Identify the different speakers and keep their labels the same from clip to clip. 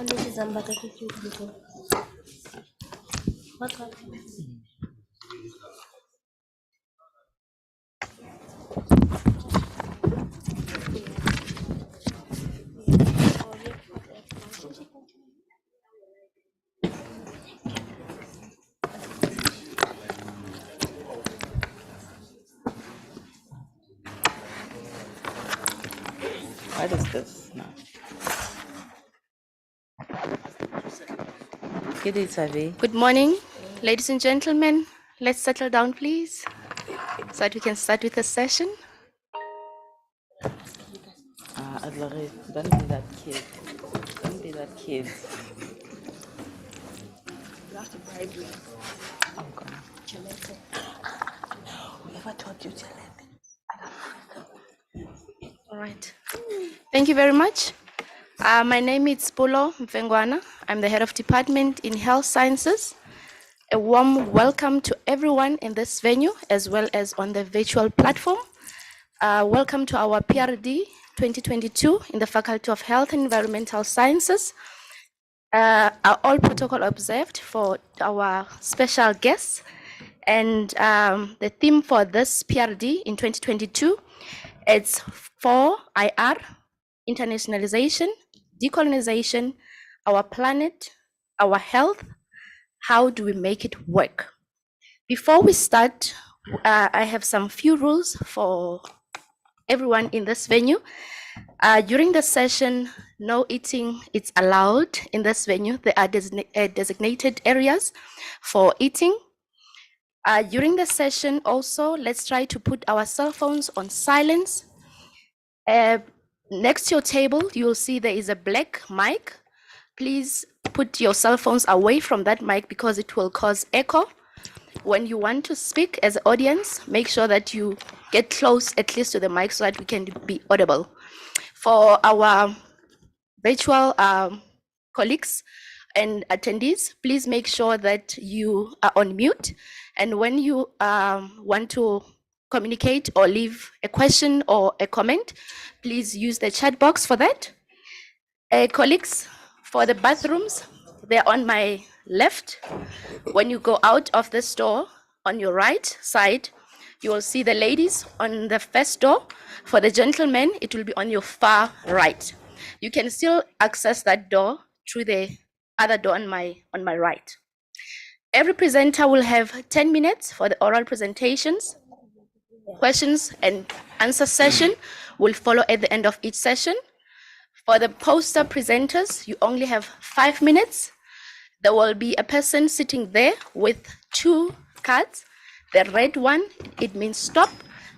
Speaker 1: What is this now?
Speaker 2: Good morning, ladies and gentlemen. Let's settle down, please, so that we can start with the session.
Speaker 1: Adlare, don't be that kid. Don't be that kid.
Speaker 3: You have to bribe me.
Speaker 1: Oh, God. Whoever taught you Chelete?
Speaker 2: All right. Thank you very much. My name is Pulo Mvengwana. I'm the head of department in health sciences. A warm welcome to everyone in this venue as well as on the virtual platform. Welcome to our PRD 2022 in the Faculty of Health and Environmental Sciences. Are all protocol observed for our special guests. And the theme for this PRD in 2022, it's 4IR, internationalization, decolonization, our planet, our health. How do we make it work? Before we start, I have some few rules for everyone in this venue. During the session, no eating is allowed in this venue. There are designated areas for eating. During the session also, let's try to put our cell phones on silence. Next to your table, you'll see there is a black mic. Please put your cell phones away from that mic because it will cause echo. When you want to speak as an audience, make sure that you get close at least to the mic so that we can be audible. For our virtual colleagues and attendees, please make sure that you are on mute. And when you want to communicate or leave a question or a comment, please use the chat box for that. Colleagues, for the bathrooms, they're on my left. When you go out of the store, on your right side, you will see the ladies on the first door. For the gentlemen, it will be on your far right. You can still access that door through the other door on my right. Every presenter will have 10 minutes for the oral presentations. Questions and answer session will follow at the end of each session. For the poster presenters, you only have 5 minutes. There will be a person sitting there with 2 cards. The red one, it means stop.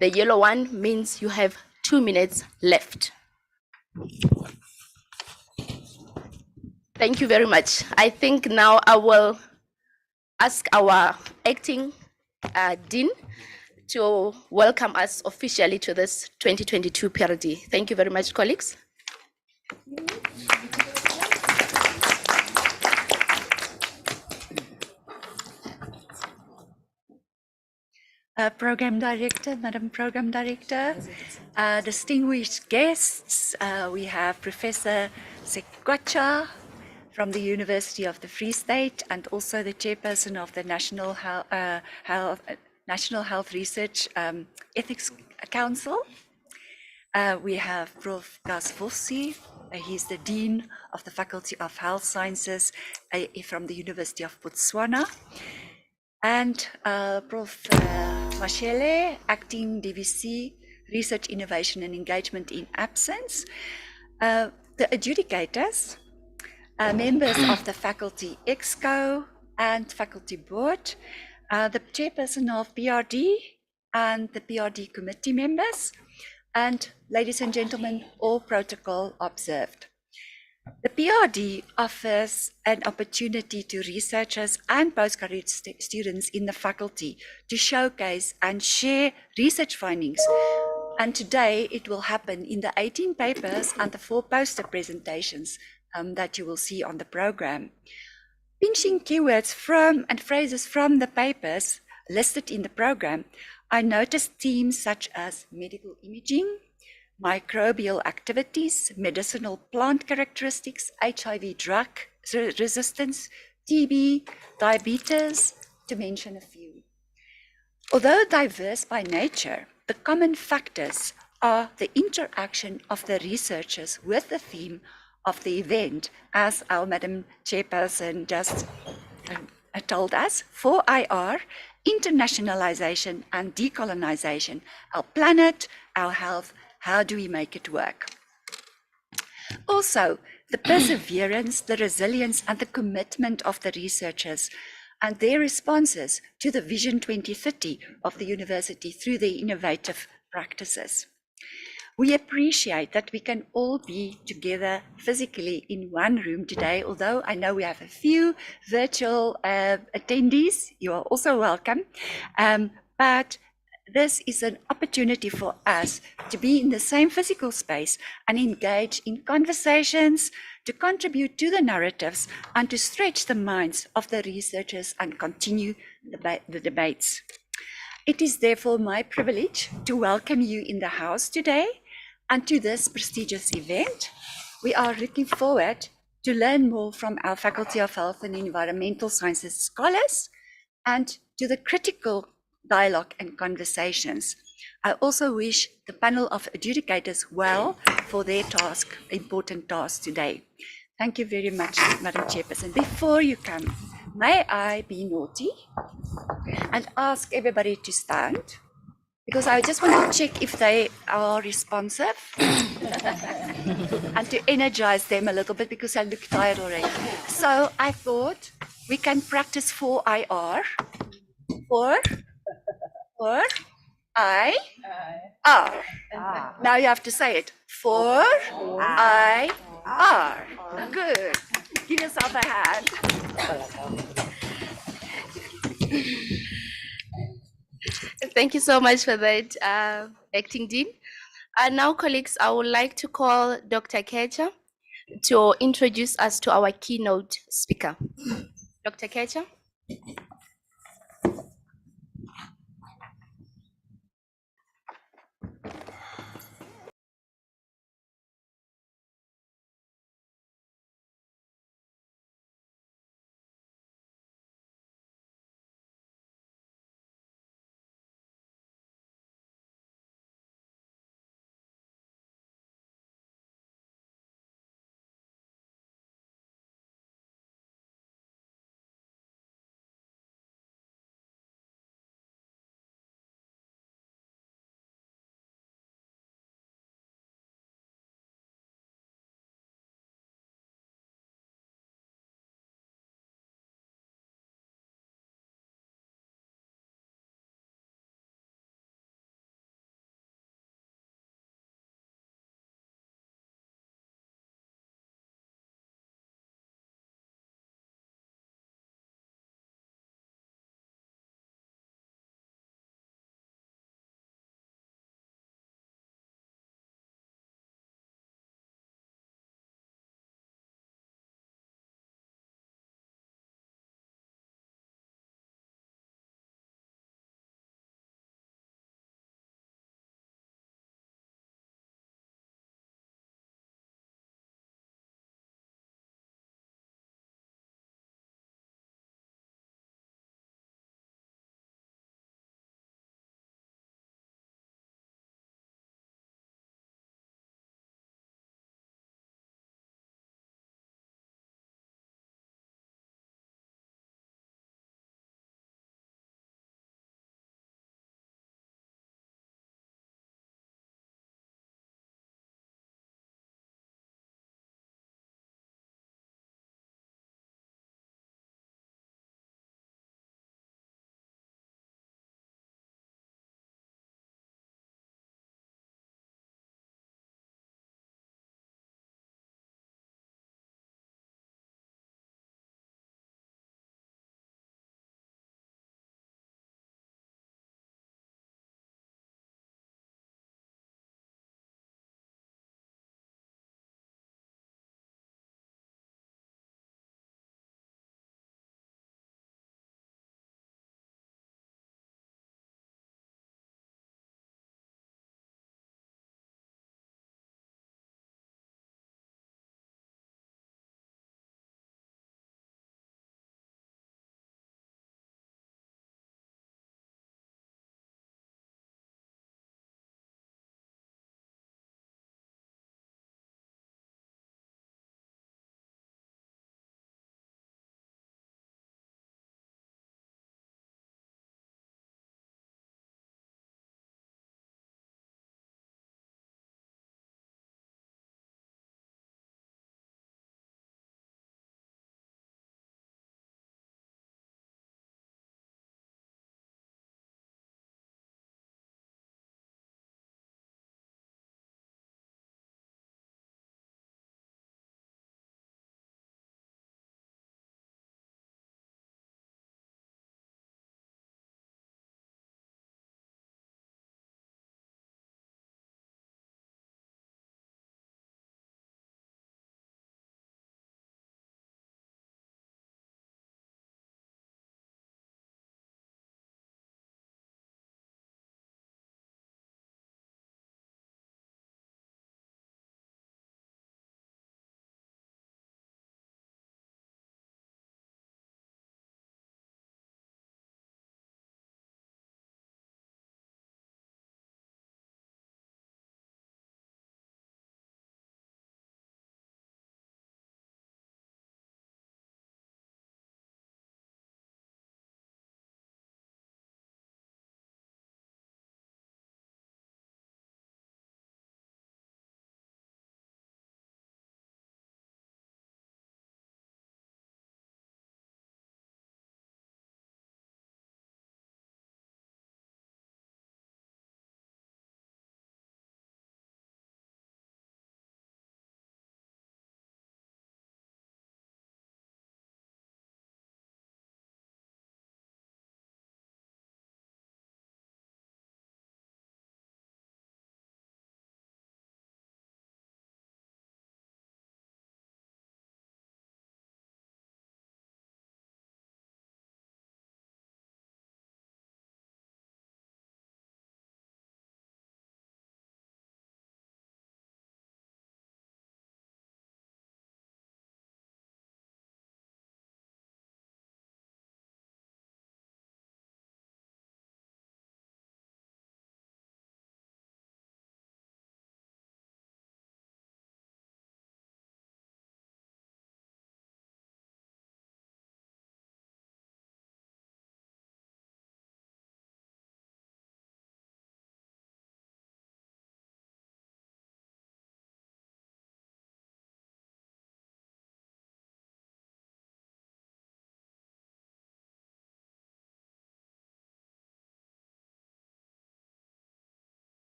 Speaker 2: The yellow one means you have 2 minutes left. Thank you very much. I think now I will ask our acting dean to welcome us officially to this 2022 PRD. Thank you very much, colleagues.
Speaker 3: Program Director, Madam Program Director, distinguished guests, we have Professor Sekwacha from the University of the Free State and also the chairperson of the National Health Research Ethics Council. We have Prof. Gas Vossi, he's the Dean of the Faculty of Health Sciences from the University of Botswana. And Prof. Mashele, Acting DVC, Research, Innovation and Engagement in Absence. The adjudicators, members of the Faculty Exco and Faculty Board, the chairperson of PRD and the PRD committee members, and ladies and gentlemen, all protocol observed. The PRD offers an opportunity to researchers and postgraduate students in the faculty to showcase and share research findings. And today it will happen in the 18 papers and the 4 poster presentations that you will see on the program. Pinching keywords from and phrases from the papers listed in the program, I noticed themes such as medical imaging, microbial activities, medicinal plant characteristics, HIV drug resistance, TB, diabetes, to mention a few. Although diverse by nature, the common factors are the interaction of the researchers with the theme of the event, as our Madam Chairperson just told us, 4IR, internationalization and decolonization, our planet, our health, how do we make it work? Also, the perseverance, the resilience, and the commitment of the researchers and their responses to the Vision 2030 of the university through their innovative practices. We appreciate that we can all be together physically in one room today, although I know we have a few virtual attendees. You are also welcome. But this is an opportunity for us to be in the same physical space and engage in conversations, to contribute to the narratives, and to stretch the minds of the researchers and continue the debates. It is therefore my privilege to welcome you in the house today and to this prestigious event. We are looking forward to learn more from our Faculty of Health and Environmental Sciences scholars and to the critical dialogue and conversations. I also wish the panel of adjudicators well for their task, important task today. Thank you very much, Madam Chairperson. Before you come, may I be naughty and ask everybody to stand? Because I just want to check if they are responsive and to energize them a little bit because I look tired already. So I thought we can practice 4IR. 4, I, R. Now you have to say it. 4IR. Good. Give yourself a hand.
Speaker 2: Thank you so much for that, Acting Dean. And now, colleagues, I would like to call Dr. Kecha to introduce us to our keynote speaker. Dr. Kecha.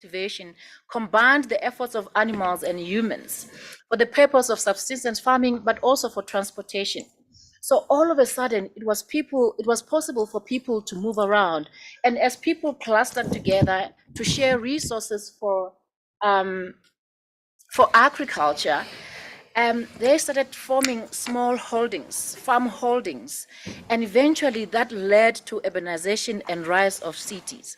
Speaker 4: cultivation combined the efforts of animals and humans for the purpose of subsistence farming, but also for transportation. So all of a sudden, it was possible for people to move around, and as people clustered together to share resources for agriculture, they started forming small holdings, farm holdings, and eventually that led to urbanization and rise of cities.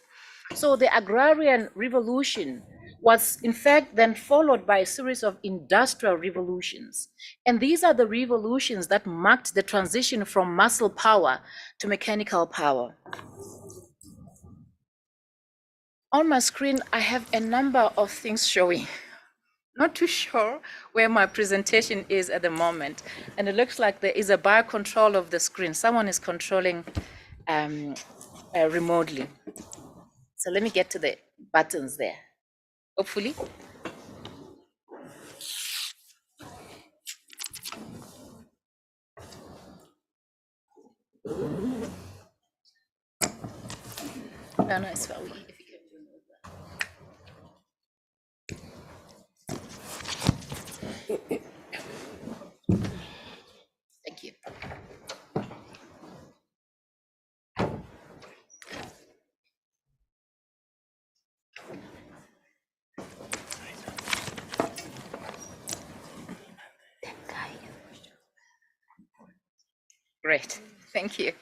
Speaker 4: So the agrarian revolution was in fact then followed by a series of industrial revolutions. And these are the revolutions that marked the transition from muscle power to mechanical power. On my screen, I have a number of things showing. Not too sure where my presentation is at the moment. And it looks like there is a biocontrol of the screen. Someone is controlling remotely. So let me get to the buttons there, hopefully. No, it's fine. If you can remove that. Thank you. Great, thank you.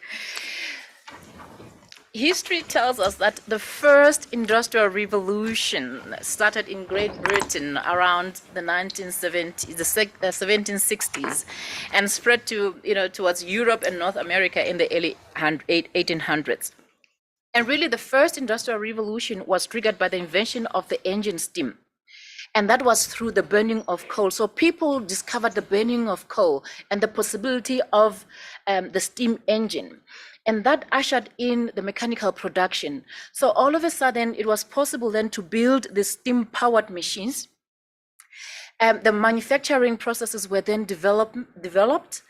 Speaker 4: History tells us that the first industrial revolution started in Great Britain around the 1970s, the 1760s, and spread to, towards Europe and North America in the early 1800s. And really, the first industrial revolution was triggered by the invention of the engine steam. And that was through the burning of coal. So people discovered the burning of coal and the possibility of the steam engine. And that ushered in the mechanical production. So all of a sudden, it was possible then to build the steam-powered machines. The manufacturing processes were then developed,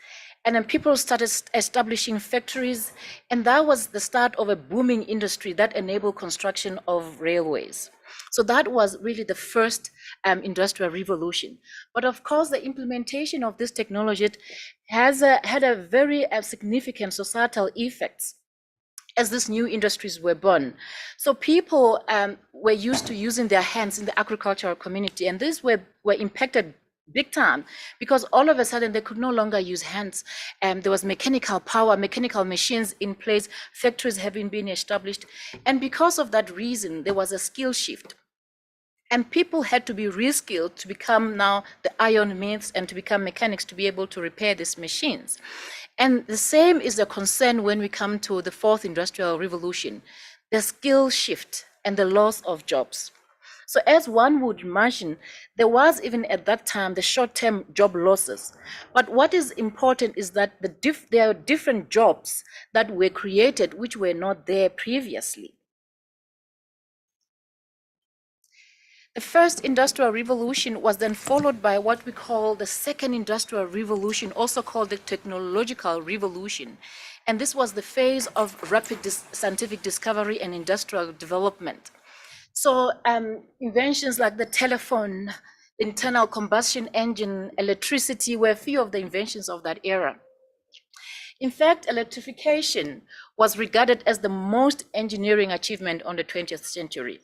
Speaker 4: and then people started establishing factories. And that was the start of a booming industry that enabled construction of railways. So that was really the first industrial revolution. But of course, the implementation of this technology has had a very significant societal effects as these new industries were born. So people were used to using their hands in the agricultural community, and these were impacted big time, because all of a sudden they could no longer use hands. There was mechanical power, mechanical machines in place, factories having been established. And because of that reason, there was a skill shift. And people had to be reskilled to become now the iron-smiths and to become mechanics to be able to repair these machines. And the same is the concern when we come to the fourth industrial revolution, the skill shift and the loss of jobs. So as one would imagine, there was even at that time the short-term job losses. But what is important is that there are different jobs that were created which were not there previously. The first industrial revolution was then followed by what we call the second industrial revolution, also called the technological revolution. And this was the phase of rapid scientific discovery and industrial development. So inventions like the telephone, internal combustion engine, electricity were a few of the inventions of that era. In fact, electrification was regarded as the most engineering achievement on the 20th century.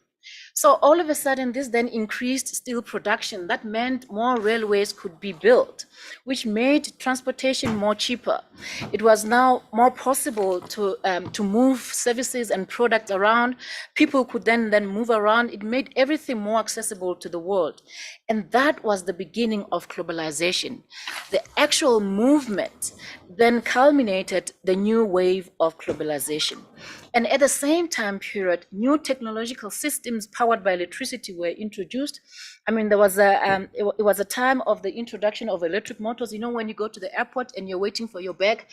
Speaker 4: So all of a sudden, this then increased steel production. That meant more railways could be built, which made transportation more cheaper. It was now more possible to move services and products around. People could then move around. It made everything more accessible to the world. And that was the beginning of globalization. The actual movement then culminated the new wave of globalization. And at the same time period, new technological systems powered by electricity were introduced. I mean, there was it was a time of the introduction of electric motors. You know, when you go to the airport and you're waiting for your bag,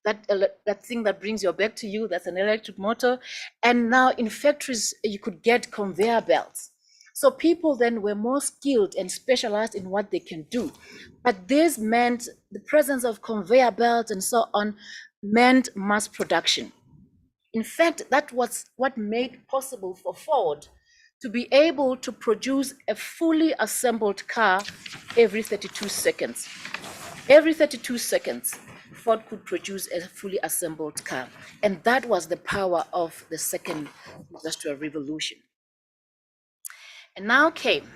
Speaker 4: that thing that brings your bag to you, that's an electric motor. And now in factories, you could get conveyor belts. So people then were more skilled and specialized in what they can do. But this meant the presence of conveyor belts and so on meant mass production. In fact, that was what made possible for Ford to be able to produce a fully assembled car every 32 seconds. Every 32 seconds, Ford could produce a fully assembled car. And that was the power of the second industrial revolution. And now came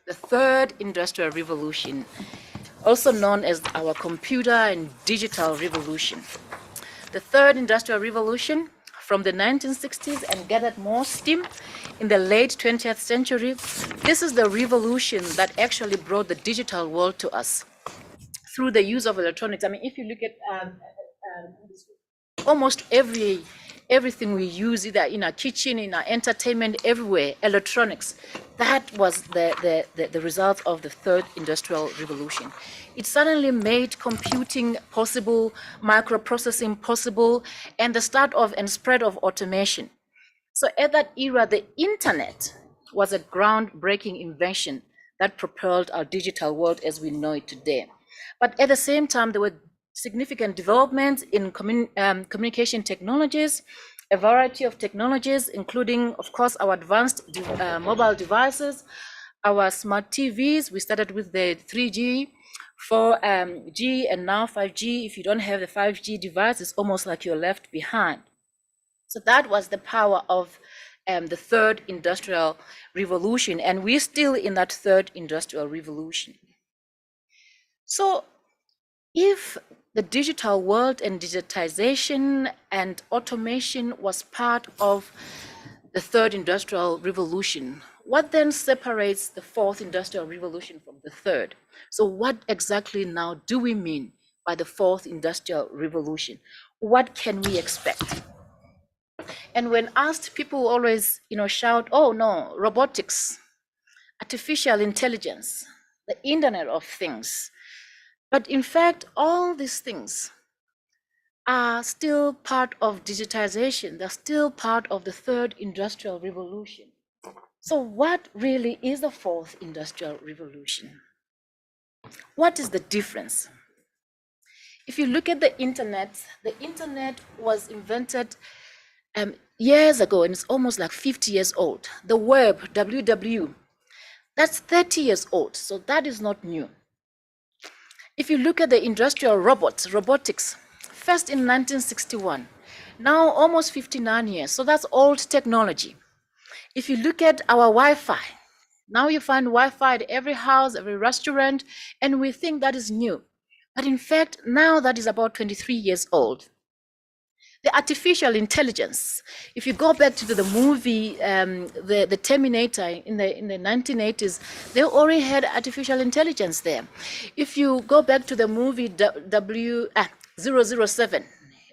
Speaker 4: the third industrial revolution, also known as our computer and digital revolution. The third industrial revolution from the 1960s and gathered more steam in the late 20th century. This is the revolution that actually brought the digital world to us through the use of electronics. I mean, if you look at almost everything we use, either in our kitchen, in our entertainment, everywhere, electronics, that was the result of the third industrial revolution. It suddenly made computing possible, microprocessing possible, and the start of and spread of automation. So at that era, the internet was a groundbreaking invention that propelled our digital world as we know it today. But at the same time, there were significant developments in communication technologies, a variety of technologies, including, of course, our advanced mobile devices, our smart TVs. We started with the 3G, 4G, and now 5G. If you don't have the 5G device, it's almost like you're left behind. So that was the power of the third industrial revolution, and we're still in that third industrial revolution. So if the digital world and digitization and automation was part of the third industrial revolution, what then separates the fourth industrial revolution from the third? So what exactly now do we mean by the fourth industrial revolution? What can we expect? And when asked, people always, shout, oh no, robotics, artificial intelligence, the Internet of Things. But in fact, all these things are still part of digitization. They're still part of the third industrial revolution. So what really is the fourth industrial revolution? What is the difference? If you look at the internet was invented years ago, and it's almost like 50 years old. The web, WW, that's 30 years old, so that is not new. If you look at the industrial robotics, first in 1961, now almost 59 years, so that's old technology. If you look at our Wi-Fi, now you find Wi-Fi at every house, every restaurant, and we think that is new. But in fact, now that is about 23 years old. The artificial intelligence, if you go back to the movie, the Terminator in the 1980s, they already had artificial intelligence there. If you go back to the movie 007,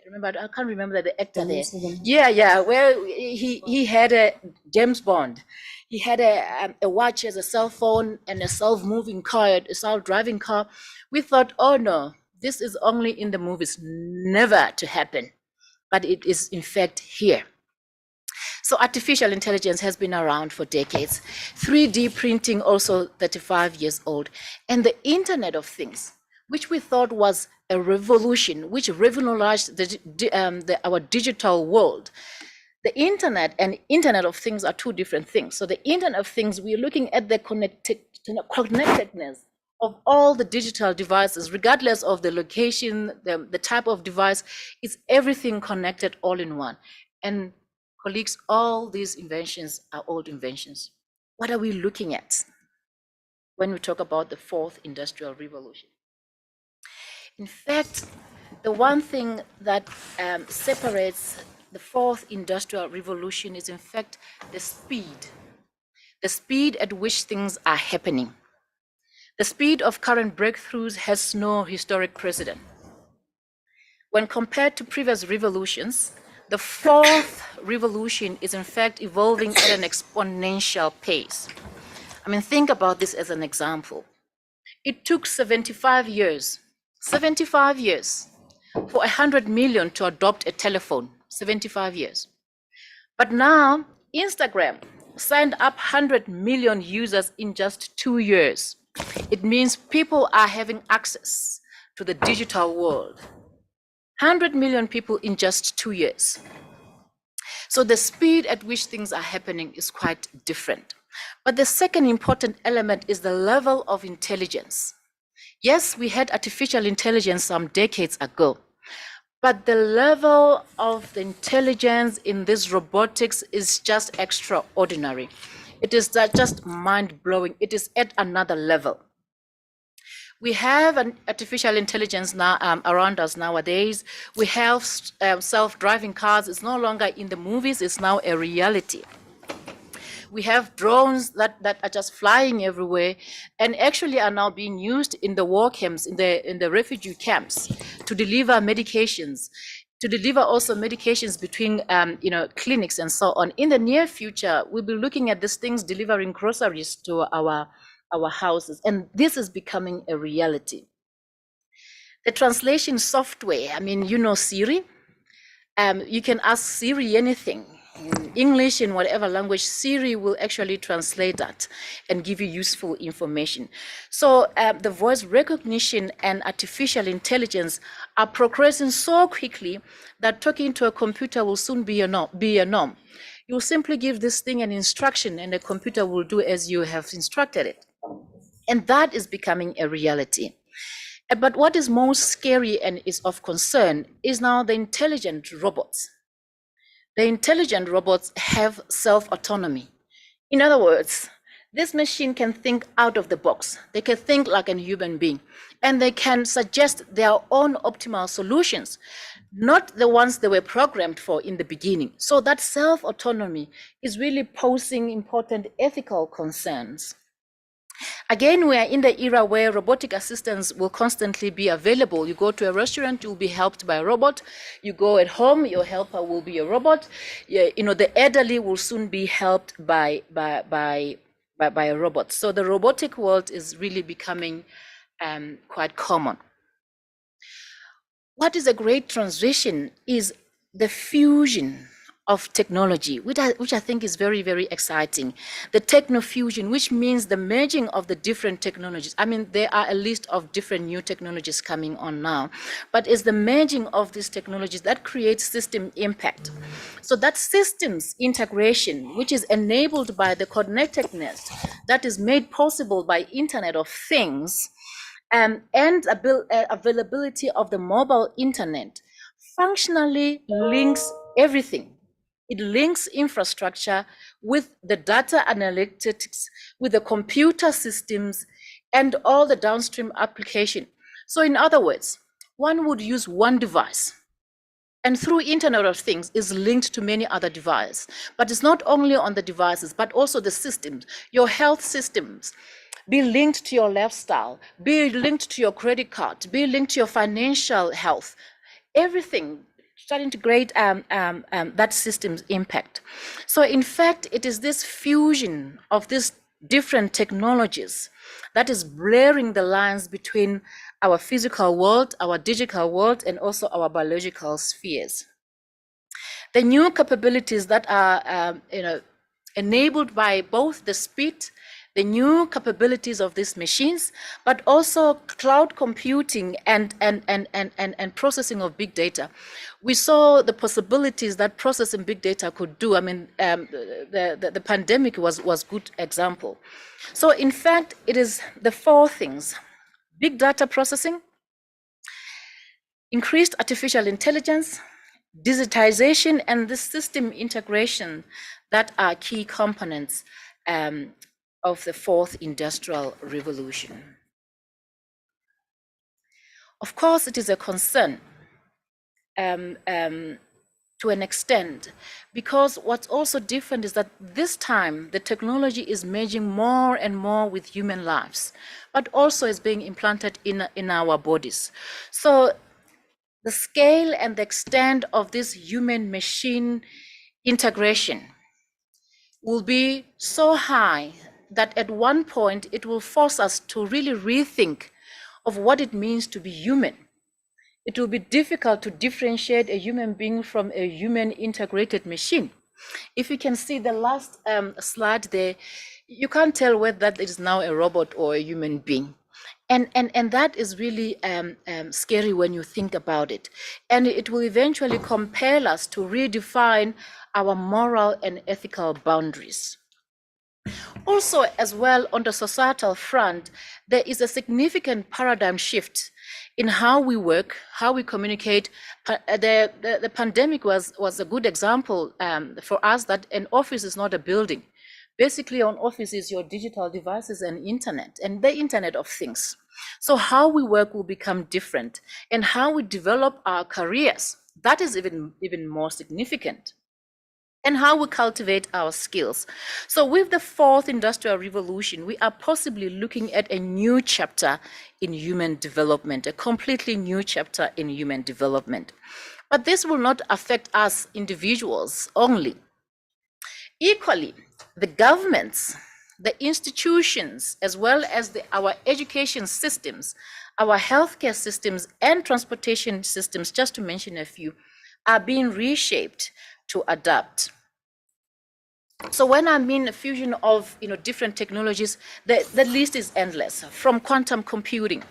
Speaker 4: remember, I can't remember the actor there. Yeah, where he had a James Bond. He had a watch as a cell phone and a self-moving car, a self-driving car. We thought, oh no, this is only in the movies, never to happen. But it is in fact here. So artificial intelligence has been around for decades. 3D printing also 35 years old. And the Internet of Things, which we thought was a revolution, which revolutionized our digital world. The Internet and Internet of Things are two different things. So the Internet of Things, we're looking at the connectedness of all the digital devices, regardless of the location, the type of device, it's everything connected all in one. And colleagues, all these inventions are old inventions. What are we looking at when we talk about the fourth industrial revolution? In fact, the one thing that separates the fourth industrial revolution is in fact the speed at which things are happening. The speed of current breakthroughs has no historic precedent. When compared to previous revolutions, the fourth revolution is in fact evolving at an exponential pace. I mean, think about this as an example. It took 75 years for 100 million to adopt a telephone, 75 years. But now, Instagram signed up 100 million users in just 2 years. It means people are having access to the digital world. 100 million people in just 2 years. So the speed at which things are happening is quite different. But the second important element is the level of intelligence. Yes, we had artificial intelligence some decades ago, but the level of the intelligence in this robotics is just extraordinary. It is just mind-blowing. It is at another level. We have an artificial intelligence now around us nowadays. We have self-driving cars. It's no longer in the movies. It's now a reality. We have drones that are just flying everywhere and actually are now being used in the war camps, in the refugee camps, to deliver medications, to deliver also medications between clinics and so on. In the near future, we'll be looking at these things delivering groceries to our houses, and this is becoming a reality. The translation software, I mean, Siri, you can ask Siri anything. In English, in whatever language, Siri will actually translate that and give you useful information. So the voice recognition and artificial intelligence are progressing so quickly that talking to a computer will soon be a norm. You'll simply give this thing an instruction and the computer will do as you have instructed it. And that is becoming a reality. But what is most scary and is of concern is now the intelligent robots. The intelligent robots have self-autonomy. In other words, this machine can think out of the box. They can think like a human being, and they can suggest their own optimal solutions, not the ones they were programmed for in the beginning. So that self-autonomy is really posing important ethical concerns. Again, we are in the era where robotic assistants will constantly be available. You go to a restaurant, you'll be helped by a robot. You go at home, your helper will be a robot. The elderly will soon be helped by a robot. So the robotic world is really becoming quite common. What is a great transition is the fusion of technology, which I think is very, very exciting. The techno-fusion, which means the merging of the different technologies. I mean, there are a list of different new technologies coming on now, but it's the merging of these technologies that creates system impact. So that systems integration, which is enabled by the connectedness that is made possible by Internet of Things, and availability of the mobile internet, functionally links everything. It links infrastructure with the data analytics, with the computer systems, and all the downstream application. So in other words, one would use one device, and through Internet of Things is linked to many other devices. But it's not only on the devices, but also the systems, your health systems, be linked to your lifestyle, be linked to your credit card, be linked to your financial health, everything starting to integrate that system's impact. So in fact, it is this fusion of these different technologies that is blurring the lines between our physical world, our digital world, and also our biological spheres. The new capabilities that are enabled by both the speed, the new capabilities of these machines, but also cloud computing and processing of big data. We saw the possibilities that processing big data could do. I mean, the pandemic was good example. So in fact, it is the four things: big data processing, increased artificial intelligence, digitization, and the system integration that are key components of the fourth industrial revolution. Of course, it is a concern to an extent, because what's also different is that this time the technology is merging more and more with human lives, but also is being implanted in our bodies. So the scale and the extent of this human-machine integration will be so high that at one point it will force us to really rethink of what it means to be human. It will be difficult to differentiate a human being from a human integrated machine. If you can see the last slide there, you can't tell whether that is now a robot or a human being. And that is really scary when you think about it. And it will eventually compel us to redefine our moral and ethical boundaries. Also, as well, on the societal front, there is a significant paradigm shift in how we work, how we communicate. The pandemic was a good example for us that an office is not a building. Basically, an office is your digital devices and internet, and the internet of things. So how we work will become different, and how we develop our careers, that is even more significant, and how we cultivate our skills. So with the fourth industrial revolution, we are possibly looking at a new chapter in human development, a completely new chapter in human development. But this will not affect us individuals only. Equally, the governments, the institutions, as well as our education systems, our healthcare systems, and transportation systems, just to mention a few, are being reshaped to adapt. So when I mean a fusion of different technologies, the list is endless, from quantum computing,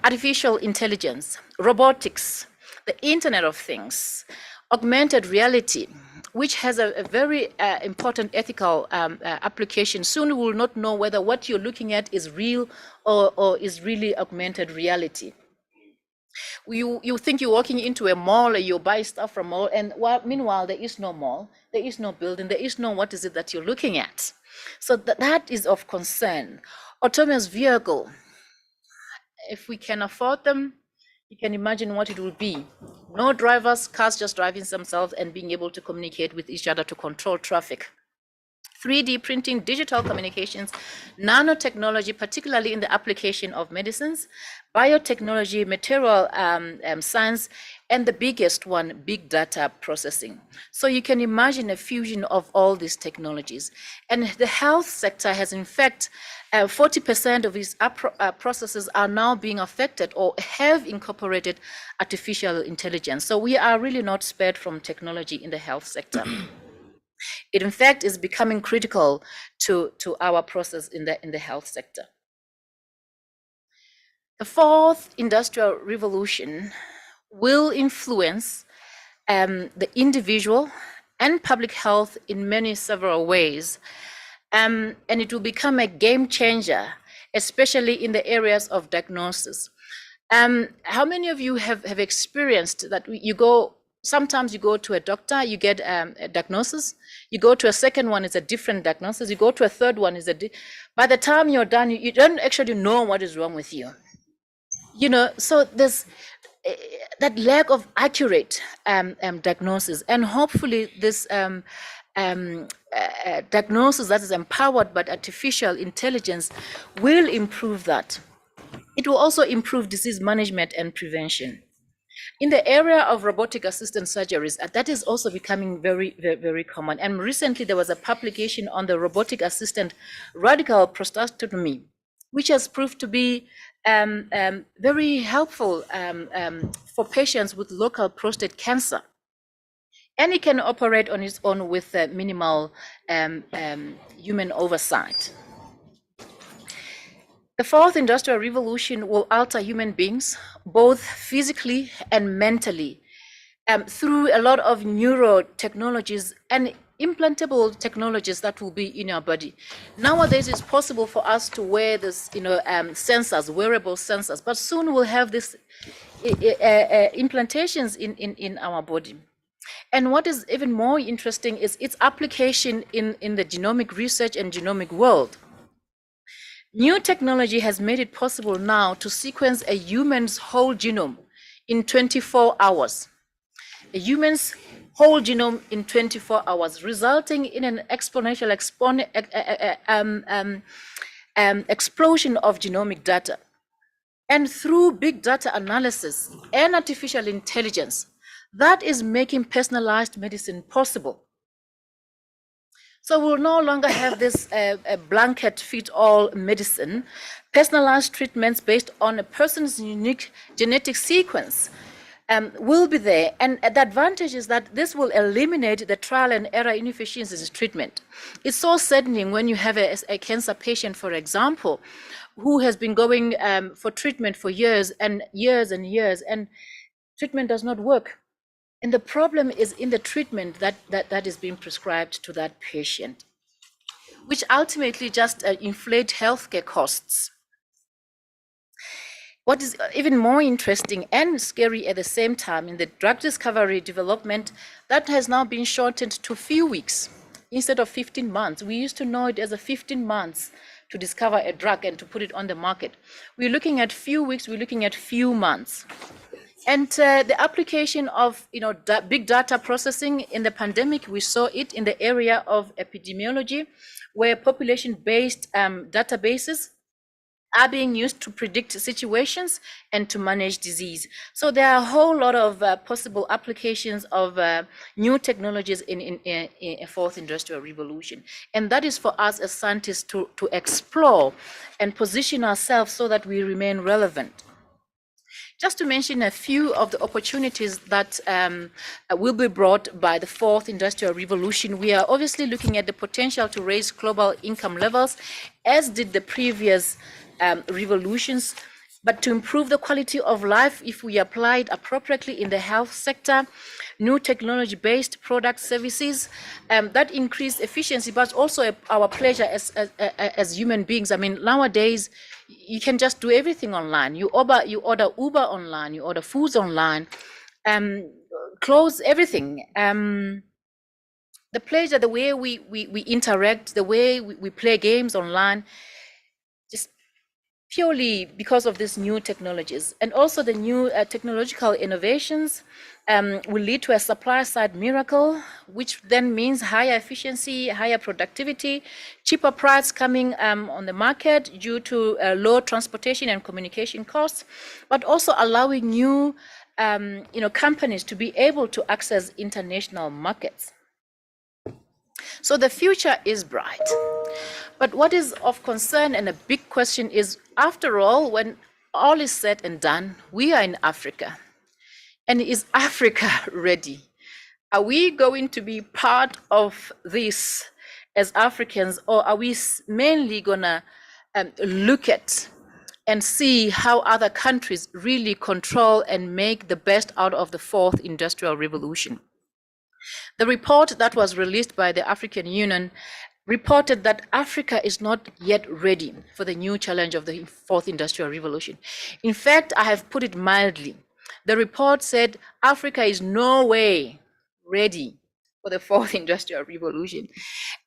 Speaker 4: artificial intelligence, robotics, the Internet of Things, augmented reality, which has a very important ethical application. Soon we will not know whether what you're looking at is real or is really augmented reality. You think you're walking into a mall, or you buy stuff from a mall, and meanwhile there is no mall, there is no building, there is no what is it that you're looking at. So that is of concern. Autonomous vehicle, if we can afford them, you can imagine what it will be. No drivers, cars just driving themselves and being able to communicate with each other to control traffic. 3D printing, digital communications, nanotechnology, particularly in the application of medicines, biotechnology, material science, and the biggest one, big data processing. So you can imagine a fusion of all these technologies. And the health sector has, in fact, 40% of its processes are now being affected or have incorporated artificial intelligence. So we are really not spared from technology in the health sector. It, in fact, is becoming critical to our process in the health sector. The fourth industrial revolution will influence the individual and public health in several ways. And it will become a game changer, especially in the areas of diagnosis. How many of you have experienced that sometimes you go to a doctor, you get a diagnosis, you go to a second one, it's a different diagnosis, you go to a third one, by the time you're done, you don't actually know what is wrong with you. So there's that lack of accurate diagnosis, and hopefully this diagnosis that is empowered by artificial intelligence will improve that. It will also improve disease management and prevention. In the area of robotic assisted surgeries, that is also becoming very, very, very common. And recently there was a publication on the robotic assisted radical prostatectomy, which has proved to be very helpful for patients with local prostate cancer. And it can operate on its own with minimal human oversight. The fourth industrial revolution will alter human beings, both physically and mentally, through a lot of neurotechnologies and implantable technologies that will be in our body. Nowadays, it's possible for us to wear this, sensors, wearable sensors, but soon we'll have this implantations in our body. And what is even more interesting is its application in the genomic research and genomic world. New technology has made it possible now to sequence a human's whole genome in 24 hours. A human's whole genome in 24 hours, resulting in an exponential explosion of genomic data. And through big data analysis and artificial intelligence, that is making personalized medicine possible. So we'll no longer have this blanket fit-all medicine. Personalized treatments based on a person's unique genetic sequence will be there. And the advantage is that this will eliminate the trial and error inefficiencies in treatment. It's so saddening when you have a cancer patient, for example, who has been going for treatment for years and years and years, and treatment does not work. And the problem is in the treatment that is being prescribed to that patient. which ultimately just inflate healthcare costs. What is even more interesting and scary at the same time in the drug discovery development, that has now been shortened to few weeks instead of 15 months. We used to know it as a 15 months to discover a drug and to put it on the market. We're looking at few weeks, we're looking at few months. And the application of big data processing in the pandemic, we saw it in the area of epidemiology, where population-based databases are being used to predict situations and to manage disease. So there are a whole lot of possible applications of new technologies in a fourth industrial revolution. And that is for us as scientists to explore and position ourselves so that we remain relevant. Just to mention a few of the opportunities that will be brought by the fourth industrial revolution, we are obviously looking at the potential to raise global income levels, as did the previous revolutions, but to improve the quality of life if we apply it appropriately in the health sector, new technology-based product services that increase efficiency, but also our pleasure as human beings. I mean, nowadays, you can just do everything online. You order Uber online, you order foods online, clothes, everything. The pleasure, the way we interact, the way we play games online, just purely because of these new technologies. And also the new technological innovations will lead to a supply side miracle, which then means higher efficiency, higher productivity, cheaper price coming on the market due to low transportation and communication costs, but also allowing new companies to be able to access international markets. So the future is bright. But what is of concern and a big question is, after all, when all is said and done, we are in Africa. And is Africa ready? Are we going to be part of this as Africans, or are we mainly gonna look at and see how other countries really control and make the best out of the fourth industrial revolution? The report that was released by the African Union reported that Africa is not yet ready for the new challenge of the fourth industrial revolution. In fact, I have put it mildly. The report said Africa is no way ready for the fourth industrial revolution.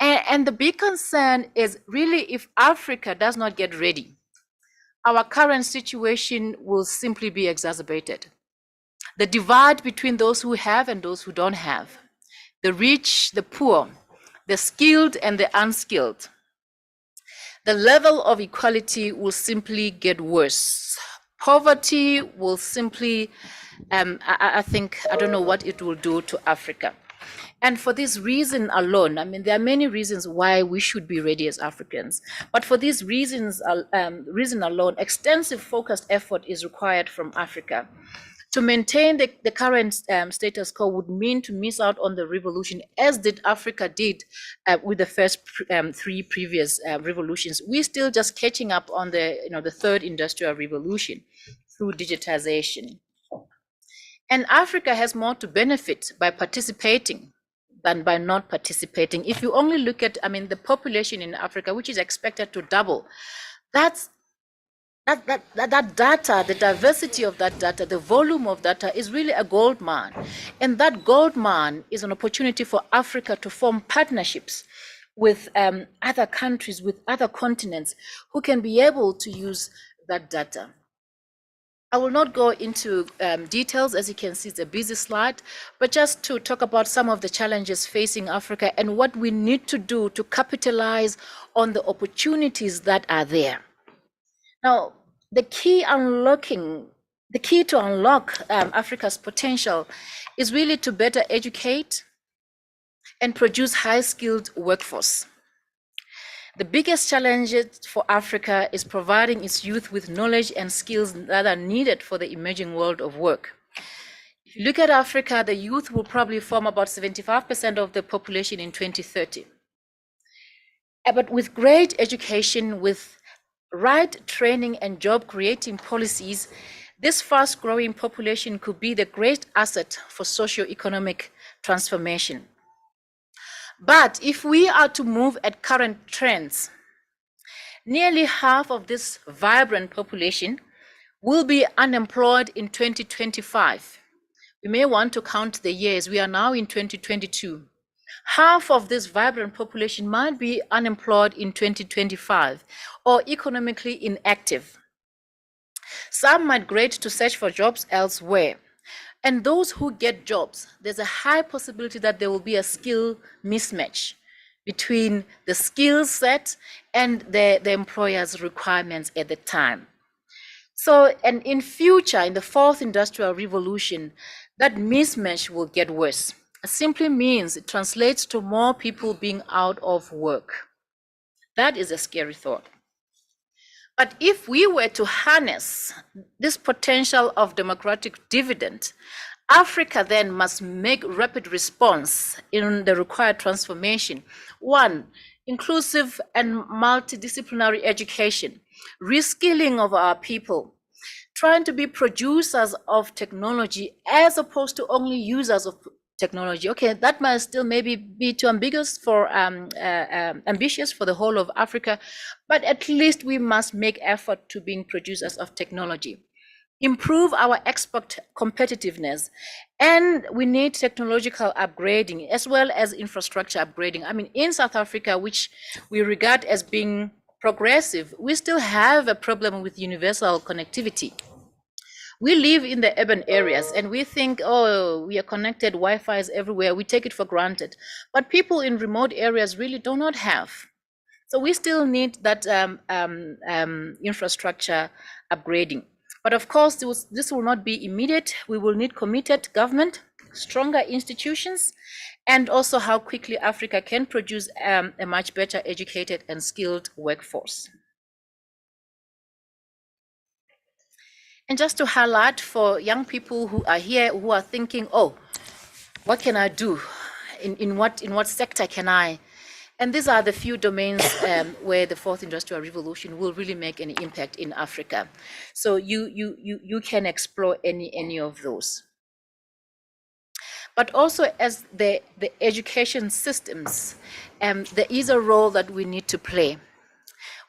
Speaker 4: And the big concern is really, if Africa does not get ready, our current situation will simply be exacerbated. The divide between those who have and those who don't have, the rich, the poor, the skilled and the unskilled, the level of equality will simply get worse. Poverty will simply, I don't know what it will do to Africa. And for this reason alone, I mean, there are many reasons why we should be ready as Africans. But for these reasons, reason alone, extensive focused effort is required from Africa. To maintain the current status quo would mean to miss out on the revolution, as did Africa did with the first three previous revolutions. We're still just catching up on the third industrial revolution through digitization. And Africa has more to benefit by participating than by not participating. If you only look at, the population in Africa, which is expected to double, that data, the diversity of that data, the volume of data is really a gold mine. And that gold mine is an opportunity for Africa to form partnerships with other countries, with other continents who can be able to use that data. I will not go into details, as you can see, it's a busy slide, but just to talk about some of the challenges facing Africa and what we need to do to capitalize on the opportunities that are there. Now, the key to unlock Africa's potential is really to better educate and produce high-skilled workforce. The biggest challenge for Africa is providing its youth with knowledge and skills that are needed for the emerging world of work. If you look at Africa, the youth will probably form about 75% of the population in 2030. But with great education, with right training and job creating policies, this fast growing population could be the great asset for socio-economic transformation. But if we are to move at current trends, nearly half of this vibrant population will be unemployed in 2025. We may want to count the years. We are now in 2022. Half of this vibrant population might be unemployed in 2025 or economically inactive. Some migrate to search for jobs elsewhere. And those who get jobs, there's a high possibility that there will be a skill mismatch between the skill set and the employer's requirements at the time. So, and in future, in the fourth industrial revolution, that mismatch will get worse. It simply means it translates to more people being out of work. That is a scary thought. But if we were to harness this potential of democratic dividend, Africa then must make rapid response in the required transformation. One, inclusive and multidisciplinary education, reskilling of our people, trying to be producers of technology as opposed to only users of technology. Okay, that might still maybe be too ambiguous for ambitious for the whole of Africa, but at least we must make effort to being producers of technology. Improve our export competitiveness, and we need technological upgrading as well as infrastructure upgrading. I mean, in South Africa, which we regard as being progressive, we still have a problem with universal connectivity. We live in the urban areas and we think, oh, we are connected, Wi-Fi is everywhere, we take it for granted. But people in remote areas really do not have. So we still need that infrastructure upgrading. But of course, this will not be immediate. We will need committed government, stronger institutions, and also how quickly Africa can produce a much better educated and skilled workforce. And just to highlight for young people who are here, who are thinking, oh, what can I do? In what sector can I? And these are the few domains where the fourth industrial revolution will really make an impact in Africa. So you can explore any of those. But also as the education systems, there is a role that we need to play.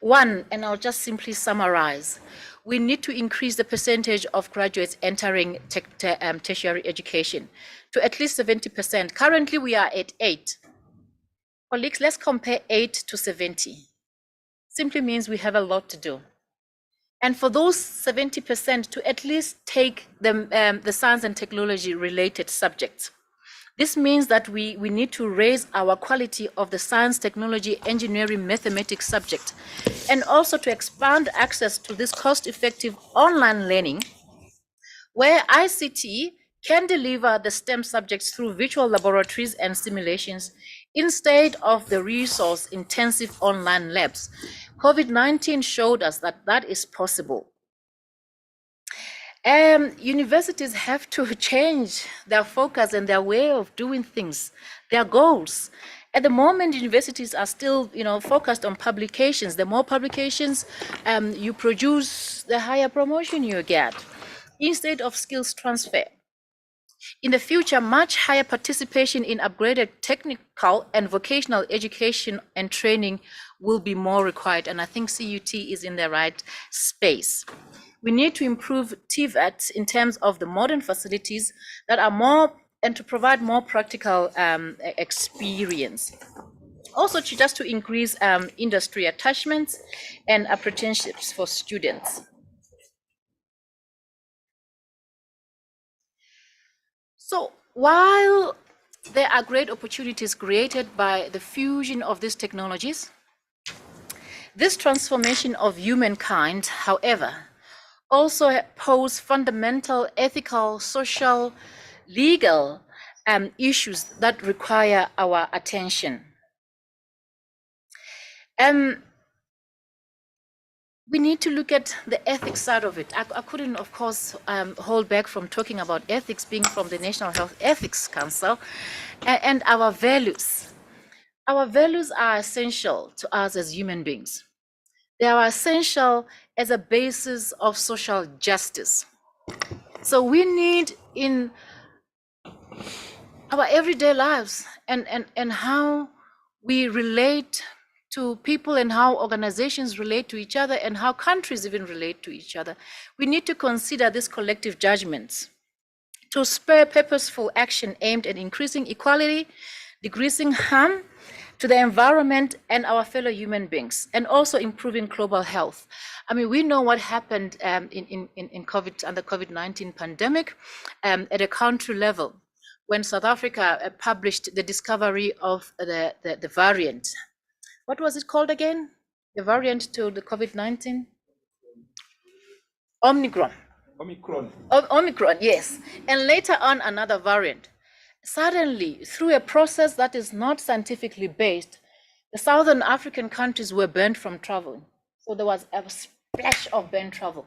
Speaker 4: One, and I'll just simply summarize, we need to increase the percentage of graduates entering tertiary education to at least 70%. Currently, we are at 8. Colleagues, let's compare 8 to 70. Simply means we have a lot to do. And for those 70% to at least take the science and technology related subjects. This means that we need to raise our quality of the science, technology, engineering, mathematics subject, and also to expand access to this cost-effective online learning, where ICT can deliver the STEM subjects through virtual laboratories and simulations instead of the resource-intensive online labs. COVID-19 showed us that that is possible. Universities have to change their focus and their way of doing things, their goals. At the moment, universities are still, focused on publications. The more publications you produce, the higher promotion you get, instead of skills transfer. In the future, much higher participation in upgraded technical and vocational education and training will be more required, and I think CUT is in the right space. We need to improve TVET in terms of the modern facilities that are more, and to provide more practical experience. Also, just to increase industry attachments and apprenticeships for students. So while there are great opportunities created by the fusion of these technologies, this transformation of humankind, however, also pose fundamental ethical, social, legal issues that require our attention. We need to look at the ethics side of it. I couldn't, of course, hold back from talking about ethics, being from the National Health Ethics Council, and our values. Our values are essential to us as human beings. They are essential as a basis of social justice. So we need in our everyday lives and how we relate to people and how organizations relate to each other and how countries even relate to each other, we need to consider these collective judgments to spur purposeful action aimed at increasing equality, decreasing harm to the environment and our fellow human beings, and also improving global health. I mean, we know what happened in COVID and the COVID-19 pandemic at a country level when South Africa published the discovery of the variant. What was it called again? The variant to the COVID-19? Omicron. Omicron, yes. And later on, another variant. Suddenly, through a process that is not scientifically based, the Southern African countries were banned from travel. So there was a splash of banned travel.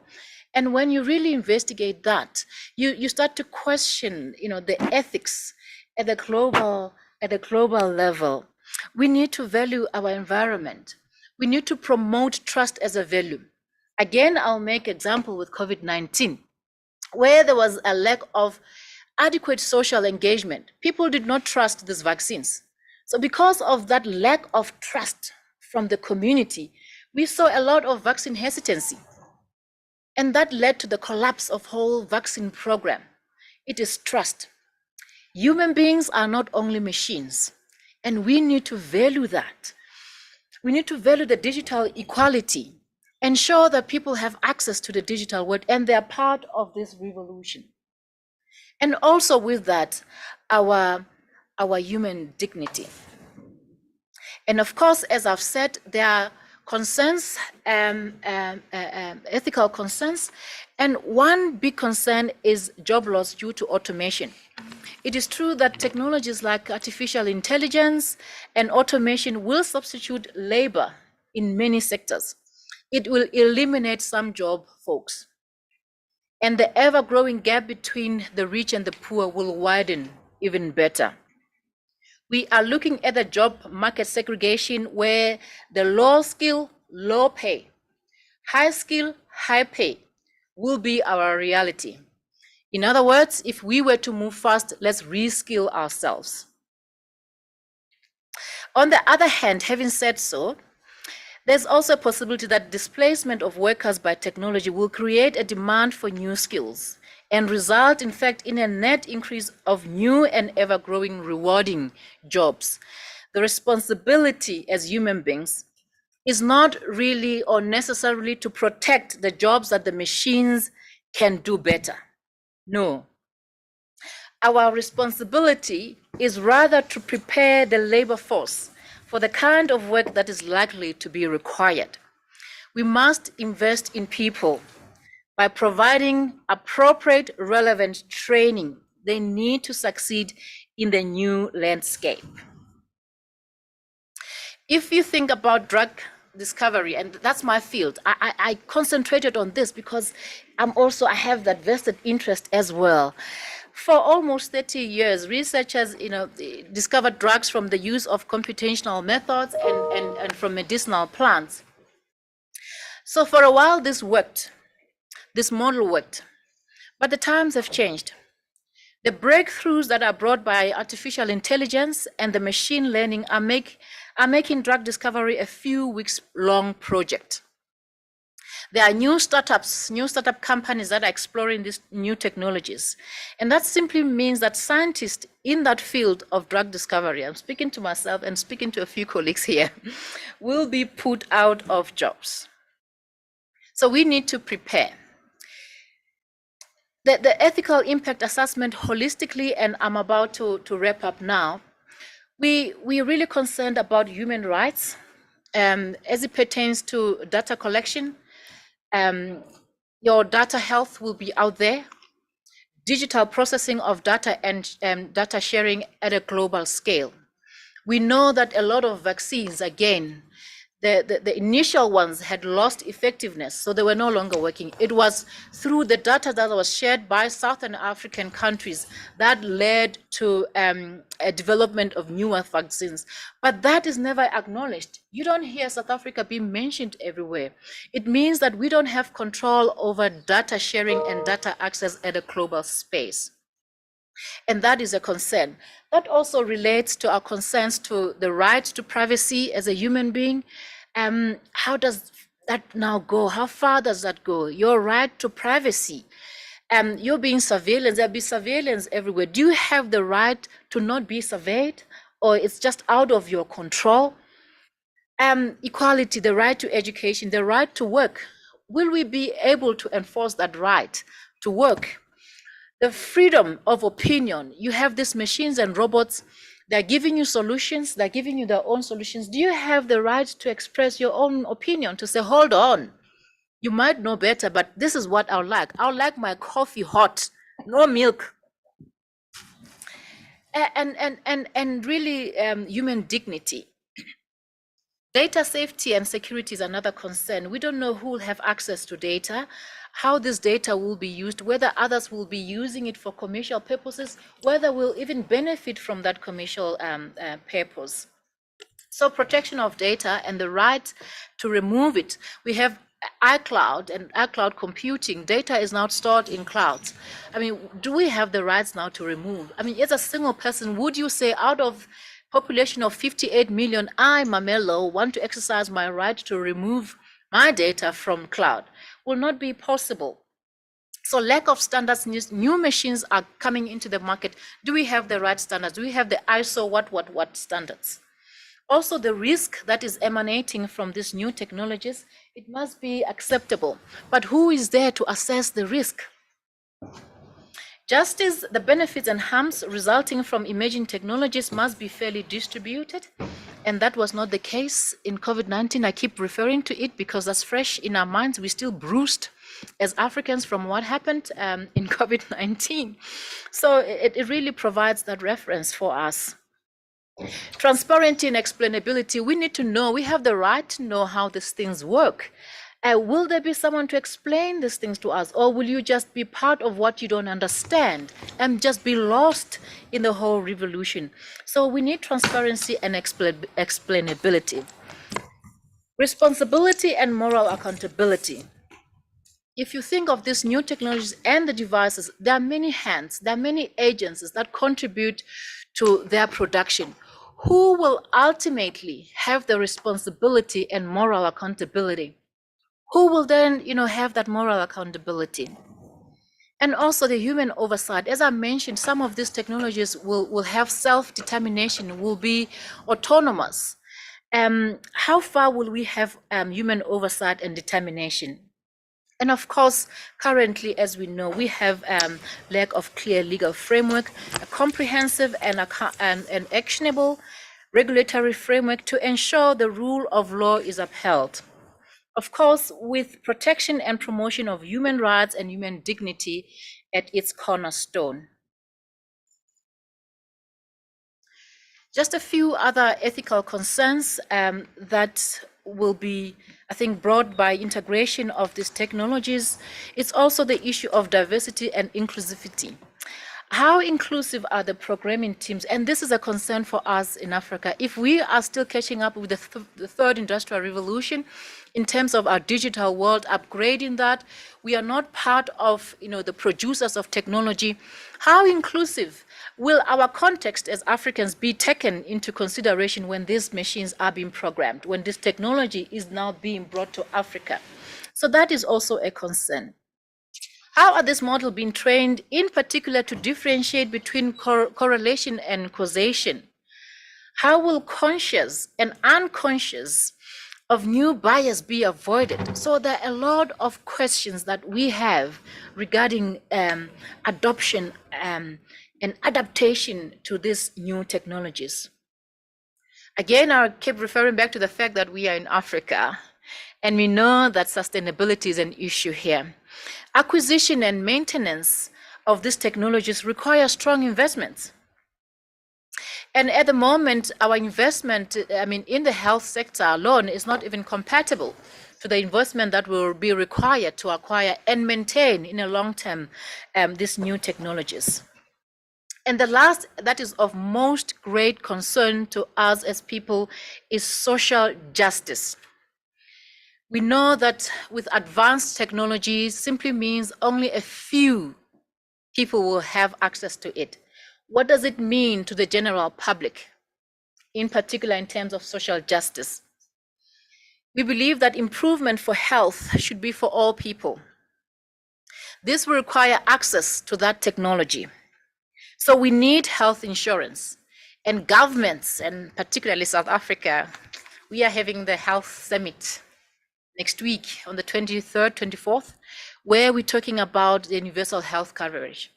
Speaker 4: And when you really investigate that, you start to question, the ethics at the global level. We need to value our environment. We need to promote trust as a value. Again, I'll make example with COVID-19, where there was a lack of adequate social engagement. People did not trust these vaccines. So because of that lack of trust from the community, we saw a lot of vaccine hesitancy. And that led to the collapse of whole vaccine program. It is trust. Human beings are not only machines, and we need to value that. We need to value the digital equality, ensure that people have access to the digital world and they are part of this revolution. And also with that, our human dignity. And of course, as I've said, there are concerns, ethical concerns, and one big concern is job loss due to automation. It is true that technologies like artificial intelligence and automation will substitute labor in many sectors. It will eliminate some job folks. And the ever-growing gap between the rich and the poor will widen even better. We are looking at the job market segregation where the low skill, low pay, high skill, high pay will be our reality. In other words, if we were to move fast, let's reskill ourselves. On the other hand, having said so, there's also a possibility that displacement of workers by technology will create a demand for new skills and result, in fact, in a net increase of new and ever-growing rewarding jobs. The responsibility as human beings is not really or necessarily to protect the jobs that the machines can do better. No. Our responsibility is rather to prepare the labor force for the kind of work that is likely to be required. We must invest in people by providing appropriate, relevant training. They need to succeed in the new landscape. If you think about drug discovery, and that's my field, I concentrated on this because I have that vested interest as well. For almost 30 years, researchers discovered drugs from the use of computational methods and from medicinal plants. So for a while this worked, this model worked, but the times have changed. The breakthroughs that are brought by artificial intelligence and the machine learning are making drug discovery a few weeks long project. There are new startup companies that are exploring these new technologies. And that simply means that scientists in that field of drug discovery, I'm speaking to myself and speaking to a few colleagues here, will be put out of jobs. So we need to prepare. The ethical impact assessment holistically, and I'm about to wrap up now, we're really concerned about human rights as it pertains to data collection. Your data health will be out there, digital processing of data and data sharing at a global scale. We know that a lot of vaccines, again, the initial ones had lost effectiveness, so they were no longer working. It was through the data that was shared by Southern African countries that led to a development of newer vaccines. But that is never acknowledged. You don't hear South Africa being mentioned everywhere. It means that we don't have control over data sharing and data access at a global space. And that is a concern. That also relates to our concerns to the right to privacy as a human being. How does that now go? How far does that go? Your right to privacy. You're being surveillance, there'll be surveillance everywhere. Do you have the right to not be surveyed, or it's just out of your control? Equality, the right to education, the right to work. Will we be able to enforce that right to work? The freedom of opinion. You have these machines and robots, they're giving you solutions, they're giving you their own solutions. Do you have the right to express your own opinion, to say, hold on, you might know better, but this is what I like. I like my coffee hot, no milk. And really human dignity. Data safety and security is another concern. We don't know who will have access to data, how this data will be used, whether others will be using it for commercial purposes, whether we'll even benefit from that commercial purpose. So protection of data and the right to remove it. We have iCloud and iCloud computing. Data is now stored in clouds. I mean, do we have the rights now to remove? I mean, as a single person, would you say out of population of 58 million, I, Mamelo, want to exercise my right to remove my data from cloud? Will not be possible. So lack of standards, new machines are coming into the market. Do we have the right standards? Do we have the ISO what standards? Also, the risk that is emanating from these new technologies, it must be acceptable. But who is there to assess the risk? Just as the benefits and harms resulting from emerging technologies must be fairly distributed, and that was not the case in COVID-19. I keep referring to it because that's fresh in our minds. We're still bruised as Africans from what happened in COVID-19. So it really provides that reference for us. Transparency and explainability. We need to know, we have the right to know how these things work. Will there be someone to explain these things to us, or will you just be part of what you don't understand and just be lost in the whole revolution? So we need transparency and explainability. Responsibility and moral accountability. If you think of these new technologies and the devices, there are many hands, there are many agencies that contribute to their production. Who will ultimately have the responsibility and moral accountability? Who will then, have that moral accountability? And also the human oversight. As I mentioned, some of these technologies will have self-determination, will be autonomous. How far will we have human oversight and determination? And of course, currently, as we know, we have lack of clear legal framework, a comprehensive and actionable regulatory framework to ensure the rule of law is upheld. Of course, with protection and promotion of human rights and human dignity at its cornerstone. Just a few other ethical concerns that will be, I think, brought by integration of these technologies. It's also the issue of diversity and inclusivity. How inclusive are the programming teams? And this is a concern for us in Africa. If we are still catching up with the third industrial revolution in terms of our digital world, upgrading that, we are not part of the producers of technology. How inclusive will our context as Africans be taken into consideration when these machines are being programmed, when this technology is now being brought to Africa? So that is also a concern. How are this model being trained, in particular, to differentiate between correlation and causation? How will conscious and unconscious of new bias be avoided? So there are a lot of questions that we have regarding adoption and adaptation to these new technologies. Again, I keep referring back to the fact that we are in Africa, and we know that sustainability is an issue here. Acquisition and maintenance of these technologies require strong investments. And at the moment, our investment, in the health sector alone is not even compatible to the investment that will be required to acquire and maintain in a long term these new technologies. And the last, that is of most great concern to us as people, is social justice. We know that with advanced technology simply means only a few people will have access to it. What does it mean to the general public, in particular in terms of social justice? We believe that improvement for health should be for all people. This will require access to that technology. So we need health insurance, and governments, and particularly South Africa, we are having the health summit next week on the 23rd, 24th, where we're talking about the universal health coverage,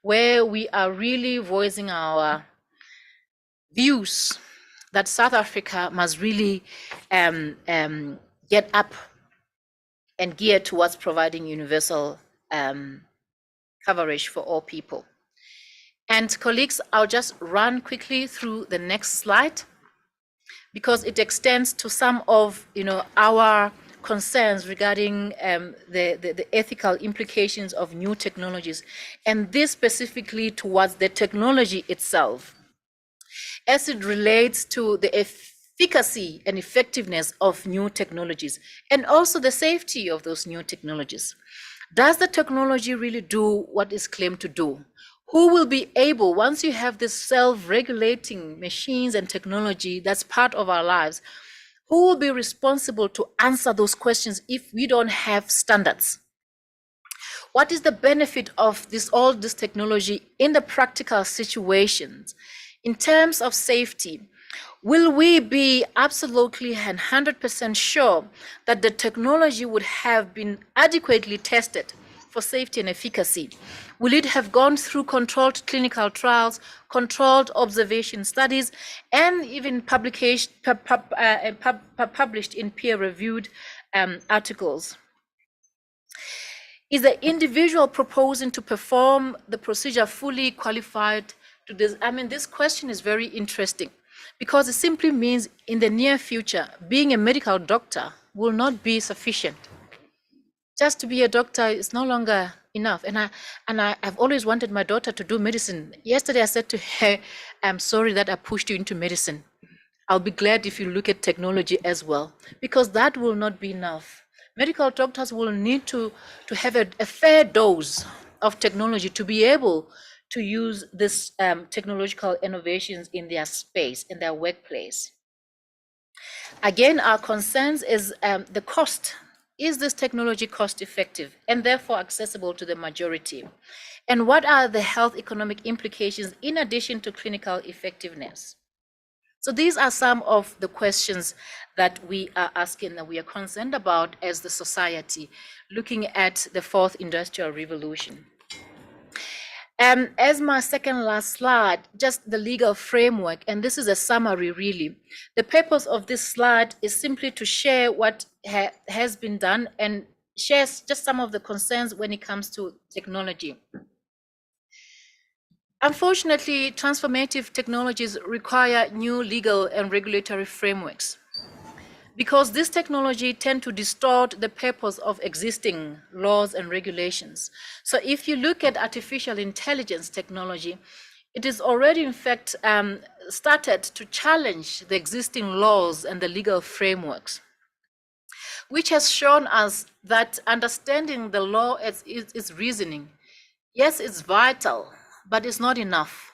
Speaker 4: where we are really voicing our views that South Africa must really get up and gear towards providing universal coverage for all people. And colleagues, I'll just run quickly through the next slide because it extends to some of our concerns regarding the ethical implications of new technologies, and this specifically towards the technology itself, as it relates to the efficacy and effectiveness of new technologies, and also the safety of those new technologies. Does the technology really do what is claimed to do? Who will be able, once you have this self-regulating machines and technology that's part of our lives, who will be responsible to answer those questions if we don't have standards? What is the benefit of all this technology in the practical situations? In terms of safety, will we be absolutely and 100% sure that the technology would have been adequately tested for safety and efficacy? Will it have gone through controlled clinical trials, controlled observation studies, and even published in peer-reviewed articles? Is the individual proposing to perform the procedure fully qualified to this? I mean, this question is very interesting because it simply means in the near future, being a medical doctor will not be sufficient. Just to be a doctor is no longer enough. And I've always wanted my daughter to do medicine. Yesterday I said to her, I'm sorry that I pushed you into medicine. I'll be glad if you look at technology as well, because that will not be enough. Medical doctors will need to have a fair dose of technology to be able to use this technological innovations in their space, in their workplace. Again, our concerns is the cost. Is this technology cost effective and therefore accessible to the majority? And what are the health economic implications in addition to clinical effectiveness? So these are some of the questions that we are asking, that we are concerned about as the society, looking at the fourth industrial revolution. As my second last slide, just the legal framework, and this is a summary really. The purpose of this slide is simply to share what has been done and shares just some of the concerns when it comes to technology. Unfortunately, transformative technologies require new legal and regulatory frameworks, because this technology tend to distort the purpose of existing laws and regulations. So if you look at artificial intelligence technology, it is already in fact started to challenge the existing laws and the legal frameworks, which has shown us that understanding the law as its reasoning, yes, it's vital, but it's not enough.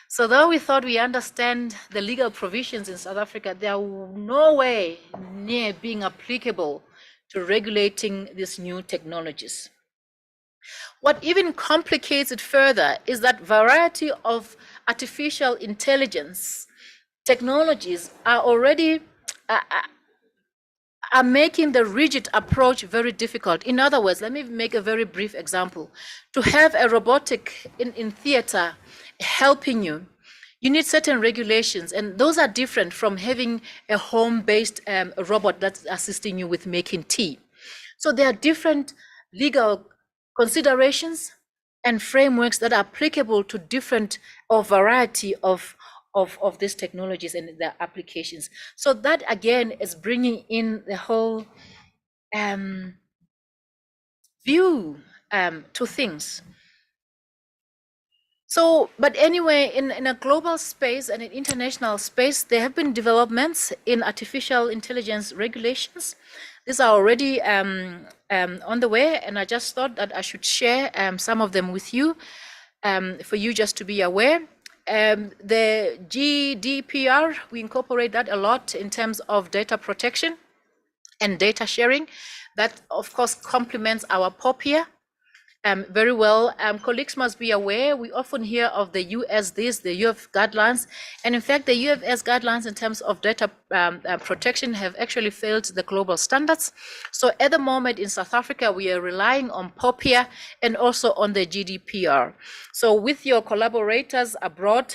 Speaker 4: So though we thought we understand the legal provisions in South Africa, they are no way near being applicable to regulating these new technologies. What even complicates it further is that variety of artificial intelligence technologies are already are making the rigid approach very difficult. In other words, let me make a very brief example. To have a robotic in theater helping you, you need certain regulations, and those are different from having a home-based robot that's assisting you with making tea. So there are different legal considerations and frameworks that are applicable to different or variety of these technologies and their applications. So that again is bringing in the whole view to things. So, but anyway, in a global space and in international space, there have been developments in artificial intelligence regulations. These are already on the way, and I just thought that I should share some of them with you. for you just to be aware. The GDPR, we incorporate that a lot in terms of data protection and data sharing. That, of course, complements our POPIA very well. Colleagues must be aware, we often hear of the USDs, the UF guidelines, and in fact, the UFS guidelines in terms of data protection have actually failed the global standards. So at the moment in South Africa, we are relying on POPIA and also on the GDPR. So with your collaborators abroad,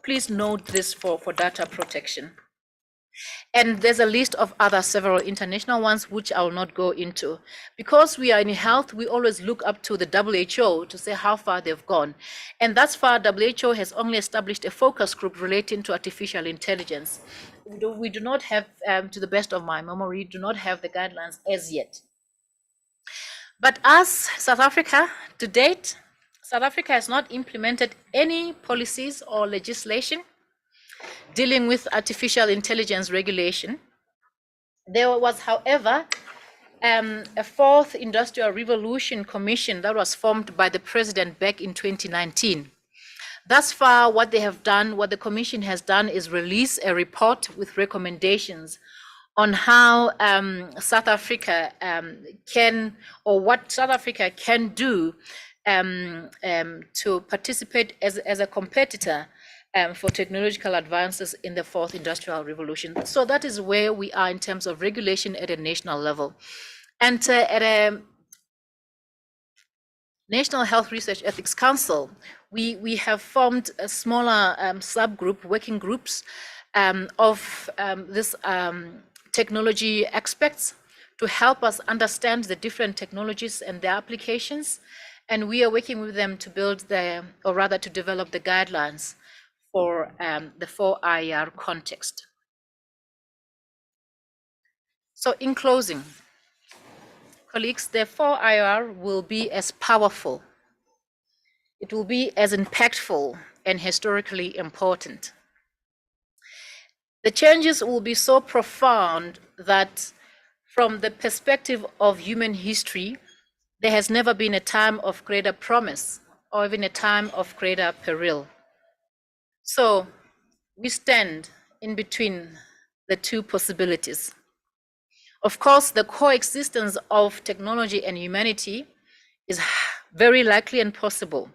Speaker 4: please note this for data protection. And there's a list of other several international ones, which I will not go into. Because we are in health, we always look up to the WHO to say how far they've gone. And thus far, WHO has only established a focus group relating to artificial intelligence. We do not have, to the best of my memory, do not have the guidelines as yet. But as South Africa, to date, South Africa has not implemented any policies or legislation dealing with artificial intelligence regulation. There was, however, a fourth industrial revolution commission that was formed by the president back in 2019. Thus far, what they have done, what the commission has done is release a report with recommendations on how South Africa can, or what South Africa can do to participate as a competitor for technological advances in the fourth industrial revolution. So that is where we are in terms of regulation at a national level. And at a National Health Research Ethics Council, we have formed a smaller subgroup, working groups of this technology experts to help us understand the different technologies and their applications. And we are working with them to build or rather to develop the guidelines for the 4IR context. So in closing, colleagues, the 4IR will be as powerful, it will be as impactful and historically important. The changes will be so profound that from the perspective of human history, there has never been a time of greater promise or even a time of greater peril. So we stand in between the two possibilities. Of course, the coexistence of technology and humanity is very likely and possible.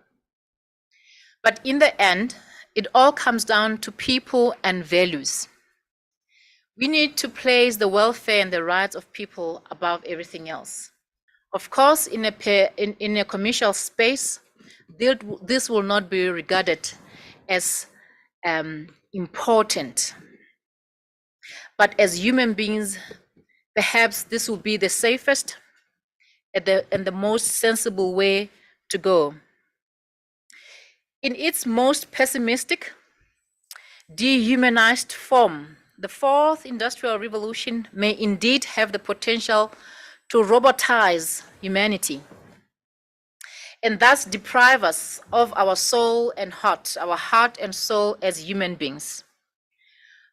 Speaker 4: But in the end, it all comes down to people and values. We need to place the welfare and the rights of people above everything else. Of course, in a commercial space, this will not be regarded as important. But as human beings, perhaps this will be the safest and the most sensible way to go. In its most pessimistic, dehumanized form, the fourth industrial revolution may indeed have the potential to robotize humanity and thus deprive us of our soul and heart, our heart and soul as human beings.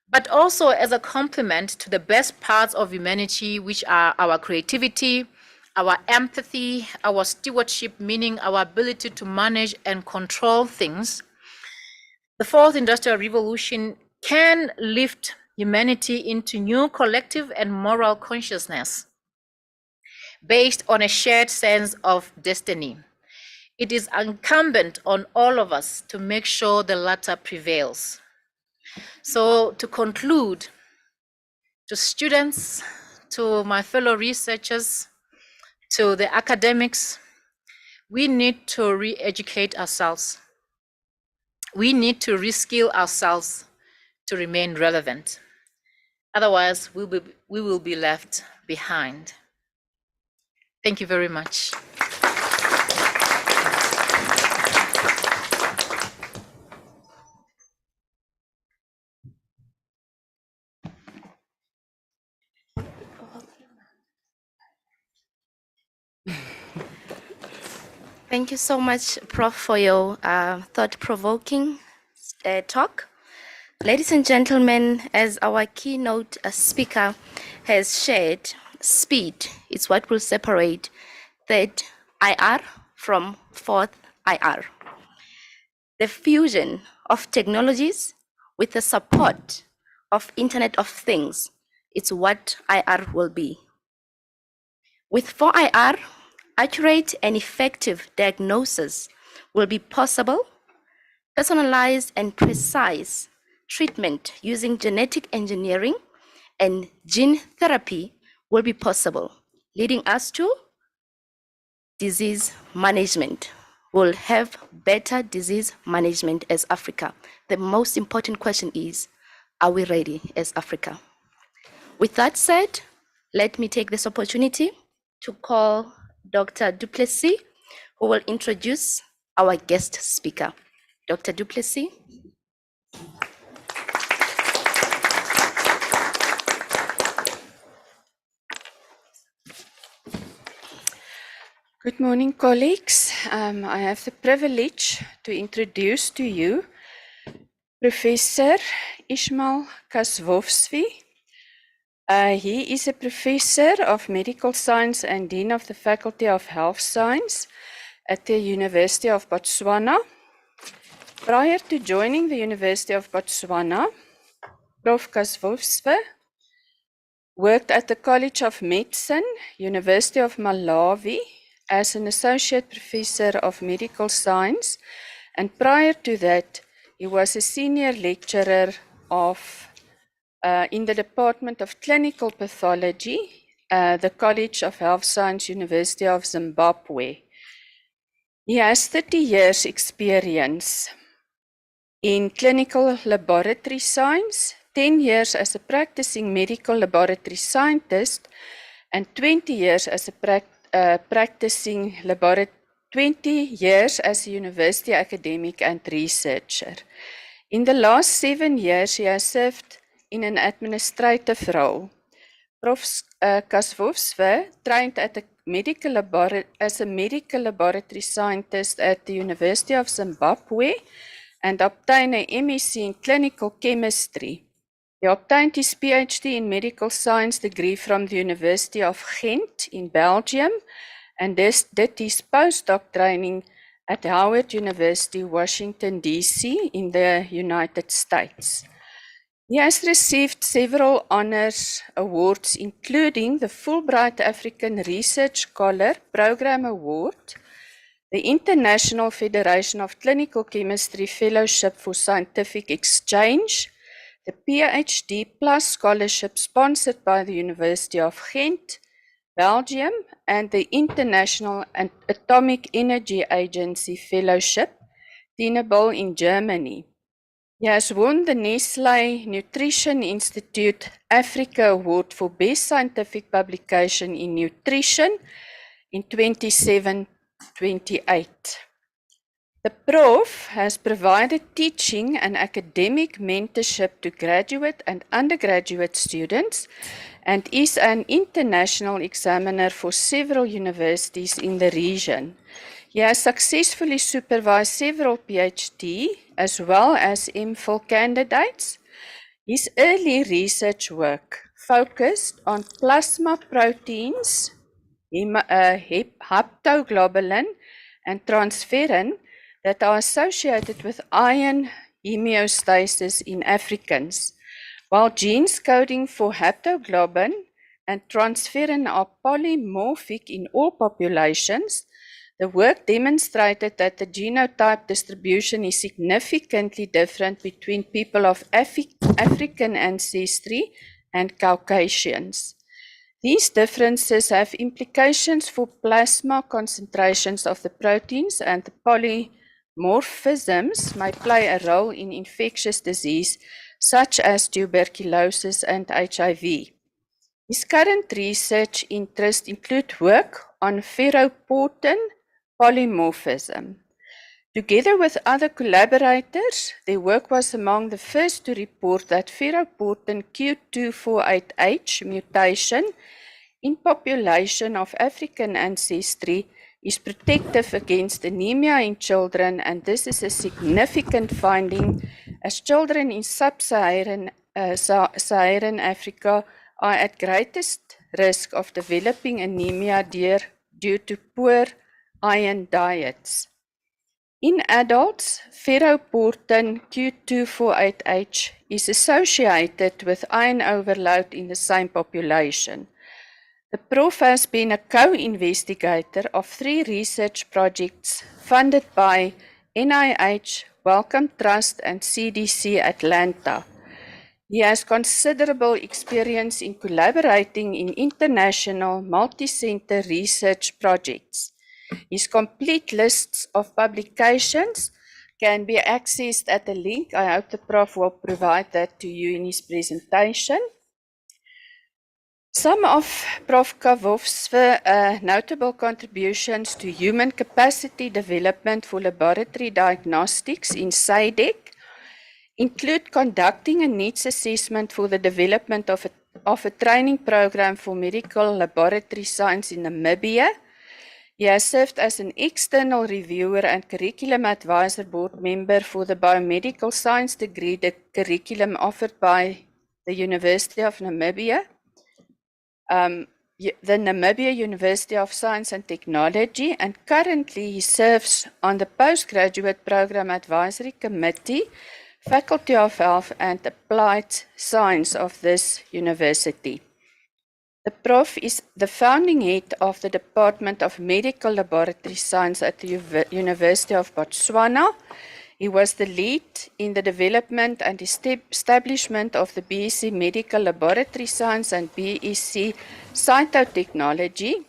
Speaker 4: But also as a complement to the best parts of humanity, which are our creativity, our empathy, our stewardship, meaning our ability to manage and control things, the fourth industrial revolution can lift humanity into new collective and moral consciousness based on a shared sense of destiny. It is incumbent on all of us to make sure the latter prevails. So to conclude, to students, to my fellow researchers, to the academics, we need to re-educate ourselves. We need to reskill ourselves to remain relevant. Otherwise, we will be left behind. Thank you very much.
Speaker 2: Thank you so much, Prof, for your thought-provoking talk. Ladies and gentlemen, as our keynote speaker has shared, speed is what will separate third IR from fourth IR. the fusion of technologies with the support of Internet of Things. It's what IR will be. With 4IR, accurate and effective diagnosis will be possible. Personalized and precise treatment using genetic engineering and gene therapy will be possible, leading us to disease management. We'll have better disease management as Africa. The most important question is, are we ready as Africa? With that said, let me take this opportunity to call Dr. Du Plessis, who will introduce our guest speaker. Dr. Du Plessis.
Speaker 5: Good morning, colleagues. I have the privilege to introduce to you Professor Ishmael Kaswovsky. He is a professor of medical science and dean of the Faculty of Health Science at the University of Botswana. Prior to joining the University of Botswana, Prof. Kaswovsky worked at the College of Medicine, University of Malawi, as an associate professor of medical science, and prior to that, he was a senior lecturer in the Department of Clinical Pathology, the College of Health Science, University of Zimbabwe. He has 30 years experience in clinical laboratory science, 10 years as a practicing medical laboratory scientist, and 20 years as a practicing laboratory, 20 years as a university academic and researcher. In the last 7 years, he has served in an administrative role. Prof. Kaswovsky trained at as a medical laboratory scientist at the University of Zimbabwe and obtained an MSc in clinical chemistry. He obtained his PhD in medical science degree from the University of Ghent in Belgium and did his postdoc training at Howard University, Washington, D.C. in the United States. He has received several honors awards, including the Fulbright African Research Scholar Program Award, the International Federation of Clinical Chemistry Fellowship for Scientific Exchange, the PhD Plus Scholarship sponsored by the University of Ghent, Belgium, and the International Atomic Energy Agency Fellowship, tenable in Germany. He has won the Nestlé Nutrition Institute Africa Award for Best Scientific Publication in Nutrition in 27-28. The Prof has provided teaching and academic mentorship to graduate and undergraduate students and is an international examiner for several universities in the region. He has successfully supervised several PhD as well as MPhil candidates. His early research work focused on plasma proteins, haptoglobulin, and transferrin that are associated with iron homeostasis in Africans. While genes coding for haptoglobin and transferrin are polymorphic in all populations, the work demonstrated that the genotype distribution is significantly different between people of African ancestry and Caucasians. These differences have implications for plasma concentrations of the proteins, and the polymorphisms may play a role in infectious disease such as tuberculosis and HIV. His current research interests include work on ferroportin polymorphism. Together with other collaborators, their work was among the first to report that ferroportin Q248H mutation in population of African ancestry is protective against anemia in children, and this is a significant finding as children in sub-Saharan Africa are at greatest risk of developing anemia due to poor iron diets. In adults, ferroportin Q248H is associated with iron overload in the same population. The Prof has been a co-investigator of 3 research projects funded by NIH, Wellcome Trust and CDC Atlanta. He has considerable experience in collaborating in international multi-center research projects. His complete lists of publications can be accessed at a link. I hope the Prof will provide that to you in his presentation. Some of Prof. Kavov's notable contributions to human capacity development for laboratory diagnostics in SAIDC include conducting a needs assessment for the development of a training program for medical laboratory science in Namibia. He has served as an external reviewer and curriculum advisor board member for the biomedical science degree, the curriculum offered by the University of Namibia, the Namibia University of Science and Technology, and currently he serves on the Postgraduate Program Advisory Committee, Faculty of Health and Applied Science of this university. The Prof is the founding head of the Department of Medical Laboratory Science at the University of Botswana. He was the lead in the development and establishment of the BSc Medical Laboratory Science and BSc Cytotechnology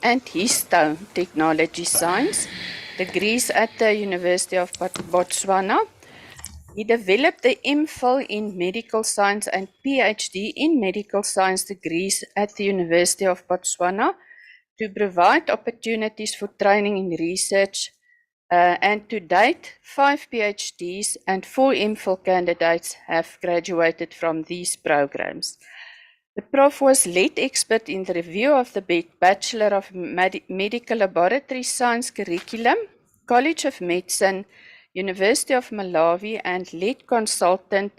Speaker 5: and Histotechnology Science degrees at the University of Botswana. He developed the MPhil in Medical Science and PhD in Medical Science degrees at the University of Botswana to provide opportunities for training in research, and to date, 5 PhDs and 4 MPhil candidates have graduated from these programs. The Prof was lead expert in the review of the Bachelor of Medical Laboratory Science curriculum, College of Medicine, University of Malawi, and lead consultant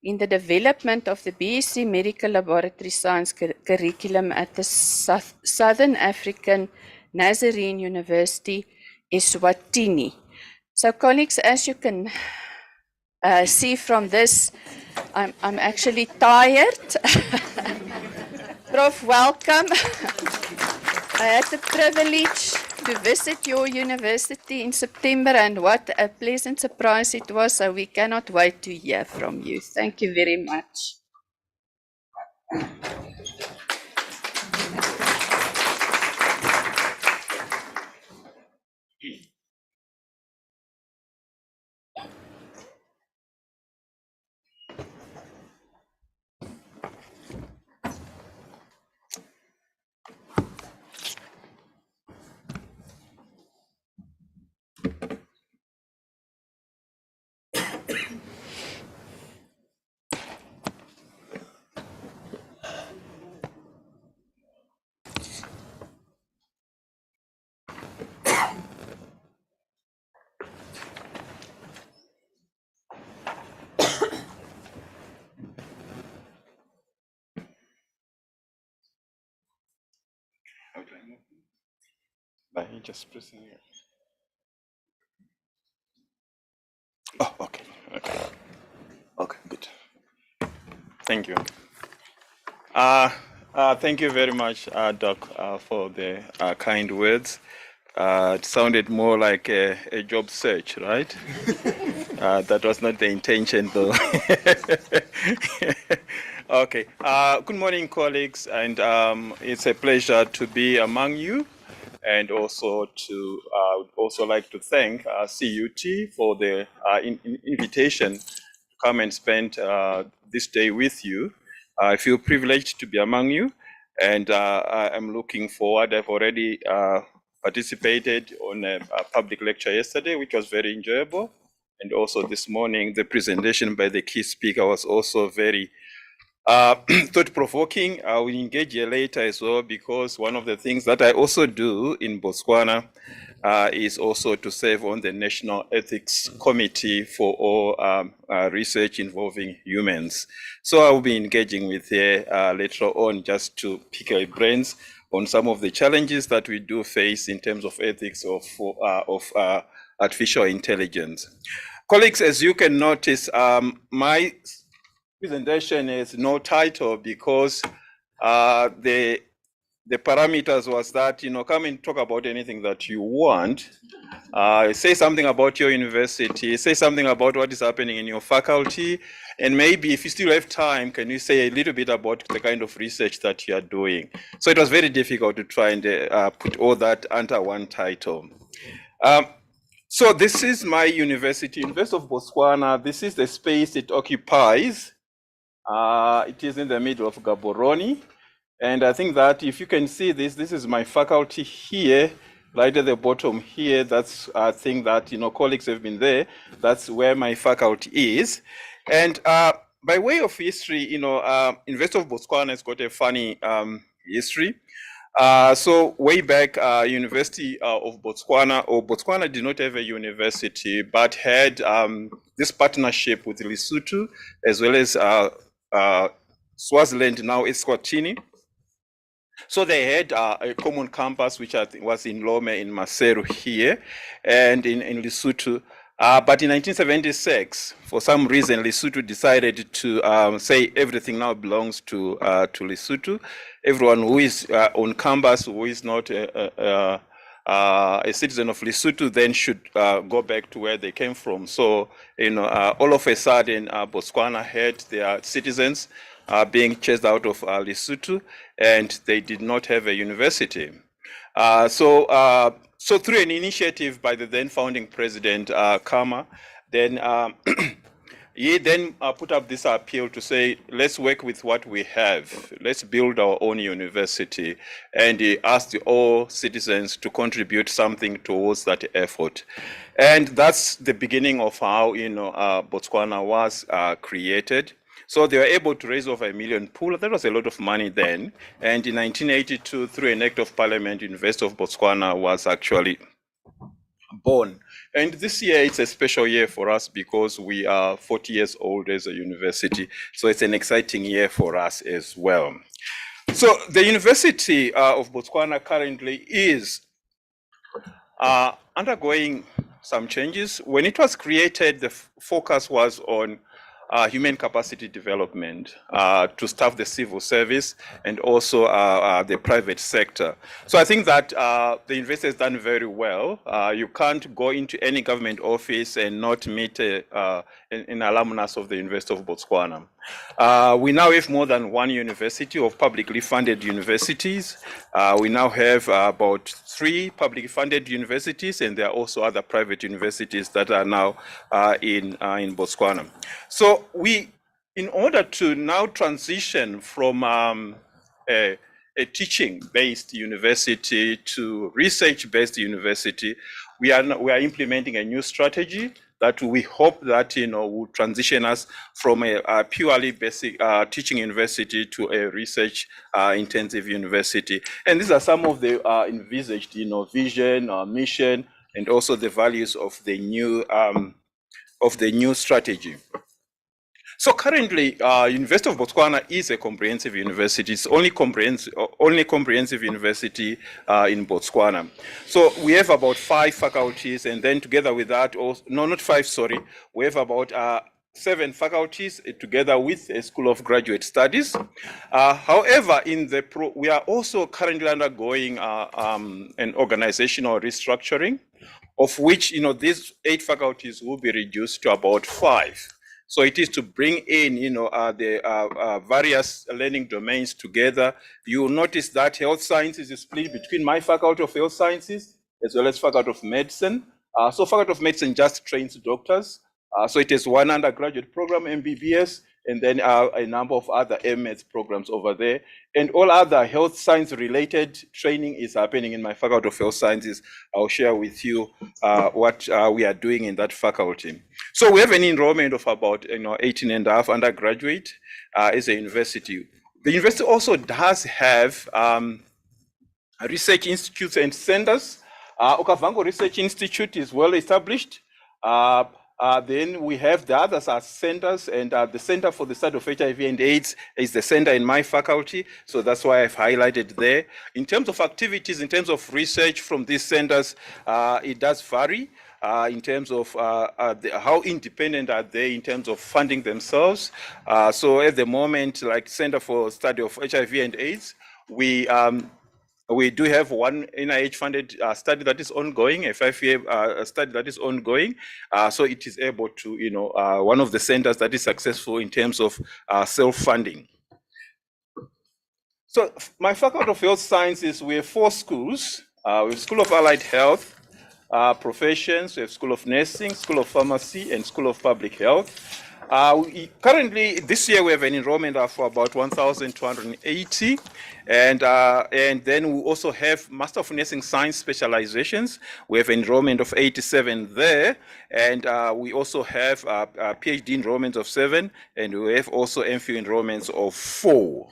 Speaker 5: in the development of the BSc Medical Laboratory Science curriculum at the Southern African Nazarene University, Eswatini. So colleagues, as you can see from this, I'm actually tired. Prof, welcome. I had the privilege to visit your university in September, and what a pleasant surprise it was, so we cannot wait to hear from you. Thank you very much.
Speaker 6: By just pressing here. Oh, okay. Okay, good. Thank you. Thank you very much, Doc, for the kind words. It sounded more like a job search, right? That was not the intention, though. Okay. Good morning, colleagues, and it's a pleasure to be among you. And also to also like to thank CUT for the invitation to come and spend this day with you. I feel privileged to be among you, and I'm looking forward. I've already participated on a public lecture yesterday, which was very enjoyable. And also this morning, the presentation by the key speaker was also very thought-provoking. I will engage here later as well, because one of the things that I also do in Botswana is also to serve on the National Ethics Committee for all research involving humans. So I will be engaging with her later on, just to pick her brains on some of the challenges that we do face in terms of ethics of artificial intelligence. Colleagues, as you can notice, my presentation is no title because the parameters was that, come and talk about anything that you want. Say something about your university, say something about what is happening in your faculty, and maybe if you still have time, can you say a little bit about the kind of research that you are doing? So it was very difficult to try and put all that under one title. So this is my university, University of Botswana. This is the space it occupies. It is in the middle of Gaborone. And I think that if you can see this is my faculty here, right at the bottom here. That's, I think that, colleagues have been there. That's where my faculty is. And by way of history, University of Botswana has got a funny history. So way back, University of Botswana, or Botswana did not have a university, but had this partnership with Lesotho, as well as Swaziland, now Eswatini. So they had a common campus, which I think was in Lome, in Maseru here, and in Lesotho. But in 1976, for some reason, Lesotho decided to say everything now belongs to Lesotho. Everyone who is on campus, who is not a citizen of Lesotho, then should go back to where they came from. So, all of a sudden, Botswana had their citizens being chased out of Lesotho, and they did not have a university. So through an initiative by the then founding president, Khama, then he then put up this appeal to say, let's work with what we have. Let's build our own university. And he asked all citizens to contribute something towards that effort. And that's the beginning of how, Botswana was created. So they were able to raise over $1 million pool. That was a lot of money then. And in 1982, through an act of parliament, University of Botswana was actually born. And this year, it's a special year for us because we are 40 years old as a university. So it's an exciting year for us as well. So the University of Botswana currently is undergoing some changes. When it was created, the focus was on human capacity development to staff the civil service and also the private sector. So I think that the university has done very well. You can't go into any government office and not meet an alumnus of the University of Botswana. We now have more than one university of publicly funded universities. We now have about 3 publicly funded universities, and there are also other private universities that are now in Botswana. So in order to now transition from a teaching-based university to research-based university, we are implementing a new strategy that we hope that will transition us from a purely basic teaching university to a research intensive university. And these are some of the envisaged vision, mission, and also the values of the new strategy. So currently, University of Botswana is a comprehensive university. It's only comprehensive university in Botswana. So we have about 5 faculties, and then together with that, we have about 7 faculties together with a School of Graduate Studies. However, we are also currently undergoing an organizational restructuring, of which these 8 faculties will be reduced to about 5. So it is to bring in, the various learning domains together. You will notice that health sciences is split between my faculty of health sciences as well as faculty of medicine. So faculty of medicine just trains doctors. So it is one undergraduate program, MBBS, and then a number of other MS programs over there. And all other health science related training is happening in my faculty of health sciences. I'll share with you what we are doing in that faculty. So we have an enrollment of about 18.5 undergraduate as a university. The university also does have research institutes and centers. Okavango Research Institute is well established. Then we have the others as centers, and the Center for the Study of HIV and AIDS is the center in my faculty, so that's why I've highlighted there. In terms of activities, in terms of research from these centers, it does vary. in terms of how independent are they in terms of funding themselves. So at the moment, like Center for Study of HIV and AIDS, we do have one NIH-funded study that is ongoing, a 5-year study that is ongoing. So it is able to, one of the centers that is successful in terms of self-funding. So my Faculty of Health Sciences, we have 4 schools. We have School of Allied Health, Professions, we have School of Nursing, School of Pharmacy, and School of Public Health. Currently, this year we have an enrollment of about 1,280, and then we also have Master of Nursing Science specializations. We have enrollment of 87 there, and we also have PhD enrollments of 7, and we have also MPhil enrollments of 4.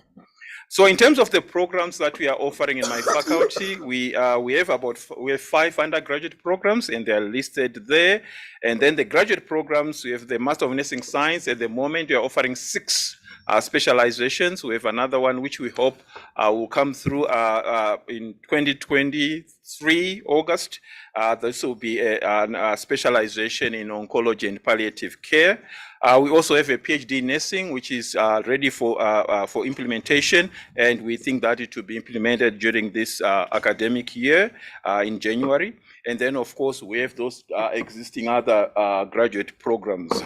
Speaker 6: So in terms of the programs that we are offering in my faculty, we have 5 undergraduate programs, and they are listed there. And then the graduate programs, we have the Master of Nursing Science. At the moment, we are offering 6 specializations. We have another one which we hope will come through in 2023 August. This will be a specialization in oncology and palliative care. We also have a PhD in nursing, which is ready for implementation, and we think that it will be implemented during this academic year in January. And then, of course, we have those existing other graduate programs.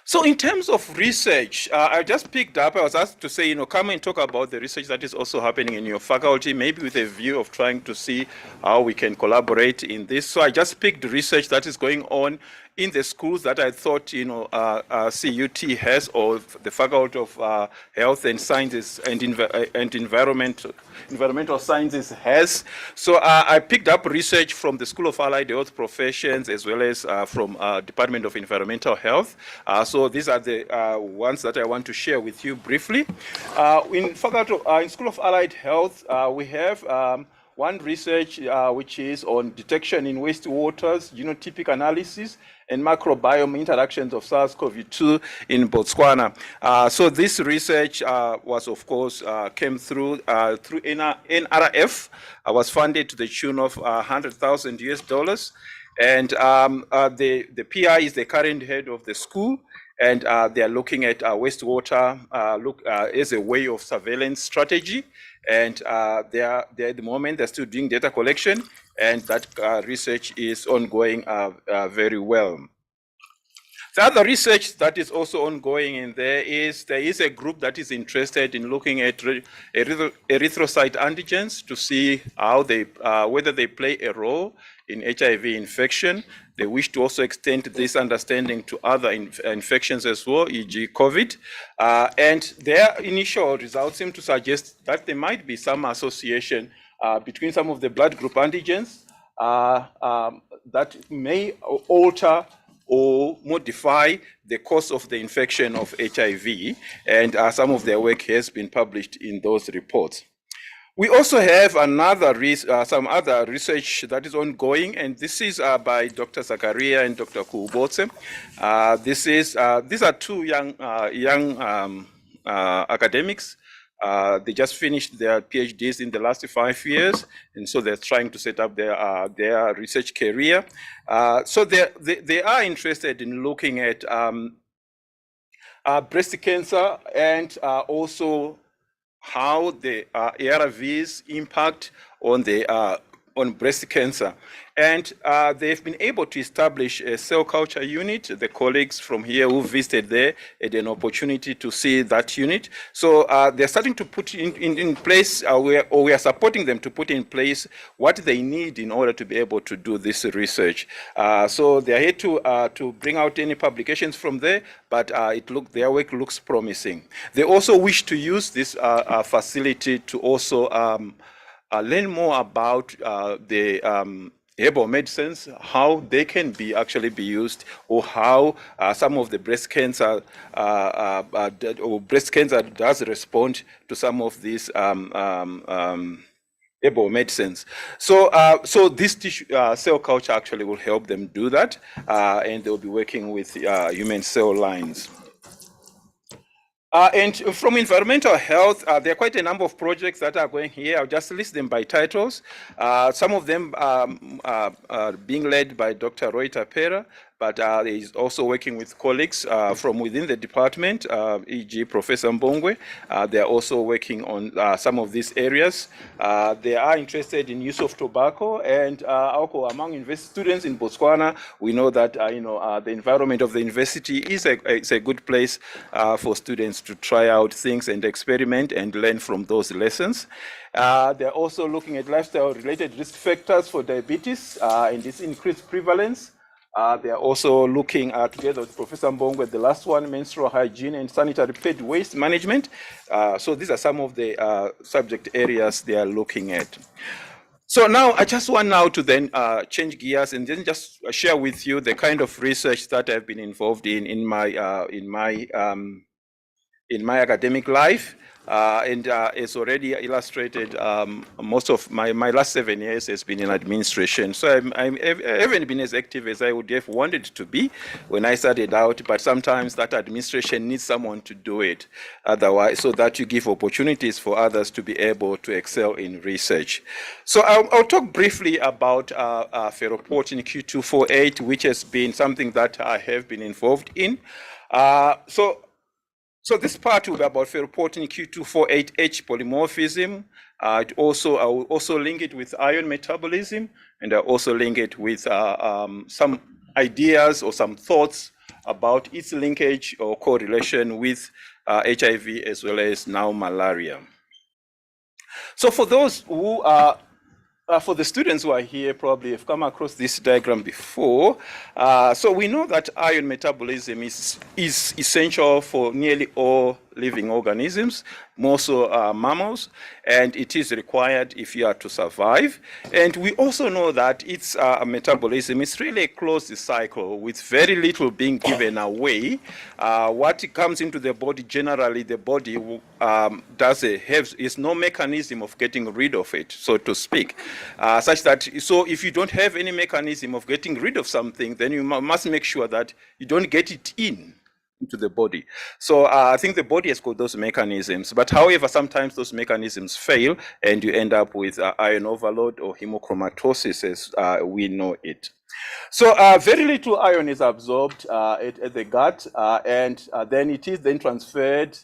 Speaker 6: So in terms of research, I just picked up, I was asked to say, come and talk about the research that is also happening in your faculty, maybe with a view of trying to see how we can collaborate in this. So I just picked research that is going on in the schools that I thought, CUT has, or the Faculty of Health and Sciences and Environmental Sciences has. So I picked up research from the School of Allied Health Professions, as well as from Department of Environmental Health. So these are the ones that I want to share with you briefly. In School of Allied Health, we have one research which is on detection in wastewaters, genotypic analysis, and microbiome interactions of SARS-CoV-2 in Botswana. So this research was, of course, came through NRF, was funded to the tune of $100,000 US. And the PI is the current head of the school, and they are looking at wastewater as a way of surveillance strategy. And they're at the moment, they're still doing data collection, and that research is ongoing very well. The other research that is also ongoing in there is a group that is interested in looking at erythrocyte antigens to see how whether they play a role in HIV infection. They wish to also extend this understanding to other infections as well, e.g. COVID. And their initial results seem to suggest that there might be some association between some of the blood group antigens that may alter or modify the course of the infection of HIV. And some of their work has been published in those reports. We also have some other research that is ongoing, and this is by Dr. Zakaria and Dr. Kubotse. These are 2 young academics. They just finished their PhDs in the last 5 years, and so they're trying to set up their research career. So they are interested in looking at breast cancer and also how the ARVs impact on breast cancer. And they've been able to establish a cell culture unit. The colleagues from here who visited there had an opportunity to see that unit. So they're starting to put in place, we are supporting them to put in place what they need in order to be able to do this research. So they're here to bring out any publications from there, but their work looks promising. They also wish to use this facility to also learn more about the herbal medicines, how they can actually be used, or how some of the breast cancer does respond to some of these herbal medicines. So this tissue, cell culture actually will help them do that, and they'll be working with human cell lines. And from environmental health, there are quite a number of projects that are going here. I'll just list them by titles. Some of them are being led by Dr. Roy Tapera, but he's also working with colleagues from within the department, e.g. Professor Mbongwe. They are also working on some of these areas. They are interested in use of tobacco and alcohol among students in Botswana. We know that the environment of the university is a good place for students to try out things and experiment and learn from those lessons. They're also looking at lifestyle-related risk factors for diabetes and its increased prevalence. They are also looking together with Professor Mbongwe, the last one, menstrual hygiene and sanitary paid waste management. So these are some of the subject areas they are looking at. So now I just want now to then change gears and then just share with you the kind of research that I've been involved in my academic life. And it's already illustrated, most of my last 7 years has been in administration. So I haven't been as active as I would have wanted to be when I started out, but sometimes that administration needs someone to do it otherwise, so that you give opportunities for others to be able to excel in research. So I'll talk briefly about ferroportin Q248, which has been something that I have been involved in. So this part will be about ferroportin Q248H polymorphism. I will also link it with iron metabolism, and I also link it with some ideas or some thoughts about its linkage or correlation with HIV as well as now malaria. So for those who are for the students who are here, probably have come across this diagram before. So we know that iron metabolism is essential for nearly all living organisms, more so mammals, and it is required if you are to survive. And we also know that its metabolism is really a closed cycle with very little being given away. What comes into the body, generally the body is no mechanism of getting rid of it, so to speak. Such that, so if you don't have any mechanism of getting rid of something, then you must make sure that you don't get it into the body. So I think the body has got those mechanisms, but however, sometimes those mechanisms fail and you end up with iron overload or hemochromatosis as we know it. So very little iron is absorbed at the gut, and then it is then transferred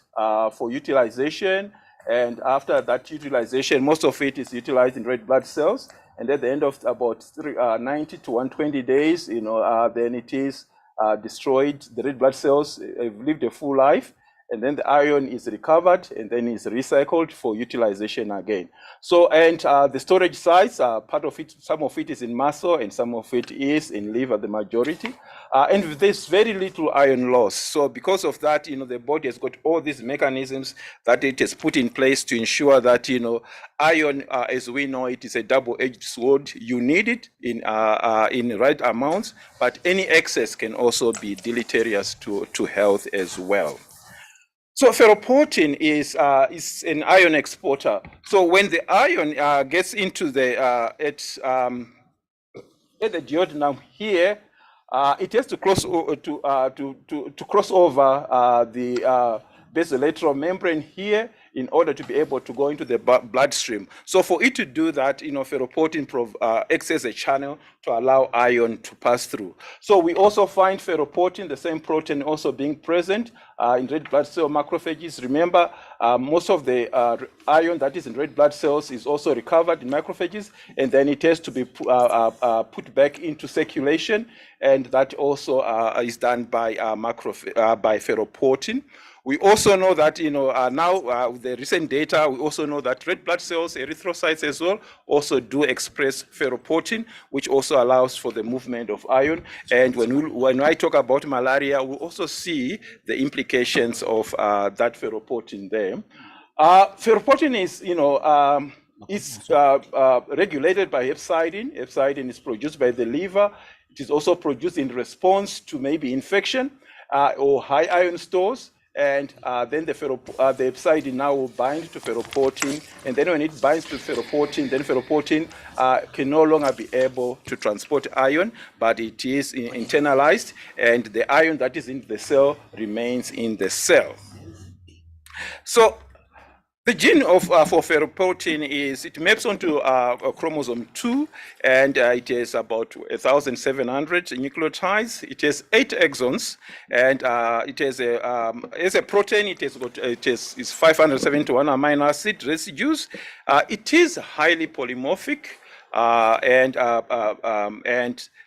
Speaker 6: for utilization. And after that utilization, most of it is utilized in red blood cells. And at the end of about 90 to 120 days, then it is destroyed. The red blood cells have lived a full life, and then the iron is recovered and then is recycled for utilization again. So, and the storage sites, part of it, some of it is in muscle and some of it is in liver, the majority. And there's very little iron loss. So because of that, the body has got all these mechanisms that it has put in place to ensure that, iron, as we know, it is a double-edged sword. You need it in right amounts, but any excess can also be deleterious to health as well. So ferroportin is an iron exporter. So when the iron gets into the at the duodenum here, it has to cross to cross over the basolateral membrane here in order to be able to go into the bloodstream. So for it to do that, ferroportin acts as a channel to allow iron to pass through. So we also find ferroportin, the same protein, also being present in red blood cell macrophages. Remember, most of the iron that is in red blood cells is also recovered in macrophages, and then it has to be put back into circulation, and that also is done by by ferroportin. We also know that, now with the recent data, we also know that red blood cells, erythrocytes as well, also do express ferroportin, which also allows for the movement of iron. And when I talk about malaria, we also see the implications of that ferroportin there. Ferroportin is, regulated by hepcidin. Hepcidin is produced by the liver. It is also produced in response to maybe infection or high iron stores. And then the hepcidin now will bind to ferroportin, and then when it binds to ferroportin, then ferroportin can no longer be able to transport iron, but it is internalized, and the iron that is in the cell remains in the cell. So the gene of for ferroportin is, it maps onto chromosome 2, and it has about 1,700 nucleotides. It has 8 exons, and it has as a protein, it's 571 amino acid residues. It is highly polymorphic. And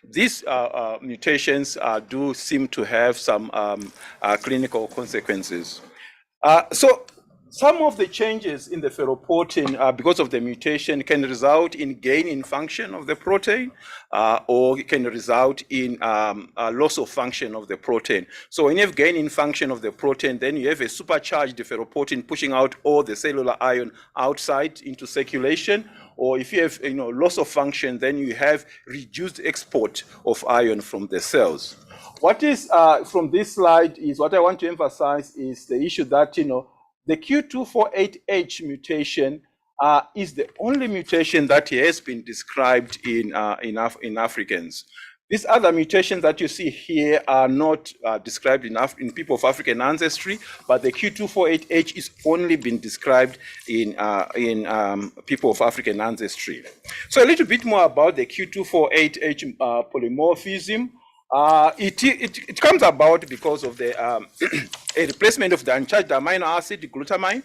Speaker 6: these mutations do seem to have some clinical consequences. So some of the changes in the ferroportin because of the mutation can result in gain in function of the protein, or it can result in loss of function of the protein. So when you have gain in function of the protein, then you have a supercharged ferroportin pushing out all the cellular ion outside into circulation. Or if you have loss of function, then you have reduced export of ion from the cells. What is from this slide is what I want to emphasize is the issue that the Q248H mutation is the only mutation that has been described in Africans. These other mutations that you see here are not described in people of African ancestry, but the Q248H is only been described in people of African ancestry. So a little bit more about the Q248H polymorphism. It comes about because of the a replacement of the uncharged amino acid glutamine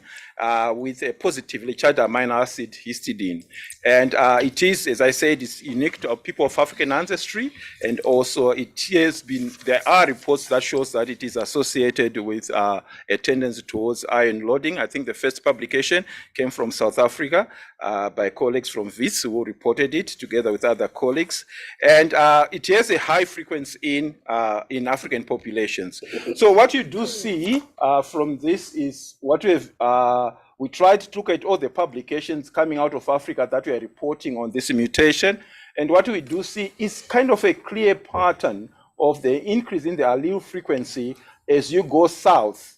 Speaker 6: with a positively charged amino acid histidine. And it is, as I said, it's unique to people of African ancestry, and also there are reports that shows that it is associated with a tendency towards iron loading. I think the first publication came from South Africa by colleagues from FHES who reported it together with other colleagues. And it has a high frequency in African populations. So what you do see from this is what we tried to look at all the publications coming out of Africa that were reporting on this mutation. And what we do see is kind of a clear pattern of the increase in the allele frequency as you go south.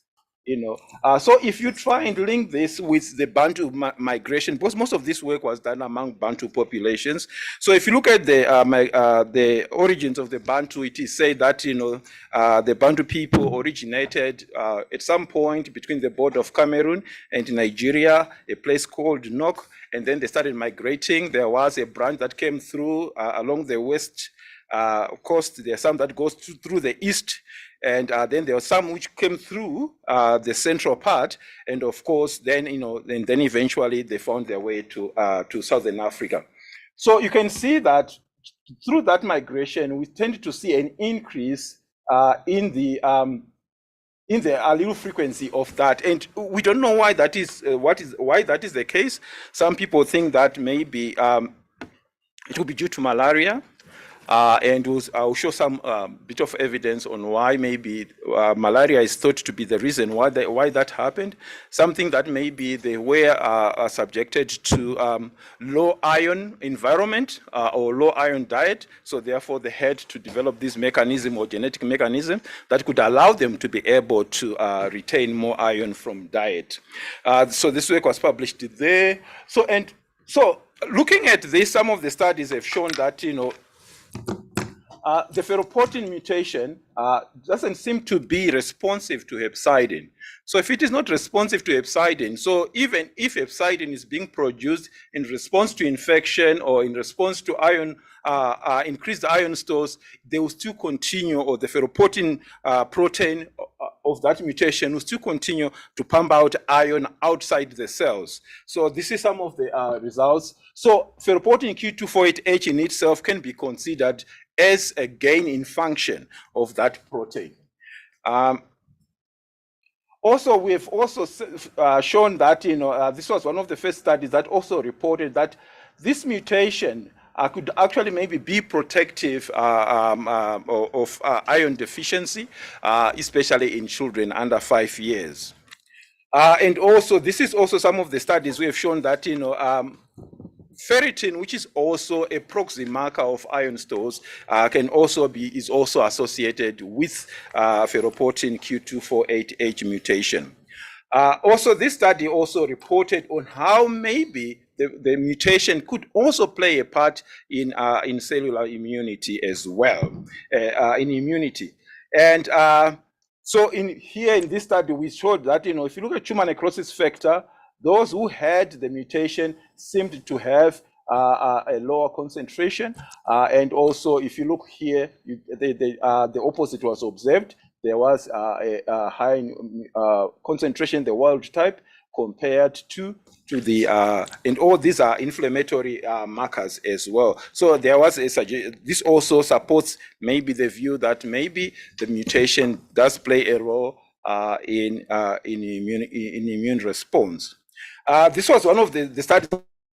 Speaker 6: So if you try and link this with the Bantu migration, because most of this work was done among Bantu populations. So if you look at the origins of the Bantu, it is said that the Bantu people originated at some point between the border of Cameroon and Nigeria, a place called Nok, and then they started migrating. There was a branch that came through along the west coast. There are some that goes through the east. And then there were some which came through the central part, and of course, then and then eventually they found their way to Southern Africa. So you can see that through that migration, we tend to see an increase in the allele frequency of that, and we don't know why that is. Why that is the case? Some people think that maybe it will be due to malaria. And I'll show some bit of evidence on why maybe malaria is thought to be the reason why that happened. Something that maybe they were subjected to low iron environment or low iron diet, so therefore they had to develop this mechanism or genetic mechanism that could allow them to be able to retain more iron from diet. So this work was published there. So looking at this, some of the studies have shown that the ferroportin mutation doesn't seem to be responsive to hepcidin. So if it is not responsive to hepcidin, so even if hepcidin is being produced in response to infection or in response to iron, increased iron stores, they will still continue, or the ferroportin protein of that mutation will still continue to pump out iron outside the cells. So this is some of the results. So ferroportin Q248H in itself can be considered as a gain in function of that protein. Also, we have also shown that this was one of the first studies that also reported that this mutation could actually maybe be protective of iron deficiency, especially in children under 5 years. And also, this is also some of the studies we have shown that ferritin, which is also a proxy marker of iron stores, is also associated with ferroportin Q248H mutation. Also, this study also reported on how maybe the mutation could also play a part in cellular immunity as well, in immunity. And So in this study, we showed that, if you look at tumor necrosis factor, those who had the mutation seemed to have a lower concentration. And also, if you look here, the opposite was observed. There was a high concentration in the wild type compared to the, and all these are inflammatory markers as well. So there was a suggestion. This also supports maybe the view that maybe the mutation does play a role in immune response. This was one of the studies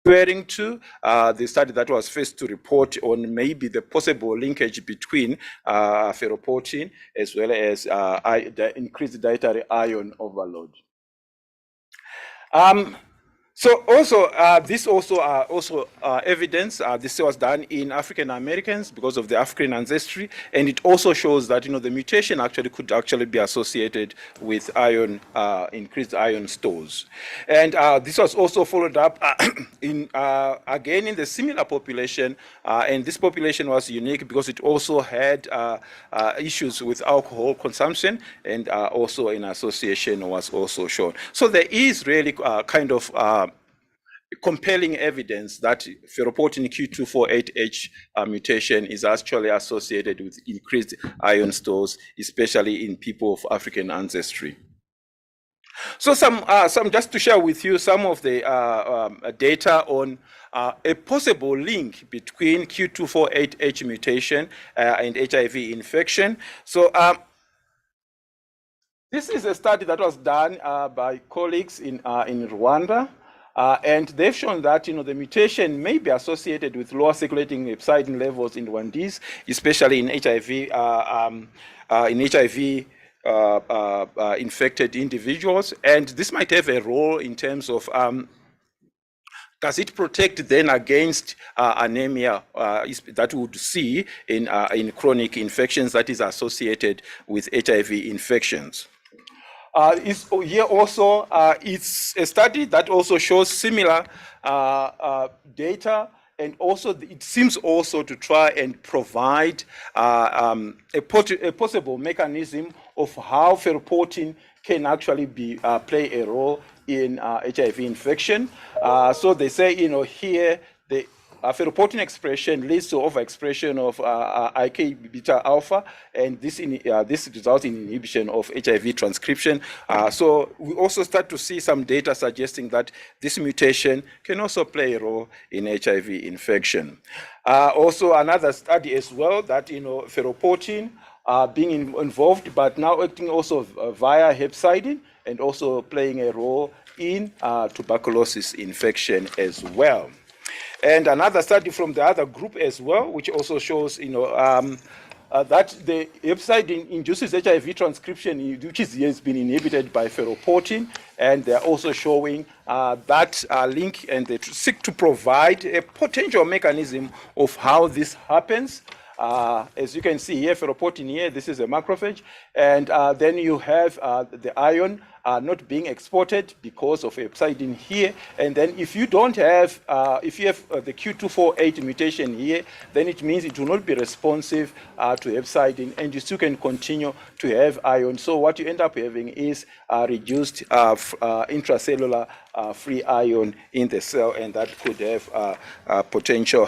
Speaker 6: referring to, the study that was first to report on maybe the possible linkage between ferroportin as well as the increased dietary iron overload. So also, this also evidence. This was done in African Americans because of the African ancestry, and it also shows that the mutation could actually be associated with iron, increased iron stores, and this was also followed up again in the similar population, and this population was unique because it also had issues with alcohol consumption, and also an association was also shown. So there is really kind of compelling evidence that ferroportin Q248H mutation is actually associated with increased iron stores, especially in people of African ancestry. So some just to share with you some of the data on a possible link between Q248H mutation and HIV infection. So this is a study that was done by colleagues in Rwanda. And they've shown that the mutation may be associated with lower circulating hepcidin levels in Rwandese, especially in HIV infected individuals, and this might have a role in terms of does it protect then against anemia that we would see in chronic infections that is associated with HIV infections. Here also, it's a study that also shows similar data, and also it seems also to try and provide a possible mechanism of how ferroportin can actually play a role in HIV infection. So they say, here the ferroportin expression leads to overexpression of IK beta alpha, and this results in inhibition of HIV transcription. So we also start to see some data suggesting that this mutation can also play a role in HIV infection. Also, another study as well that ferroportin being involved, but now acting also via hepcidin and also playing a role in tuberculosis infection as well. And another study from the other group as well, which also shows, that the hepcidin induces HIV transcription, which has been inhibited by ferroportin, and they're also showing that link, and they seek to provide a potential mechanism of how this happens. As you can see here, ferroportin here, this is a macrophage, and then you have the iron not being exported because of hepcidin here, and then if you don't have, if you have the Q248 mutation here, then it means it will not be responsive to hepcidin, and you still can continue to have iron. So what you end up having is reduced intracellular free iron in the cell, and that could have potential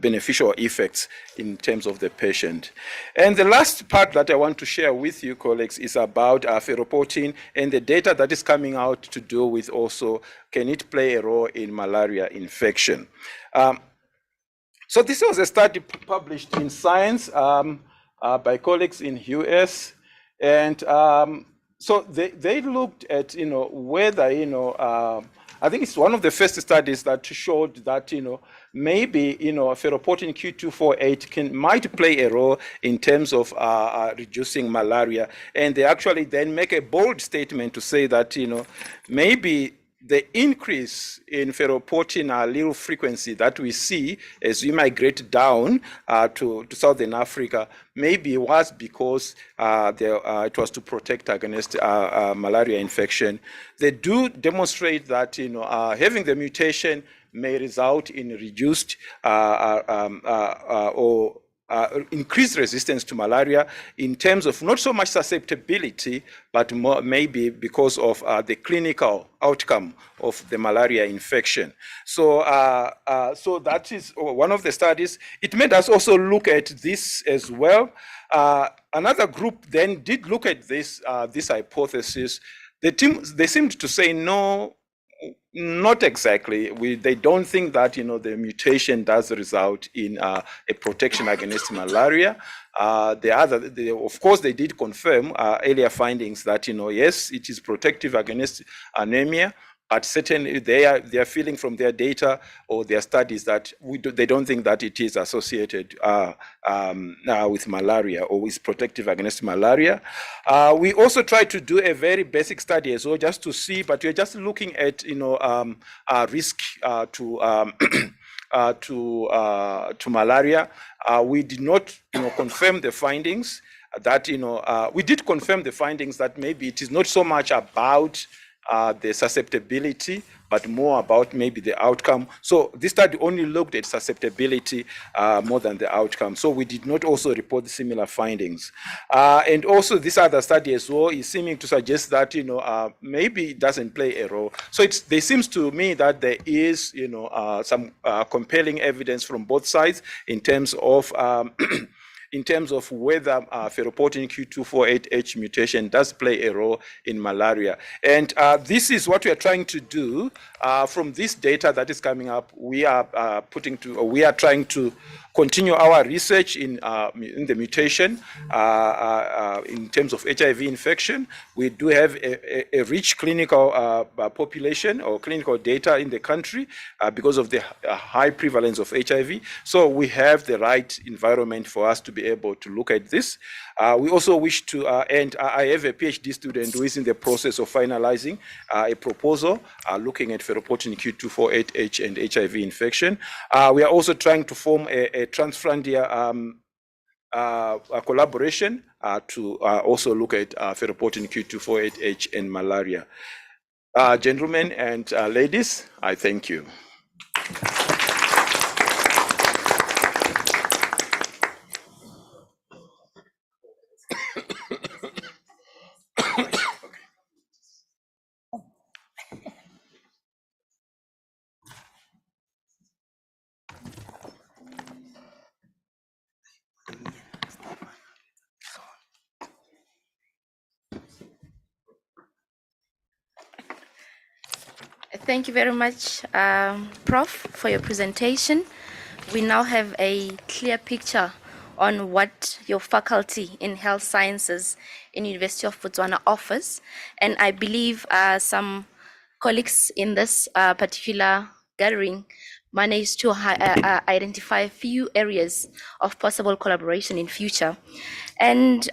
Speaker 6: beneficial effects in terms of the patient. And the last part that I want to share with you, colleagues, is about ferroportin and the data that is coming out to do with also, can it play a role in malaria infection? So this was a study published in Science by colleagues in US, and so they looked at, whether, I think it's one of the first studies that showed that, maybe, ferroportin Q248 might play a role in terms of reducing malaria. And they actually then make a bold statement to say that, maybe the increase in ferroportin allele frequency that we see as we migrate down to Southern Africa maybe was because it was to protect against malaria infection. They do demonstrate that having the mutation may result in reduced or increased resistance to malaria in terms of not so much susceptibility, but more maybe because of the clinical outcome of the malaria infection. So, so that is one of the studies. It made us also look at this as well. Another group then did look at this hypothesis. They seemed to say no. Not exactly. They don't think that the mutation does result in a protection against malaria. Of course, they did confirm earlier findings that yes, it is protective against anemia. But certainly, they are feeling from their data or their studies that they don't think that it is associated with malaria or is protective against malaria. We also tried to do a very basic study as well, just to see. But we're just looking at risk to malaria. We did not confirm the findings. That we did confirm the findings that maybe it is not so much about the susceptibility, but more about maybe the outcome. So this study only looked at susceptibility more than the outcome. So we did not also report similar findings. And also this other study as well is seeming to suggest that maybe it doesn't play a role. So there seems to me that there is some compelling evidence from both sides in terms of in terms of whether ferroportin Q248H mutation does play a role in malaria. And this is what we are trying to do from this data that is coming up. We are trying to continue our research in the mutation in terms of HIV infection. We do have a rich clinical population or clinical data in the country because of the high prevalence of HIV. So we have the right environment for us to be able to look at this. We also wish to, and I have a PhD student who is in the process of finalizing a proposal looking at ferroportin Q248H and HIV infection. We are also trying to form a transfrontier collaboration to also look at ferroportin Q248H and malaria. Gentlemen and ladies, I thank you.
Speaker 2: Thank you very much, Prof, for your presentation. We now have a clear picture on what your faculty in health sciences in University of Botswana offers. And I believe some colleagues in this particular gathering managed to identify a few areas of possible collaboration in future. And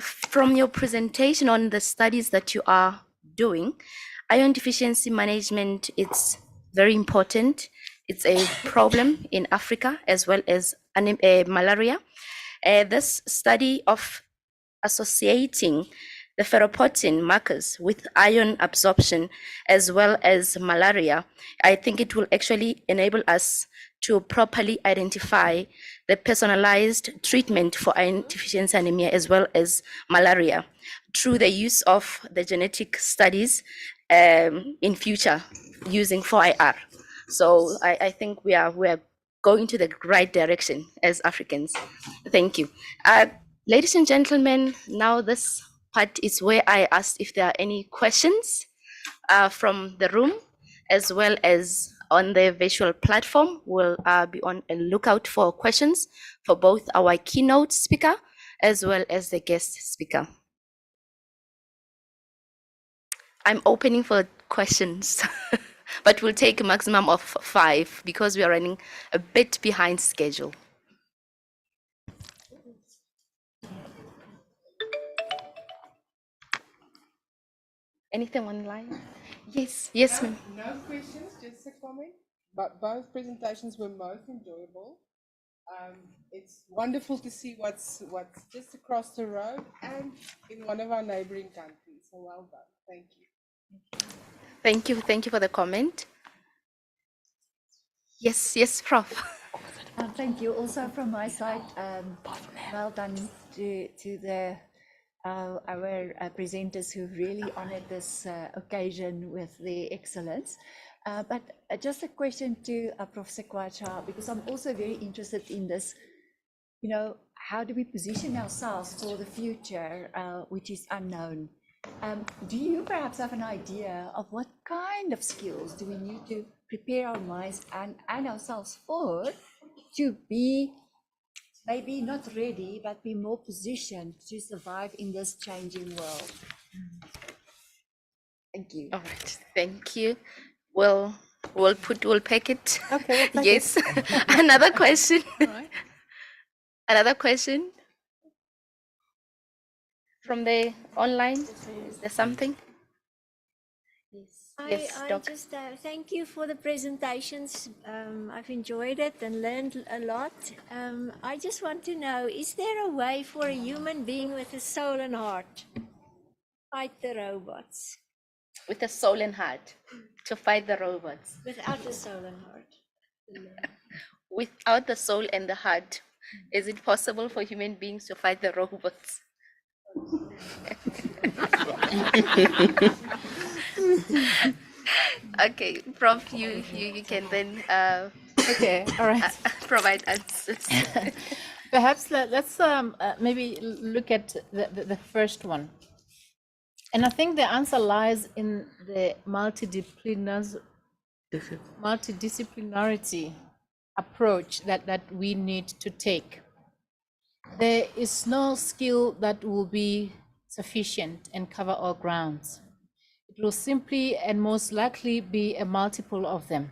Speaker 2: from your presentation on the studies that you are doing, iron deficiency management, it's very important. It's a problem in Africa as well as malaria. This study of associating the ferroportin markers with iron absorption as well as malaria, I think it will actually enable us to properly identify the personalized treatment for iron deficiency anemia as well as malaria through the use of the genetic studies in future using 4IR. So I think we are going to the right direction as Africans. Thank you. Ladies and gentlemen, now this part is where I asked if there are any questions from the room as well as on the virtual platform. We'll be on a lookout for questions for both our keynote speaker as well as the guest speaker. I'm opening for questions, but we'll take a maximum of 5 because we are running a bit behind schedule. Anything online? Yes, ma'am.
Speaker 7: No questions, just a comment. But both presentations were most enjoyable. It's wonderful to see what's just across the road and in one of our neighboring countries. So well done. Thank you.
Speaker 2: Thank you for the comment. Yes, Prof.
Speaker 3: Thank you. Also from my side, well done to the our presenters who really honored this occasion with their excellence. But just a question to Professor Kwacha, because I'm also very interested in this, you know, how do we position ourselves for the future, which is unknown? Do you perhaps have an idea of what kind of skills do we need to prepare our minds and ourselves for to be maybe not ready, but be more positioned to survive in this changing world? Thank you.
Speaker 2: All right, thank you. We'll pack it.
Speaker 1: Okay, we'll pack
Speaker 2: Yes. Another question.
Speaker 1: Alright.
Speaker 2: Another question from the online. Is there something? Yes,
Speaker 8: I
Speaker 2: Doc.
Speaker 8: just thank you for the presentations. I've enjoyed it and learned a lot. I just want to know, is there a way for a human being with a soul and heart fight the robots
Speaker 2: With a soul and heart to fight the robots.
Speaker 8: without a soul and heart?
Speaker 2: Without the soul and the heart, is it possible for human beings to fight the robots? Okay, Prof, you can then
Speaker 1: Okay, all right.
Speaker 2: provide answers.
Speaker 4: Perhaps let's maybe look at the first one. And I think the answer lies in the multidisciplinarity approach that we need to take. There is no skill that will be sufficient and cover all grounds. It will simply and most likely be a multiple of them.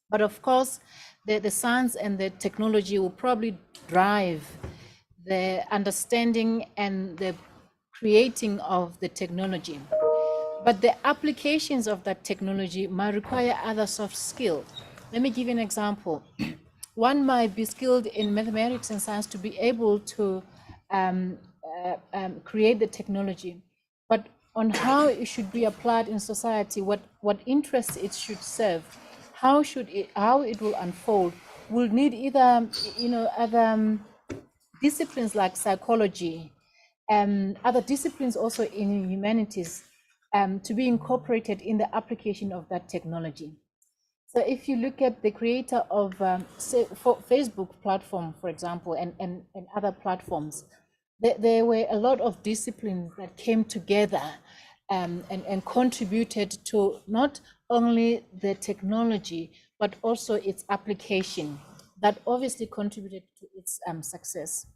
Speaker 4: But of course, the science and the technology will probably drive the understanding and the creating of the technology. But the applications of that technology might require other soft skills. Let me give you an example. One might be skilled in mathematics and science to be able to create the technology, but on how it should be applied in society, what interests it should serve, how it will unfold, will need either other disciplines like psychology, other disciplines also in humanities, to be incorporated in the application of that technology. So if you look at the creator of say, Facebook platform, for example, and other platforms, there were a lot of disciplines that came together and contributed to not only the technology, but also its application that obviously contributed to its success.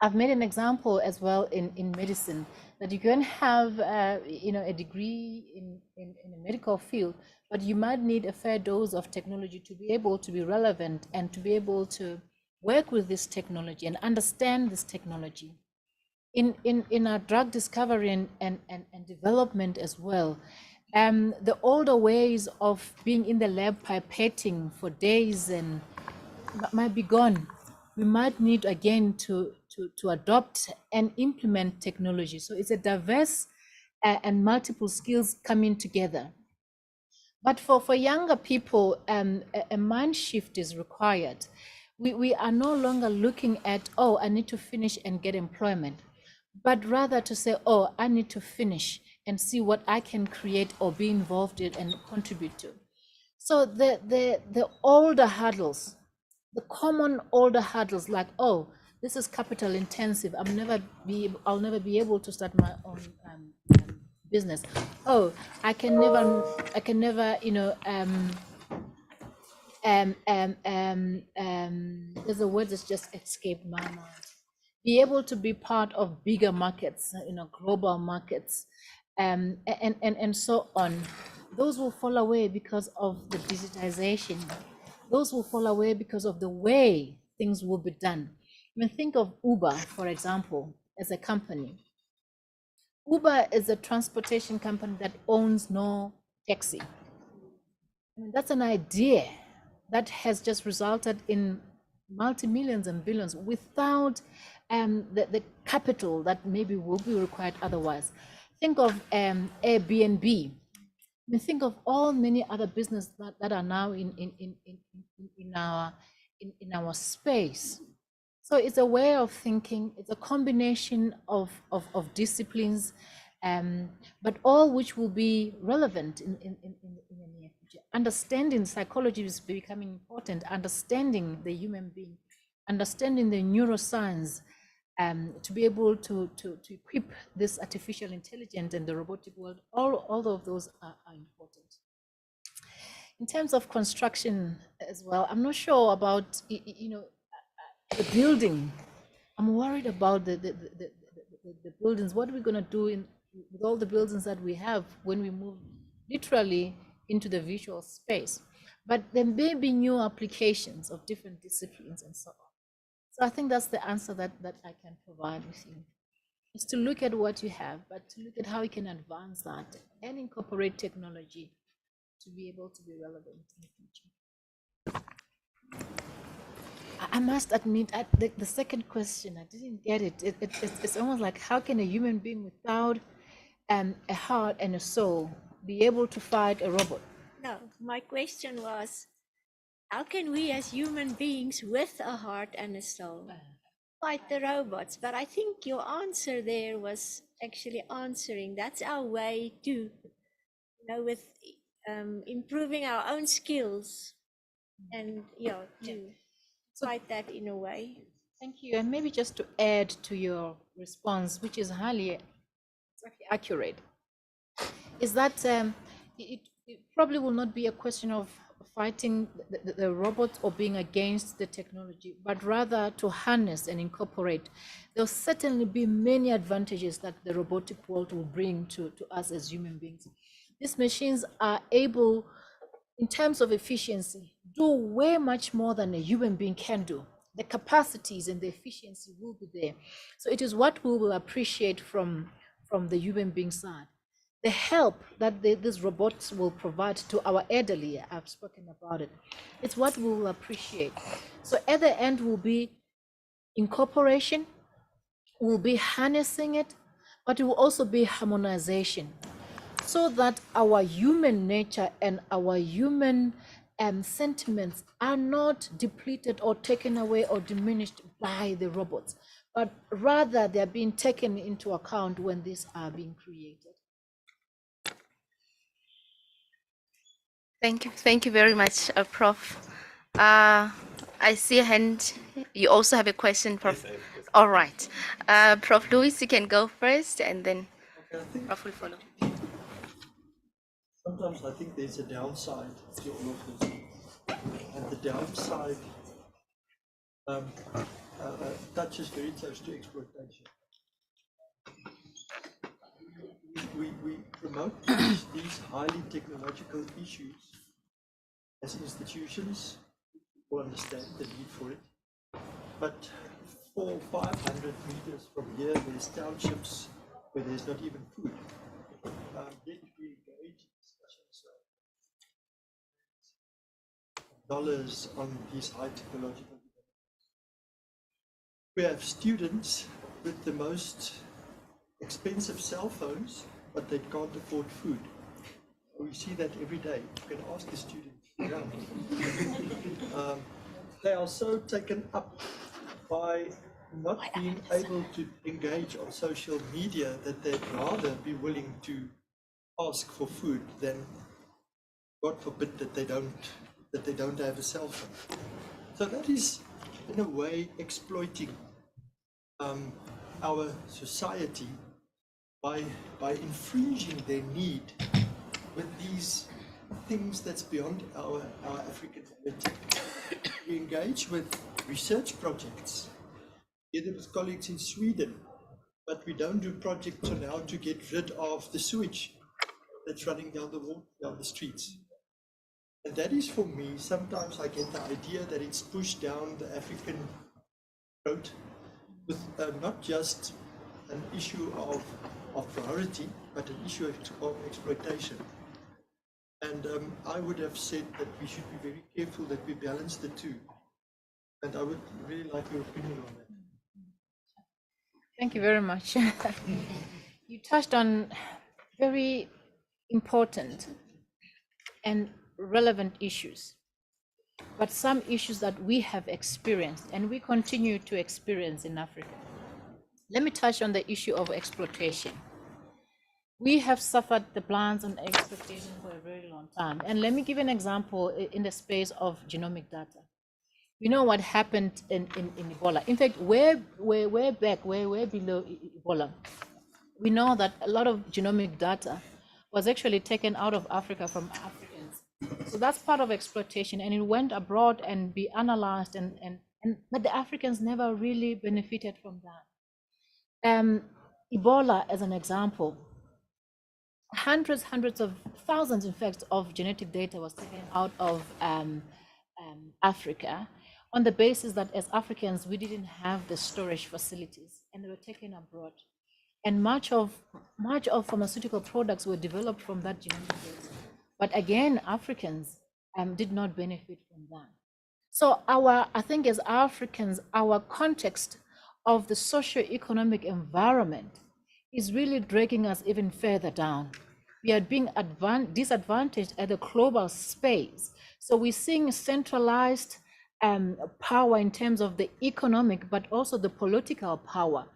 Speaker 4: I've made an example as well in medicine that you can have a degree in a medical field, but you might need a fair dose of technology to be able to be relevant and to be able to work with this technology and understand this technology. In our drug discovery and development as well, the older ways of being in the lab pipetting for days and might be gone. We might need again to adopt and implement technology. So it's a diverse and multiple skills coming together. But for younger people, a mind shift is required. We are no longer looking at, oh, I need to finish and get employment, but rather to say, oh, I need to finish and see what I can create or be involved in and contribute to. So the older hurdles, the common older hurdles, like, oh, this is capital intensive, I'll never be able to start my own business. Oh, I can never there's a word that's just escaped my mind. Be able to be part of bigger markets, global markets, and so on. Those will fall away because of the digitization. Those will fall away because of the way things will be done. I mean, think of Uber, for example, as a company. Uber is a transportation company that owns no taxi. I mean, that's an idea that has just resulted in multi-millions and billions without the capital that maybe will be required otherwise. Think of Airbnb. I mean, think of all many other businesses that are now in
Speaker 9: in our space. So it's a way of thinking, it's a combination of disciplines, but all which will be relevant in the near future. Understanding psychology is becoming important, understanding the human being, understanding the neuroscience, to be able to equip this artificial intelligence and the robotic world, all of those are important. In terms of construction as well, I'm not sure about, the building. I'm worried about the buildings. What are we going to do with all the buildings that we have when we move literally into the visual space? But there may be new applications of different disciplines and so on. So I think that's the answer that I can provide with you. Is to look at what you have, but to look at how you can advance that and incorporate technology to be able to be relevant in the future. I must admit, the second question, I didn't get it. It's almost like, how can a human being without a heart and a soul be able to fight a robot?
Speaker 8: No, my question was, how can we as human beings with a heart and a soul fight the robots? But I think your answer there was actually answering. That's our way to, with improving our own skills and to fight that in a way.
Speaker 9: Thank you. And maybe just to add to your response, which is highly accurate, is that it probably will not be a question of fighting the robots or being against the technology, but rather to harness and incorporate. There'll certainly be many advantages that the robotic world will bring to us as human beings. These machines are able, in terms of efficiency, do way much more than a human being can do. The capacities and the efficiency will be there. So it is what we will appreciate from the human being side. The help that these robots will provide to our elderly, I've spoken about it. It's what we will appreciate. So at the end will be incorporation, will be harnessing it, but it will also be harmonization, so that our human nature and our human sentiments are not depleted or taken away or diminished by the robots, but rather they're being taken into account when these are being created.
Speaker 2: Thank you very much, Prof. I see a hand. You also have a question, Prof.
Speaker 10: Yes,
Speaker 2: All right. Prof. Louis, you can go first, and then Prof will follow.
Speaker 10: Sometimes I think there's a downside to all of this, and the downside touches very close to exploitation. We promote these highly technological issues as institutions. People understand the need for it, but 400 or 500 meters from here, there's townships where there's not even food. Yet we engage in discussions of dollars on these high technological developments. We have students with the most expensive cell phones, but they can't afford food. We see that every day. You can ask the students around. They are so taken up by not being able to engage on social media that they'd rather be willing to ask for food than, God forbid, that they don't have a cell phone. So that is, in a way, exploiting our society by infringing their need with these things that's beyond our African reality. We engage with research projects, either with colleagues in Sweden, but we don't do projects on how to get rid of the sewage that's running down the streets. And that is, for me, sometimes I get the idea that it's pushed down the African throat with not just an issue of priority, but an issue of exploitation. And I would have said that we should be very careful that we balance the two. And I would really like your opinion on that.
Speaker 9: Thank you very much. You touched on very important and relevant issues. but some issues that we have experienced and we continue to experience in Africa. Let me touch on the issue of exploitation. We have suffered the plans on exploitation for a very long time. And let me give an example in the space of genomic data. We know what happened in Ebola. In fact, way below Ebola. We know that a lot of genomic data was actually taken out of Africa from Africans. So that's part of exploitation, and it went abroad and be analyzed, but the Africans never really benefited from that. Ebola, as an example, hundreds of thousands, in fact, of genetic data was taken out of Africa on the basis that as Africans, we didn't have the storage facilities, and they were taken abroad. And much of pharmaceutical products were developed from that genetic data. But again, Africans did not benefit from that. So I think as Africans, our context of the socio-economic environment is really dragging us even further down. We are being disadvantaged at the global space. So we're seeing centralized power in terms of the economic, but also the political power.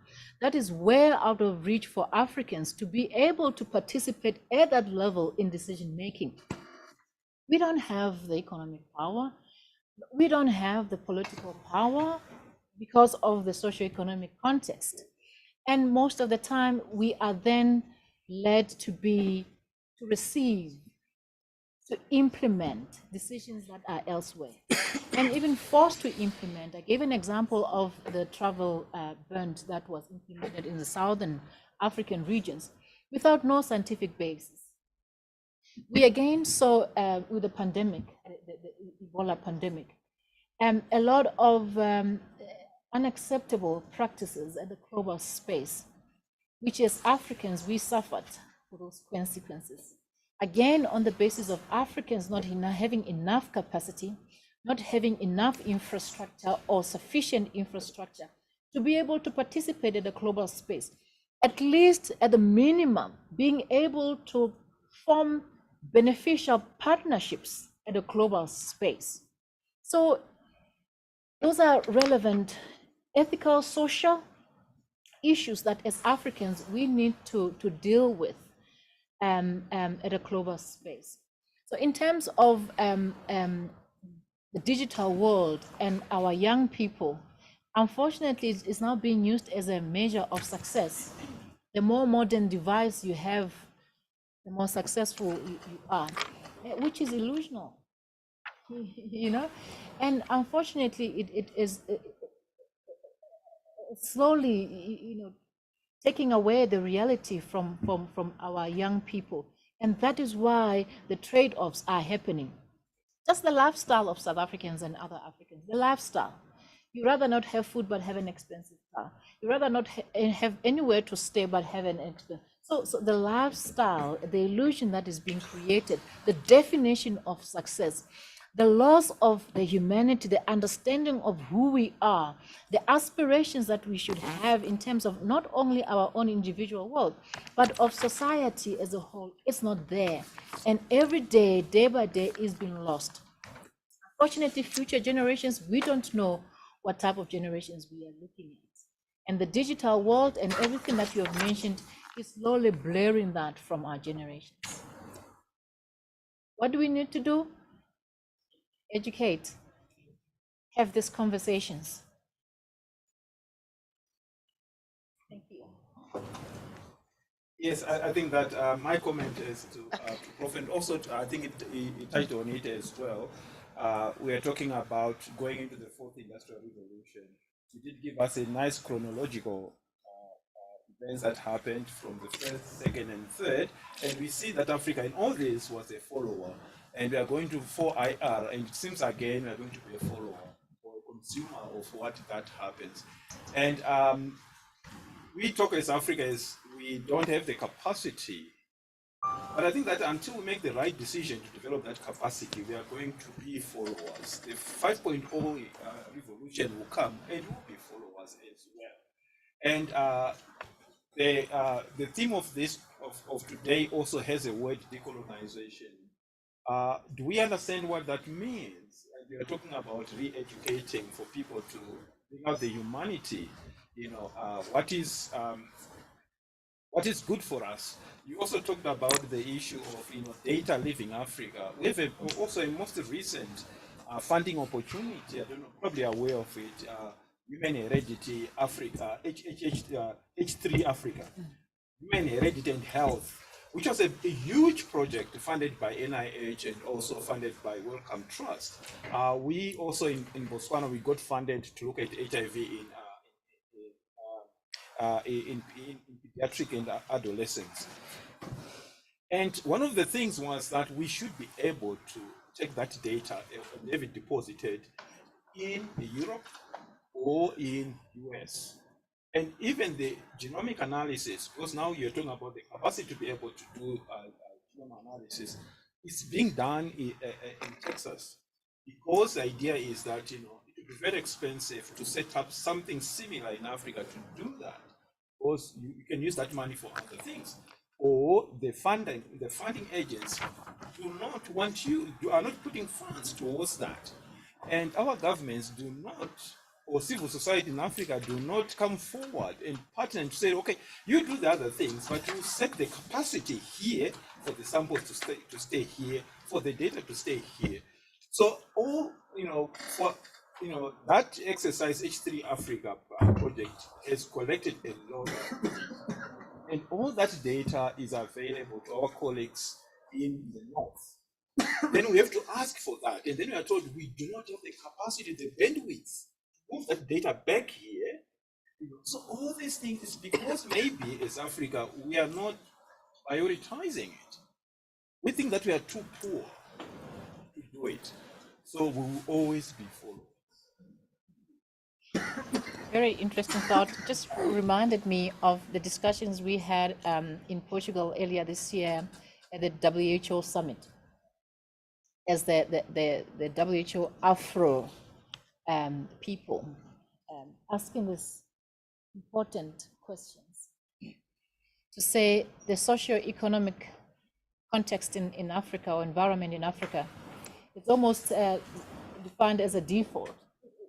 Speaker 9: That is well out of reach for Africans to be able to participate at that level in decision making. We don't have the economic power. We don't have the political power because of the socioeconomic context. And most of the time, we are then led to receive, to implement decisions that are elsewhere, and even forced to implement. I gave an example of the travel ban that was implemented in the southern African regions without no scientific basis. We again saw with the pandemic, the Ebola pandemic, a lot of unacceptable practices at the global space, which as Africans, we suffered for those consequences. Again, on the basis of Africans not having enough capacity, not having enough infrastructure or sufficient infrastructure to be able to participate in the global space, at least at the minimum, being able to form beneficial partnerships at a global space. So those are relevant ethical, social issues that as Africans we need to deal with at a global space. So in terms of the digital world and our young people, unfortunately, it's now being used as a measure of success. The more modern device you have, the more successful you are, which is illusional, you know. And unfortunately, it is slowly, taking away the reality from our young people. And that is why the trade-offs are happening. Just the lifestyle of South Africans and other Africans, the lifestyle. You rather not have food but have an expensive car. You rather not have anywhere to stay but have an expensive. So the lifestyle, the illusion that is being created, the definition of success, the loss of the humanity, the understanding of who we are, the aspirations that we should have in terms of not only our own individual world, but of society as a whole, it's not there. And every day, day by day, is being lost. Unfortunately, future generations, we don't know what type of generations we are looking at. And the digital world and everything that you have mentioned is slowly blurring that from our generations. What do we need to do? Educate, have these conversations. Thank you.
Speaker 6: Yes, I think that my comment is to Prof, and also I think it touched on it as well. We are talking about going into the fourth industrial revolution. You did give us a nice chronological events that happened from the first, second, and third, and we see that Africa in all this was a follower, and we are going to 4IR, and it seems again we are going to be a follower or a consumer of what that happens. And we talk as Africans, we don't have the capacity, but I think that until we make the right decision to develop that capacity, we are going to be followers. The 5.0 revolution will come and we'll be followers as well. And the theme of this of today also has a word, decolonization. Do we understand what that means? And you're talking about re-educating for people to bring out the humanity, what is good for us. You also talked about the issue of data leaving Africa. We have also a most recent funding opportunity. I don't know, probably aware of it. Human Heredity Africa, H3 Africa, Human Heredity and Health, which was a huge project funded by NIH and also funded by Wellcome Trust. We also in Botswana, we got funded to look at HIV in pediatric and adolescents. And one of the things was that we should be able to take that data and have it deposited in Europe or in US. And even the genomic analysis, because now you're talking about the capacity to be able to do genome analysis, is being done in Texas. Because the idea is that it would be very expensive to set up something similar in Africa to do that, because you can use that money for other things. Or the funding agents are not putting funds towards that. And our governments do not, or civil society in Africa do not come forward and partner to say, okay, you do the other things, but you set the capacity here for the samples to stay here, for the data to stay here. So that exercise H3 Africa project has collected a lot of, and all that data is available to our colleagues in the north. Then we have to ask for that, and then we are told we do not have the capacity, the bandwidth to move that data back here. So all these things is because maybe as Africa we are not prioritizing it. We think that we are too poor to do it, so we will always be followed.
Speaker 9: Very interesting thought. Just reminded me of the discussions we had in Portugal earlier this year at the WHO summit, as the WHO Afro people asking these important questions. To say the socio-economic context in Africa or environment in Africa, it's almost defined as a default.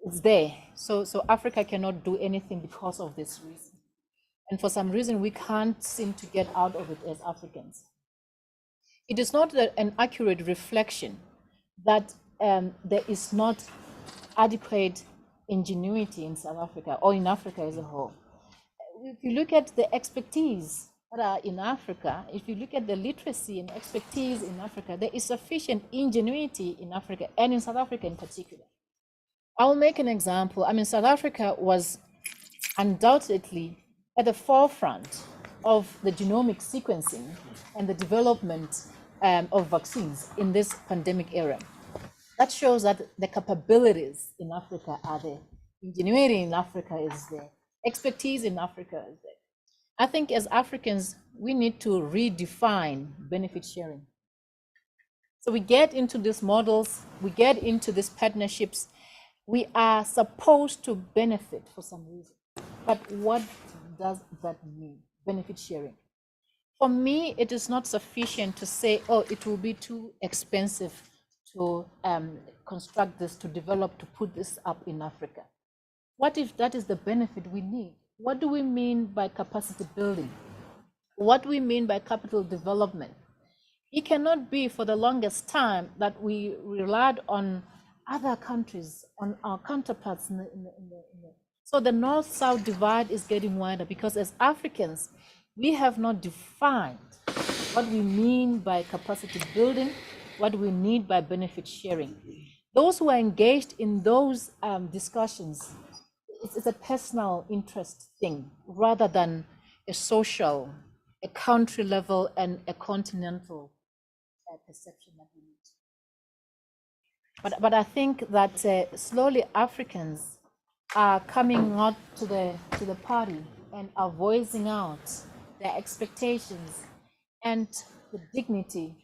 Speaker 9: It's there. So Africa cannot do anything because of this reason. And for some reason, we can't seem to get out of it as Africans. It is not an accurate reflection that there is not adequate ingenuity in South Africa or in Africa as a whole. If you look at the expertise that are in Africa, if you look at the literacy and expertise in Africa, there is sufficient ingenuity in Africa and in South Africa in particular. I'll make an example. I mean, South Africa was undoubtedly at the forefront of the genomic sequencing and the development of vaccines in this pandemic era. That shows that the capabilities in Africa are there. Ingenuity in Africa is there. Expertise in Africa is there. I think as Africans, we need to redefine benefit sharing. So we get into these models, we get into these partnerships. We are supposed to benefit for some reason. But what does that mean, benefit sharing? For me, it is not sufficient to say, oh, it will be too expensive to construct this, to develop, to put this up in Africa. What if that is the benefit we need? What do we mean by capacity building? What do we mean by capital development? It cannot be for the longest time that we relied on other countries, on our counterparts so the north-south divide is getting wider because as Africans, we have not defined what we mean by capacity building, what we need by benefit sharing. Those who are engaged in those discussions, it's a personal interest thing rather than a social, a country level and a continental perception that we need. But I think that slowly Africans are coming out to the party and are voicing out their expectations and the dignity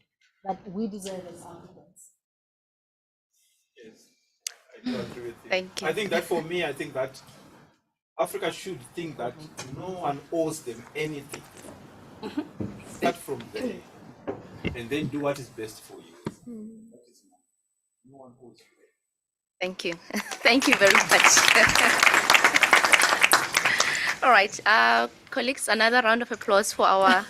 Speaker 9: that we deserve as Africans.
Speaker 6: Yes, I do agree with you.
Speaker 2: Thank you.
Speaker 6: I think that for me, I think that Africa should think that no one owes them anything. Start from there and then do what is best for you. That is no one owes you.
Speaker 2: Thank you. Thank you very much. All right, colleagues, another round of applause for our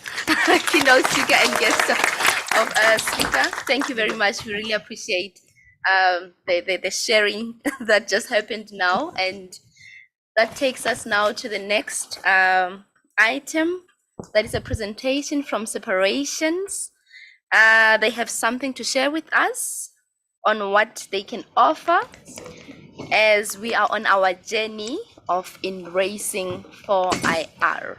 Speaker 2: keynote speaker and guest of speaker. Thank you very much. We really appreciate the sharing that just happened now. And that takes us now to the next item. That is a presentation from Separations. They have something to share with us on what they can offer as we are on our journey of embracing 4IR.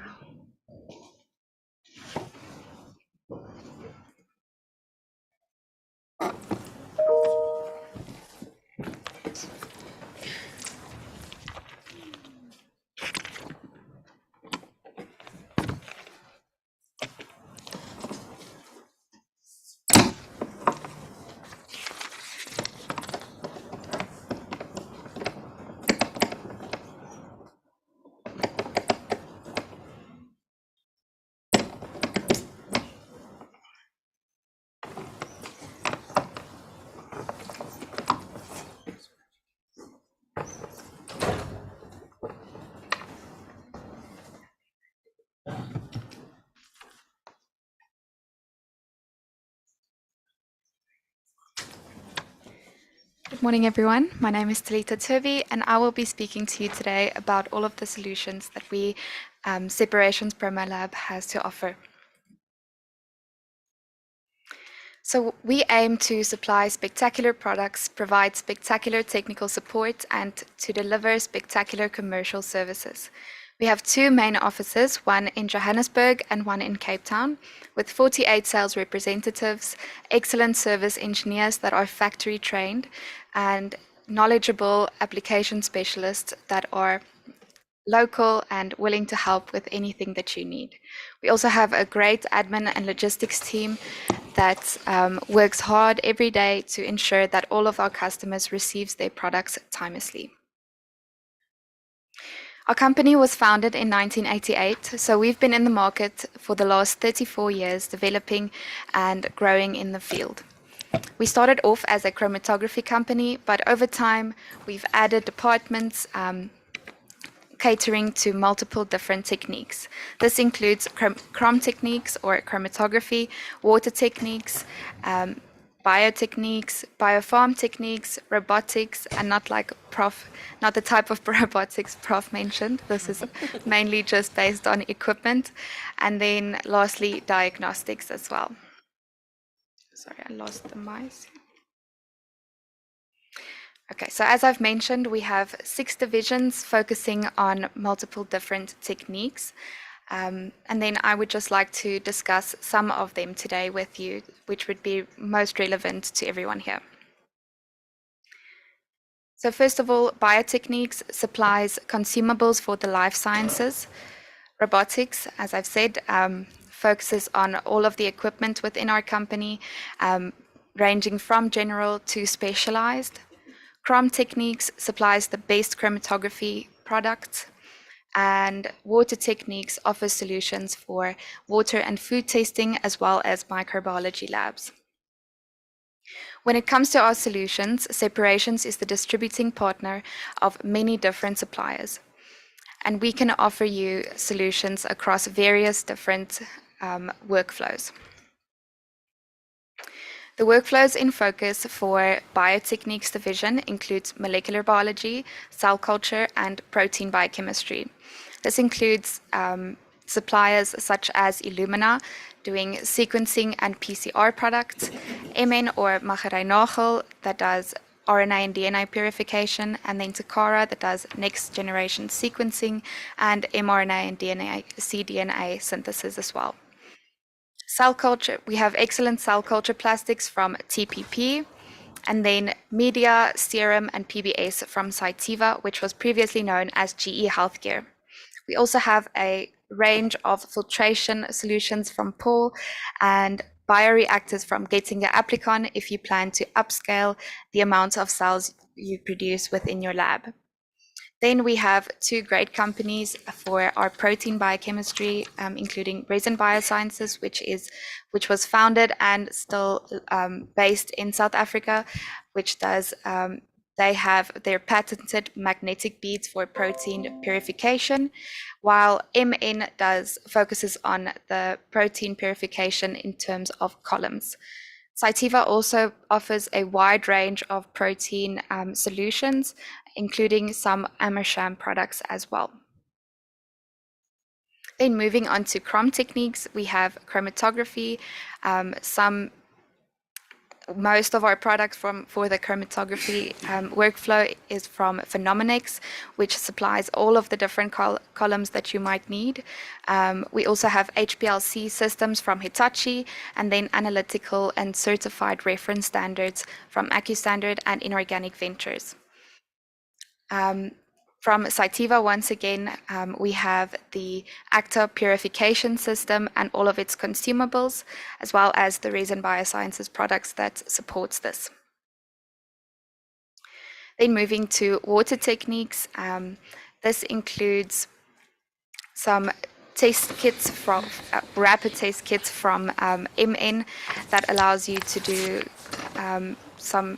Speaker 11: Good morning, everyone. My name is Talita Turvey, and I will be speaking to you today about all of the solutions that we, Separations Promo Lab, has to offer. So we aim to supply spectacular products, provide spectacular technical support, and to deliver spectacular commercial services. We have two main offices, one in Johannesburg and one in Cape Town, with 48 sales representatives, excellent service engineers that are factory trained, and knowledgeable application specialists that are local and willing to help with anything that you need. We also have a great admin and logistics team that works hard every day to ensure that all of our customers receives their products timelessly. Our company was founded in 1988, so we've been in the market for the last 34 years, developing and growing in the field. We started off as a chromatography company, but over time we've added departments catering to multiple different techniques. This includes chrom techniques or chromatography, water techniques, biotechniques, biopharm techniques, robotics, and not the type of robotics Prof mentioned. This is mainly just based on equipment. And then lastly, diagnostics as well. Sorry, I lost the mice. Okay, so as I've mentioned, we have 6 divisions focusing on multiple different techniques. And then I would just like to discuss some of them today with you, which would be most relevant to everyone here. So first of all, biotechniques supplies consumables for the life sciences. Robotics, as I've said, focuses on all of the equipment within our company, ranging from general to specialized. Chrom Techniques supplies the best chromatography products, and Water Techniques offers solutions for water and food testing as well as microbiology labs. When it comes to our solutions, Separations is the distributing partner of many different suppliers, and we can offer you solutions across various different workflows. The workflows in focus for Biotechniques division includes molecular biology, cell culture, and protein biochemistry. This includes suppliers such as Illumina, doing sequencing and PCR products, MN or Macherai-Nagel, that does RNA and DNA purification, and then Takara, that does next generation sequencing, and mRNA and DNA, cDNA synthesis as well. Cell culture, we have excellent cell culture plastics from TPP, and then media, serum, and PBS from Cytiva, which was previously known as GE Healthcare. We also have a range of filtration solutions from Paul and bioreactors from Gettinger Applicon if you plan to upscale the amount of cells you produce within your lab. Then we have 2 great companies for our protein biochemistry, including Resin Biosciences, which was founded and still based in South Africa, which does They have their patented magnetic beads for protein purification, while MN focuses on the protein purification in terms of columns. Cytiva also offers a wide range of protein solutions, including some Amersham products as well. Then moving on to chrome techniques, we have chromatography, most of our products for the chromatography workflow is from Phenomenex, which supplies all of the different columns that you might need. We also have HPLC systems from Hitachi, and then analytical and certified reference standards from AccuStandard and Inorganic Ventures. From Cytiva, once again, we have the Acta purification system and all of its consumables, as well as the Resin Biosciences products that supports this. Then moving to water techniques, this includes some test kits from rapid test kits from MN that allows you to do some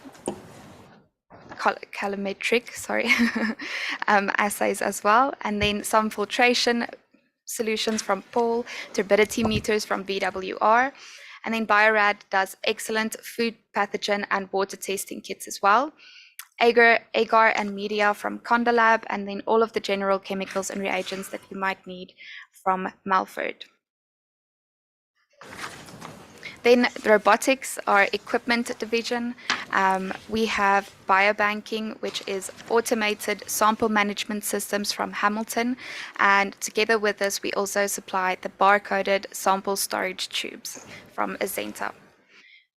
Speaker 11: calorimetric, assays as well, and then some filtration solutions from Paul, turbidity meters from BWR, and then Biorad does excellent food pathogen and water testing kits as well. Agar and media from Condalab, and then all of the general chemicals and reagents that you might need from Malford. Then robotics, our equipment division. We have biobanking, which is automated sample management systems from Hamilton. And together with this, we also supply the barcoded sample storage tubes from Azenta.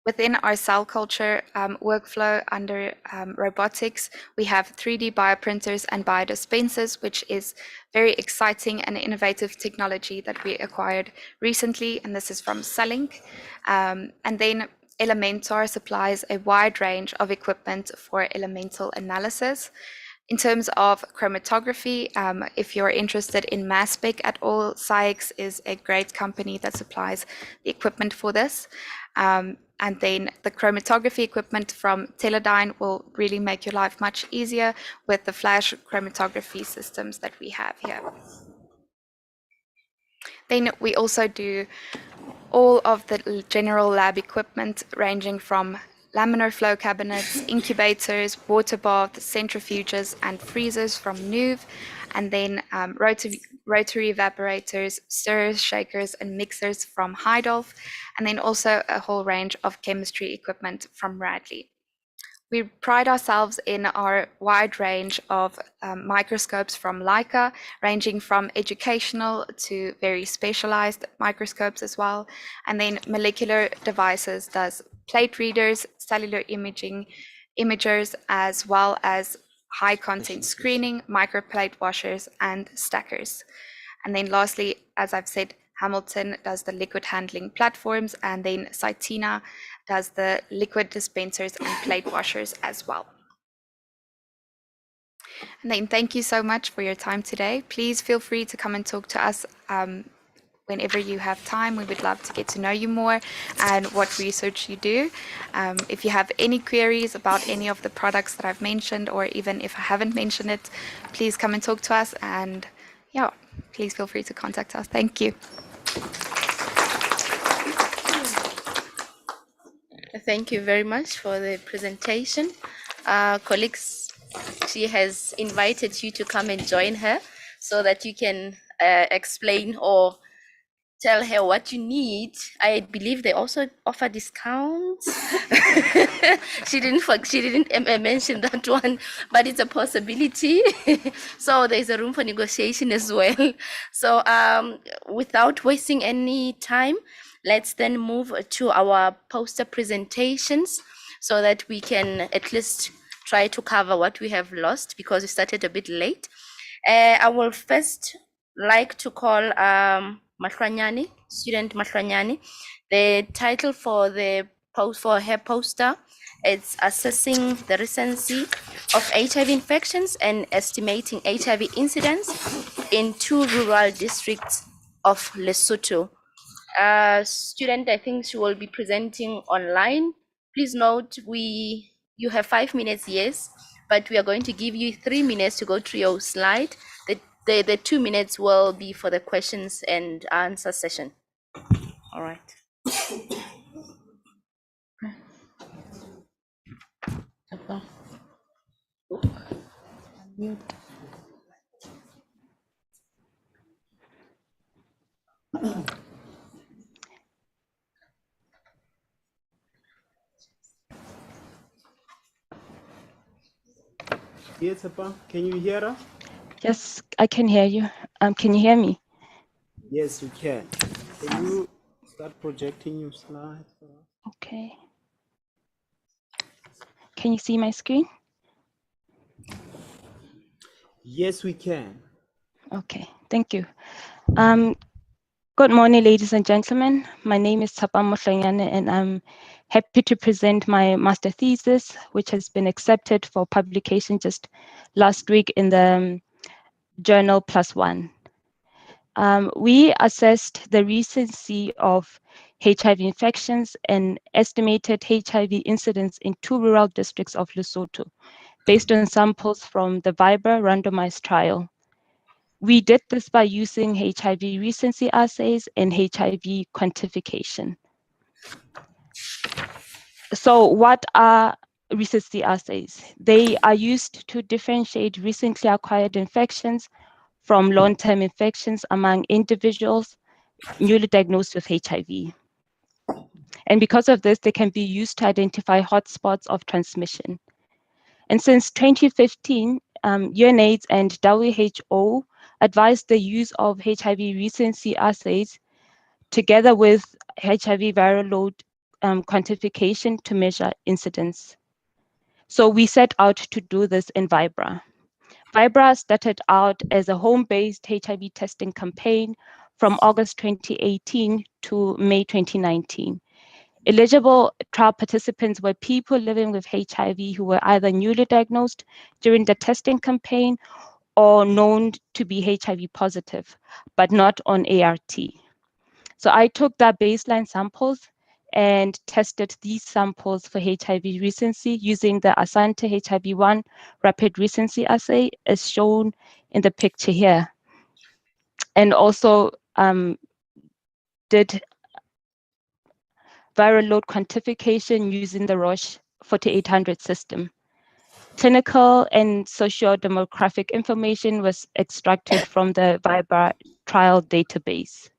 Speaker 11: Within our cell culture workflow under robotics, we have 3D bioprinters and biodispensers, which is very exciting and innovative technology that we acquired recently, and this is from Cellink. And then Elementar supplies a wide range of equipment for elemental analysis. In terms of chromatography, if you're interested in mass spec at all, SciEx is a great company that supplies the equipment for this. And then the chromatography equipment from Teledyne will really make your life much easier with the flash chromatography systems that we have here. Then we also do all of the general lab equipment ranging from laminar flow cabinets, incubators, water baths, centrifuges, and freezers from Nuve, and then rotary evaporators, stirrers, shakers, and mixers from Heidolf, and then also a whole range of chemistry equipment from Radley. We pride ourselves in our wide range of microscopes from Leica, ranging from educational to very specialized microscopes as well. And then molecular devices does plate readers, cellular imagers, as well as high content screening, microplate washers, and stackers. And then lastly, as I've said, Hamilton does the liquid handling platforms, and then Cytina does the liquid dispensers and plate washers as well. And then thank you so much for your time today. Please feel free to come and talk to us whenever you have time. We would love to get to know you more and what research you do. If you have any queries about any of the products that I've mentioned, or even if I haven't mentioned it, please come and talk to us, and yeah, please feel free to contact us. Thank you.
Speaker 2: Thank you very much for the presentation. Colleagues, she has invited you to come and join her so that you can explain or tell her what you need. I believe they also offer discounts. She didn't mention that one, but it's a possibility. So there's a room for negotiation as well. So without wasting any time, let's then move to our poster presentations so that we can at least try to cover what we have lost because we started a bit late. I will first like to call Mahlwanyane, student Mahlwanyane. The title for her poster is Assessing the Recency of HIV Infections and Estimating HIV Incidence in 2 rural districts of Lesotho. Student, I think she will be presenting online. Please note, you have 5 minutes, yes, but we are going to give you 3 minutes to go through your slide. The 2 minutes will be for the questions and answer session. All right.
Speaker 12: Yes, Papa, can you hear us?
Speaker 13: Yes, I can hear you. Can you hear me?
Speaker 12: Yes, we can. Can you start projecting your slides for us?
Speaker 13: Okay. Can you see my screen?
Speaker 12: Yes, we can.
Speaker 13: Okay, thank you. Good morning, ladies and gentlemen. My name is Tsapang Mohlanyane, and I'm happy to present my master thesis, which has been accepted for publication just last week in the journal PLOS ONE. We assessed the recency of HIV infections and estimated HIV incidence in 2 rural districts of Lesotho, based on samples from the VIBRA randomized trial. We did this by using HIV recency assays and HIV quantification. So what are recency assays? They are used to differentiate recently acquired infections from long-term infections among individuals newly diagnosed with HIV. And because of this, they can be used to identify hotspots of transmission. And since 2015, UNAIDS and WHO advised the use of HIV recency assays together with HIV viral load quantification to measure incidence. So we set out to do this in VIBRA. VIBRA started out as a home-based HIV testing campaign from August 2018 to May 2019. Eligible trial participants were people living with HIV who were either newly diagnosed during the testing campaign or known to be HIV positive, but not on ART. So I took the baseline samples and tested these samples for HIV recency using the Asante HIV-1 rapid recency assay as shown in the picture here. And also did viral load quantification using the Roche 4800 system. Clinical and socio-demographic information was extracted from the VIBRA trial database.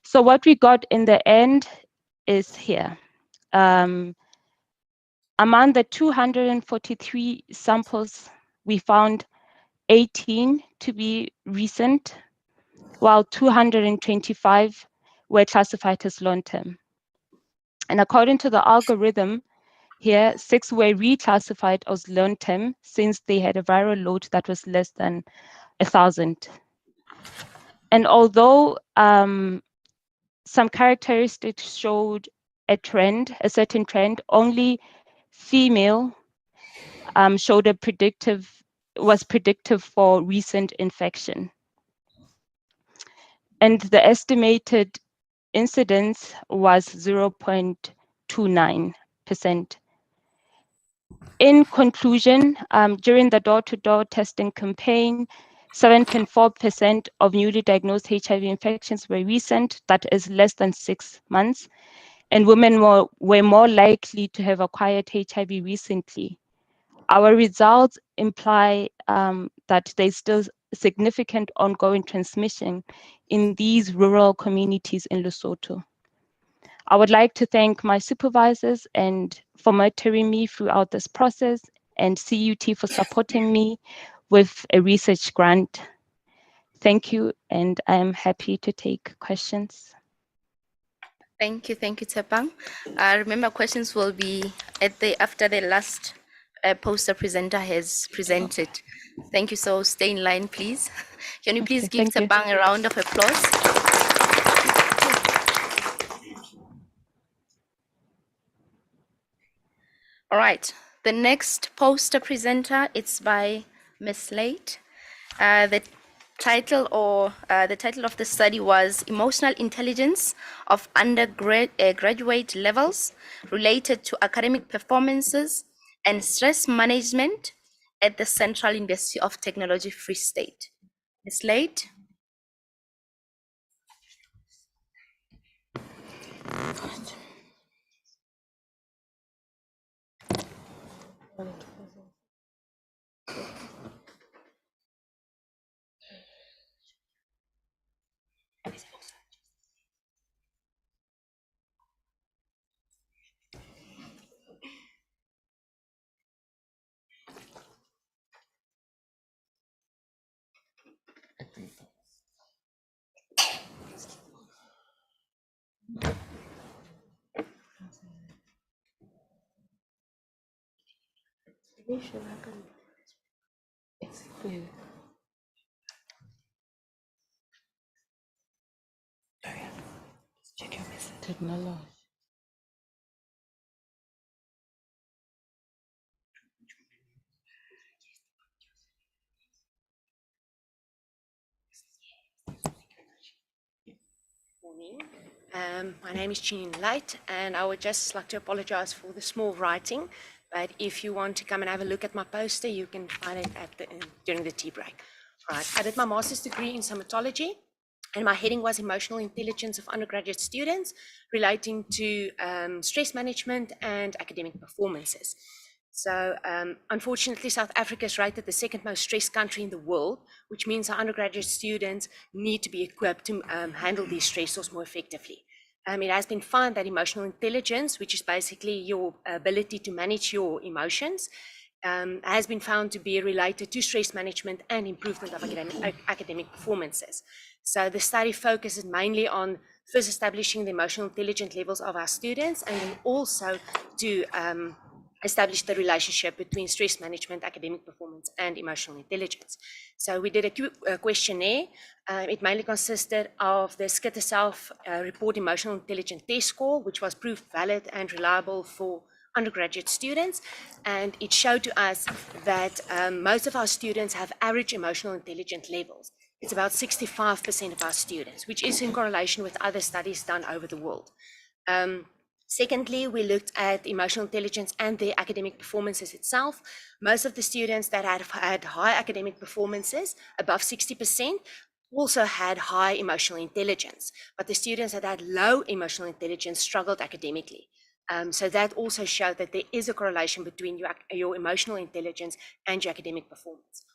Speaker 13: So what we got in the end is here. Among the 243 samples, we found 18 to be recent, while 225 were classified as long-term. And according to the algorithm here, 6 were reclassified as long-term since they had a viral load that was less than 1,000. And although some characteristics showed a trend, a certain trend, only female showed a was predictive for recent infection. And the estimated incidence was 0.29%. In conclusion, during the door-to-door testing campaign, 7.4% of newly diagnosed HIV infections were recent, that is less than 6 months, and women were more likely to have acquired HIV recently. Our results imply that there's still significant ongoing transmission in these rural communities in Lesotho. I would like to thank my supervisors and for mentoring me throughout this process, and CUT for supporting me with a research grant. Thank you, and I am happy to take questions.
Speaker 2: Thank you, Tsapang. Remember, questions will be after the last poster presenter has presented. Thank you. So stay in line, please. Can you please give Tsapang a round of applause? All right. The next poster presenter, it's by Ms. Slate. The title of the study was Emotional Intelligence of Undergraduate Levels Related to Academic Performances and Stress Management at the Central University of Technology, Free State. Ms. Late.
Speaker 1: Technology.
Speaker 14: Morning. My name is Jean Light, and I would just like to apologize for the small writing. But if you want to come and have a look at my poster, you can find it at during the tea break. Right. I did my master's degree in somatology, and my heading was emotional intelligence of undergraduate students relating to stress management and academic performances. So unfortunately, South Africa is rated the second most stressed country in the world, which means our undergraduate students need to be equipped to handle these stressors more effectively. It has been found that emotional intelligence, which is basically your ability to manage your emotions, has been found to be related to stress management and improvement of academic performances. So the study focuses mainly on first establishing the emotional intelligence levels of our students, and then also to establish the relationship between stress management, academic performance, and emotional intelligence. So we did a questionnaire. It mainly consisted of the Skitter Self-Report Emotional Intelligence Test Score, which was proved valid and reliable for undergraduate students. And it showed to us that most of our students have average emotional intelligence levels. It's about 65% of our students, which is in correlation with other studies done over the world. Secondly, we looked at emotional intelligence and their academic performances itself. Most of the students that had high academic performances, above 60%, also had high emotional intelligence, but the students that had low emotional intelligence struggled academically. So that also showed that there is a correlation between your emotional intelligence and your academic performance.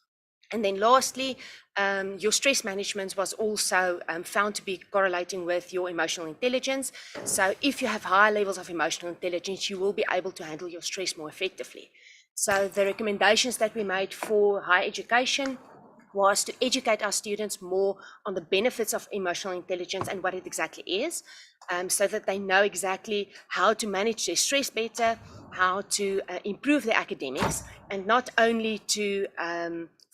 Speaker 14: And then lastly, your stress management was also found to be correlating with your emotional intelligence. So if you have high levels of emotional intelligence, you will be able to handle your stress more effectively. So the recommendations that we made for higher education was to educate our students more on the benefits of emotional intelligence and what it exactly is, so that they know exactly how to manage their stress better, how to improve their academics, and not only to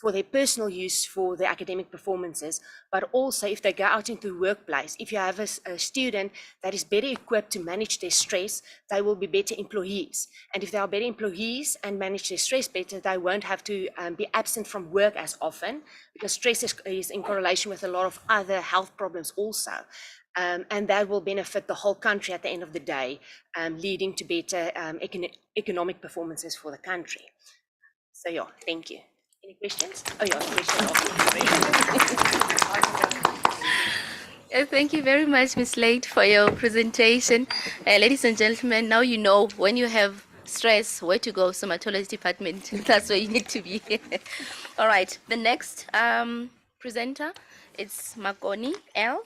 Speaker 14: for their personal use for their academic performances, but also if they go out into the workplace. If you have a student that is better equipped to manage their stress, they will be better employees. And if they are better employees and manage their stress better, they won't have to be absent from work as often, because stress is in correlation with a lot of other health problems also. And that will benefit the whole country at the end of the day, leading to better economic performances for the country. So yeah, thank you. Any questions? Oh yeah, questions.
Speaker 2: Thank you very much, Ms. Late, for your presentation. Ladies and gentlemen, now you know when you have stress, where to go, somatology department. That's where you need to be. All right, the next presenter is Makoni L.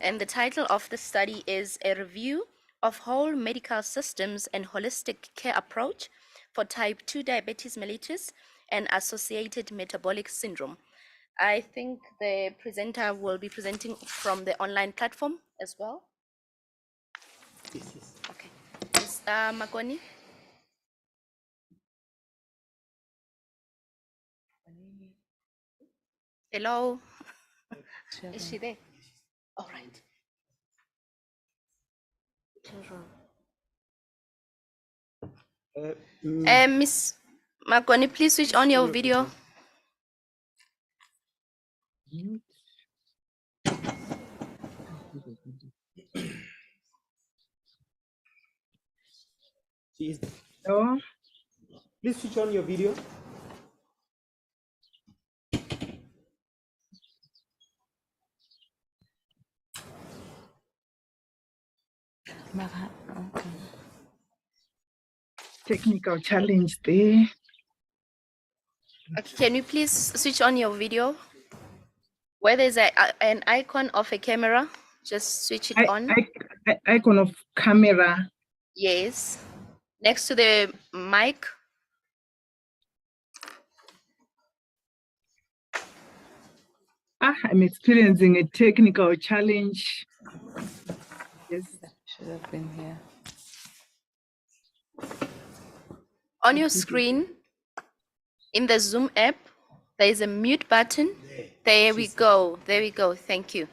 Speaker 2: And the title of the study is A Review of Whole Medical Systems and Holistic Care Approach for Type 2 Diabetes mellitus and Associated Metabolic Syndrome. I think the presenter will be presenting from the online platform as well. Okay. Ms. Makoni? Hello? Is she there? All right. Miss Makoni, please switch on your video.
Speaker 12: Hello. Please switch on your video.
Speaker 15: Technical challenge there.
Speaker 2: Okay, can you please switch on your video? Where there's an icon of a camera, just switch it on.
Speaker 15: Icon of camera.
Speaker 2: Yes. Next to the mic.
Speaker 15: I'm experiencing a technical challenge. Yes.
Speaker 1: Should have been here.
Speaker 2: On your screen, in the Zoom app, there is a mute button. There we go. There we go. Thank you.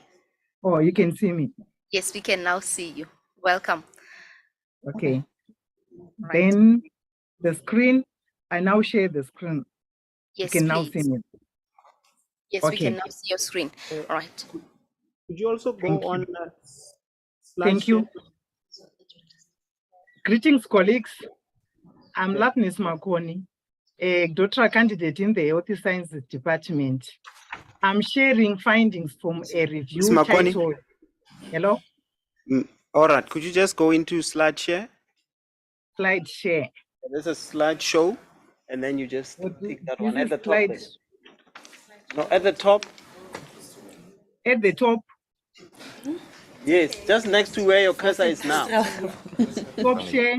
Speaker 15: Oh, you can see me.
Speaker 2: Yes, we can now see you. Welcome.
Speaker 15: Okay. Then the screen, I now share the screen.
Speaker 2: Yes,
Speaker 15: you can now
Speaker 2: please.
Speaker 15: see me.
Speaker 2: Yes, we
Speaker 15: Okay.
Speaker 2: can now see your screen. All right.
Speaker 12: Could you also go on
Speaker 15: Thank you. Greetings, colleagues. I'm Lapnis Makoni, a doctoral candidate in the Health Sciences Department. I'm sharing findings from a review
Speaker 12: Ms. Makoni?
Speaker 15: titled, hello?
Speaker 12: All right, could you just go into slide share?
Speaker 15: Slide share.
Speaker 12: There's a slideshow, and then you just pick that one at the top.
Speaker 15: Slide.
Speaker 12: No, at the top.
Speaker 15: At the top.
Speaker 12: Yes, just next to where your cursor is now.
Speaker 15: Top share.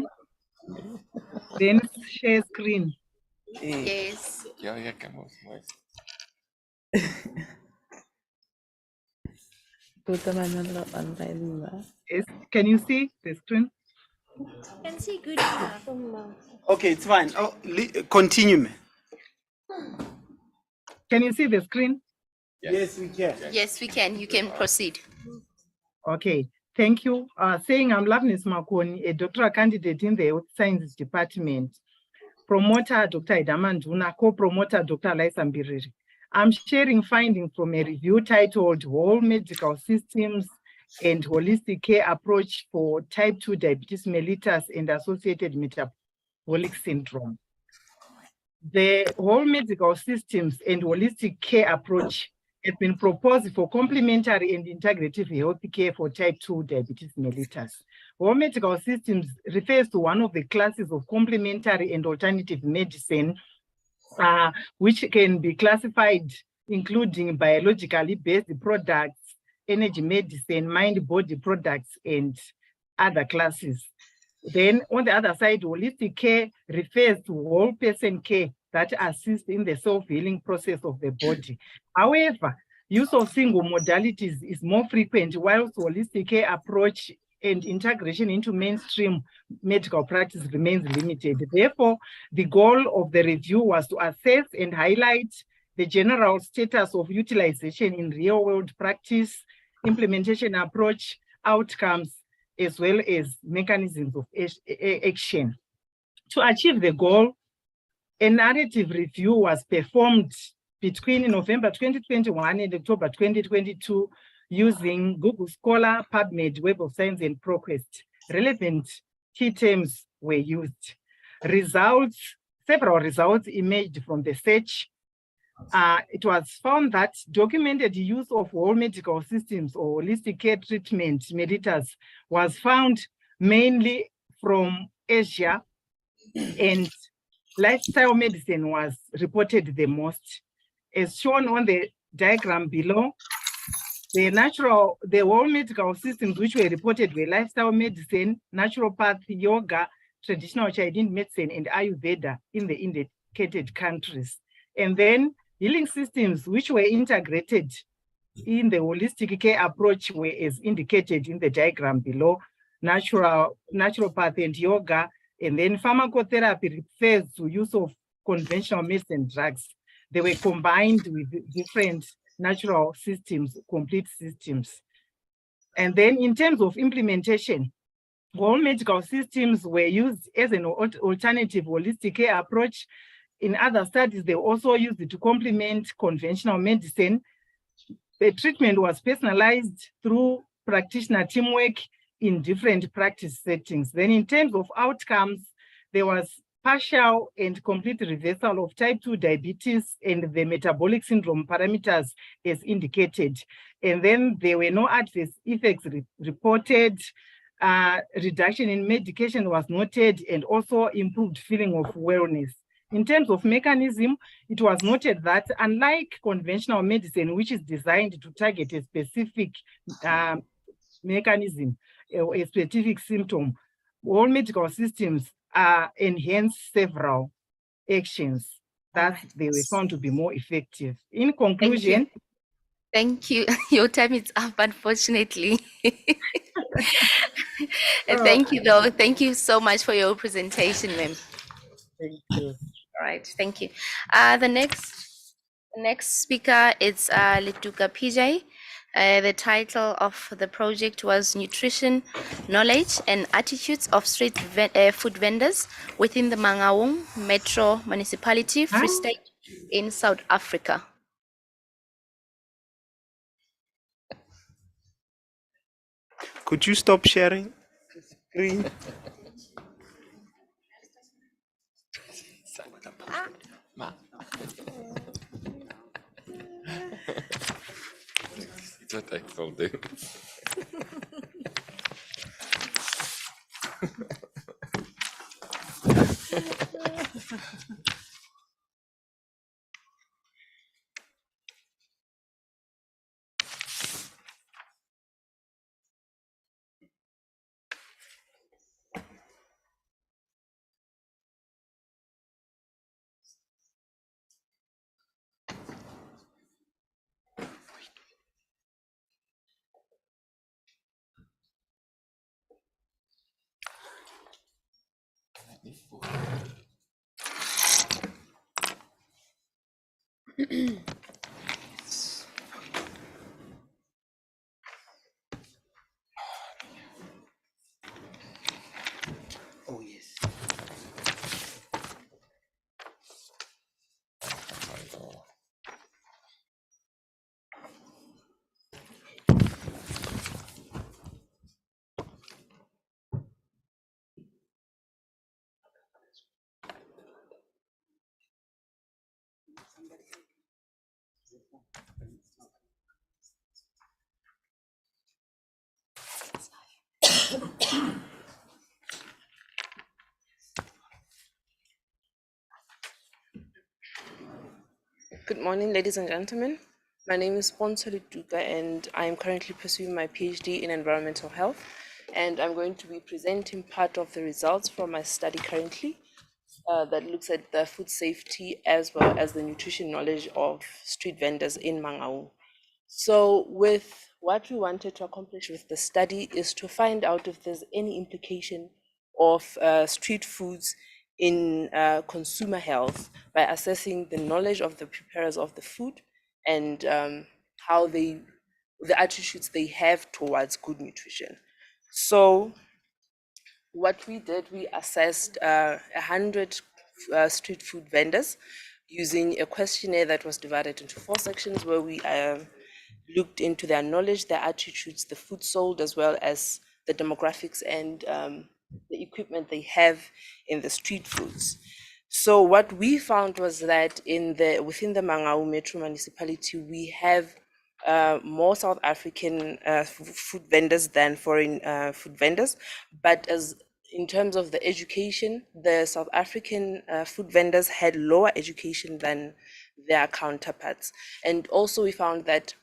Speaker 15: Then share screen.
Speaker 2: Yes.
Speaker 15: Yes. Can you see the screen?
Speaker 8: Can see good enough.
Speaker 12: Okay, it's fine. Oh, continue, man.
Speaker 15: Can you see the screen?
Speaker 12: Yes, we can.
Speaker 2: Yes, we can. You can proceed.
Speaker 15: Okay, thank you. Saying I'm Lapnis Makoni, a doctoral candidate in the Health Sciences Department. Promoter Dr. Idamanduna, co-promoter Dr. Laisa Mbiriri. I'm sharing findings from a review titled Whole Medical Systems and Holistic Care Approach for Type 2 Diabetes Mellitus and Associated Metabolic Syndrome. The Whole Medical Systems and Holistic Care Approach have been proposed for complementary and integrative health care for type 2 diabetes mellitus. Whole medical systems refers to one of the classes of complementary and alternative medicine, which can be classified including biologically based products, energy medicine, mind-body products, and other classes. Then on the other side, holistic care refers to whole person care that assists in the self-healing process of the body. However, use of single modalities is more frequent, whilst holistic care approach and integration into mainstream medical practice remains limited. Therefore, the goal of the review was to assess and highlight the general status of utilization in real-world practice, implementation approach, outcomes, as well as mechanisms of action. To achieve the goal, a narrative review was performed between November 2021 and October 2022 using Google Scholar, PubMed, Web of Science, and ProQuest. Relevant key terms were used. Several results emerged from the search. It was found that documented use of whole medical systems or holistic care treatment mellitus was found mainly from Asia, and lifestyle medicine was reported the most. As shown on the diagram below, the whole medical systems which were reported were lifestyle medicine, naturopathy, yoga, traditional Chinese medicine, and Ayurveda in the indicated countries. And then healing systems which were integrated in the holistic care approach were as indicated in the diagram below, naturopathy and yoga. And then pharmacotherapy refers to use of conventional medicine drugs. They were combined with different natural systems, complete systems. And then in terms of implementation, whole medical systems were used as an alternative holistic care approach. In other studies, they also used it to complement conventional medicine. The treatment was personalized through practitioner teamwork in different practice settings. Then in terms of outcomes, there was partial and complete reversal of type 2 diabetes and the metabolic syndrome parameters as indicated. And then there were no adverse effects reported. Reduction in medication was noted, and also improved feeling of wellness. In terms of mechanism, it was noted that unlike conventional medicine, which is designed to target a specific mechanism, a specific symptom, all medical systems enhance several actions that they were found to be more effective. In conclusion,
Speaker 2: Thank you. Your time is up, unfortunately.
Speaker 15: Oh.
Speaker 2: Thank you, though. Thank you so much for your presentation, ma'am.
Speaker 15: Thank you.
Speaker 2: All right, thank you. The next speaker is Lituka PJ. The title of the project was Nutrition, Knowledge and Attitudes of Street Food Vendors within the Mangaung Metro Municipality, Free State in South Africa.
Speaker 12: Could you stop sharing the screen?
Speaker 16: It's what I will do.
Speaker 12: Oh, yes.
Speaker 17: Good morning, ladies and gentlemen. My name is Ponso Lituka, and I am currently pursuing my PhD in environmental health. And I'm going to be presenting part of the results from my study currently that looks at the food safety as well as the nutrition knowledge of street vendors in Mangaung. So with what we wanted to accomplish with the study is to find out if there's any implication of street foods in consumer health by assessing the knowledge of the preparers of the food and how the attitudes they have towards good nutrition. So what we did, we assessed 100 street food vendors using a questionnaire that was divided into 4 sections where we looked into their knowledge, their attitudes, the food sold, as well as the demographics and the equipment they have in the street foods. So what we found was that within the Mangaung Metro Municipality, we have more South African food vendors than foreign food vendors, but in terms of the education, the South African food vendors had lower education than their counterparts. And also we found that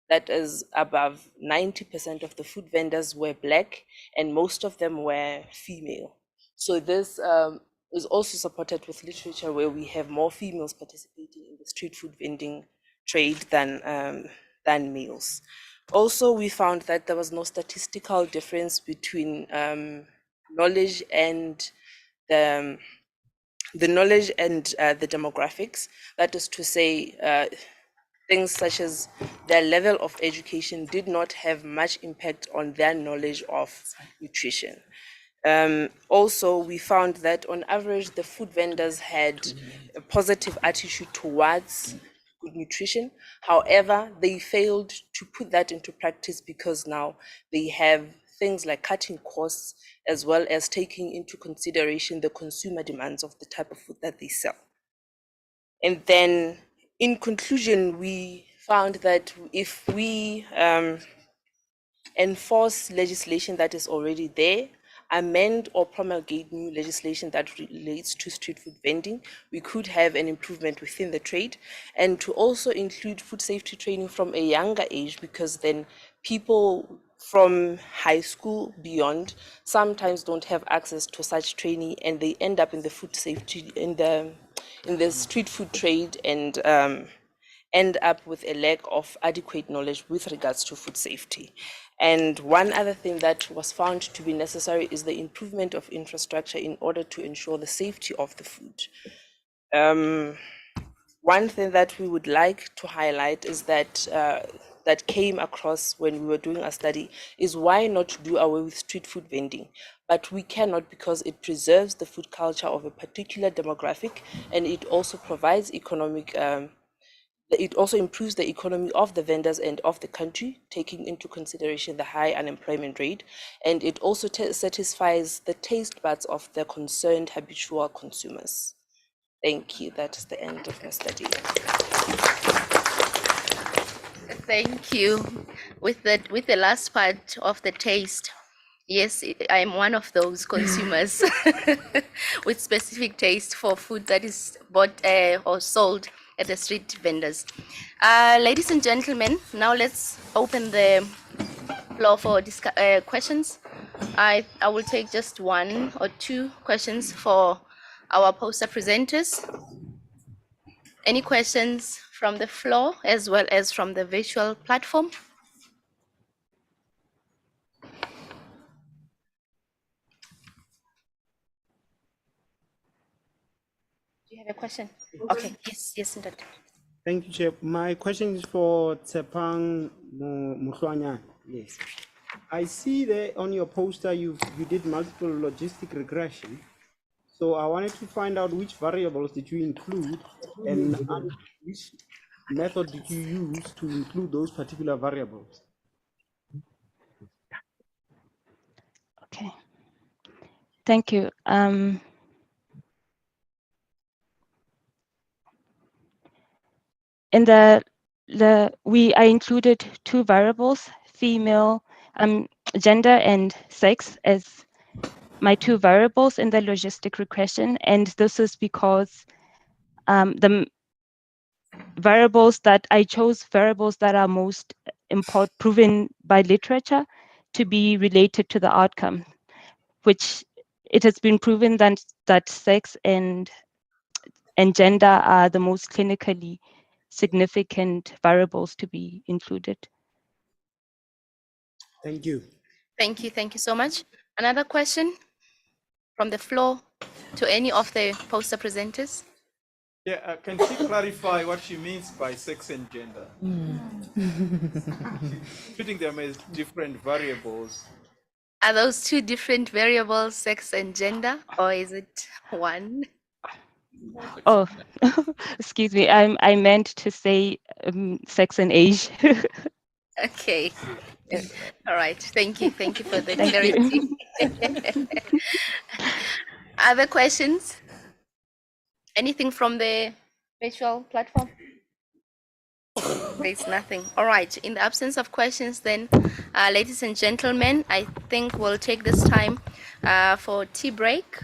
Speaker 17: that is above 90% of the food vendors were Black, and most of them were female. So this is also supported with literature where we have more females participating in the street food vending trade than males. Also, we found that there was no statistical difference between knowledge and the knowledge and the demographics. That is to say, things such as their level of education did not have much impact on their knowledge of nutrition. Also, we found that on average, the food vendors had a positive attitude towards good nutrition. However, they failed to put that into practice because now they have things like cutting costs, as well as taking into consideration the consumer demands of the type of food that they sell. And then in conclusion, we found that if we enforce legislation that is already there, amend or promulgate new legislation that relates to street food vending, we could have an improvement within the trade, and to also include food safety training from a younger age, because then people from high school beyond sometimes don't have access to such training, and they end up in the food safety in the street food trade and end up with a lack of adequate knowledge with regards to food safety. And one other thing that was found to be necessary is the improvement of infrastructure in order to ensure the safety of the food. One thing that we would like to highlight is that that came across when we were doing our study is why not do away with street food vending? But we cannot, because it preserves the food culture of a particular demographic, and it also provides economic it also improves the economy of the vendors and of the country, taking into consideration the high unemployment rate. And it also satisfies the taste buds of the concerned habitual consumers. Thank you. That is the end of my study.
Speaker 2: Thank you. With the last part of the taste, yes, I am one of those consumers with specific taste for food that is bought or sold at the street vendors. Ladies and gentlemen, now let's open the floor for questions. I will take just one or two questions for our poster presenters. Any questions from the floor as well as from the virtual platform? Do you have a question? Okay, yes, Ndata.
Speaker 12: Thank you, Chair. My question is for Tsepang Muhlwanya. Yes. I see there on your poster you did multiple logistic regression. So I wanted to find out which variables did you include and which method did you use to include those particular variables?
Speaker 13: Okay. Thank you. In I included two variables, female, gender and sex, as my two variables in the logistic regression, and this is because the variables that I chose variables that are most proven by literature to be related to the outcome, which it has been proven that sex and gender are the most clinically significant variables to be included.
Speaker 12: Thank you.
Speaker 2: Thank you so much. Another question from the floor to any of the poster presenters?
Speaker 6: Yeah, can she clarify what she means by sex and gender? Treating them as different variables.
Speaker 2: Are those two different variables, sex and gender, or is it one?
Speaker 13: Oh, excuse me. I meant to say sex and age.
Speaker 2: Okay. All right. Thank you for the
Speaker 13: Thank
Speaker 2: clarity. Other questions? Anything from the virtual platform? There's nothing. All right. In the absence of questions, then, ladies and gentlemen, I think we'll take this time for tea break.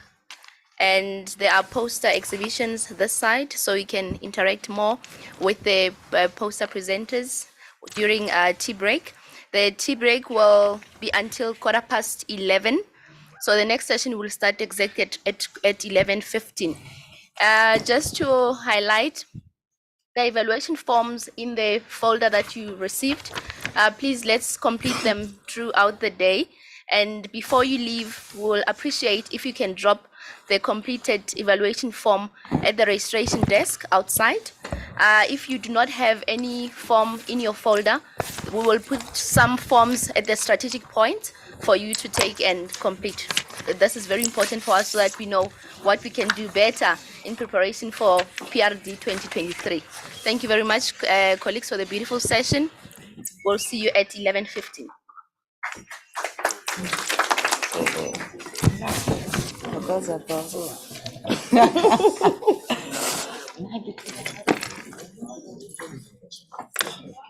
Speaker 2: And there are poster exhibitions this side, so you can interact more with the poster presenters during tea break. The tea break will be until 11:15. So the next session will start exactly at 11:15. Just to highlight, the evaluation forms in the folder that you received, please let's complete them throughout the day. And before you leave, we'll appreciate if you can drop the completed evaluation form at the registration desk outside. If you do not have any form in your folder, we will put some forms at the strategic point for you to take and complete. This is very important for us so that we know what we can do better in preparation for PRD 2023. Thank you very much, colleagues, for the beautiful session. We'll see you at 11:15.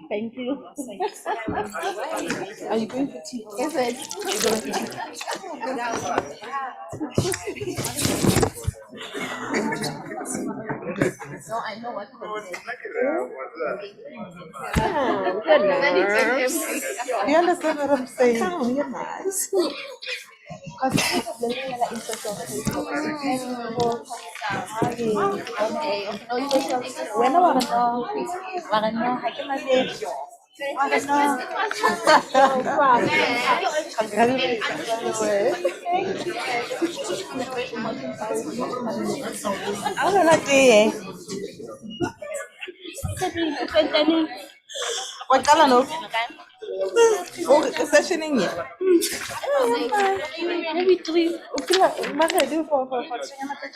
Speaker 2: Thank you. Are you going to tea? Is it? You're going to No, I know what
Speaker 7: Do you understand what I'm saying? Oh, you're nice.
Speaker 1: Bueno, maganda. Maganda. Hay que más Ano na eh? Wag ka lang, no? Oh, sessioning niya. Maybe 3. Okay lang. Mag-ready for siya na ka,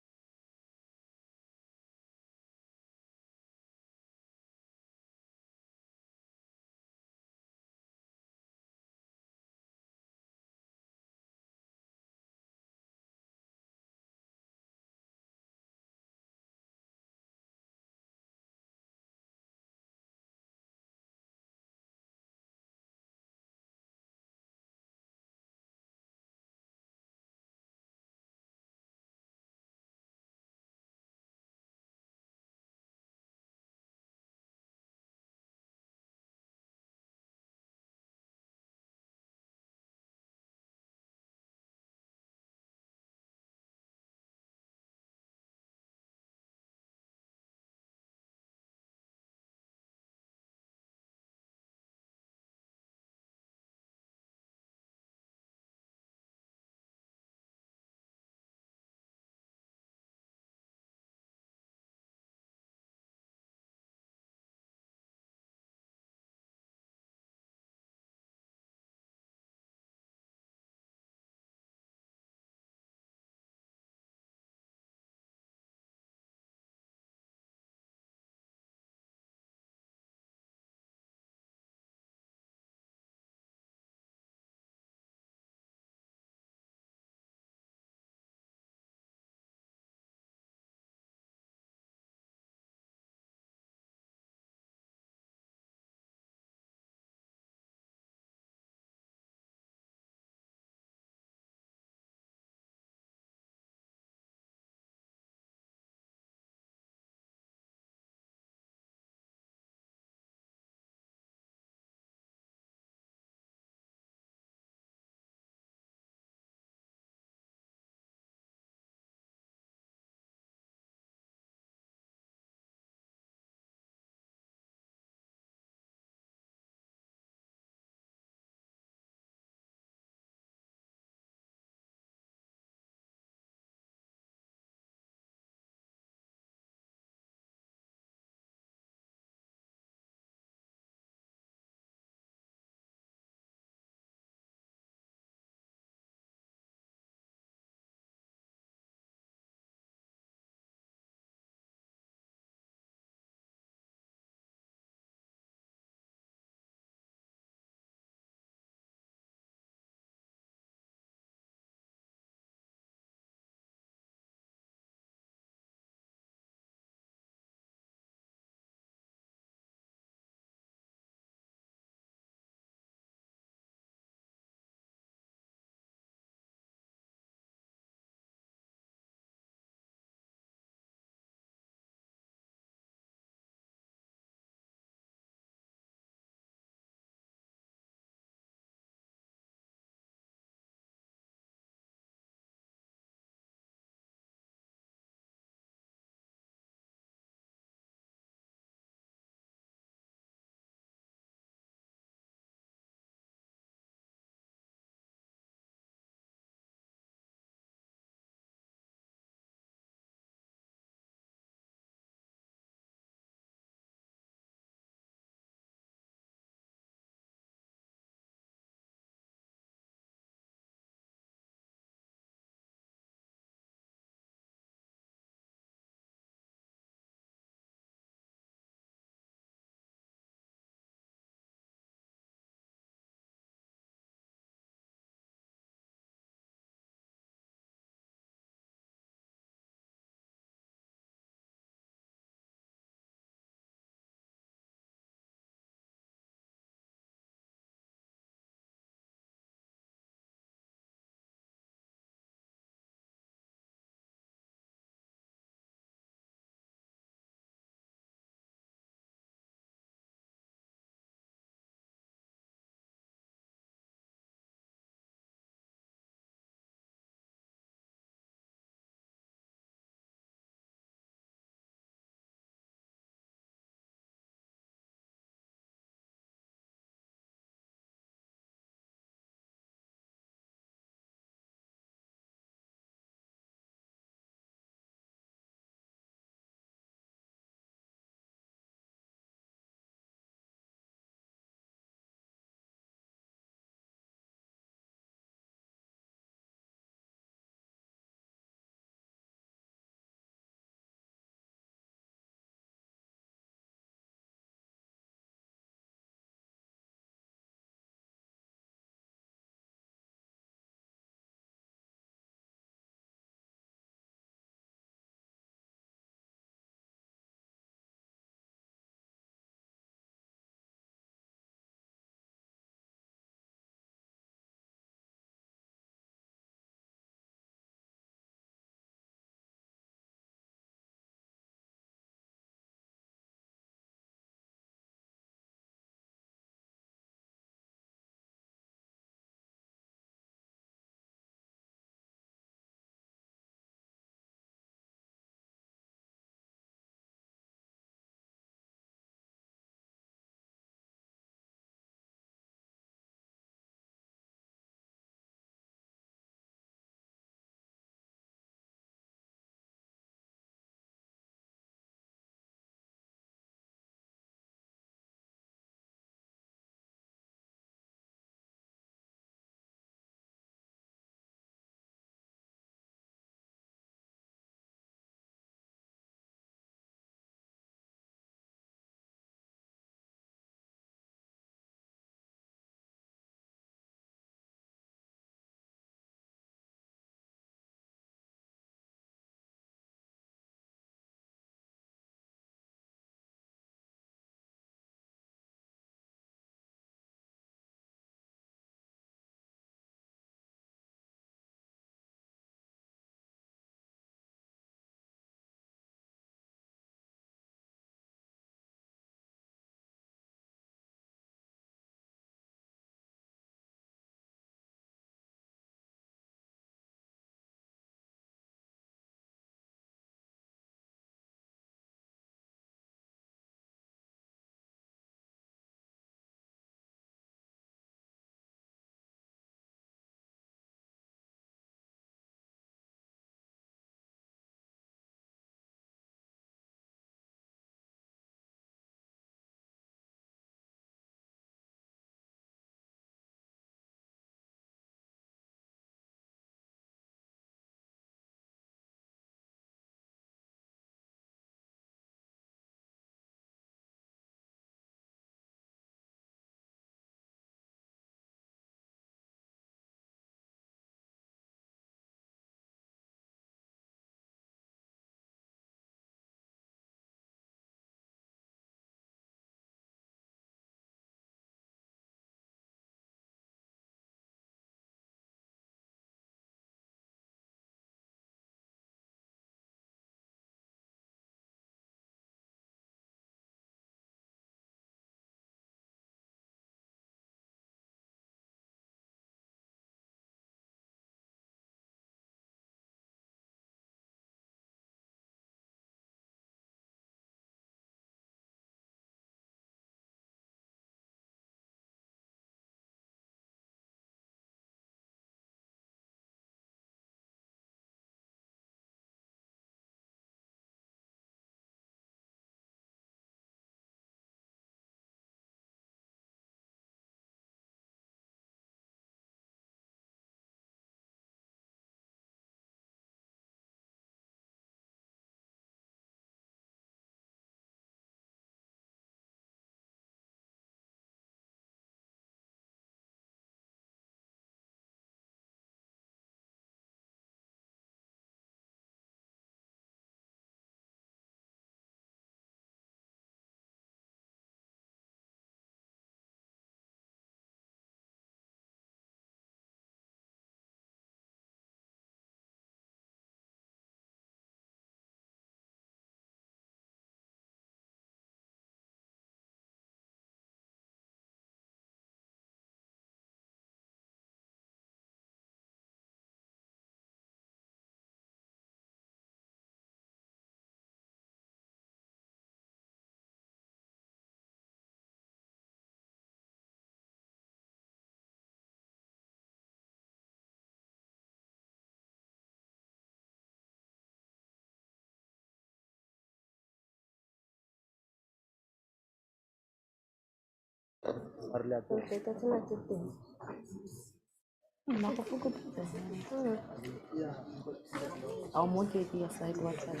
Speaker 1: I'll motivate you aside WhatsApp.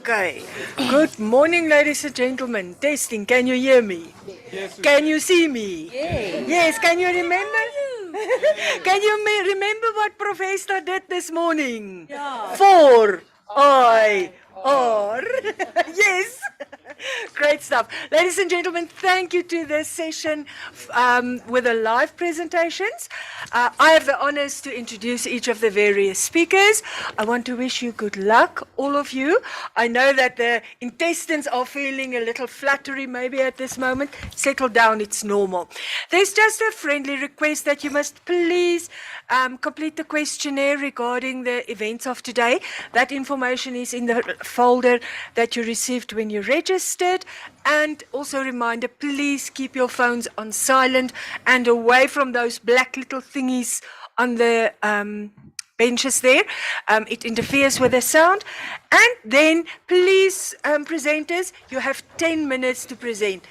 Speaker 16: Okay. Good morning, ladies and gentlemen. Testing. Can you hear me?
Speaker 6: Yes.
Speaker 16: Can you see me?
Speaker 6: Yes.
Speaker 16: Yes. Can you remember? Can you remember what Professor did this morning?
Speaker 8: Yeah.
Speaker 16: 4 I R. Yes. Great stuff. Ladies and gentlemen, thank you to this session with the live presentations. I have the honors to introduce each of the various speakers. I want to wish you good luck, all of you. I know that the intestines are feeling a little fluttery maybe at this moment. Settle down, it's normal. There's just a friendly request that you must please complete the questionnaire regarding the events of today. That information is in the folder that you received when you registered. And also a reminder, please keep your phones on silent and away from those black little thingies on the benches there. It interferes with the sound. And then please, presenters, you have 10 minutes to present.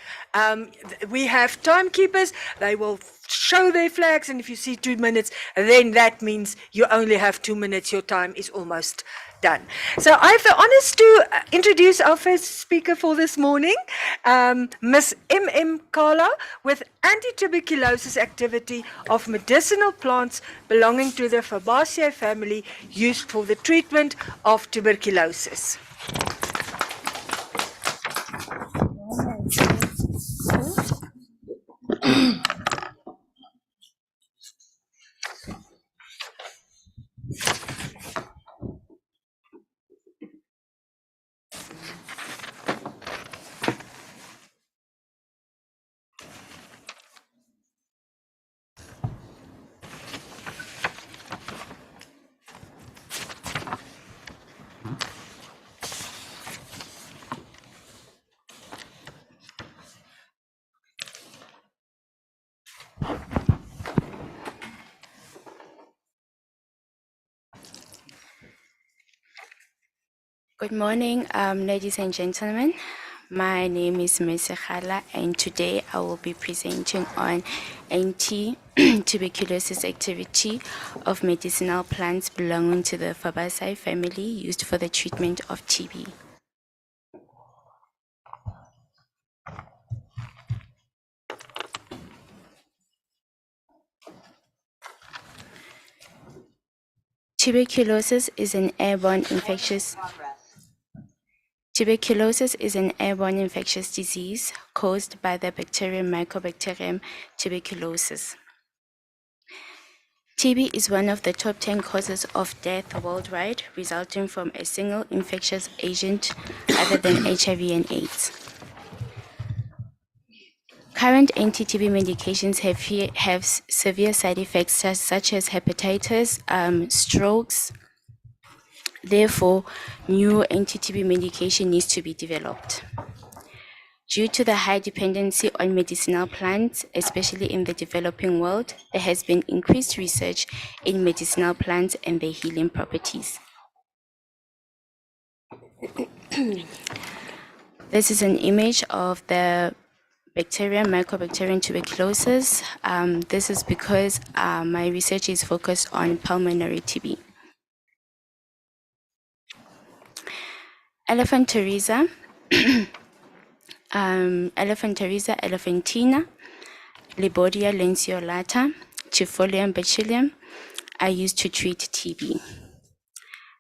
Speaker 16: We have timekeepers. They will show their flags, and if you see 2 minutes, then that means you only have 2 minutes. Your time is almost done. So I have the honors to introduce our first speaker for this morning, Miss M.M. Kala, with anti-tuberculosis activity of medicinal plants belonging to the Fabaceae family used for the treatment of tuberculosis.
Speaker 18: Good morning, ladies and gentlemen. My name is Mesekhala, and today I will be presenting on anti-tuberculosis activity of medicinal plants belonging to the Fabaceae family used for the treatment of TB. Tuberculosis is an airborne infectious disease caused by the bacterium Mycobacterium tuberculosis. TB is one of the top 10 causes of death worldwide, resulting from a single infectious agent other than HIV and AIDS. Current anti-TB medications have severe side effects such as hepatitis, strokes. Therefore, new anti-TB medication needs to be developed. Due to the high dependency on medicinal plants, especially in the developing world, there has been increased research in medicinal plants and their healing properties. This is an image of the bacterium Mycobacterium tuberculosis. This is because my research is focused on pulmonary TB. Elephanterisa, elephantina, Libodia lanceolata, Chifolium bacillium are used to treat TB.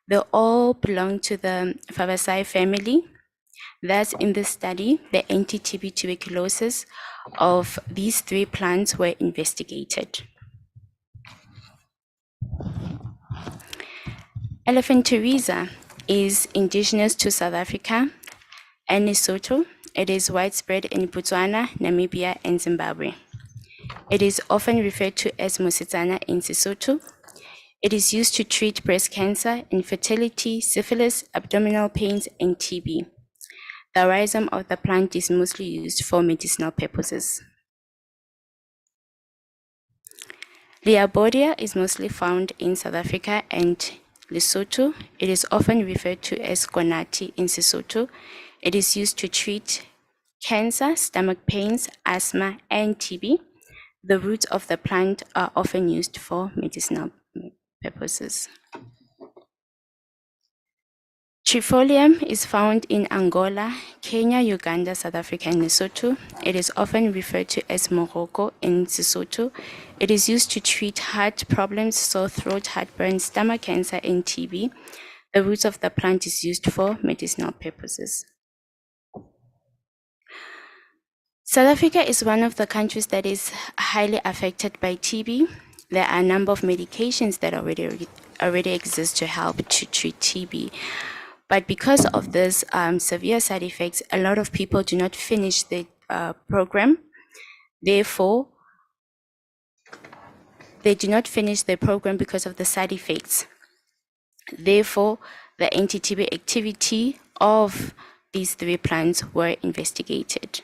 Speaker 18: They all belong to the Fabaceae family. Thus, in this study, the anti-TB tuberculosis of these 3 plants were investigated. Elephanterisa is indigenous to South Africa and Lesotho. It is widespread in Botswana, Namibia, and Zimbabwe. It is often referred to as Mosetsana in Sesotho. It is used to treat breast cancer, infertility, syphilis, abdominal pains, and TB. The rhizome of the plant is mostly used for medicinal purposes. Liabodia is mostly found in South Africa and Lesotho. It is often referred to as Konati in Sesotho. It is used to treat cancer, stomach pains, asthma, and TB. The roots of the plant are often used for medicinal purposes. Trifolium is found in Angola, Kenya, Uganda, South Africa, and Lesotho. It is often referred to as Morocco in Sesotho. It is used to treat heart problems, sore throat, heartburn, stomach cancer, and TB. The roots of the plant is used for medicinal purposes. South Africa is one of the countries that is highly affected by TB. There are a number of medications that already exist to help to treat TB. But because of this severe side effects, a lot of people do not finish the program. Therefore, they do not finish the program because of the side effects. Therefore, the anti-TB activity of these 3 plants were investigated.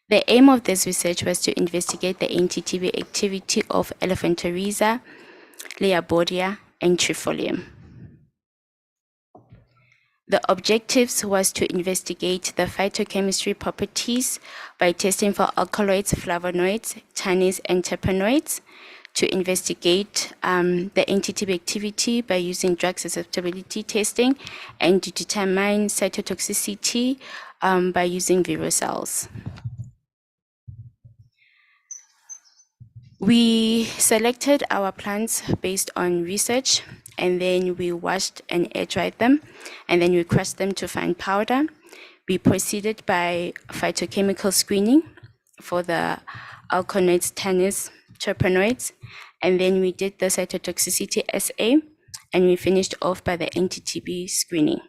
Speaker 18: The aim of this research was to investigate the anti-TB activity of Elephanterisa, Leobordia, and Trifolium. The objectives was to investigate the phytochemistry properties by testing for alkaloids, flavonoids, tannins, and terpenoids, to investigate the anti-TB activity by using drug susceptibility testing, and to determine cytotoxicity by using viral cells. We selected our plants based on research, and then we washed and air dried them, and then we crushed them to fine powder. We proceeded by phytochemical screening for the alkaloids, tannins, terpenoids, and then we did the cytotoxicity assay, and we finished off by the anti-TB screening.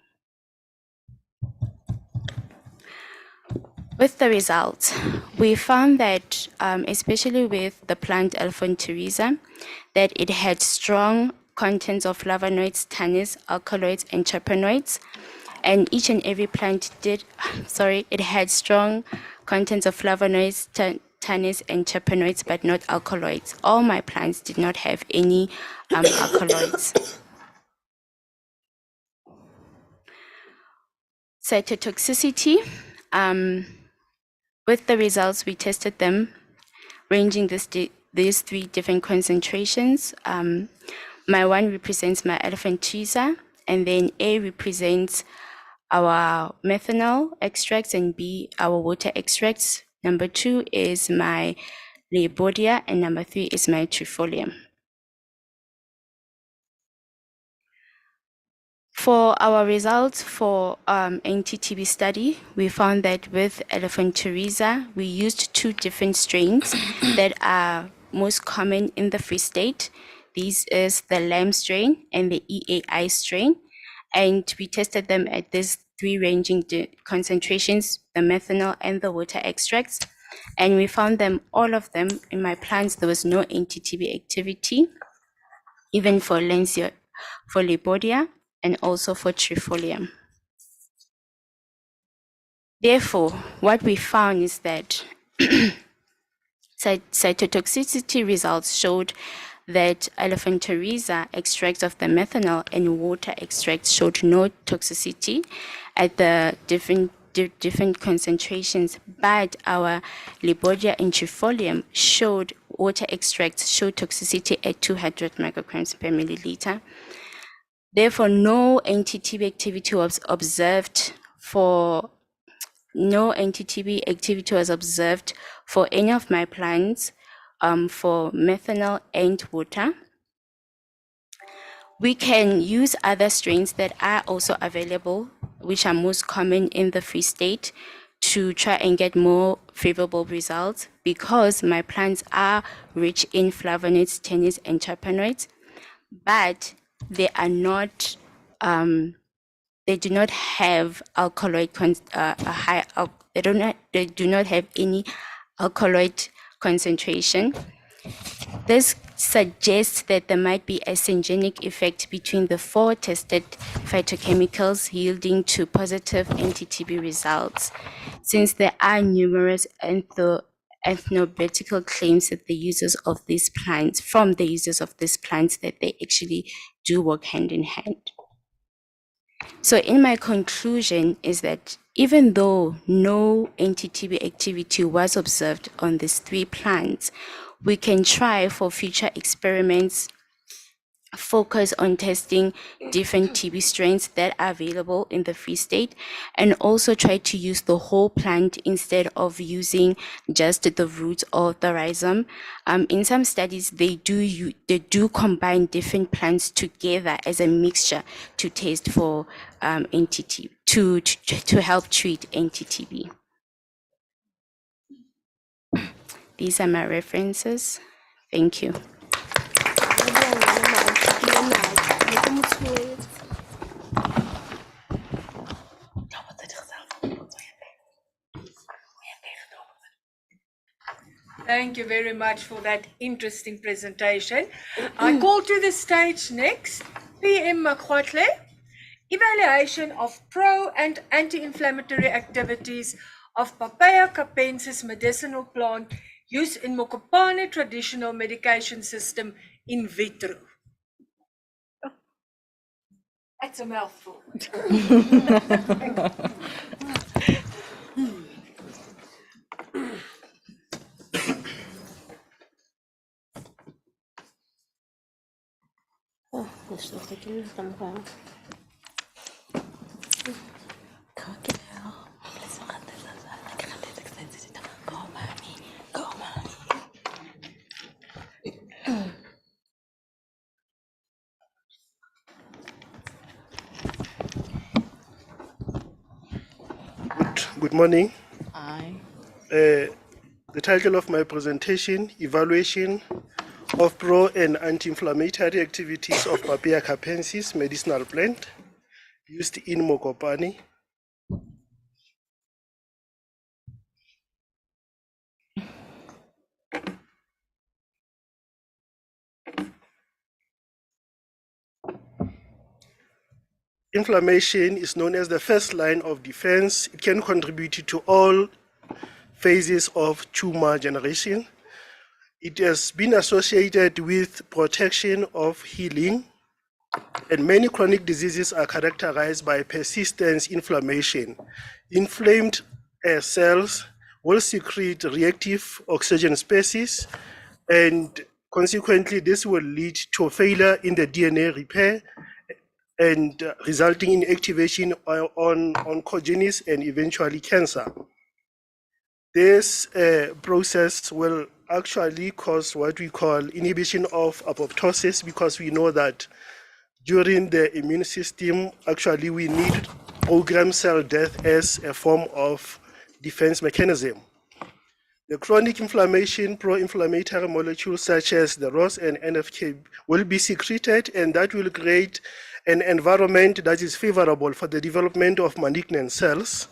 Speaker 18: With the results, we found that, especially with the plant Elephanterisa, that it had strong contents of flavonoids, tannins, alkaloids, and terpenoids. And each and every plant it had strong contents of flavonoids, tannins, and terpenoids, but not alkaloids. All my plants did not have any alkaloids. Cytotoxicity. With the results, we tested them, ranging these 3 different concentrations. My 1 represents my Elephanterisa, and then A represents our methanol extracts, and B, our water extracts. Number 2 is my Leobordia, and number 3 is my Trifolium. For our results for anti-TB study, we found that with Elephanterisa, we used 2 different strains that are most common in the Free State. These is the Lamb strain and the EAI strain. And we tested them at these 3 ranging concentrations, the methanol and the water extracts. And we found them, all of them, in my plants, there was no anti-TB activity, even for Leobordia, and also for Trifolium. Therefore, what we found is that cytotoxicity results showed that Elephanterisa extracts of the methanol and water extracts showed no toxicity at the different concentrations, but our Leobordia and Trifolium showed water extracts showed toxicity at 200 micrograms per milliliter. Therefore, no anti-TB activity was observed for any of my plants for methanol and water. We can use other strains that are also available, which are most common in the Free State, to try and get more favorable results, because my plants are rich in flavonoids, tannins, and terpenoids, but they are not. They do not have alkaloid. They do not have any alkaloid concentration. This suggests that there might be a synergistic effect between the 4 tested phytochemicals, yielding to positive anti-TB results. Since there are numerous ethnobotanical claims that the users of these plants, from the users of these plants, that they actually do work hand in hand. So in my conclusion is that even though no anti-TB activity was observed on these 3 plants, we can try for future experiments, focus on testing different TB strains that are available in the Free State, and also try to use the whole plant instead of using just the roots or the rhizome. In some studies, they do combine different plants together as a mixture to test for anti-TB, to help treat anti-TB. These are my references. Thank you.
Speaker 16: Thank you very much for that interesting presentation. I call to the stage next PM Magwatle. Evaluation of pro and anti-inflammatory activities of Papaya capensis medicinal plant used in Mokopane traditional medication system in vitro. Oh, that's a mouthful.
Speaker 19: Good morning.
Speaker 1: Aye.
Speaker 19: The title of my presentation, Evaluation of Pro and Anti-Inflammatory Activities of Papaya capensis medicinal plant used in Mokopane. Inflammation is known as the first line of defense. It can contribute to all phases of tumor generation. It has been associated with protection of healing, and many chronic diseases are characterized by persistent inflammation. Inflamed cells will secrete reactive oxygen species, and consequently this will lead to failure in the DNA repair and resulting in activation on oncogenes and eventually cancer. This process will actually cause what we call inhibition of apoptosis, because we know that during the immune system, actually we need programmed cell death as a form of defense mechanism. The chronic inflammation, pro-inflammatory molecules such as the ROS and NFK will be secreted, and that will create an environment that is favorable for the development of malignant cells.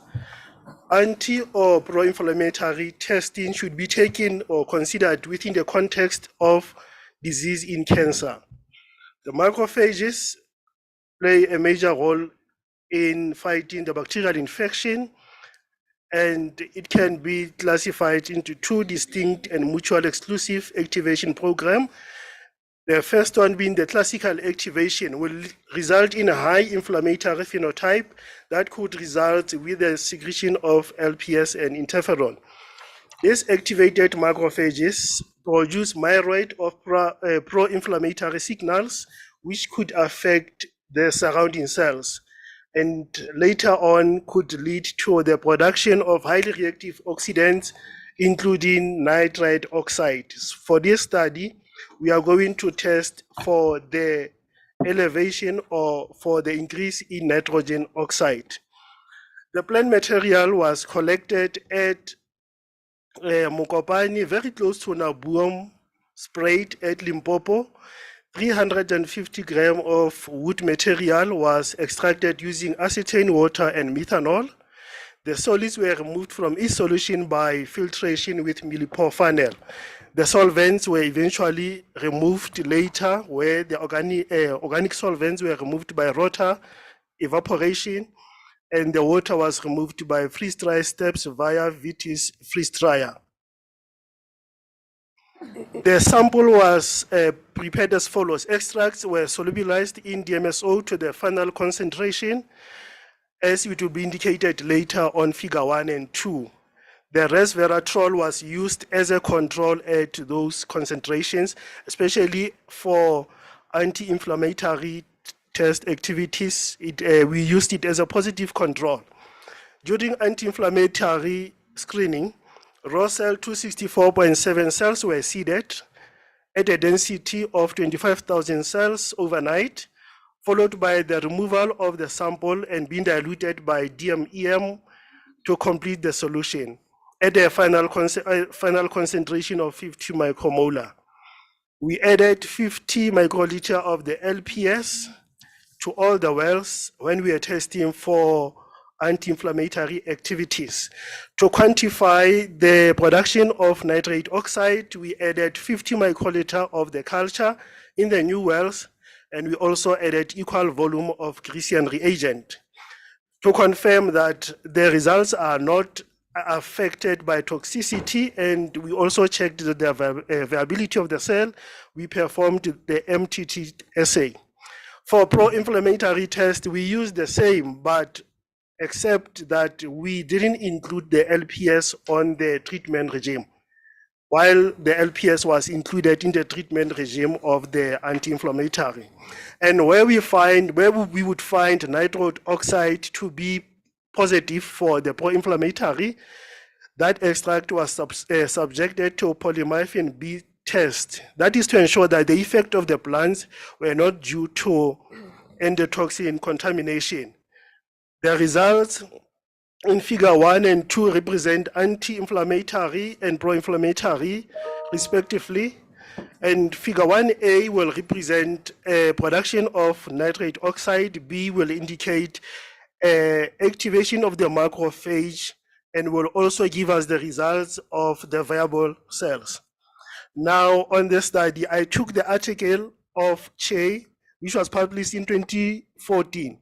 Speaker 19: Anti or pro-inflammatory testing should be taken or considered within the context of disease in cancer. The macrophages play a major role in fighting the bacterial infection, and it can be classified into 2 distinct and mutually exclusive activation programs. The first one being the classical activation will result in a high inflammatory phenotype that could result with the secretion of LPS and interferon. These activated macrophages produce myriad of pro-inflammatory signals which could affect the surrounding cells, and later on could lead to the production of highly reactive oxidants, including nitrite oxide. For this study, we are going to test for the elevation or for the increase in nitrogen oxide. The plant material was collected at Mokopane, very close to Nabuam, sprayed at Limpopo. 350 grams of wood material was extracted using acetane water and methanol. The solids were removed from each solution by filtration with millipore funnel. The solvents were eventually removed later, where the organic solvents were removed by rotor evaporation, and the water was removed by freeze-dry steps via Vitis freeze dryer. The sample was prepared as follows. Extracts were solubilized in DMSO to the final concentration, as it will be indicated later on figure 1 and 2. The resveratrol was used as a control at those concentrations, especially for anti-inflammatory test activities. We used it as a positive control. During anti-inflammatory screening, raw cell 264.7 cells were seeded at a density of 25,000 cells overnight, followed by the removal of the sample and being diluted by DMEM to complete the solution at a final concentration of 50 micromolar. We added 50 microliter of the LPS to all the wells when we are testing for anti-inflammatory activities. To quantify the production of nitrate oxide, we added 50 microliter of the culture in the new wells, and we also added equal volume of Grecian reagent. To confirm that the results are not affected by toxicity, and we also checked the viability of the cell, we performed the MTT assay. For pro-inflammatory test, we used the same, but except that we didn't include the LPS on the treatment regime, while the LPS was included in the treatment regime of the anti-inflammatory. And where we would find nitrate oxide to be positive for the pro-inflammatory, that extract was subjected to polymorphin B test. That is to ensure that the effect of the plants were not due to endotoxin contamination. The results in figure 1 and 2 represent anti-inflammatory and pro-inflammatory respectively. And figure 1A will represent production of nitrate oxide. B will indicate activation of the macrophage and will also give us the results of the viable cells. Now, on this study, I took the article of Che, which was published in 2014.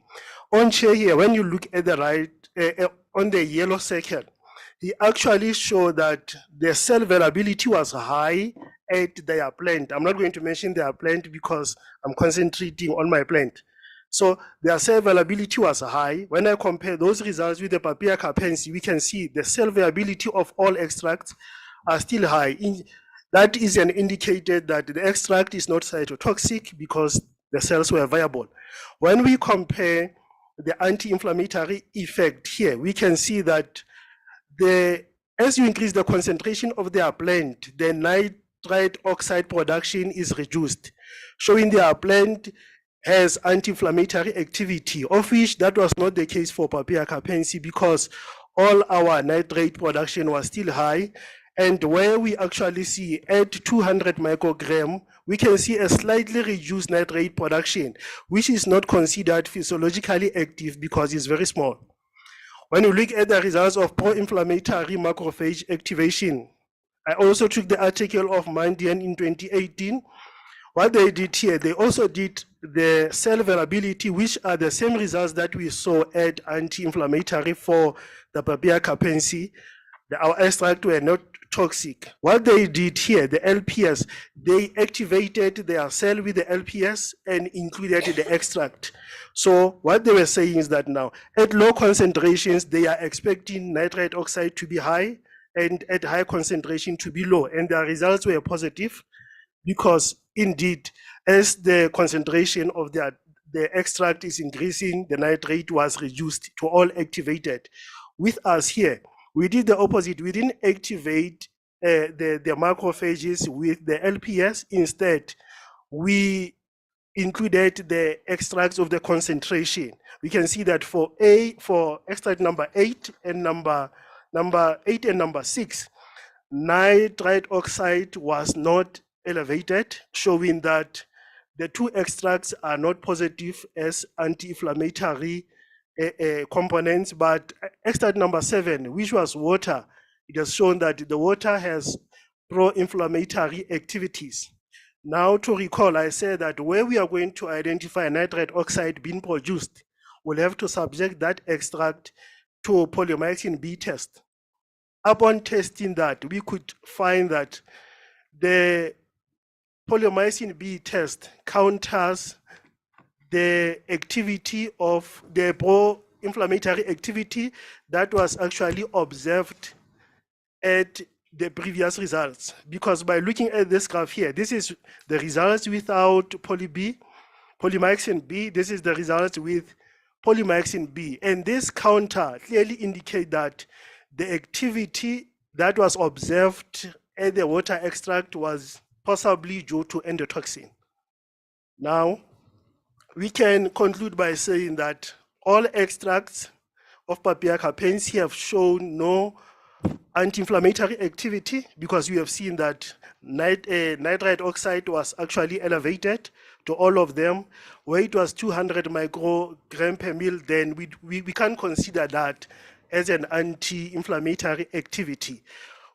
Speaker 19: On Che here, when you look at the right, on the yellow circle, he actually showed that the cell variability was high at their plant. I'm not going to mention their plant because I'm concentrating on my plant. So their cell variability was high. When I compare those results with the Papaya capensi, we can see the cell variability of all extracts are still high. That is an indicator that the extract is not cytotoxic because the cells were viable. When we compare the anti-inflammatory effect here, we can see that as you increase the concentration of their plant, the nitrate oxide production is reduced, showing their plant has anti-inflammatory activity, of which that was not the case for Papaya capensi because all our nitrate production was still high. And where we actually see at 200 microgram, we can see a slightly reduced nitrate production, which is not considered physiologically active because it's very small. When you look at the results of pro-inflammatory macrophage activation, I also took the article of Mandian in 2018. What they did here, they also did the cell variability, which are the same results that we saw at anti-inflammatory for the Papaya capensi. Our extract were not toxic. What they did here, the LPS, they activated their cell with the LPS and included the extract. So what they were saying is that now, at low concentrations, they are expecting nitrate oxide to be high and at high concentration to be low. And their results were positive because indeed, as the concentration of the extract is increasing, the nitrate was reduced to all activated. With us here, we did the opposite. We didn't activate the macrophages with the LPS. Instead, we included the extracts of the concentration. We can see that for extract number 8 and number 6, nitrate oxide was not elevated, showing that the two extracts are not positive as anti-inflammatory components, but extract number 7, which was water, it has shown that the water has pro-inflammatory activities. Now to recall, I said that where we are going to identify nitrate oxide being produced, we'll have to subject that extract to polymorphin B test. Upon testing that, we could find that the polymyxin B test counters the activity of the pro-inflammatory activity that was actually observed at the previous results. Because by looking at this graph here, this is the results without polymyxin B. This is the results with polymyxin B. And this counter clearly indicate that the activity that was observed at the water extract was possibly due to endotoxin. Now, we can conclude by saying that all extracts of Papaya capense have shown no anti-inflammatory activity, because we have seen that nitrite oxide was actually elevated to all of them. Where it was 200 microgram per mil, then we can consider that as an anti-inflammatory activity.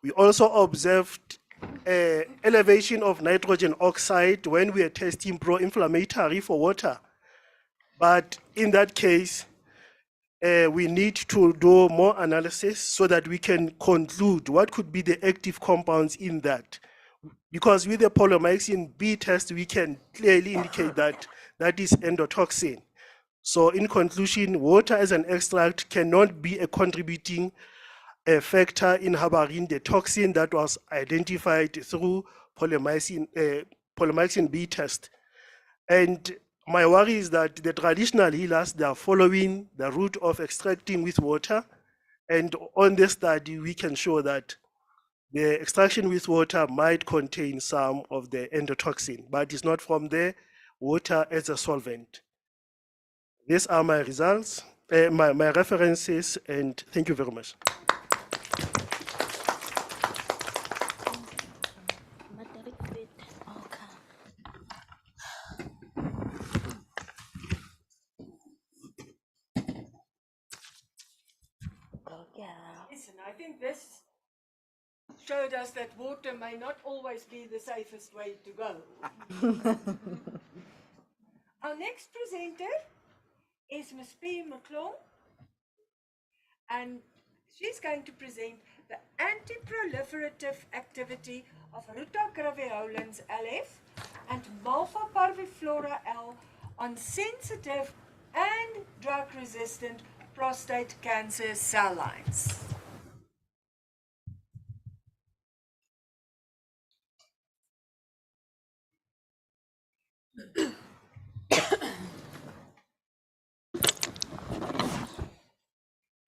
Speaker 19: We also observed elevation of nitrogen oxide when we are testing pro-inflammatory for water. But in that case, we need to do more analysis so that we can conclude what could be the active compounds in that. Because with the polymyxin B test, we can clearly indicate that that is endotoxin. So in conclusion, water as an extract cannot be a contributing factor in harboring the toxin that was identified through polymyxin B test. And my worry is that the traditional healers, they are following the route of extracting with water. And on this study, we can show that the extraction with water might contain some of the endotoxin, but it's not from the water as a solvent. These are my results, my references, and thank you very much.
Speaker 16: Listen, I think this showed us that water may not always be the safest way to go. Our next presenter is Ms. P. McClung, and she's going to present the anti-proliferative activity of Ruta graveolens LF and Malva parviflora L on sensitive and drug-resistant prostate cancer cell lines.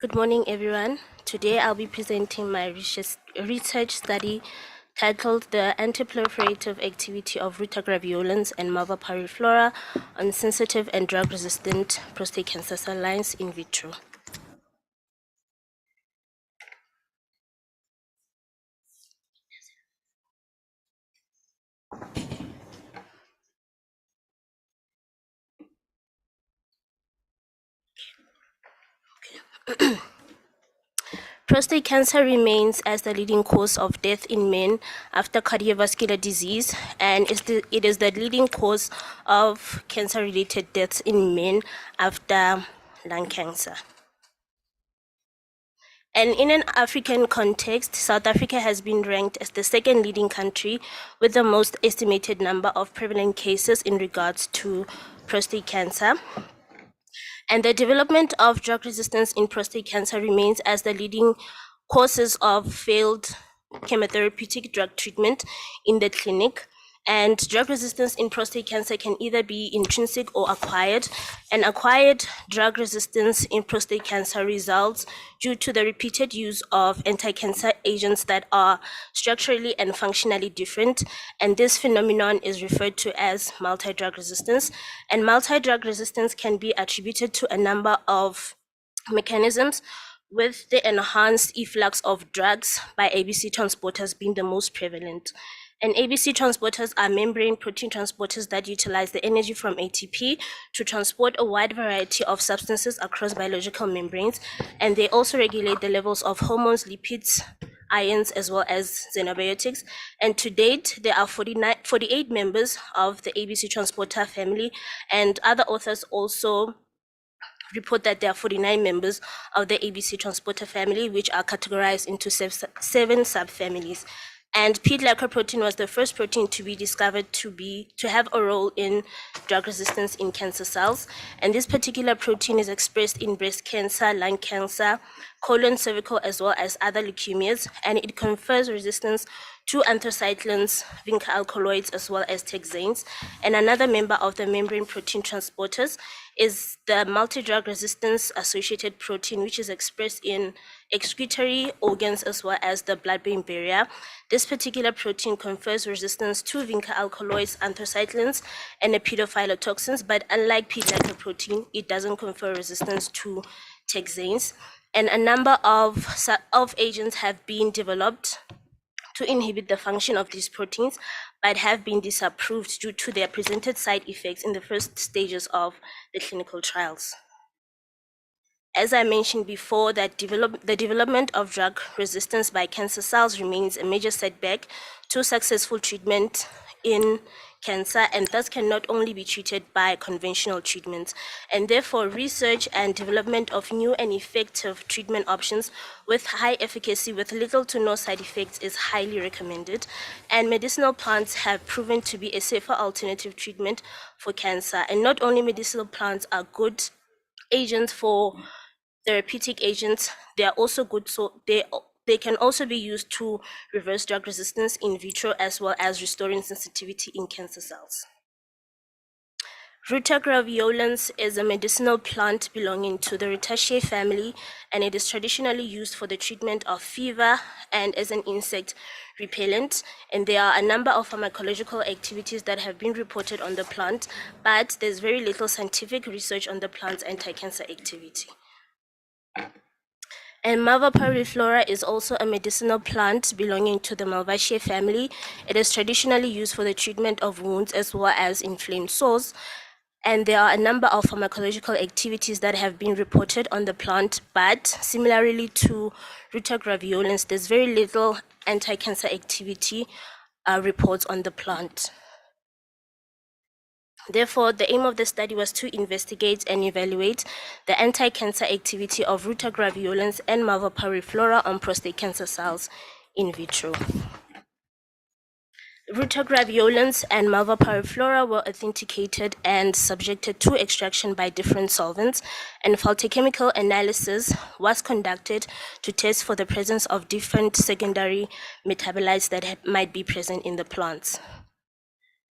Speaker 20: Good morning, everyone. Today I'll be presenting my research study titled The Antiproliferative Activity of Ruta graveolens and Malva parviflora on Sensitive and Drug-Resistant Prostate Cancer Cell Lines in vitro. Prostate cancer remains as the leading cause of death in men after cardiovascular disease, and it is the leading cause of cancer-related deaths in men after lung cancer. And in an African context, South Africa has been ranked as the second leading country with the most estimated number of prevalent cases in regards to prostate cancer. And the development of drug resistance in prostate cancer remains as the leading causes of failed chemotherapeutic drug treatment in the clinic. And drug resistance in prostate cancer can either be intrinsic or acquired. And acquired drug resistance in prostate cancer results due to the repeated use of anti-cancer agents that are structurally and functionally different. And this phenomenon is referred to as multi-drug resistance. And multi-drug resistance can be attributed to a number of mechanisms, with the enhanced efflux of drugs by ABC transporters being the most prevalent. And ABC transporters are membrane protein transporters that utilize the energy from ATP to transport a wide variety of substances across biological membranes. And they also regulate the levels of hormones, lipids, ions, as well as xenobiotics. And to date, there are 48 members of the ABC transporter family, and other authors also report that there are 49 members of the ABC transporter family, which are categorized into seven subfamilies. And P-glycoprotein was the first protein to be discovered to have a role in drug resistance in cancer cells. And this particular protein is expressed in breast cancer, lung cancer, colon, cervical, as well as other leukemias. And it confers resistance to anthracyclines, vinca alkaloids, as well as taxanes. And another member of the membrane protein transporters is the multi-drug resistance associated protein, which is expressed in excretory organs as well as the blood-brain barrier. This particular protein confers resistance to vinca alkaloids, anthracyclines, and epidophylotoxins, but unlike P-glycoprotein, it doesn't confer resistance to taxanes. And a number of agents have been developed to inhibit the function of these proteins, but have been disapproved due to their presented side effects in the first stages of the clinical trials. As I mentioned before, that the development of drug resistance by cancer cells remains a major setback to successful treatment in cancer, and thus can not only be treated by conventional treatments. And therefore, research and development of new and effective treatment options with high efficacy with little to no side effects is highly recommended. And medicinal plants have proven to be a safer alternative treatment for cancer. And not only medicinal plants are good agents for therapeutic agents, they are also good, so they can also be used to reverse drug resistance in vitro as well as restoring sensitivity in cancer cells. Ruta graveolens is a medicinal plant belonging to the Rutaceae family, and it is traditionally used for the treatment of fever and as an insect repellent. And there are a number of pharmacological activities that have been reported on the plant, but there's very little scientific research on the plant's anti-cancer activity. And Malva pyriflora is also a medicinal plant belonging to the Malvaceae family. It is traditionally used for the treatment of wounds as well as inflamed sores. And there are a number of pharmacological activities that have been reported on the plant, but similarly to Ruta graveolens, there's very little anti-cancer activity reports on the plant. Therefore, the aim of the study was to investigate and evaluate the anti-cancer activity of Ruta graveolens and Malva pyriflora on prostate cancer cells in vitro. Ruta graveolens and Malva pyriflora were authenticated and subjected to extraction by different solvents, and phytochemical analysis was conducted to test for the presence of different secondary metabolites that might be present in the plants.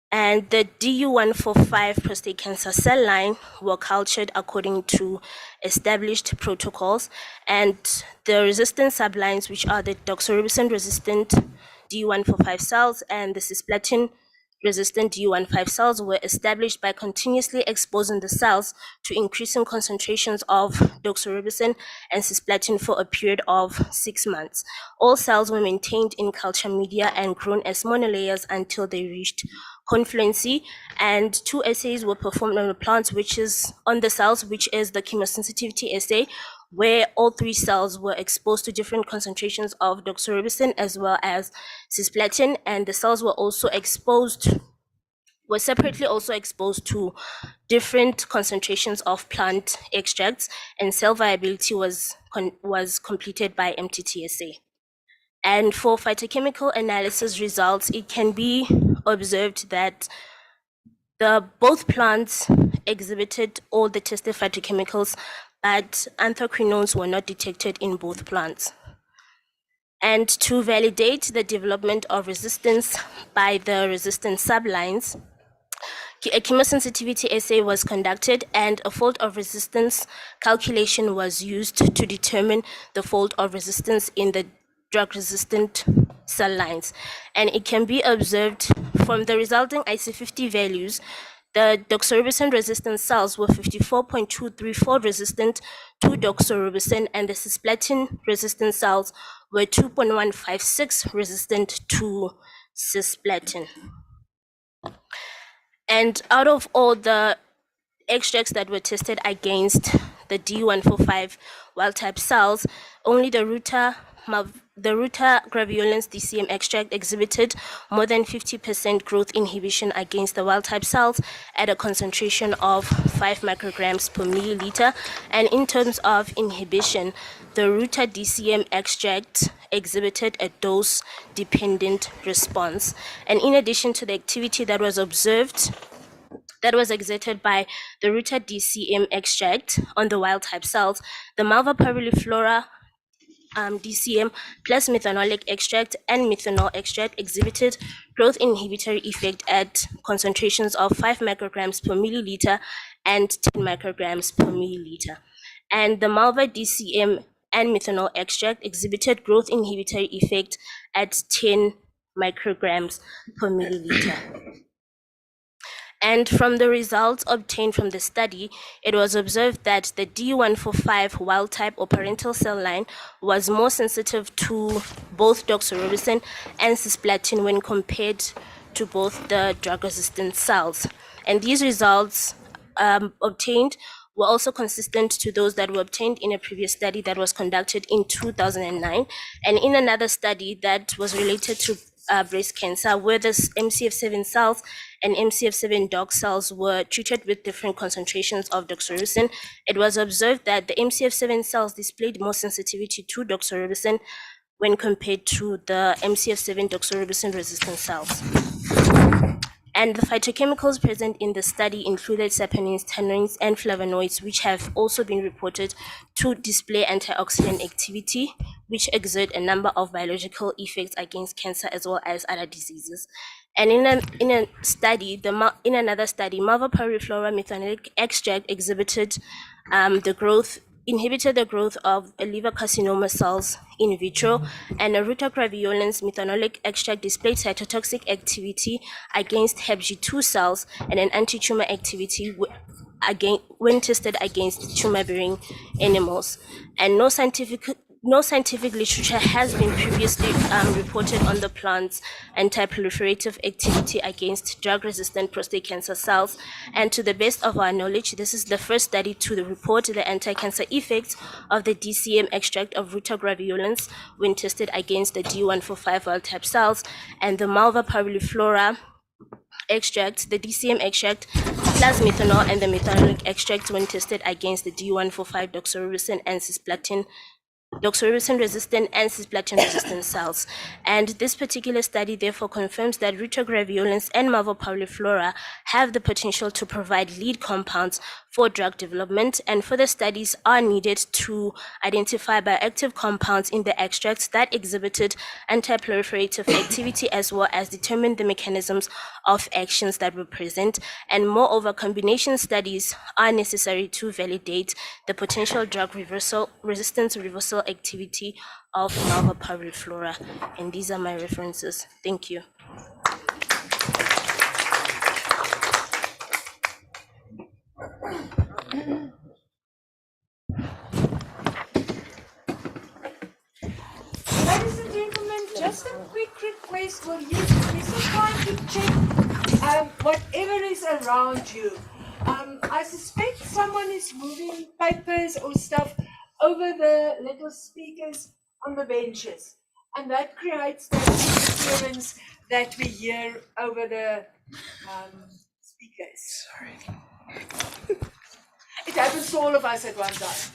Speaker 20: And the DU145 prostate cancer cell line were cultured according to established protocols, and the resistant sublines, which are the doxorubicin resistant DU145 cells and the cisplatin resistant DU15 cells, were established by continuously exposing the cells to increasing concentrations of doxorubicin and cisplatin for a period of 6 months. All cells were maintained in culture media and grown as monolayers until they reached confluency, and 2 assays were performed on the plants, which is on the cells, which is the chemosensitivity assay, where all 3 cells were exposed to different concentrations of doxorubicin as well as cisplatin, and the cells were separately also exposed to different concentrations of plant extracts, and cell viability was completed by MTTSA. And for phytochemical analysis results, it can be observed that both plants exhibited all the tested phytochemicals, but anthraquinones were not detected in both plants. And to validate the development of resistance by the resistant sublines, a chemosensitivity assay was conducted, and a fold of resistance calculation was used to determine the fold of resistance in the drug-resistant cell lines. And it can be observed from the resulting IC50 values, the doxorubicin-resistant cells were 54.234 resistant to doxorubicin, and the cisplatin-resistant cells were 2.156 resistant to cisplatin. And out of all the extracts that were tested against the D145 wild-type cells, only the Ruta the Ruta graveolens DCM extract exhibited more than 50% growth inhibition against the wild-type cells at a concentration of 5 micrograms per milliliter. And in terms of inhibition, the Ruta DCM extract exhibited a dose-dependent response. And in addition to the activity that was observed, that was exerted by the Ruta DCM extract on the wild-type cells, the Malva parvuliflora DCM plus methanolic extract and methanol extract exhibited growth inhibitory effect at concentrations of 5 micrograms per milliliter and 10 micrograms per milliliter. And the Malva DCM and methanol extract exhibited growth inhibitory effect at 10 micrograms per milliliter. And from the results obtained from the study, it was observed that the D145 wild-type or parental cell line was more sensitive to both doxorubicin and cisplatin when compared to both the drug-resistant cells. And these results obtained were also consistent to those that were obtained in a previous study that was conducted in 2009, and in another study that was related to breast cancer, where the MCF7 cells and MCF7 dog cells were treated with different concentrations of doxorubicin. It was observed that the MCF7 cells displayed more sensitivity to doxorubicin when compared to the MCF7 doxorubicin resistant cells. And the phytochemicals present in the study included saponins, tannins, and flavonoids, which have also been reported to display antioxidant activity, which exert a number of biological effects against cancer as well as other diseases. And in another study, Malva parvuliflora methanolic extract inhibited the growth of liver carcinoma cells in vitro, and a Ruta graveolens methanolic extract displayed cytotoxic activity against HepG2 cells and an anti-tumor activity when tested against tumor-bearing animals. And no scientific literature has been previously reported on the plant's anti-proliferative activity against drug-resistant prostate cancer cells. And to the best of our knowledge, this is the first study to report the anti-cancer effects of the DCM extract of Ruta graveolens when tested against the D145 wild-type cells. And the Malva parvuliflora extract, the DCM extract plus methanol and the methanolic extract when tested against the D145 doxorubicin and cisplatin, doxorubicin resistant and cisplatin resistant cells. And this particular study therefore confirms that Ruta graveolens and Malva parvuliflora have the potential to provide lead compounds for drug development, and further studies are needed to identify bioactive compounds in the extracts that exhibited anti-proliferative activity, as well as determine the mechanisms of actions that were present. And moreover, combination studies are necessary to validate the potential drug resistance reversal activity of Malva parvuliflora. And these are my references. Thank you.
Speaker 16: Ladies and gentlemen, just a quick request. Will you specify to check whatever is around you? I suspect someone is moving papers or stuff over the little speakers on the benches, and that creates the interference that we hear over the speakers. Sorry. It happens to all of us at one time.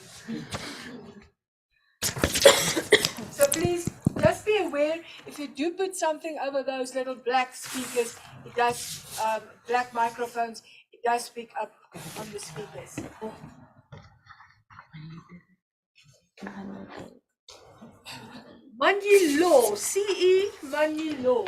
Speaker 16: So please, just be aware, if you do put something over those little black speakers, it does, black microphones, it does pick up on the speakers. Manjilo, CE Manjilo.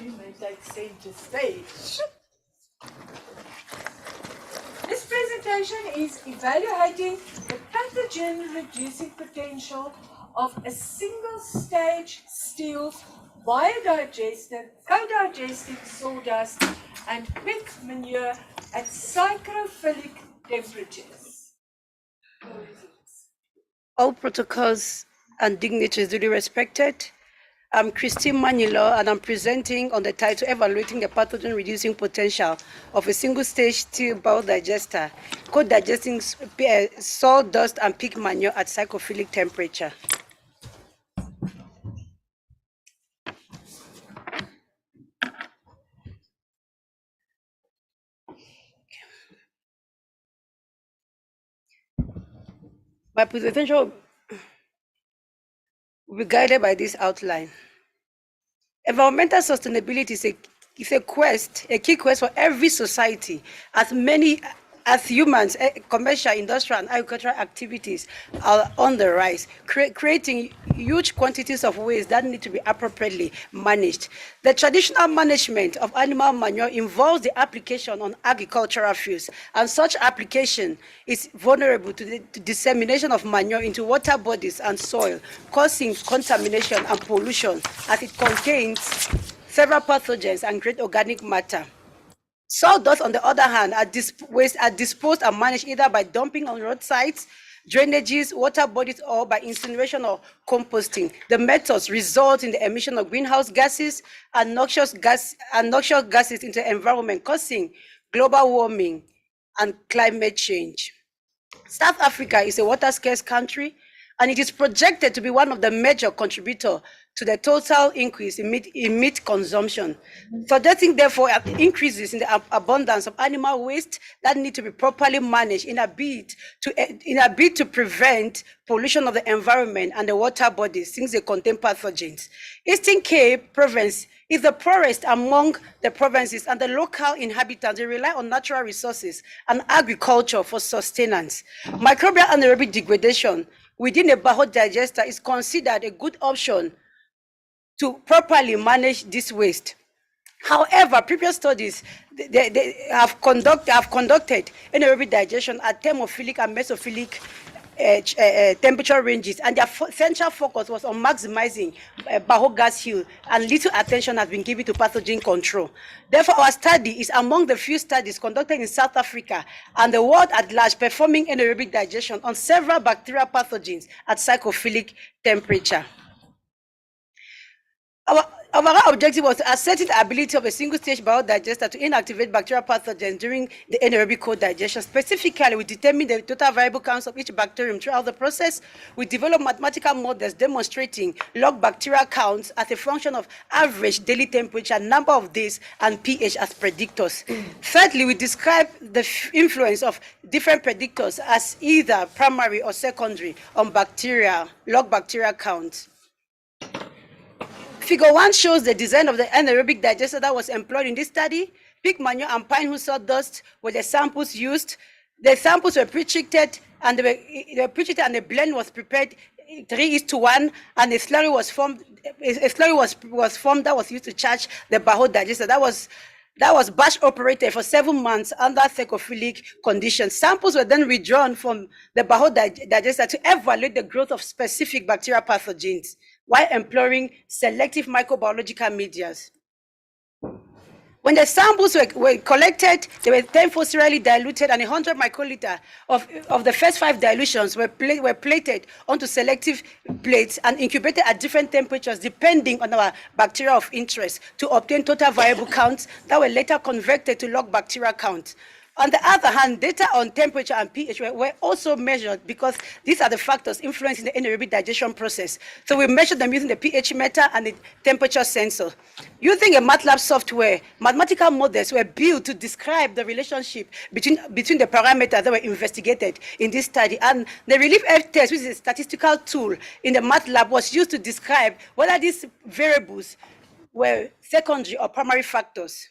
Speaker 16: You may take center stage. This presentation is evaluating the pathogen-reducing potential of a single-stage steel biodigested, co-digesting sawdust and quick manure at psychrophilic temperatures.
Speaker 21: All protocols and dignity is duly respected. I'm Christine Manilo, and I'm presenting on the title Evaluating the Pathogen-Reducing Potential of a Single-Stage Steel Biodigester, Co-digesting sawdust and pig manure at psychophilic temperature. My presentation will be guided by this outline. Environmental sustainability is a key quest for every society, as humans, commercial, industrial, and agricultural activities are on the rise, creating huge quantities of waste that need to be appropriately managed. The traditional management of animal manure involves the application on agricultural fields, and such application is vulnerable to the dissemination of manure into water bodies and soil, causing contamination and pollution as it contains several pathogens and great organic matter. Sawdust, on the other hand, are disposed and managed either by dumping on roadsides, drainages, water bodies, or by incineration or composting. The methods result in the emission of greenhouse gases and noxious gases into the environment, causing global warming and climate change. South Africa is a water-scarce country, and it is projected to be one of the major contributors to the total increase in meat consumption, suggesting therefore increases in the abundance of animal waste that need to be properly managed in a bid to prevent pollution of the environment and the water bodies, since they contain pathogens. Eastern Cape province is the poorest among the provinces, and the local inhabitants, they rely on natural resources and agriculture for sustenance. Microbial anaerobic degradation within a biodigester is considered a good option to properly manage this waste. However, previous studies they have conducted anaerobic digestion at thermophilic and mesophilic temperature ranges, and their central focus was on maximizing biogas yield, and little attention has been given to pathogen control. Therefore, our study is among the few studies conducted in South Africa and the world at large performing anaerobic digestion on several bacterial pathogens at psychophilic temperature. Our objective was to assess the ability of a single-stage biodigester to inactivate bacterial pathogens during the anaerobic co-digestion. Specifically, we determined the total viable counts of each bacterium throughout the process. We developed mathematical models demonstrating log bacterial counts as a function of average daily temperature, number of days, and pH as predictors. Thirdly, we described the influence of different predictors as either primary or secondary on log bacterial counts. Figure 1 shows the design of the anaerobic digester that was employed in this study. Pig manure and pine husk sawdust were the samples used. The samples were pre-treated, and the blend was prepared 3:1, and a slurry was formed. That was used to charge the biodigester. That was batch operated for 7 months under psychophilic conditions. Samples were then withdrawn from the biodigester to evaluate the growth of specific bacterial pathogens while employing selective microbiological medias. When the samples were collected, they were 10-fold serially diluted, and 100 microliter of the first 5 dilutions were plated onto selective plates and incubated at different temperatures depending on our bacteria of interest to obtain total viable counts that were later converted to log bacterial counts. On the other hand, data on temperature and pH were also measured because these are the factors influencing the anaerobic digestion process. So we measured them using the pH meter and the temperature sensor. Using a MATLAB software, mathematical models were built to describe the relationship between the parameters that were investigated in this study. And the relief FHES, which is a statistical tool in the MATLAB, was used to describe whether these variables were secondary or primary factors.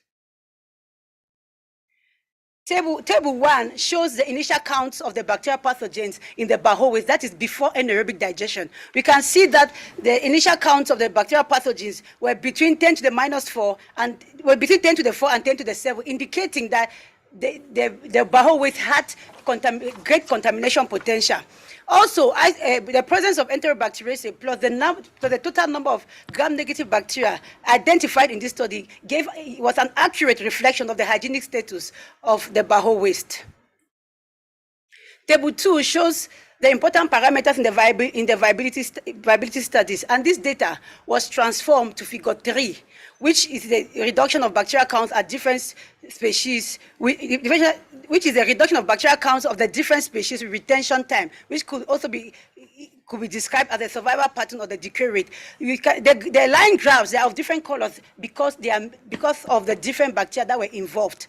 Speaker 21: Table 1 shows the initial counts of the bacterial pathogens in the biowaste, that is before anaerobic digestion. We can see that the initial counts of the bacterial pathogens were between 10 to the minus 4 and were between 10 to the 4 and 10 to the 7, indicating that the biowaste had great contamination potential. Also, the presence of Enterobacteriaceae plus the total number of gram-negative bacteria identified in this study was an accurate reflection of the hygienic status of the biowaste. Table 2 shows the important parameters in the viability studies, and this data was transformed to figure 3, which is the reduction of bacterial counts at different species, which is a reduction of bacterial counts of the different species with retention time, which could also be described as a survival pattern of the decay rate. The line graphs, they are of different colors because of the different bacteria that were involved.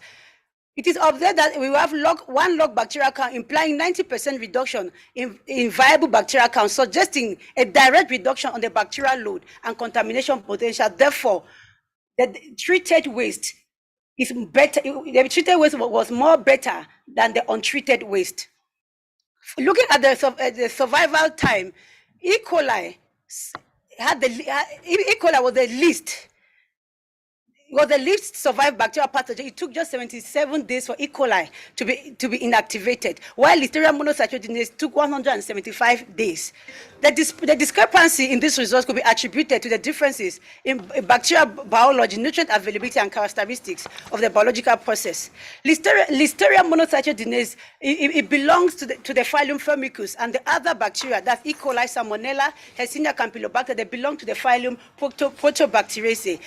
Speaker 21: It is observed that we have one log bacterial count, implying 90% reduction in viable bacterial count, suggesting a direct reduction on the bacterial load and contamination potential. Therefore, the treated waste is better. The treated waste was more better than the untreated waste. Looking at the survival time, E. coli was the least survived bacterial pathogen. It took just 77 days for E. coli to be inactivated, while Listeria monocytogenes took 175 days. The discrepancy in these results could be attributed to the differences in bacterial biology, nutrient availability, and characteristics of the biological process. Listeria monocytogenes, it belongs to the phylum Firmicus, and the other bacteria, that's E. coli, Salmonella, Yersinia campylobacter, they belong to the phylum Proteobacteriaceae.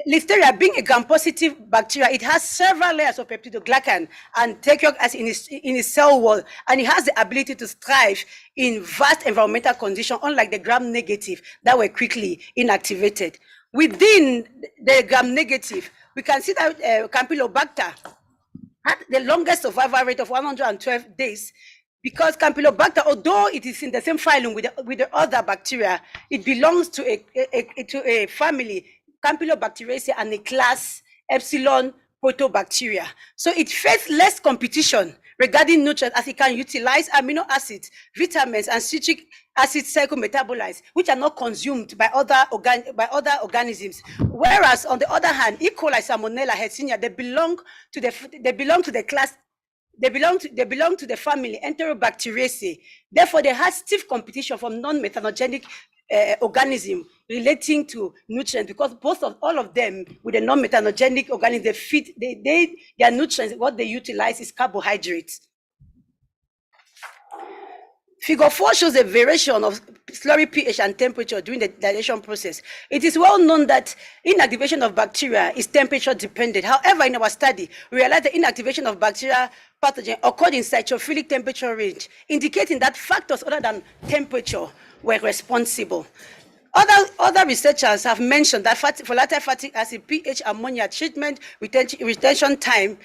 Speaker 21: Listeria, being a gram-positive bacteria, it has several layers of peptidoglycan and tetroic acid in its cell wall, and it has the ability to thrive in vast environmental conditions, unlike the gram-negative that were quickly inactivated. Within the gram-negative, we can see that Campylobacter had the longest survival rate of 112 days, because Campylobacter, although it is in the same phylum with the other bacteria, it belongs to a family, Campylobacteriaceae, and a class Epsilon Protobacteria. So it faced less competition regarding nutrients, as it can utilize amino acids, vitamins, and citric acid cycle metabolites, which are not consumed by other organisms. Whereas on the other hand, E. coli, Salmonella, Yersinia, they belong to the family Enterobacteriaceae. Therefore, they had stiff competition from non-methanogenic organism relating to nutrients, because all of them with a non-methanogenic organism, their nutrients, what they utilize is carbohydrates. Figure 4 shows a variation of slurry pH and temperature during the digestion process. It is well known that inactivation of bacteria is temperature dependent. However, in our study, we realized the inactivation of bacteria pathogen occurred in cytophilic temperature range, indicating that factors other than temperature were responsible. Other researchers have mentioned that volatile fatty acid, pH, ammonia treatment, retention time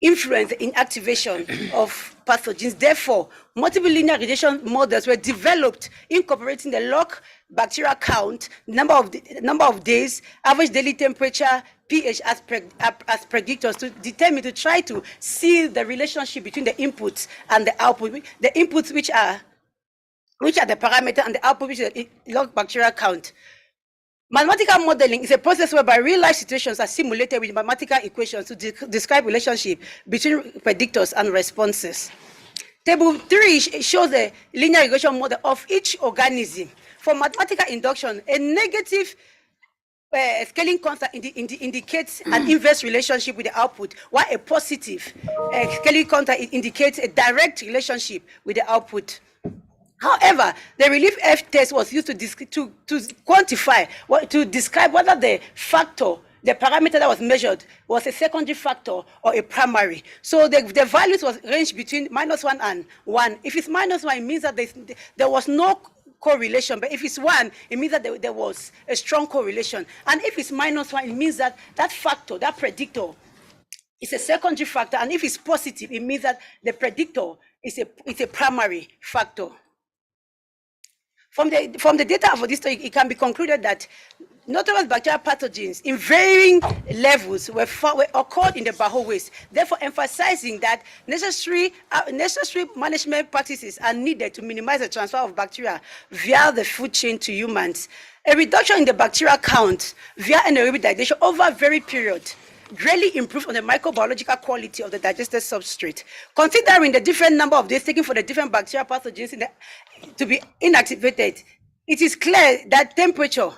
Speaker 21: influence the inactivation of pathogens. Therefore, multiple linear regression models were developed incorporating the log bacterial count, number of days, average daily temperature, pH as predictors to try to see the relationship between the inputs and the output. The inputs which are the parameter, and the output which is the log bacterial count. Mathematical modeling is a process whereby real-life situations are simulated with mathematical equations to describe relationship between predictors and responses. Table 3 shows the linear regression model of each organism. For mathematical induction, a negative scaling constant indicates an inverse relationship with the output, while a positive scaling constant indicates a direct relationship with the output. However, the relief F-test was used to quantify, to describe whether the factor, the parameter that was measured, was a secondary factor or a primary. So the values was ranged between -1 and 1. If it's -1, it means that there was no correlation. But if it's 1, it means that there was a strong correlation. And if it's -1, it means that that factor, that predictor, is a secondary factor. And if it's positive, it means that the predictor is a primary factor. From the data for this study, it can be concluded that notorious bacterial pathogens in varying levels were occurred in the Baho waste, therefore emphasizing that necessary management practices are needed to minimize the transfer of bacteria via the food chain to humans. A reduction in the bacterial count via anaerobic digestion over a very period greatly improved on the microbiological quality of the digested substrate. Considering the different number of days taken for the different bacterial pathogens to be inactivated, it is clear that temperature,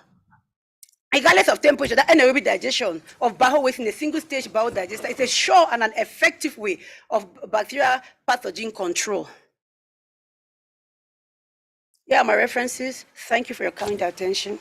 Speaker 21: regardless of temperature, that anaerobic digestion of Baho waste in a single-stage biodigester is a sure and an effective way of bacterial pathogen control. Here are my references. Thank you for your kind attention.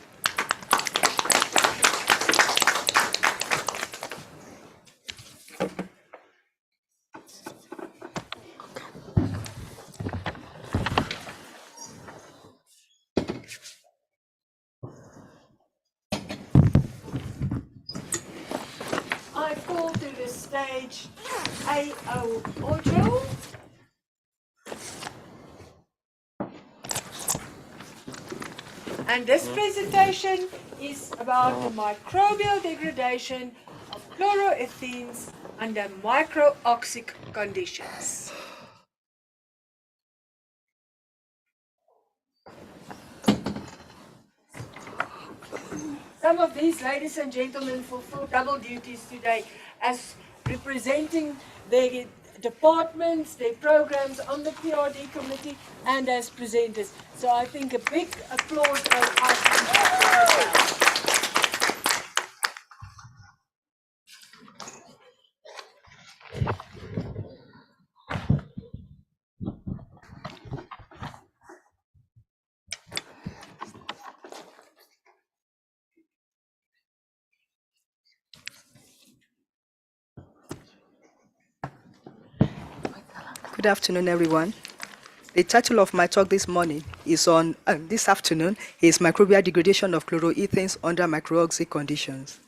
Speaker 16: I call to the stage A.O. Ojo. And this presentation is about the microbial degradation of chloroethanes under microoxic conditions. Some of these ladies and gentlemen fulfill double duties today as representing their departments, their programs on the PRD committee, and as presenters. So I think a big applause goes out to them.
Speaker 5: Good afternoon, everyone. The title of my talk this morning is on, this afternoon, is microbial degradation of chloroethanes under microoxic conditions.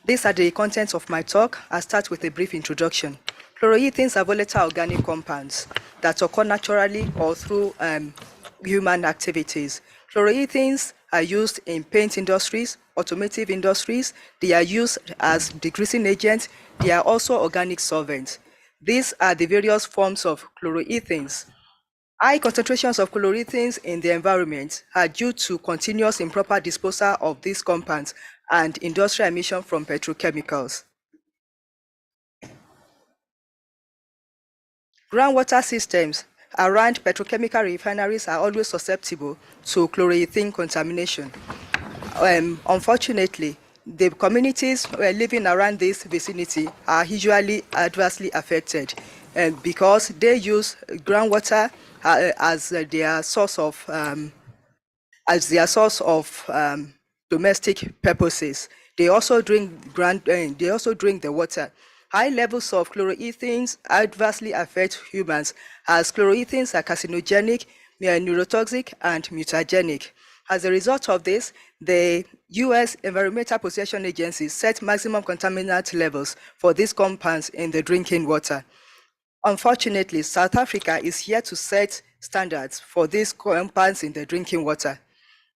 Speaker 5: These are the contents of my talk. I'll start with a brief introduction. Chloroethanes are volatile organic compounds that occur naturally or through human activities. Chloroethanes are used in paint industries, automotive industries. They are used as degreasing agents. They are also organic solvents. These are the various forms of chloroethanes. High concentrations of chloroethanes in the environment are due to continuous improper disposal of these compounds and industrial emission from petrochemicals. Groundwater systems around petrochemical refineries are always susceptible to chloroethane contamination. Unfortunately, the communities living around this vicinity are usually adversely affected because they use groundwater as their source of domestic purposes. They also drink the water. High levels of chloroethanes adversely affect humans, as chloroethanes are carcinogenic, neurotoxic, and mutagenic. As a result of this, the U.S. Environmental Protection Agency set maximum contaminant levels for these compounds in the drinking water. Unfortunately, South Africa is yet to set standards for these compounds in the drinking water.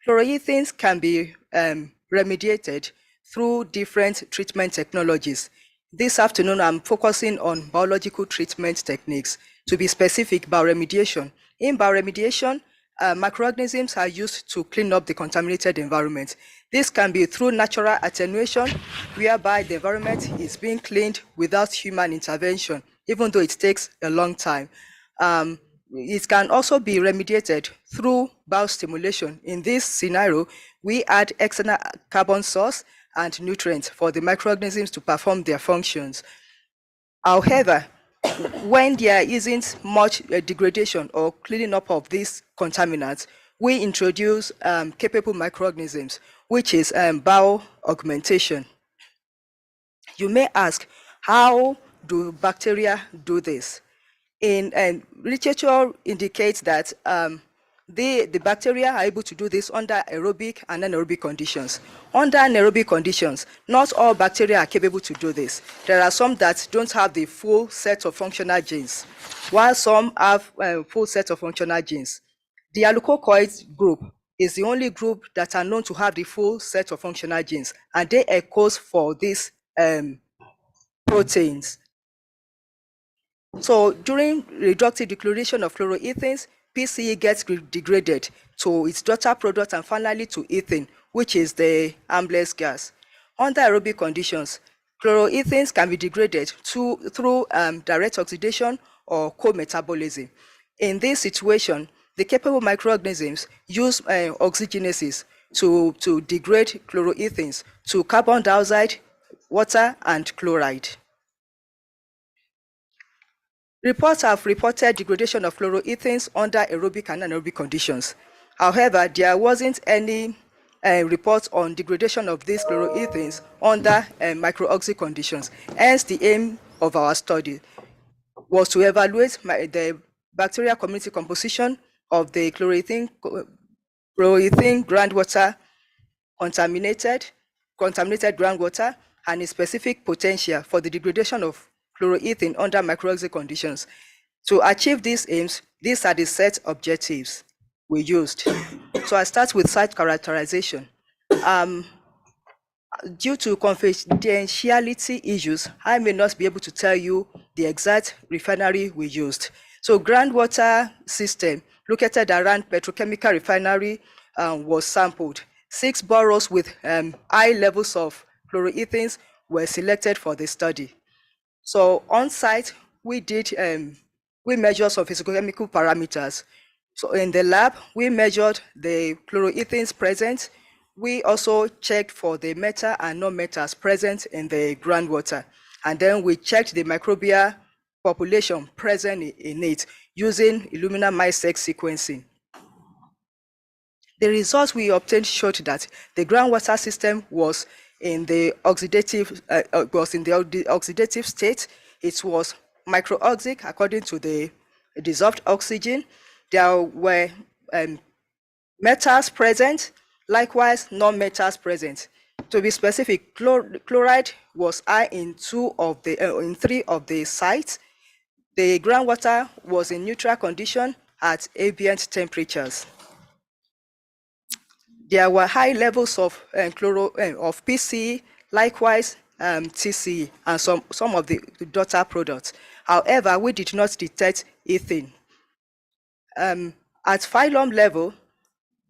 Speaker 5: Chloroethanes can be remediated through different treatment technologies. This afternoon, I'm focusing on biological treatment techniques. To be specific, bioremediation. In bioremediation, microorganisms are used to clean up the contaminated environment. This can be through natural attenuation, whereby the environment is being cleaned without human intervention, even though it takes a long time. It can also be remediated through biostimulation. In this scenario, we add external carbon source and nutrients for the microorganisms to perform their functions. However, when there isn't much degradation or cleaning up of these contaminants, we introduce capable microorganisms, which is bioaugmentation. You may ask, how do bacteria do this? Literature indicates that the bacteria are able to do this under aerobic and anaerobic conditions. Under anaerobic conditions, not all bacteria are capable to do this. There are some that don't have the full set of functional genes, while some have full set of functional genes. The allococoid group is the only group that are known to have the full set of functional genes, and they encode for these proteins. So during reductive decloration of chloroethanes, PCE gets degraded to its daughter product and finally to ethane, which is the harmless gas. Under aerobic conditions, chloroethanes can be degraded through direct oxidation or co-metabolism. In this situation, the capable microorganisms use oxygenases to degrade chloroethanes to carbon dioxide, water, and chloride. Reports have reported degradation of chloroethanes under aerobic and anaerobic conditions. However, there wasn't any reports on degradation of these chloroethanes under microtoxic conditions. Hence, the aim of our study was to evaluate the bacterial community composition of the chloroethane groundwater contaminated groundwater and its specific potential for the degradation of chloroethane under microtoxic conditions. To achieve these aims, these are the set objectives we used. So I start with site characterization. Due to confidentiality issues, I may not be able to tell you the exact refinery we used. So groundwater system located around petrochemical refinery was sampled. 6 boroughs with high levels of chloroethanes were selected for the study. So on site, we measured some physicochemical parameters. So in the lab, we measured the chloroethanes present. We also checked for the metal and non-metals present in the groundwater. And then we checked the microbial population present in it using Illumina MySeq sequencing. The results we obtained showed that the groundwater system was in the oxidative state. It was microtoxic according to the dissolved oxygen. There were metals present, likewise non-metals present. To be specific, chloride was high in 3 of the sites. The groundwater was in neutral condition at ambient temperatures. There were high levels of PCE, likewise TCE, and some of the daughter products. However, we did not detect ethane. At phylum level,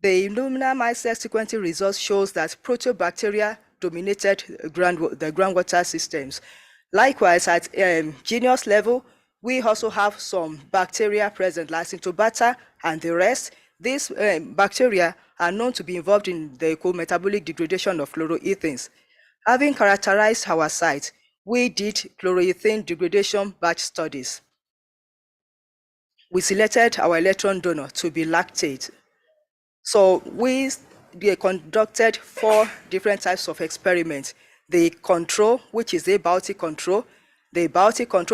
Speaker 5: the Illumina MySeq sequencing results shows that proteobacteria dominated the groundwater systems. Likewise, at genus level, we also have some bacteria present, like Syntobacter and the rest. These bacteria are known to be involved in the co-metabolic degradation of chloroethanes. Having characterized our site, we did chloroethane degradation batch studies. We selected our electron donor to be lactate. So we conducted 4 different types of experiments. The control, which is the biotic control,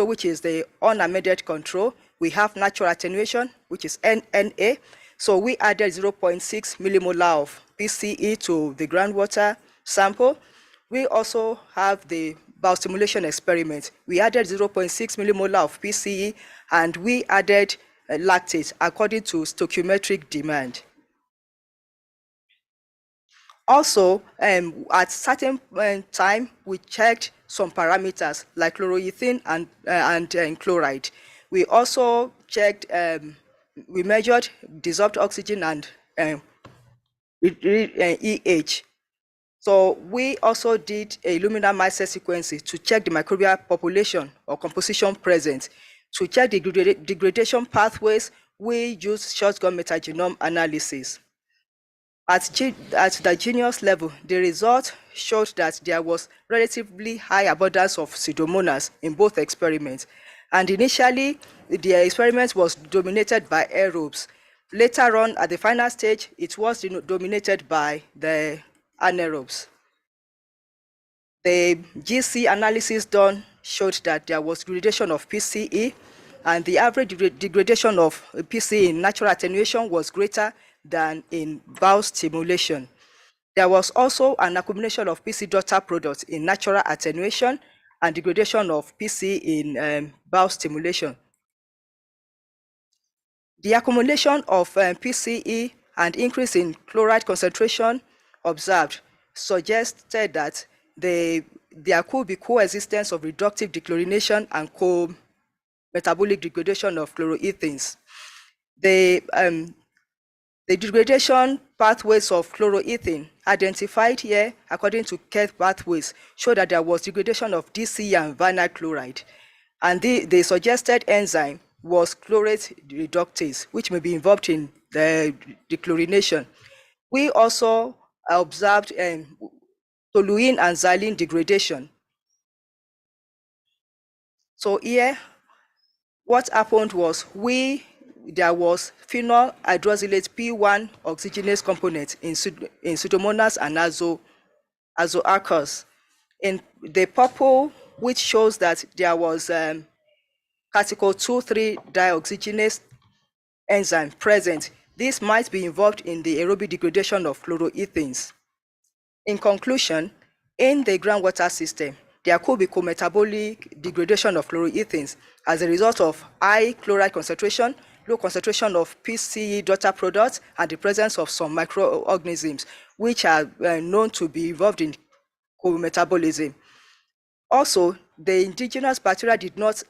Speaker 5: which is the unamended control. We have natural attenuation, which is NA. So we added 0.6 millimolar of PCE to the groundwater sample. We also have the biostimulation experiment. We added 0.6 millimolar of PCE and we added lactate according to stoichiometric demand. Also, at certain time, we checked some parameters like chloroethane and chloride. We also checked, we measured dissolved oxygen and EH. So we also did a Illumina MySeq sequencing to check the microbial population or composition present. To check the degradation pathways, we used shotgun metagenome analysis. At the genus level, the result showed that there was relatively high abundance of Pseudomonas in both experiments. And initially, the experiment was dominated by aerobes. Later on, at the final stage, it was dominated by the anaerobes. The GC analysis done showed that there was degradation of PCE, and the average degradation of PCE in natural attenuation was greater than in biostimulation. There was also an accumulation of PC daughter products in natural attenuation and degradation of PC in biostimulation. The accumulation of PCE and increase in chloride concentration observed suggested that there could be coexistence of reductive dechlorination and co-metabolic degradation of chloroethanes. The degradation pathways of chloroethane identified here according to Keth pathways show that there was degradation of DC and vinyl chloride. And the suggested enzyme was chlorate reductase, which may be involved in the dechlorination. We also observed toluene and xylene degradation. So here what happened was there was phenol hydroxylate P1 oxygenase component in Pseudomonas and Azoarchus. In the purple, which shows that there was catechol 2,3 dioxygenase enzyme present. This might be involved in the aerobic degradation of chloroethanes. In conclusion, in the groundwater system, there could be co-metabolic degradation of chloroethanes as a result of high chloride concentration, low concentration of PCE daughter products, and the presence of some microorganisms which are known to be involved in co-metabolism. Also, the indigenous bacteria did not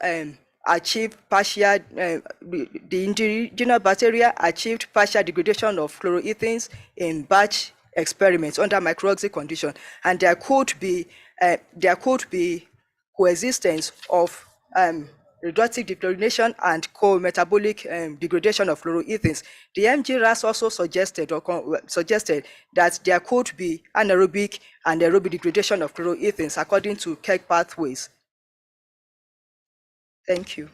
Speaker 5: achieve partial, the indigenous bacteria achieved partial degradation of chloroethanes in batch experiments under microbial condition, and there could be coexistence of reductive declination and co-metabolic degradation of chloroethanes. The MGRAS also suggested that there could be anaerobic and aerobic degradation of chloroethanes according to Keck pathways. Thank you.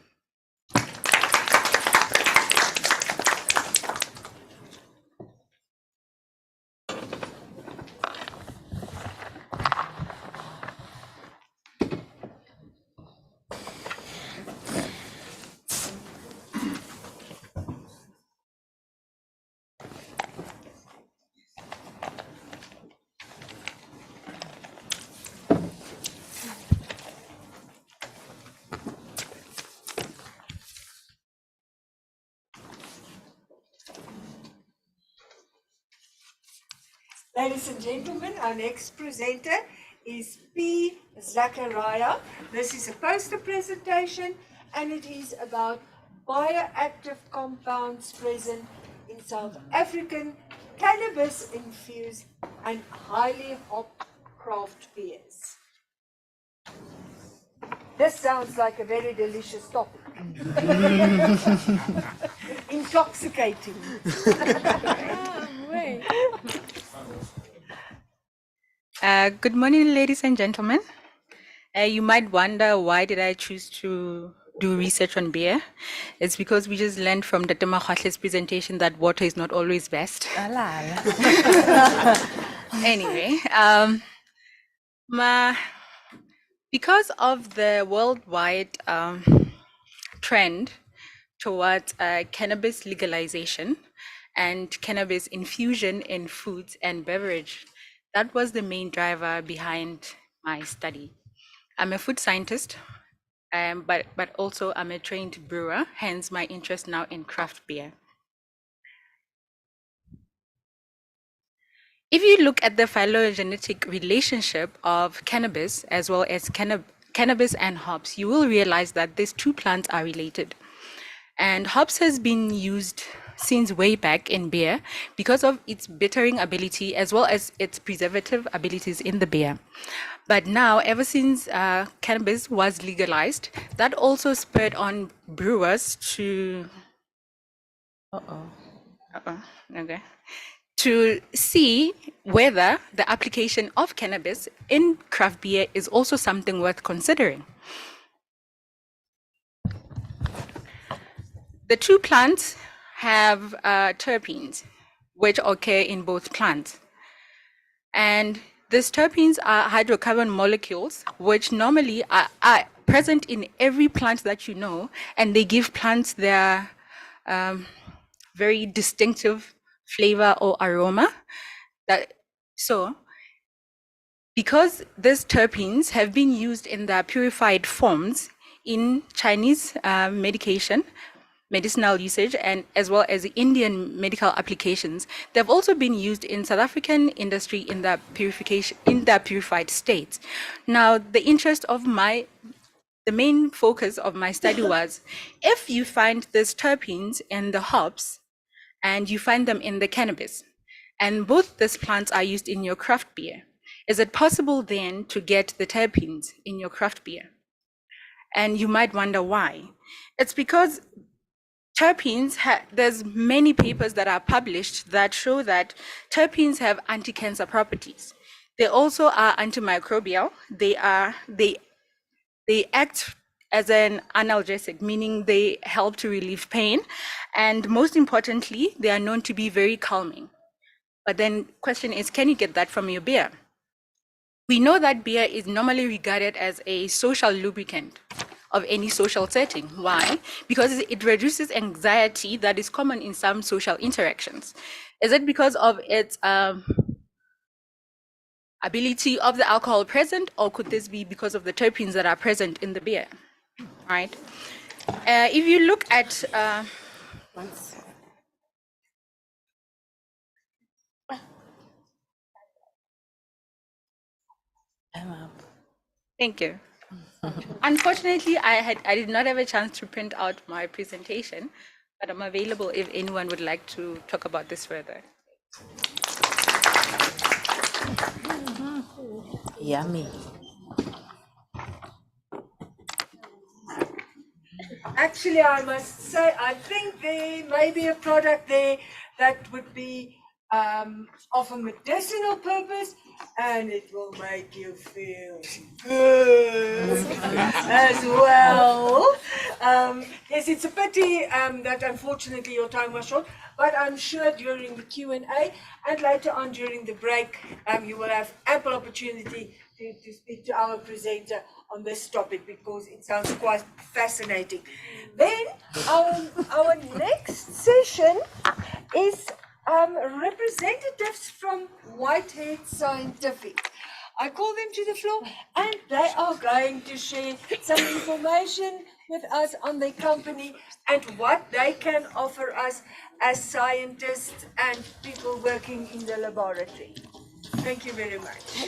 Speaker 16: Ladies and gentlemen, our next presenter is P. Zachariah. This is a poster presentation, and it is about bioactive compounds present in South African cannabis-infused and highly hopped craft beers. This sounds like a very delicious topic. Intoxicating.
Speaker 3: Good morning, ladies and gentlemen. You might wonder, why did I choose to do research on beer? It's because we just learned from Dr. Makgatle's presentation that water is not always best. Anyway, because of the worldwide trend towards cannabis legalization and cannabis infusion in foods and beverage, that was the main driver behind my study. I'm a food scientist, but also I'm a trained brewer, hence my interest now in craft beer. If you look at the phylogenetic relationship of cannabis as well as cannabis and hops, you will realize that these two plants are related. And hops has been used since way back in beer because of its bittering ability as well as its preservative abilities in the beer. But now, ever since cannabis was legalized, that also spurred on brewers to to see whether the application of cannabis in craft beer is also something worth considering. The two plants have terpenes, which occur in both plants. And these terpenes are hydrocarbon molecules, which normally are present in every plant that you know, and they give plants their very distinctive flavor or aroma. Because these terpenes have been used in their purified forms in Chinese medicinal usage, and as well as Indian medical applications, they've also been used in South African industry in their purified states. Now, the main focus of my study was, if you find these terpenes in the hops and you find them in the cannabis, and both these plants are used in your craft beer, is it possible then to get the terpenes in your craft beer? And you might wonder why. It's because terpenes, there's many papers that are published that show that terpenes have anti-cancer properties. They also are antimicrobial. They act as an analgesic, meaning they help to relieve pain. And most importantly, they are known to be very calming. But then question is, can you get that from your beer? We know that beer is normally regarded as a social lubricant of any social setting. Why? Because it reduces anxiety that is common in some social interactions. Is it because of its ability of the alcohol present, or could this be because of the terpenes that are present in the beer? Right? If you look at Thank you. Unfortunately, I did not have a chance to print out my presentation, but I'm available if anyone would like to talk about this further.
Speaker 1: Yummy.
Speaker 16: Actually, I must say, I think there may be a product there that would be of a medicinal purpose, and it will make you feel good as well. Yes, it's a pity that unfortunately your time was short, but I'm sure during the Q&A and later on during the break, you will have ample opportunity to speak to our presenter on this topic, because it sounds quite fascinating. Then our next session is representatives from Whitehead Scientific. I call them to the floor, and they are going to share some information with us on their company and what they can offer us as scientists and people working in the laboratory. Thank you very much.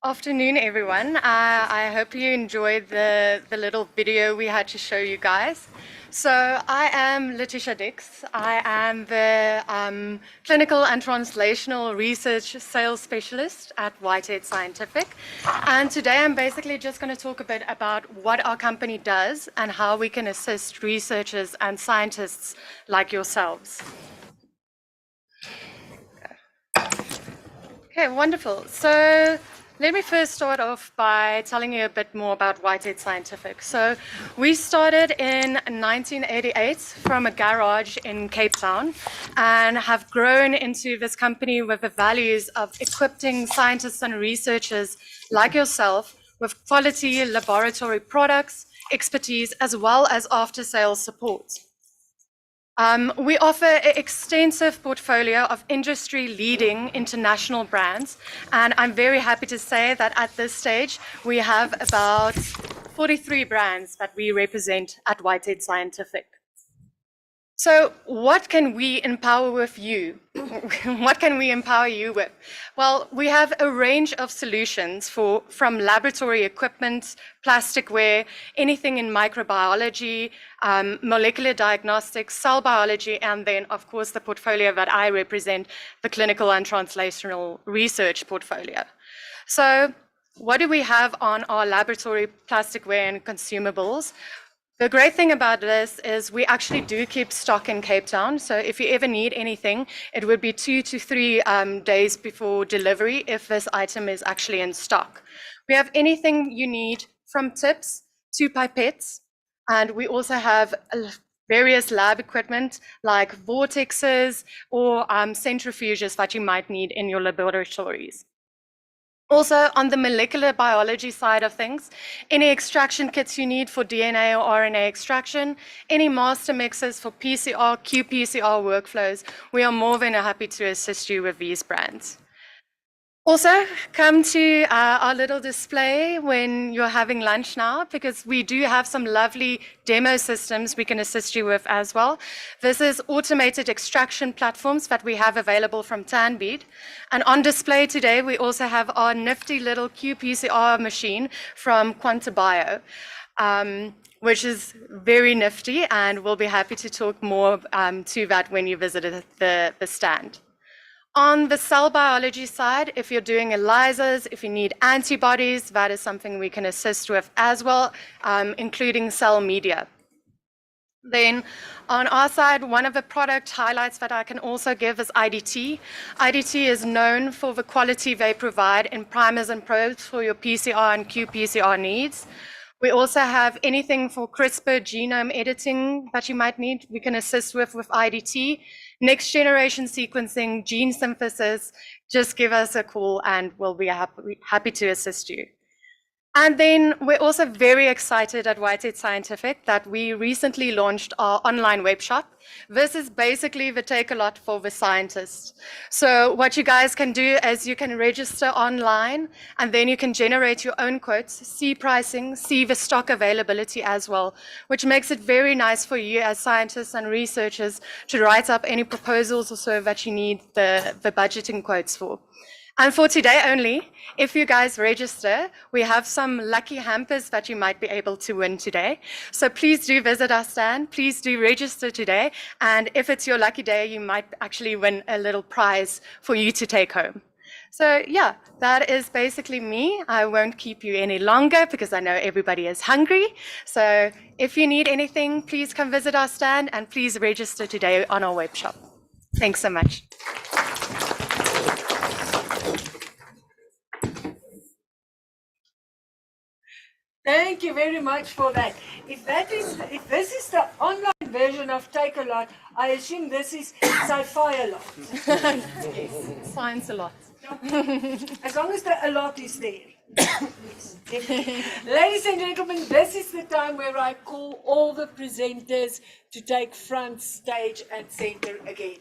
Speaker 4: Afternoon, everyone. I hope you enjoyed the little video we had to show you guys. So I am Letitia Dix. I am the Clinical and Translational Research Sales Specialist at Whitehead Scientific. And today I'm basically just going to talk a bit about what our company does and how we can assist researchers and scientists like yourselves. Okay, wonderful. So let me first start off by telling you a bit more about Whitehead Scientific. So we started in 1988 from a garage in Cape Town and have grown into this company with the values of equipping scientists and researchers like yourself with quality laboratory products, expertise, as well as after-sales support. We offer an extensive portfolio of industry-leading international brands, and I'm very happy to say that at this stage, we have about 43 brands that we represent at Whitehead Scientific. So what can we empower with you? What can we empower you with? Well, we have a range of solutions from laboratory equipment, plasticware, anything in microbiology, molecular diagnostics, cell biology, and then, of course, the portfolio that I represent, the clinical and translational research portfolio. So what do we have on our laboratory plasticware and consumables? The great thing about this is we actually do keep stock in Cape Town. So if you ever need anything, it would be 2 to 3 days before delivery if this item is actually in stock. We have anything you need from tips to pipettes. And we also have various lab equipment like vortexes or centrifuges that you might need in your laboratories. Also, on the molecular biology side of things, any extraction kits you need for DNA or RNA extraction, any master mixers for PCR, qPCR workflows, we are more than happy to assist you with these brands. Also, come to our little display when you're having lunch now, because we do have some lovely demo systems we can assist you with as well. This is automated extraction platforms that we have available from Tanbead. And on display today, we also have our nifty little qPCR machine from QuantaBio, which is very nifty, and we'll be happy to talk more to that when you visit the stand. On the cell biology side, if you're doing ELISAs, if you need antibodies, that is something we can assist with as well, including cell media. Then on our side, one of the product highlights that I can also give is IDT. IDT is known for the quality they provide in primers and probes for your PCR and qPCR needs. We also have anything for CRISPR genome editing that you might need, we can assist with IDT. Next generation sequencing, gene synthesis, just give us a call and we'll be happy to assist you. And then we're also very excited at Whitehead Scientific that we recently launched our online web shop. This is basically the Take-A-Lot for the scientists. So what you guys can do is you can register online and then you can generate your own quotes, see pricing, see the stock availability as well, which makes it very nice for you as scientists and researchers to write up any proposals or so that you need the budgeting quotes for. And for today only, if you guys register, we have some lucky hampers that you might be able to win today. So please do visit our stand, please do register today, and if it's your lucky day, you might actually win a little prize for you to take home. So yeah, that is basically me. I won't keep you any longer because I know everybody is hungry. So if you need anything, please come visit our stand and please register today on our web shop. Thanks so much.
Speaker 16: Thank you very much for that. If this is the online version of Take-A-Lot, I assume this is Sci-Fi-A-Lot.
Speaker 4: Yes, science a lot.
Speaker 16: As long as the a lot is there. Yes, definitely. Ladies and gentlemen, this is the time where I call all the presenters to take front stage and center again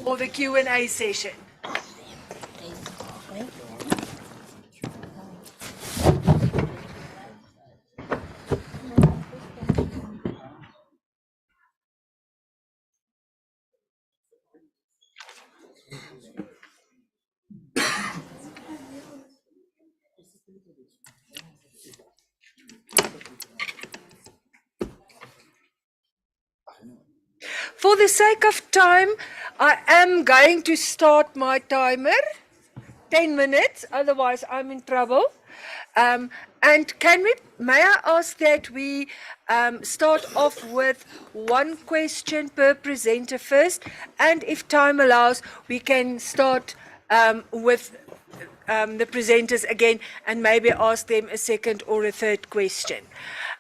Speaker 16: for the Q&A session. For the sake of time, I am going to start my timer. 10 minutes, otherwise I'm in trouble. And may I ask that we start off with one question per presenter first, and if time allows, we can start with the presenters again and maybe ask them a second or a third question.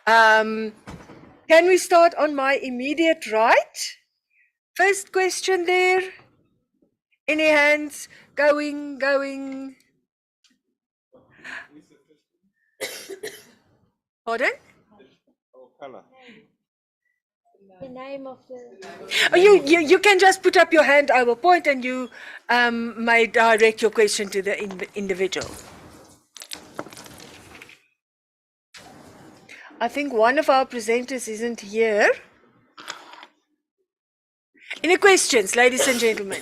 Speaker 16: Can we start on my immediate right? First question there. Any hands? Going. Pardon?
Speaker 8: The name of the...
Speaker 16: Oh, you can just put up your hand, I will point, and you may direct your question to the individual. I think one of our presenters isn't here. Any questions, ladies and gentlemen?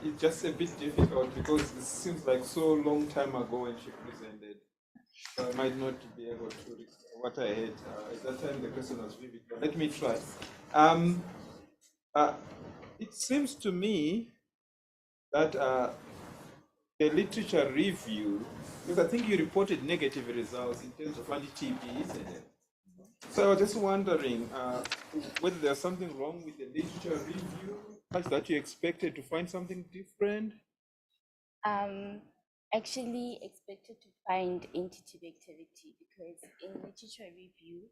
Speaker 6: It's just a bit difficult because it seems like so long time ago when she presented. So I might not be able to recall what I had. At that time, the question was vivid. But let me try. It seems to me that the literature review, because I think you reported negative results in terms of anti-TB, isn't it? So I was just wondering whether there's something wrong with the literature review, such that you expected to find something different?
Speaker 18: Actually expected to find anti-TB activity because in literature review,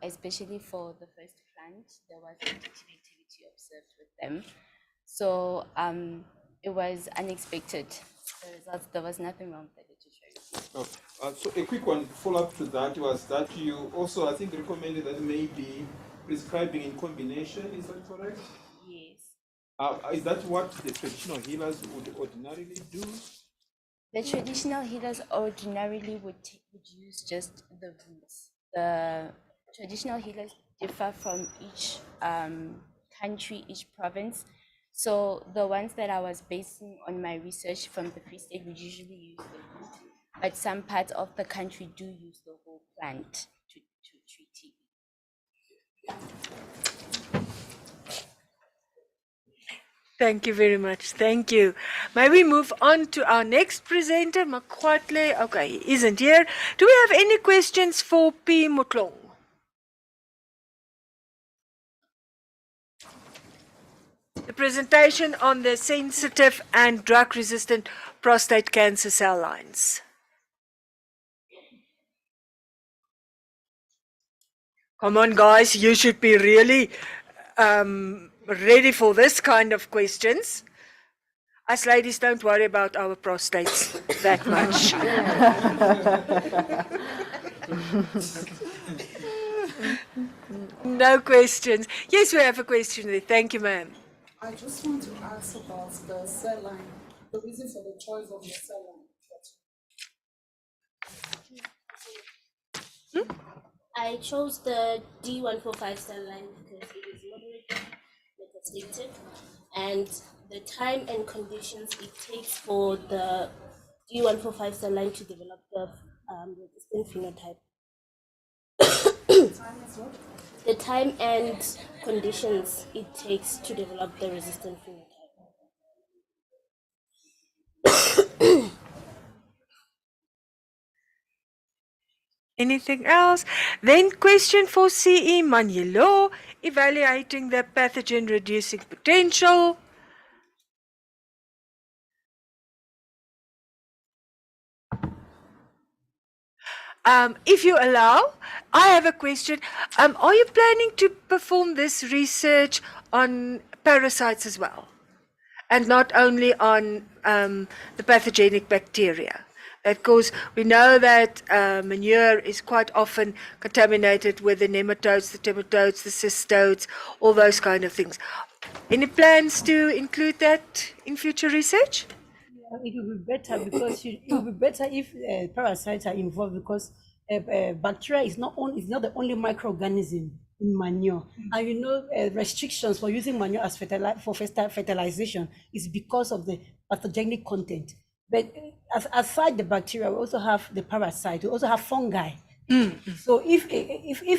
Speaker 18: especially for the first plant, there was anti-TB activity observed with them. So it was unexpected. The results, there was nothing wrong with the literature review.
Speaker 6: Oh, so a quick one follow-up to that was that you also, I think, recommended that maybe prescribing in combination, is that correct?
Speaker 18: Yes.
Speaker 6: Is that what the traditional healers would ordinarily do?
Speaker 18: The traditional healers ordinarily would use just the roots. The traditional healers differ from each country, each province. So the ones that I was basing on my research from the Free State would usually use the root, but some parts of the country do use the whole plant to treat TB.
Speaker 16: Thank you very much. Thank you. May we move on to our next presenter, Makwatle? Okay, he isn't here. Do we have any questions for P. Motlong? The presentation on the sensitive and drug-resistant prostate cancer cell lines. Come on, guys, you should be really ready for this kind of questions. Us ladies don't worry about our prostates that much. No questions. Yes, we have a question there. Thank you, ma'am.
Speaker 10: I just want to ask about the cell line, the reason for the choice of the cell line.
Speaker 20: I chose the D145 cell line because it is moderately metastatic, and the time and conditions it takes for the D145 cell line to develop the resistant phenotype. The time and conditions it takes to develop the resistant phenotype.
Speaker 16: Anything else? Then question for CE Manielo, evaluating the pathogen reducing potential. If you allow, I have a question. Are you planning to perform this research on parasites as well? And not only on the pathogenic bacteria? Because we know that manure is quite often contaminated with the nematodes, the nematodes, the cystodes, all those kind of things. Any plans to include that in future research?
Speaker 21: It will be better because it will be better if parasites are involved because bacteria is not the only microorganism in manure. And you know, restrictions for using manure as fertilization is because of the pathogenic content. But aside the bacteria, we also have the parasite. We also have fungi.
Speaker 16: Mm.
Speaker 21: So if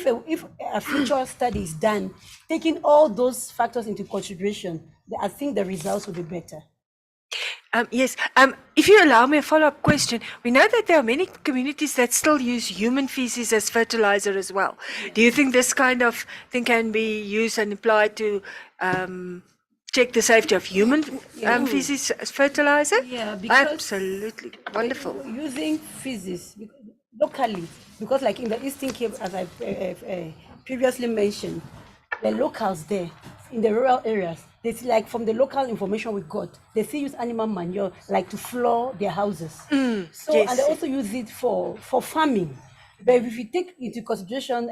Speaker 21: a future study is done, taking all those factors into consideration, I think the results will be better.
Speaker 16: Yes. If you allow me a follow-up question, we know that there are many communities that still use human feces as fertilizer as well. Do you think this kind of thing can be used and applied to check the safety of human feces as fertilizer?
Speaker 21: Yeah, because
Speaker 16: Absolutely wonderful.
Speaker 21: Using feces locally, because like in the Eastern Cape, as I previously mentioned, the locals there in the rural areas, they see, like from the local information we got, they still use animal manure like to floor their houses. So
Speaker 16: yes.
Speaker 21: and they also use it for farming. But if you take into consideration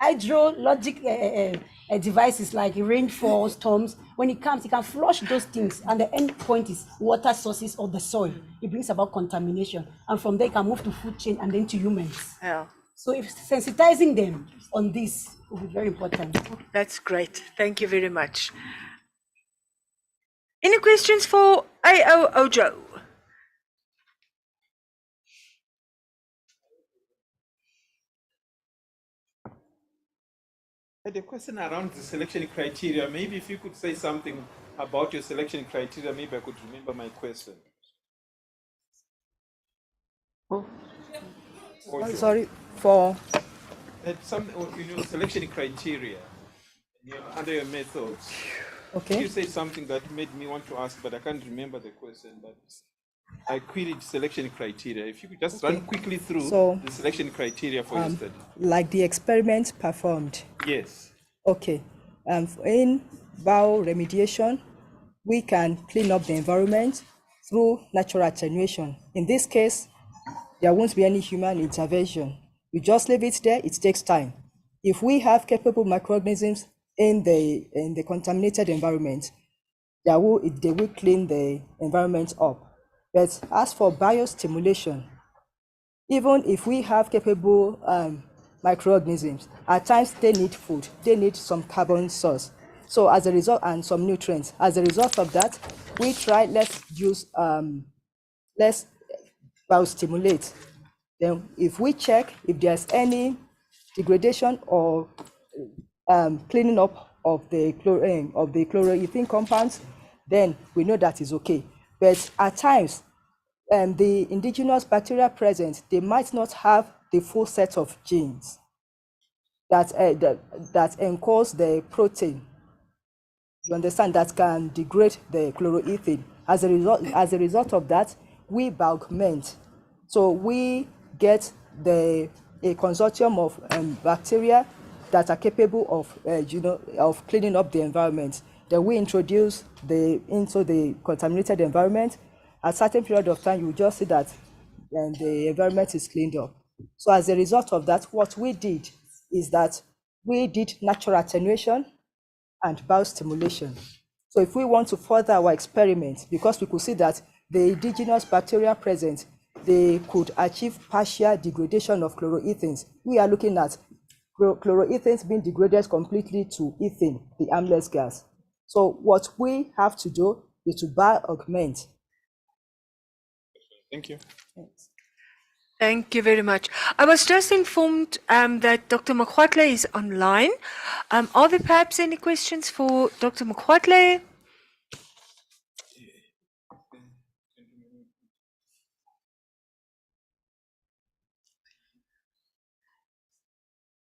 Speaker 21: hydrologic devices like rainfall, storms, when it comes, it can flush those things, and the end point is water sources of the soil. It brings about contamination, and from there, it can move to food chain and then to humans.
Speaker 16: Yeah.
Speaker 21: So if sensitizing them on this will be very important.
Speaker 16: That's great. Thank you very much. Any questions for AO Ojo?
Speaker 6: I had a question around the selection criteria. Maybe if you could say something about your selection criteria, maybe I could remember my question.
Speaker 5: Sorry, for
Speaker 6: Some in your selection criteria, under your methods.
Speaker 5: Okay.
Speaker 6: You said something that made me want to ask, but I can't remember the question. But I queried selection criteria. If you could just run quickly through the selection criteria for your study.
Speaker 5: like the experiment performed.
Speaker 6: Yes.
Speaker 5: Okay. In bioremediation, we can clean up the environment through natural attenuation. In this case, there won't be any human intervention. You just leave it there, it takes time. If we have capable microorganisms in the contaminated environment, they will clean the environment up. But as for biostimulation, even if we have capable microorganisms, at times they need food, they need some carbon source. So as a result, and some nutrients, as a result of that, we try, let's biostimulate. Then if we check if there's any degradation or cleaning up of the chloroethane compounds, then we know that is okay. But at times, the indigenous bacteria present, they might not have the full set of genes that encodes the protein. You understand, that can degrade the chloroethane. As a result of that, we augment. So we get a consortium of bacteria that are capable of cleaning up the environment. Then we introduce into the contaminated environment. At a certain period of time, you will just see that the environment is cleaned up. So as a result of that, what we did is that we did natural attenuation and biostimulation. So if we want to further our experiment, because we could see that the indigenous bacteria present, they could achieve partial degradation of chloroethanes. We are looking at chloroethanes being degraded completely to ethane, the harmless gas. So what we have to do is to bio-augment.
Speaker 6: Thank you.
Speaker 5: Thanks.
Speaker 16: Thank you very much. I was just informed that Dr. Mokgwatle is online. Are there perhaps any questions for Dr. Mokgwatle?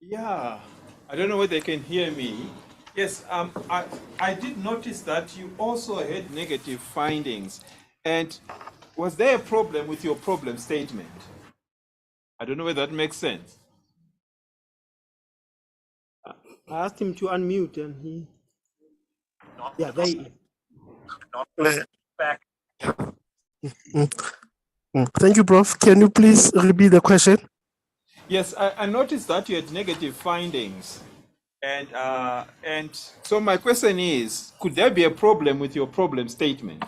Speaker 6: Yeah, I don't know whether they can hear me. Yes, I did notice that you also had negative findings. And was there a problem with your problem statement? I don't know whether that makes sense.
Speaker 12: I asked him to unmute and he. Yeah, there he is.
Speaker 19: Back. Thank you, Prof. Can you please repeat the question?
Speaker 6: Yes, I noticed that you had negative findings. And so my question is, could there be a problem with your problem statement?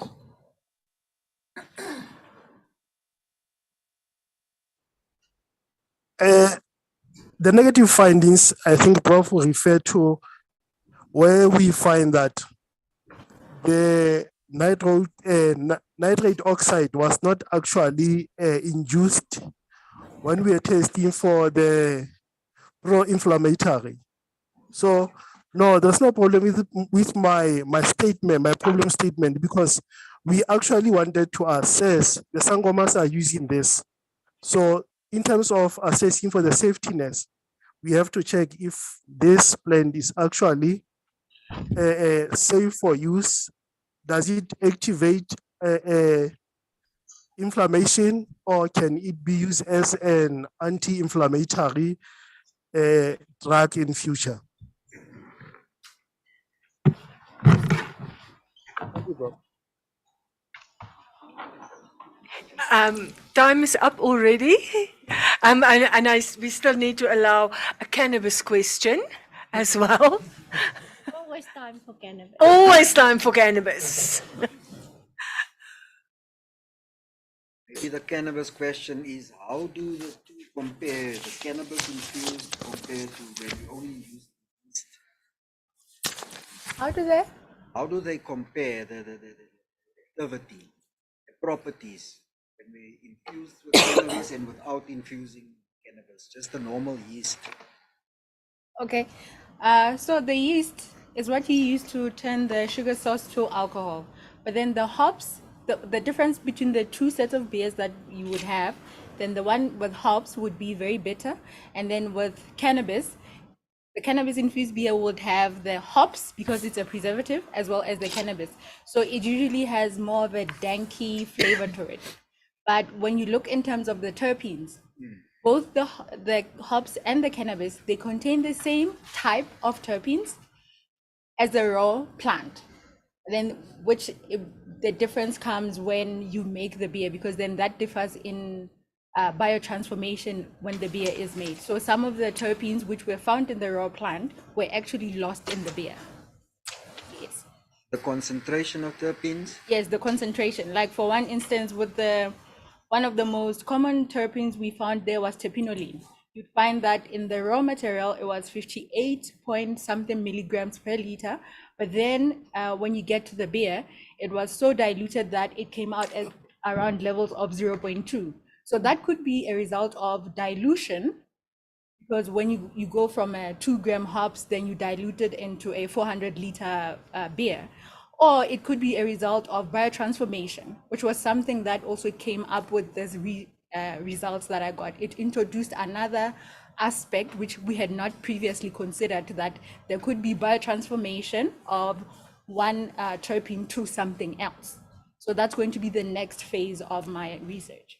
Speaker 19: The negative findings, I think Prof will refer to where we find that the nitrate oxide was not actually induced when we were testing for the pro-inflammatory. So no, there's no problem with my statement, my problem statement, because we actually wanted to assess the sangomas are using this. So in terms of assessing for the safetiness, we have to check if this plant is actually safe for use. Does it activate inflammation, or can it be used as an anti-inflammatory drug in future?
Speaker 16: Time is up already, we still need to allow a cannabis question as well.
Speaker 8: Always time for cannabis.
Speaker 16: Always time for cannabis.
Speaker 9: Maybe the cannabis question is, how do the two compare, the cannabis infused compared to when we only use yeast? How do they compare the activity, the properties, when we infuse with cannabis and without infusing cannabis, just the normal yeast?
Speaker 3: Okay, so the yeast is what you use to turn the sugar sauce to alcohol. But then the hops, the difference between the two sets of beers that you would have, then the one with hops would be very bitter. And then with cannabis, the cannabis infused beer would have the hops because it's a preservative as well as the cannabis. So it usually has more of a danky flavor to it. But when you look in terms of the terpenes, both the hops and the cannabis, they contain the same type of terpenes as the raw plant. Then the difference comes when you make the beer, because then that differs in biotransformation when the beer is made. So some of the terpenes which were found in the raw plant were actually lost in the beer. Yes.
Speaker 9: The concentration of terpenes?
Speaker 3: Yes, the concentration. Like for one instance, with one of the most common terpenes we found there was terpinolene. You'd find that in the raw material, it was 58 point something milligrams per liter. But then when you get to the beer, it was so diluted that it came out at around levels of 0.2. So that could be a result of dilution, because when you go from a 2-gram hops, then you dilute it into a 400-liter beer. Or it could be a result of biotransformation, which was something that also came up with this results that I got. It introduced another aspect which we had not previously considered, that there could be biotransformation of one terpene to something else. So that's going to be the next phase of my research.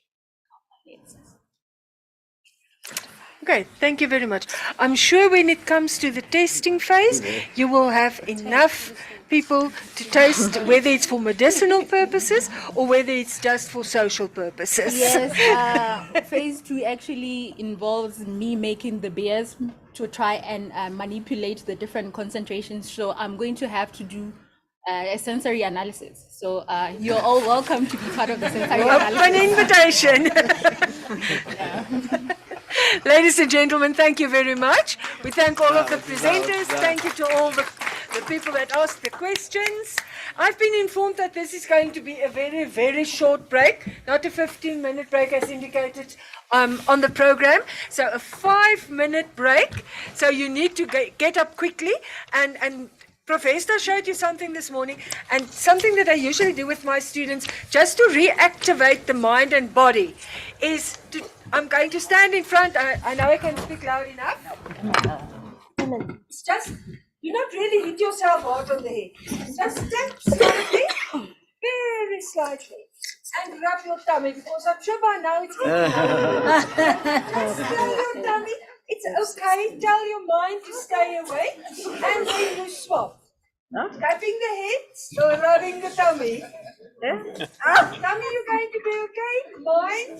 Speaker 16: Okay, thank you very much. I'm sure when it comes to the testing phase, you will have enough people to taste, whether it's for medicinal purposes or whether it's just for social purposes.
Speaker 3: Yes, phase 2 actually involves me making the beers to try and manipulate the different concentrations. So I'm going to have to do a sensory analysis. So you're all welcome to be part of the sensory analysis.
Speaker 16: Open invitation. Ladies and gentlemen, thank you very much. We thank all of the presenters. Thank you to all the people that asked the questions. I've been informed that this is going to be a very, very short break, not a 15-minute break as indicated on the program. So a 5-minute break. So you need to get up quickly, and Professor showed you something this morning, and something that I usually do with my students just to reactivate the mind and body is to, I'm going to stand in front. I know I can speak loud enough. It's just, do not really hit yourself hard on the head. Just step slightly, very slightly, and rub your tummy, because I'm sure by now it's just tell your tummy, it's okay. Tell your mind to stay awake, and then you swap. Tapping the head or rubbing the tummy. Tummy, you're going to be okay. Mind,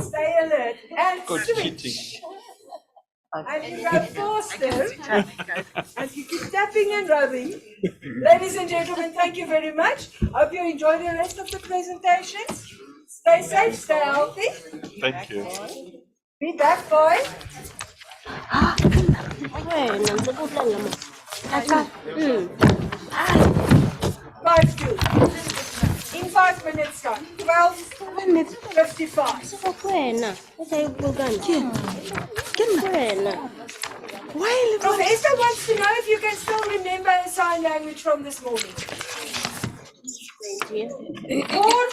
Speaker 16: stay alert, and switch. And you go faster, and you keep tapping and rubbing. Ladies and gentlemen, thank you very much. Hope you enjoy the rest of the presentations. Stay safe, stay healthy.
Speaker 6: Thank you.
Speaker 16: Be back, boy. 5 2. In 5 minutes time. 12:55.
Speaker 20: Okay, we're going.
Speaker 16: Prof Esther wants to know if you can still remember sign language from this morning. Board,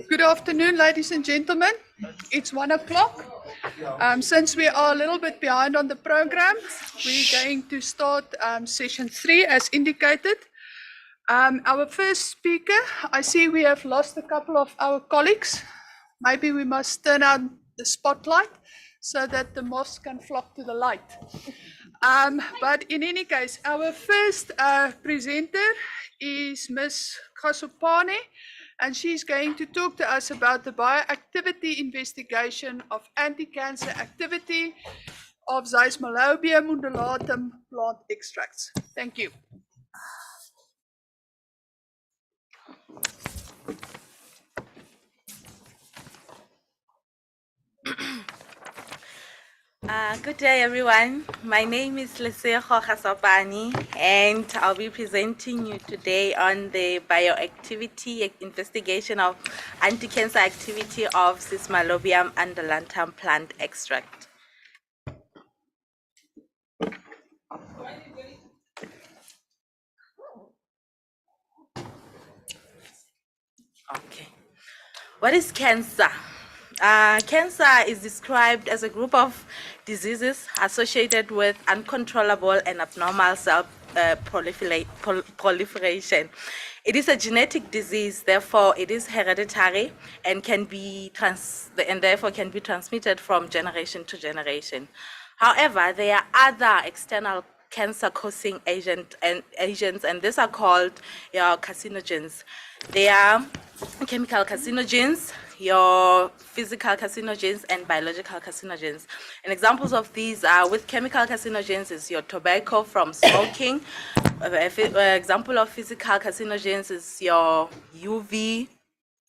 Speaker 11: Good afternoon, ladies and gentlemen. It's 1 o'clock. Since we are a little bit behind on the program, we're going to start session 3 as indicated. Our first speaker, I see we have lost a couple of our colleagues. Maybe we must turn on the spotlight so that the moths can flock to the light. But in any case, our first presenter is Ms. Khasopane, and she's going to talk to us about the bioactivity investigation of anti-cancer activity of Zysmalobium undulatum plant extracts. Thank you.
Speaker 22: Good day, everyone. My name is Lesego Khasopane, and I'll be presenting you today on the bioactivity investigation of anti-cancer activity of Zysmalobium undulatum plant extract. Okay. What is cancer? Cancer is described as a group of diseases associated with uncontrollable and abnormal cell proliferation. It is a genetic disease, therefore it is hereditary and therefore can be transmitted from generation to generation. However, there are other external cancer-causing agents, and these are called your carcinogens. They are chemical carcinogens, your physical carcinogens, and biological carcinogens. And examples of these are with chemical carcinogens is your tobacco from smoking. Example of physical carcinogens is your UV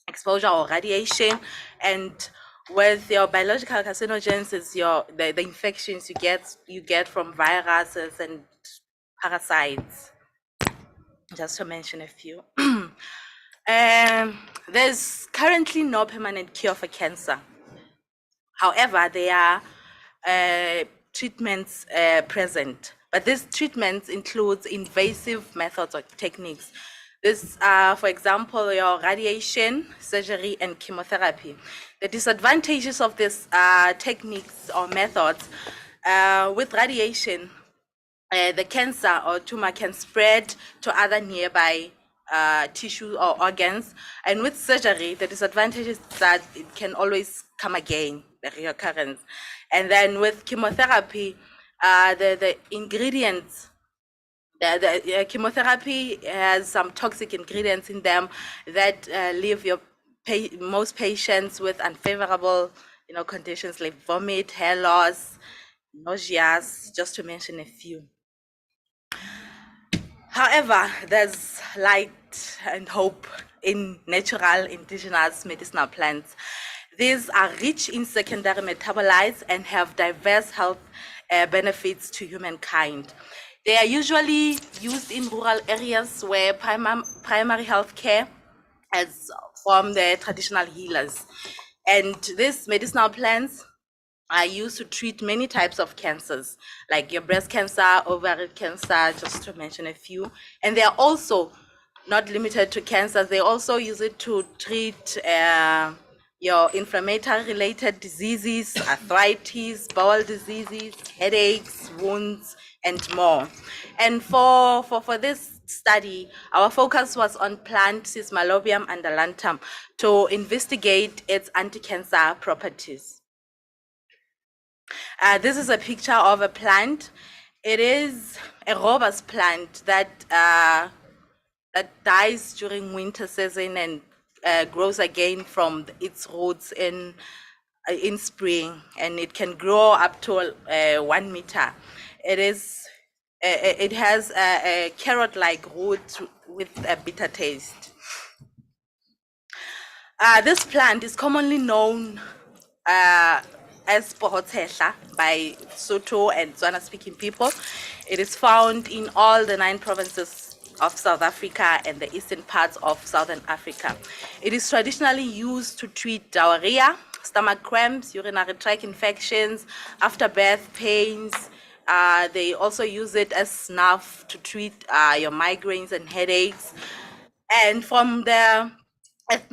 Speaker 22: exposure or radiation, and with your biological carcinogens is the infections you get from viruses and parasites, just to mention a few. There's currently no permanent cure for cancer. However, there are treatments present, but these treatments include invasive methods or techniques. This are, for example, your radiation, surgery, and chemotherapy. The disadvantages of these techniques or methods, with radiation, the cancer or tumor can spread to other nearby tissue or organs, and with surgery, the disadvantage is that it can always come again, the reoccurrence. And then with chemotherapy, the ingredients, the chemotherapy has some toxic ingredients in them that leave most patients with unfavorable, conditions like vomit, hair loss, nausea, just to mention a few. However, there's light and hope in natural indigenous medicinal plants. These are rich in secondary metabolites and have diverse health benefits to humankind. They are usually used in rural areas where primary health care is from the traditional healers. And these medicinal plants are used to treat many types of cancers, like your breast cancer, ovarian cancer, just to mention a few. And they are also not limited to cancer. They also use it to treat your inflammatory related diseases, arthritis, bowel diseases, headaches, wounds, and more. And for this study, our focus was on plant Zysmalobium undulatum to investigate its anti-cancer properties. This is a picture of a plant. It is a robust plant that dies during winter season and grows again from its roots in spring, and it can grow up to 1 meter. It has a carrot-like root with a bitter taste. This plant is commonly known as Pohotehla by Sotho and Tswana-speaking people. It is found in all the 9 provinces of South Africa and the eastern parts of Southern Africa. It is traditionally used to treat diarrhea, stomach cramps, urinary tract infections, afterbirth pains. They also use it as snuff to treat your migraines and headaches. And from the but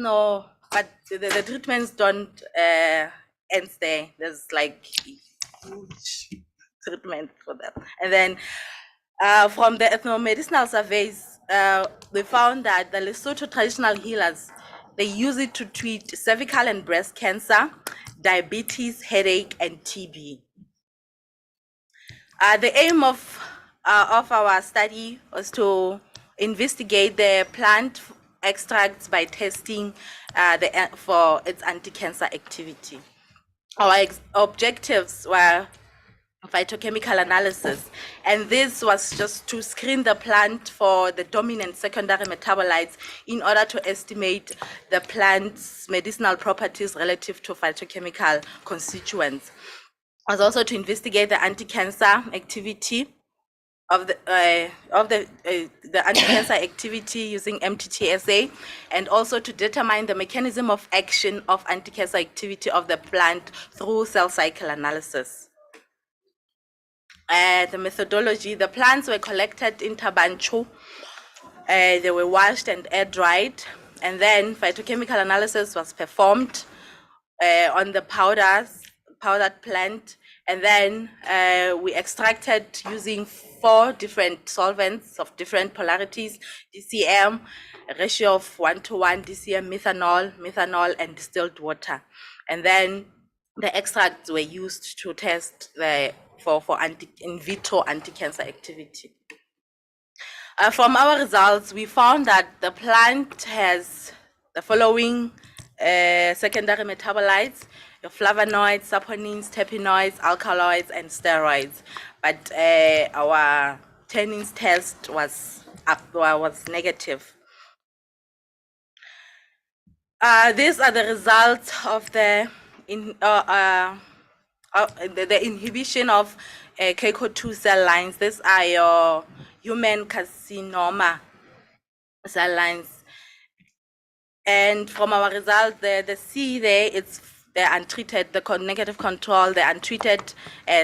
Speaker 22: the treatments don't end there. There's like huge treatment for them. And then from the ethnomedicinal surveys, we found that the Lesotho traditional healers, they use it to treat cervical and breast cancer, diabetes, headache, and TB. The aim of our study was to investigate the plant extracts by testing for its anti-cancer activity. Our objectives were phytochemical analysis, and this was just to screen the plant for the dominant secondary metabolites in order to estimate the plant's medicinal properties relative to phytochemical constituents. It was also to investigate the anti-cancer activity of the anti-cancer activity using MTTSA, and also to determine the mechanism of action of anti-cancer activity of the plant through cell cycle analysis. The methodology: the plants were collected in Tabanchu, they were washed and air dried, and then phytochemical analysis was performed on the powdered plant, and then we extracted using 4 different solvents of different polarities: DCM, a ratio of 1:1, DCM, methanol, and distilled water. And then the extracts were used to test for in vitro anti-cancer activity. From our results, we found that the plant has the following secondary metabolites: your flavonoids, saponins, terpenoids, alkaloids, and steroids. But our tannins test was negative. These are the results of the inhibition of KCO2 cell lines. These are your human carcinoma cell lines. And from our results, the C there, it's the untreated, the negative control, the untreated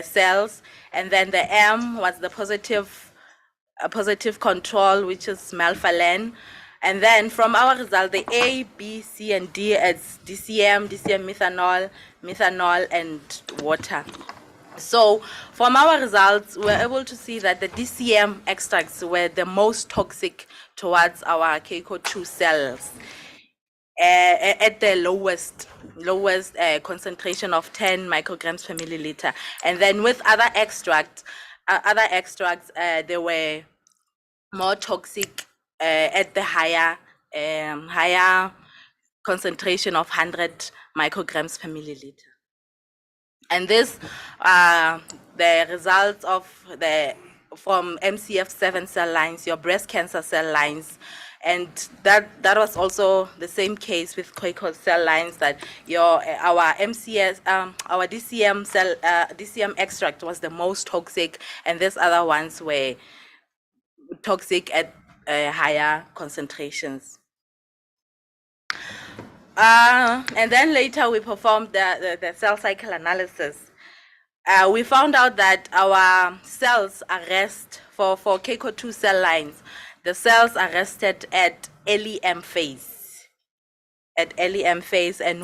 Speaker 22: cells. And then the M was the positive control, which is melphalan. And then from our result, the A, B, C, and D is DCM, methanol, and water. So from our results, we were able to see that the DCM extracts were the most toxic towards our KCO2 cells at the lowest concentration of 10 micrograms per milliliter. And then with other extracts, they were more toxic at the higher concentration of 100 micrograms per milliliter. And this the results of from MCF7 cell lines, your breast cancer cell lines. And that was also the same case with KCO cell lines, that our DCM extract was the most toxic, and these other ones were toxic at higher concentrations. And then later we performed the cell cycle analysis. We found out that our cells arrest for KCO2 cell lines. The cells arrested at LEM phase. And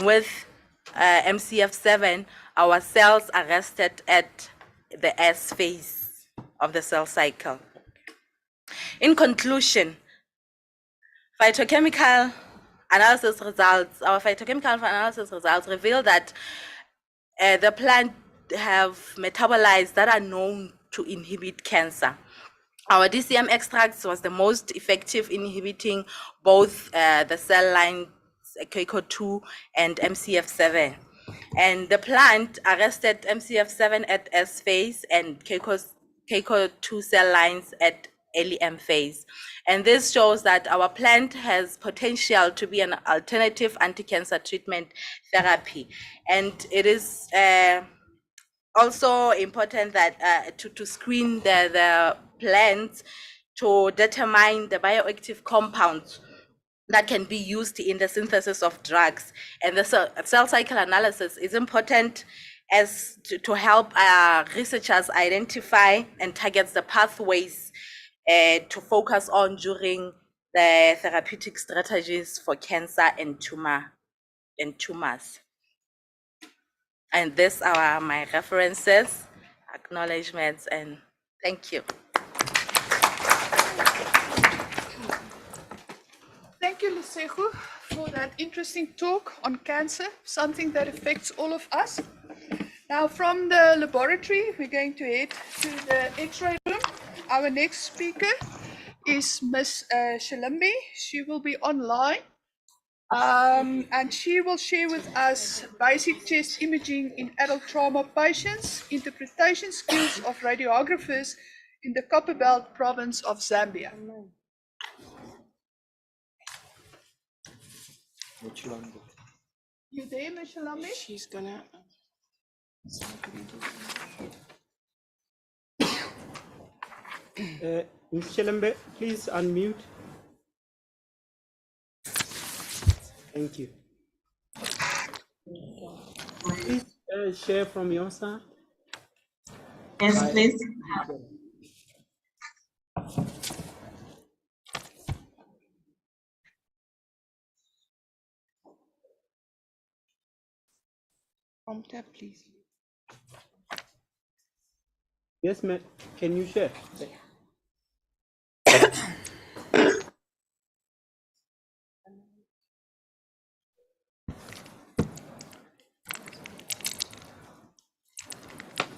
Speaker 22: with MCF7, our cells arrested at the S phase of the cell cycle. In conclusion, our phytochemical analysis results reveal that the plant have metabolites that are known to inhibit cancer. Our DCM extracts was the most effective in inhibiting both the cell lines KCO2 and MCF7. And the plant arrested MCF7 at S phase and KCO2 cell lines at LEM phase. And this shows that our plant has potential to be an alternative anti-cancer treatment therapy. And it is also important that to screen the plants to determine the bioactive compounds that can be used in the synthesis of drugs. And the cell cycle analysis is important as to help researchers identify and target the pathways to focus on during the therapeutic strategies for cancer and tumors. And these are my references, acknowledgements, and thank you.
Speaker 11: Thank you, Lesego, for that interesting talk on cancer, something that affects all of us. Now, from the laboratory, we're going to head to the X-ray room. Our next speaker is Ms. Shalimbi. She will be online, and she will share with us basic chest imaging in adult trauma patients, interpretation skills of radiographers in the Copperbelt province of Zambia. You there, Ms. Shalimbi?
Speaker 1: She's gonna.
Speaker 12: Ms. Chelembe, please unmute. Thank you. Please share from your side.
Speaker 14: Yes, please.
Speaker 1: Prompter, please.
Speaker 12: Yes, ma'am. Can you share?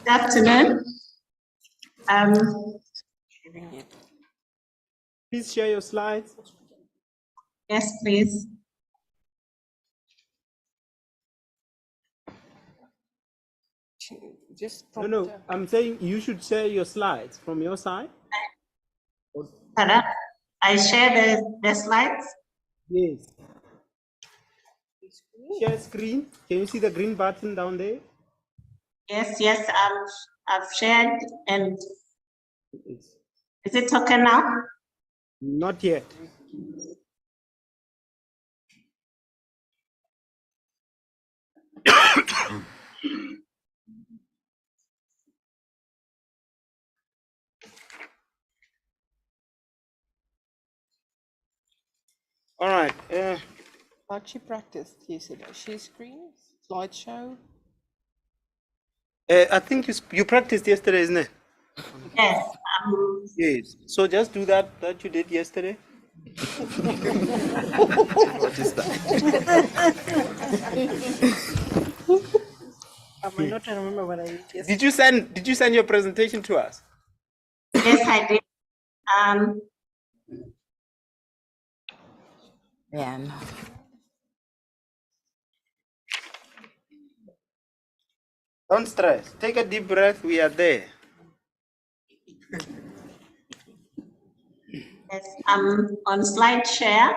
Speaker 14: Good afternoon.
Speaker 12: Please share your slides.
Speaker 14: Yes, please.
Speaker 1: Just
Speaker 12: No, I'm saying you should share your slides from your side.
Speaker 14: I share the slides.
Speaker 12: Yes. Share screen. Can you see the green button down there?
Speaker 14: Yes, I've shared, and is it okay now?
Speaker 12: Not yet. All right.
Speaker 1: What she practiced yesterday. Share screen, slideshow.
Speaker 12: I think you practiced yesterday, isn't it?
Speaker 14: Yes.
Speaker 12: Yes. So just do that you did yesterday.
Speaker 1: What is that? I might not remember what I did yesterday.
Speaker 12: Did you send your presentation to us?
Speaker 14: Yes, I did.
Speaker 1: Yeah, no.
Speaker 12: Don't stress. Take a deep breath. We are there.
Speaker 14: Yes, I'm on slide share.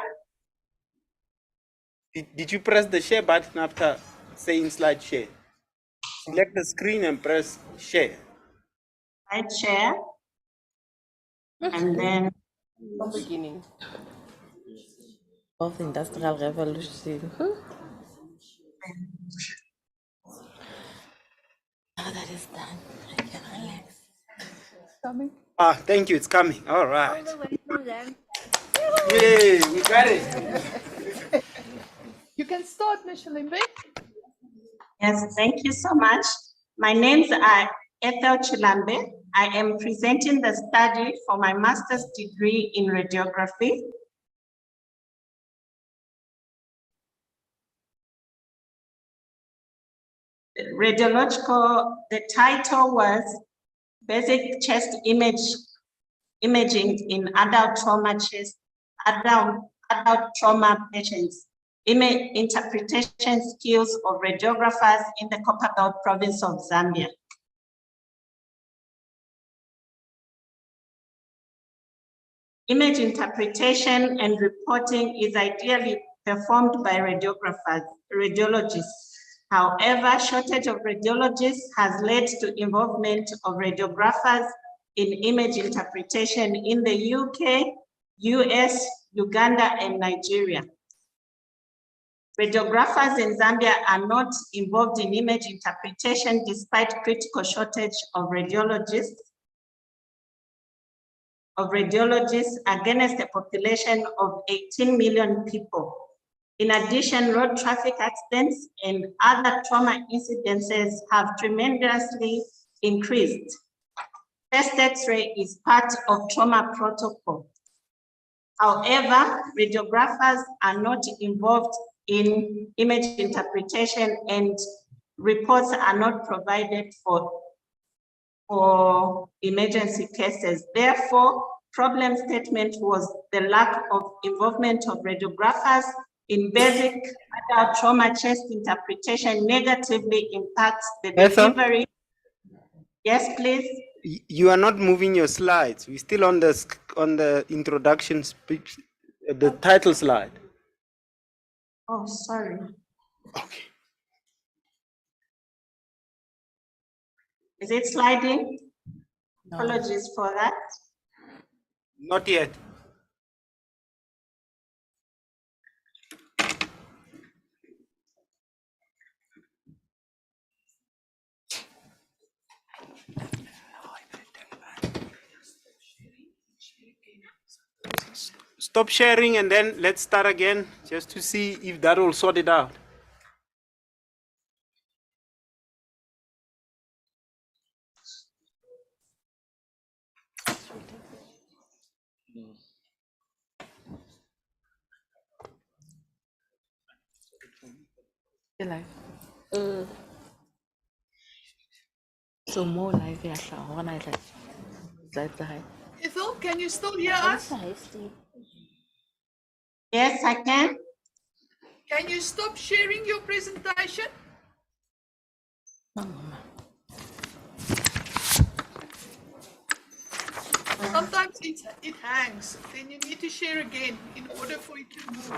Speaker 12: Did you press the share button after saying slide share? Select the screen and press share.
Speaker 14: Slide share. And then
Speaker 1: From beginning of the Industrial Revolution. Now that is done, I can relax.
Speaker 11: Coming.
Speaker 12: Ah, thank you. It's coming. All right.
Speaker 8: All the way from them.
Speaker 12: Yay, we got it.
Speaker 11: You can start, Ms. Shalimbi.
Speaker 14: Yes, thank you so much. My name's Ethel Chilambe. I am presenting the study for my master's degree in radiography. The title was Basic Chest Imaging in Adult Trauma Patients. Interpretation skills of radiographers in the Copperbelt province of Zambia. Image interpretation and reporting is ideally performed by radiologists. However, shortage of radiologists has led to involvement of radiographers in image interpretation in the UK, US, Uganda, and Nigeria. Radiographers in Zambia are not involved in image interpretation despite critical shortage of radiologists against a population of 18 million people. In addition, road traffic accidents and other trauma incidences have tremendously increased. Chest X-ray is part of trauma protocol. However, radiographers are not involved in image interpretation and reports are not provided for emergency cases. Therefore, problem statement was the lack of involvement of radiographers in basic adult trauma chest interpretation negatively impacts the
Speaker 12: Ethel?
Speaker 14: delivery. Yes, please.
Speaker 12: You are not moving your slides. We're still on the introduction speech, the title slide.
Speaker 14: Oh, sorry.
Speaker 12: Okay.
Speaker 14: Is it sliding?
Speaker 1: No.
Speaker 14: Apologies for that.
Speaker 12: Not yet. Stop sharing and then let's start again just to see if that will sort it out.
Speaker 1: Live. So more live yeah, one I like. That's the high.
Speaker 11: Ethel, can you still hear us?
Speaker 14: Yes, I can.
Speaker 11: Can you stop sharing your presentation? Sometimes it hangs. Then you need to share again in order for it to move.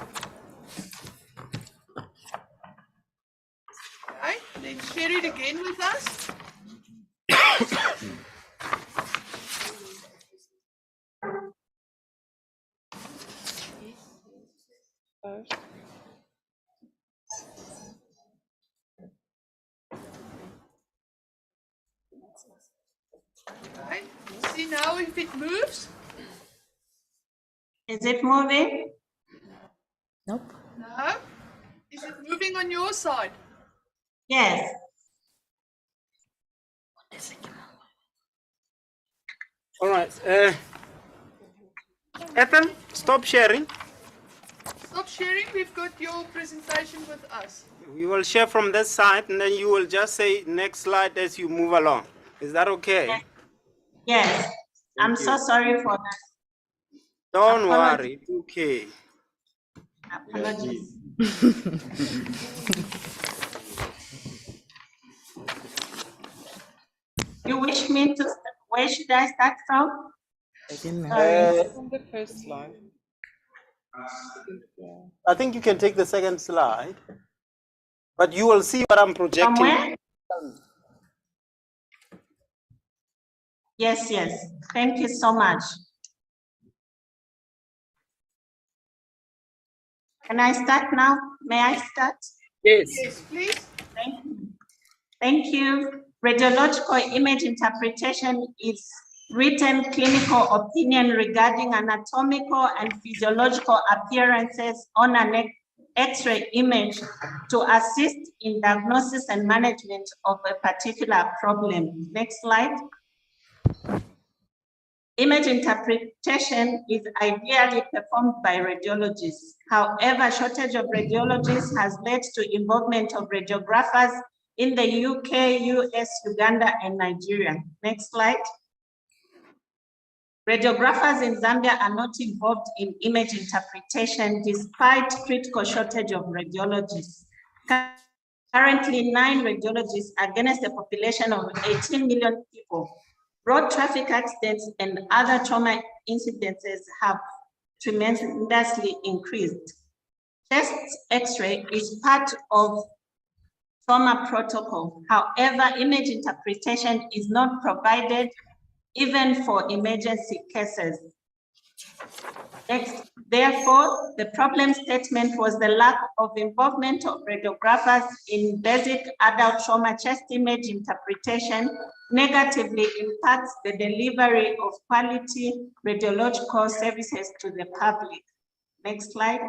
Speaker 11: Okay, then share it again with us. Okay, see now if it moves.
Speaker 14: Is it moving?
Speaker 1: Nope.
Speaker 11: No. Is it moving on your side?
Speaker 14: Yes.
Speaker 12: All right. Ethel, stop sharing.
Speaker 11: Stop sharing. We've got your presentation with us.
Speaker 12: We will share from this side and then you will just say next slide as you move along. Is that okay?
Speaker 14: Yes. I'm so sorry for that.
Speaker 12: Don't worry. It's okay.
Speaker 14: Apologies. You wish me to, where should I start from?
Speaker 7: From the first slide.
Speaker 12: I think you can take the second slide, but you will see what I'm projecting.
Speaker 14: Somewhere? Yes, yes. Thank you so much. Can I start now? May I start?
Speaker 12: Yes.
Speaker 11: Yes, please.
Speaker 14: Thank you. Thank you. Radiological image interpretation is written clinical opinion regarding anatomical and physiological appearances on an X-ray image to assist in diagnosis and management of a particular problem. Next slide. Image interpretation is ideally performed by radiologists. However, shortage of radiologists has led to involvement of radiographers in the UK, US, Uganda, and Nigeria. Next slide. Radiographers in Zambia are not involved in image interpretation despite critical shortage of radiologists. Currently, 9 radiologists against a population of 18 million people. Road traffic accidents and other trauma incidences have tremendously increased. Chest X-ray is part of trauma protocol. However, image interpretation is not provided even for emergency cases. Next, therefore, the problem statement was the lack of involvement of radiographers in basic adult trauma chest image interpretation negatively impacts the delivery of quality radiological services to the public. Next slide.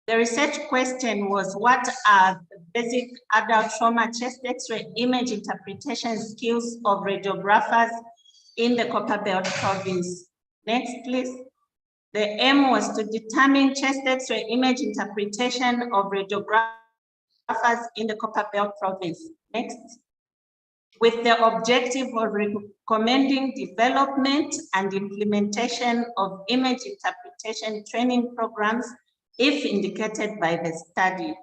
Speaker 14: The research question was, what are the basic adult trauma chest X-ray image interpretation skills of radiographers in the Copperbelt province? Next, please. The aim was to determine chest X-ray image interpretation of radiographers in the Copperbelt province. Next. With the objective of recommending development and implementation of image interpretation training programs if indicated by the study.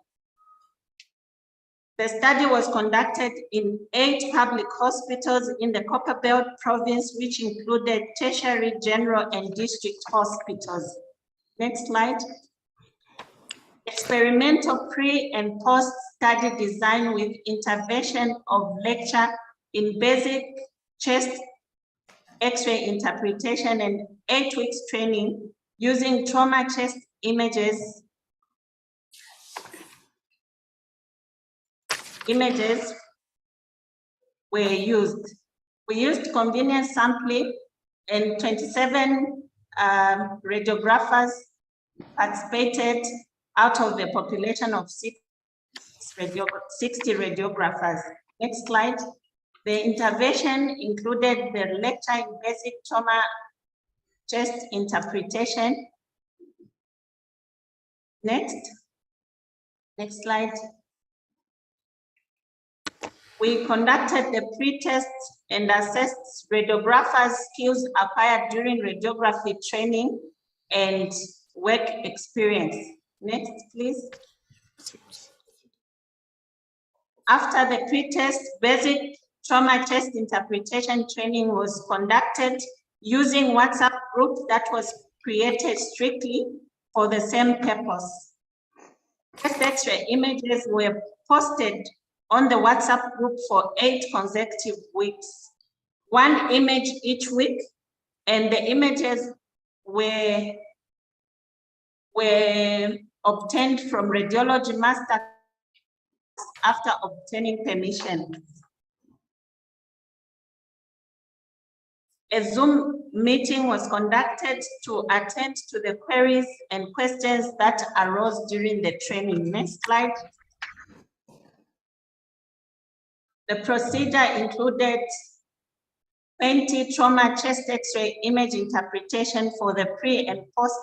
Speaker 14: The study was conducted in 8 public hospitals in the Copperbelt province, which included tertiary, general, and district hospitals. Next slide. Experimental pre- and post-study design with intervention of lecture in basic chest X-ray interpretation and 8 weeks training using trauma chest images were used. We used convenience sampling, and 27 radiographers participated out of the population of 60 radiographers. Next slide. The intervention included the lecture in basic trauma chest interpretation. Next slide. We conducted the pre-test and assessed radiographers' skills acquired during radiography training and work experience. Next, please. After the pre-test, basic trauma chest interpretation training was conducted using WhatsApp group that was created strictly for the same purpose. Chest X-ray images were posted on the WhatsApp group for 8 consecutive weeks, 1 image each week, and the images were obtained from radiology master after obtaining permission. A Zoom meeting was conducted to attend to the queries and questions that arose during the training. Next slide. The procedure included 20 trauma chest X-ray image interpretation for the pre and post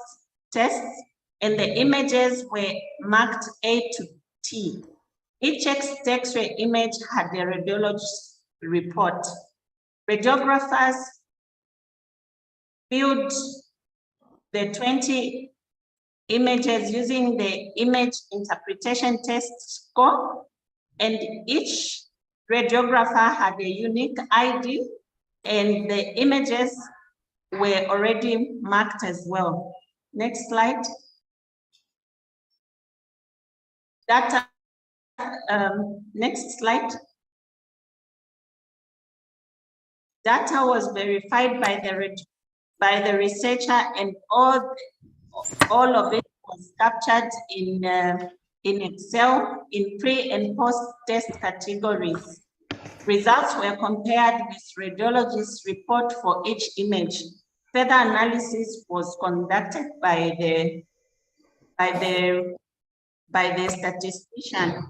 Speaker 14: tests, and the images were marked A to T. Each X-ray image had a radiologist report. Radiographers viewed the 20 images using the image interpretation test score, and each radiographer had a unique ID, and the images were already marked as well. Next slide. Data, next slide. Data was verified by the researcher, and all of it was captured in Excel in pre and post test categories. Results were compared with radiologist's report for each image. Further analysis was conducted by the statistician.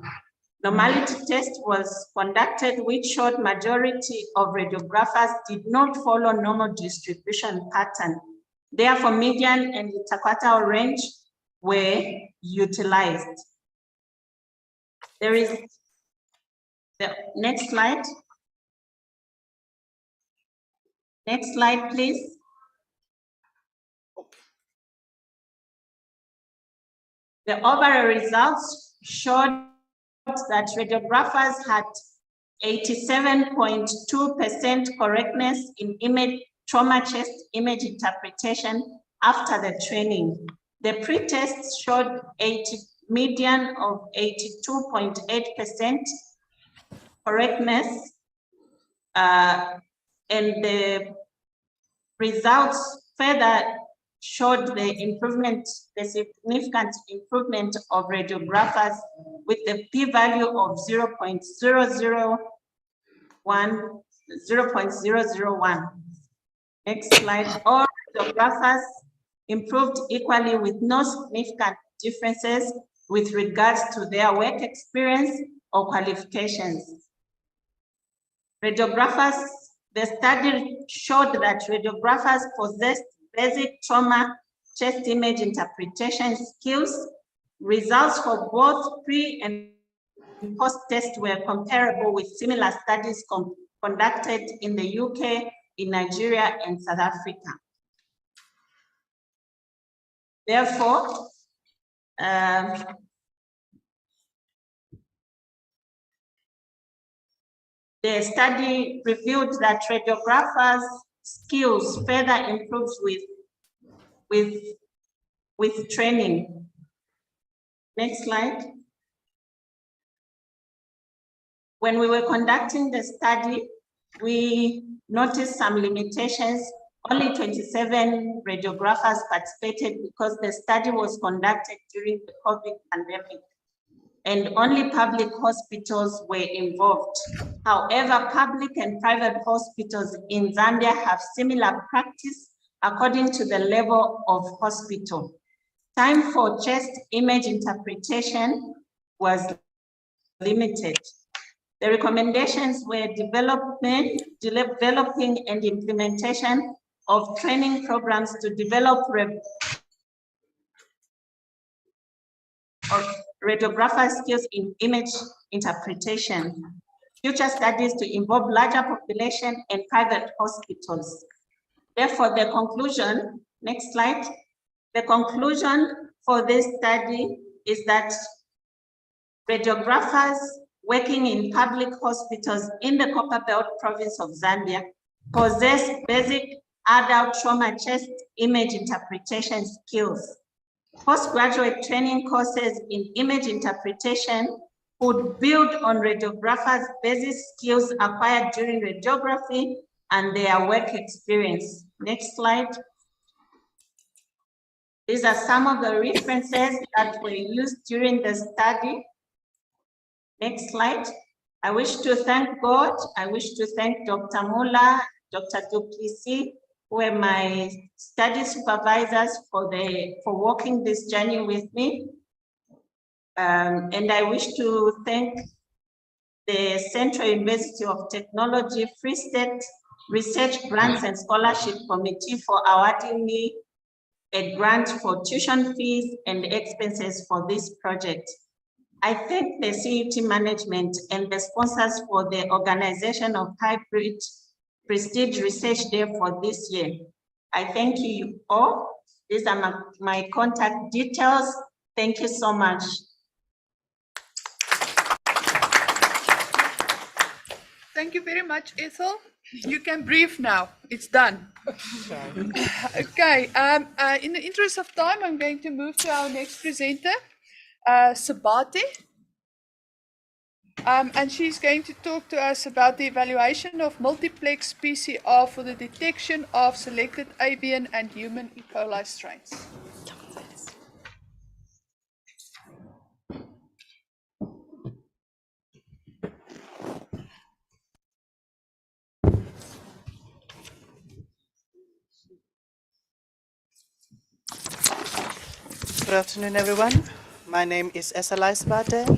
Speaker 14: Normality test was conducted, which showed majority of radiographers did not follow normal distribution pattern. Therefore, median and interquartile range were utilized. There is the next slide. Next slide, please. The overall results showed that radiographers had 87.2% correctness in trauma chest image interpretation after the training. The pre-test showed median of 82.8% correctness, and the results further showed the significant improvement of radiographers with a p-value of 0.001. Next slide. All radiographers improved equally with no significant differences with regards to their work experience or qualifications. The study showed that radiographers possessed basic trauma chest image interpretation skills. Results for both pre and post-test were comparable with similar studies conducted in the UK, in Nigeria, and South Africa. Therefore, the study revealed that radiographers' skills further improves with training. Next slide. When we were conducting the study, we noticed some limitations. Only 27 radiographers participated because the study was conducted during the COVID pandemic, and only public hospitals were involved. However, public and private hospitals in Zambia have similar practice according to the level of hospital. Time for chest image interpretation was limited. The recommendations were developing and implementation of training programs to develop radiographer skills in image interpretation. Future studies to involve larger population and private hospitals. Therefore, the conclusion, next slide. The conclusion for this study is that radiographers working in public hospitals in the Copperbelt province of Zambia possess basic adult trauma chest image interpretation skills. Postgraduate training courses in image interpretation would build on radiographers' basic skills acquired during radiography and their work experience. Next slide. These are some of the references that were used during the study. Next slide. I wish to thank God. I wish to thank Dr. Mula, Dr. Duplessis, who were my study supervisors for walking this journey with me. And I wish to thank the Central University of Technology Free State Research Grants and Scholarship Committee for awarding me a grant for tuition fees and expenses for this project. I thank the CUT management and the sponsors for the organization of Hybrid Prestige Research Day for this year. I thank you all. These are my contact details. Thank you so much.
Speaker 11: Thank you very much, Ethel. You can brief now. It's done. Okay. In the interest of time, I'm going to move to our next presenter, Sabate. And she's going to talk to us about the evaluation of multiplex PCR for the detection of selected avian and human E. coli strains.
Speaker 15: Good afternoon, everyone. My name is Esalai Spate.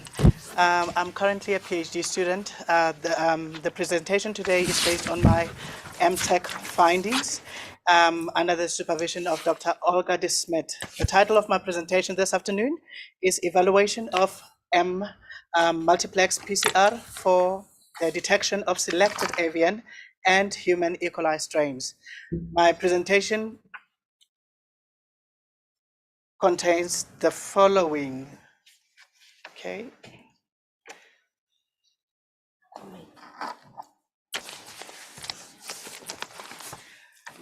Speaker 15: I'm currently a PhD student. The presentation today is based on my MTech findings under the supervision of Dr. Olga de Smet. The title of my presentation this afternoon is Evaluation of Multiplex PCR for the detection of selected avian and human E. coli strains. My presentation contains the following. Okay.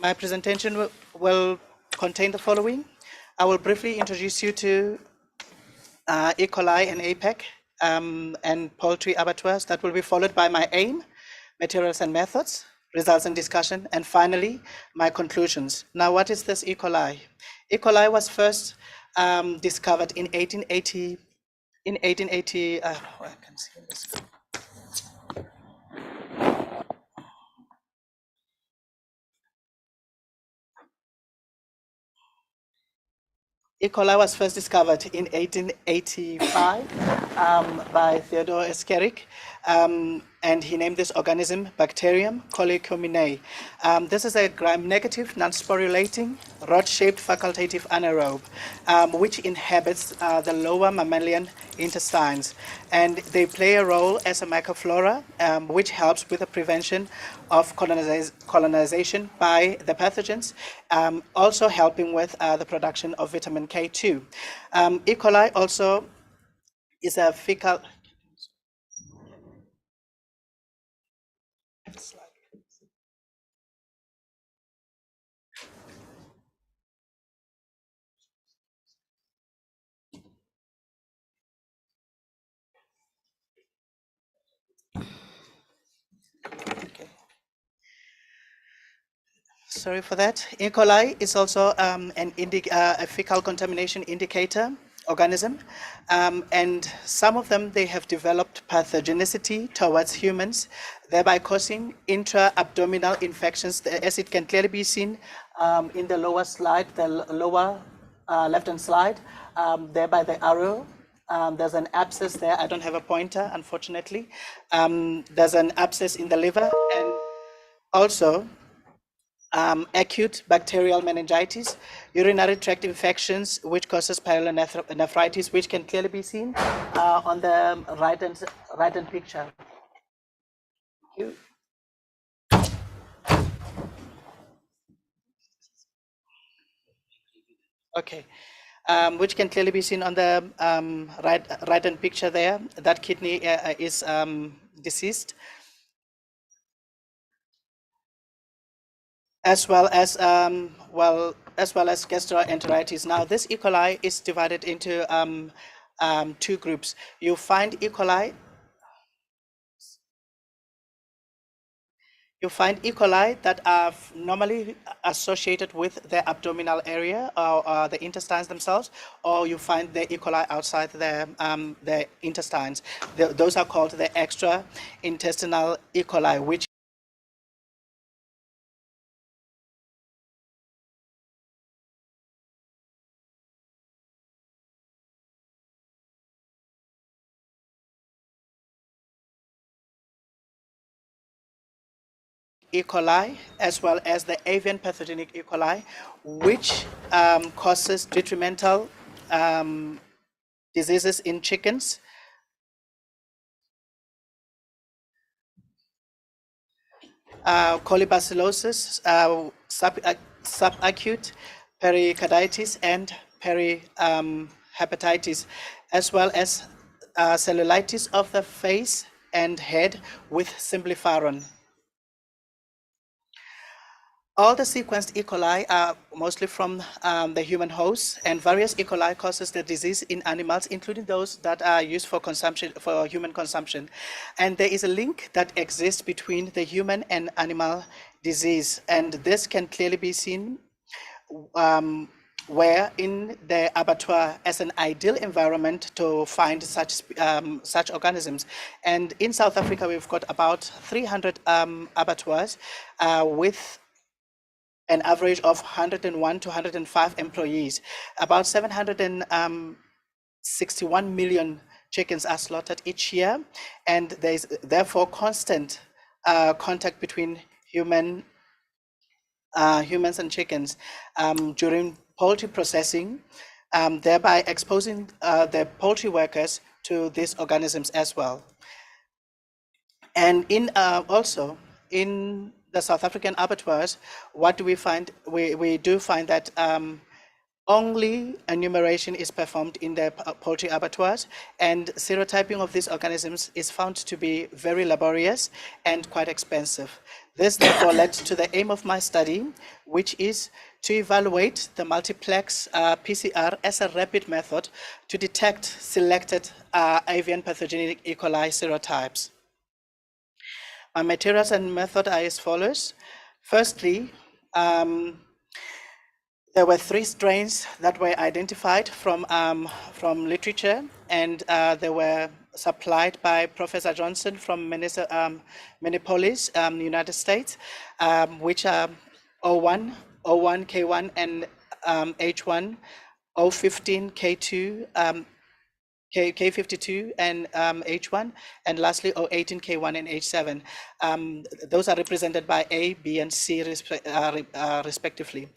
Speaker 15: My presentation will contain the following. I will briefly introduce you to E. coli and APEC and poultry abattoirs. That will be followed by my aim, materials and methods, results and discussion, and finally, my conclusions. Now, what is this E. coli? E. coli was first discovered in 1880. I can see this. E. coli was first discovered in 1885 by Theodore Escherick, and he named this organism Bacterium colicominae. This is a gram-negative, non-sporulating, rod-shaped facultative anaerobe, which inhabits the lower mammalian intestines. And they play a role as a microflora, which helps with the prevention of colonization by the pathogens, also helping with the production of vitamin K2. E. coli also is a fecal. Sorry for that. E. coli is also a fecal contamination indicator organism, and some of them, they have developed pathogenicity towards humans, thereby causing intra-abdominal infections, as it can clearly be seen in the lower slide, the lower left-hand slide, there by the arrow. There's an abscess there. I don't have a pointer, unfortunately. There's an abscess in the liver, and also acute bacterial meningitis, urinary tract infections, which causes pyelonephritis, which can clearly be seen on the right-hand picture. Thank you. Okay, which can clearly be seen on the right-hand picture there. That kidney is deceased, as well as gastroenteritis. Now, this E. coli is divided into two groups. You find E. coli. You find E. coli that are normally associated with the abdominal area or the intestines themselves, or you find the E. coli outside the intestines. Those are called the extra-intestinal E. coli, which E. coli, as well as the avian pathogenic E. coli, which causes detrimental diseases in chickens. Colibacillosis, subacute pericarditis, and perihepatitis, as well as cellulitis of the face and head with symplepharon. All the sequenced E. coli are mostly from the human host, and various E. coli causes the disease in animals, including those that are used for consumption, for human consumption. And there is a link that exists between the human and animal disease, and this can clearly be seen where in the abattoir as an ideal environment to find such organisms. And in South Africa, we've got about 300 abattoirs with an average of 101 to 105 employees. About 761 million chickens are slaughtered each year, and there is therefore constant contact between humans and chickens during poultry processing, thereby exposing the poultry workers to these organisms as well. And also in the South African abattoirs, what do we find? We do find that only enumeration is performed in the poultry abattoirs, and serotyping of these organisms is found to be very laborious and quite expensive. This therefore led to the aim of my study, which is to evaluate the multiplex PCR as a rapid method to detect selected avian pathogenic E. coli serotypes. My materials and method are as follows. Firstly, there were 3 strains that were identified from literature, and they were supplied by Professor Johnson from Minneapolis, United States, which are O1, K1, and H1, O15, K2, K52 and H1, and lastly O18, K1 and H7. Those are represented by A, B, and C respectively.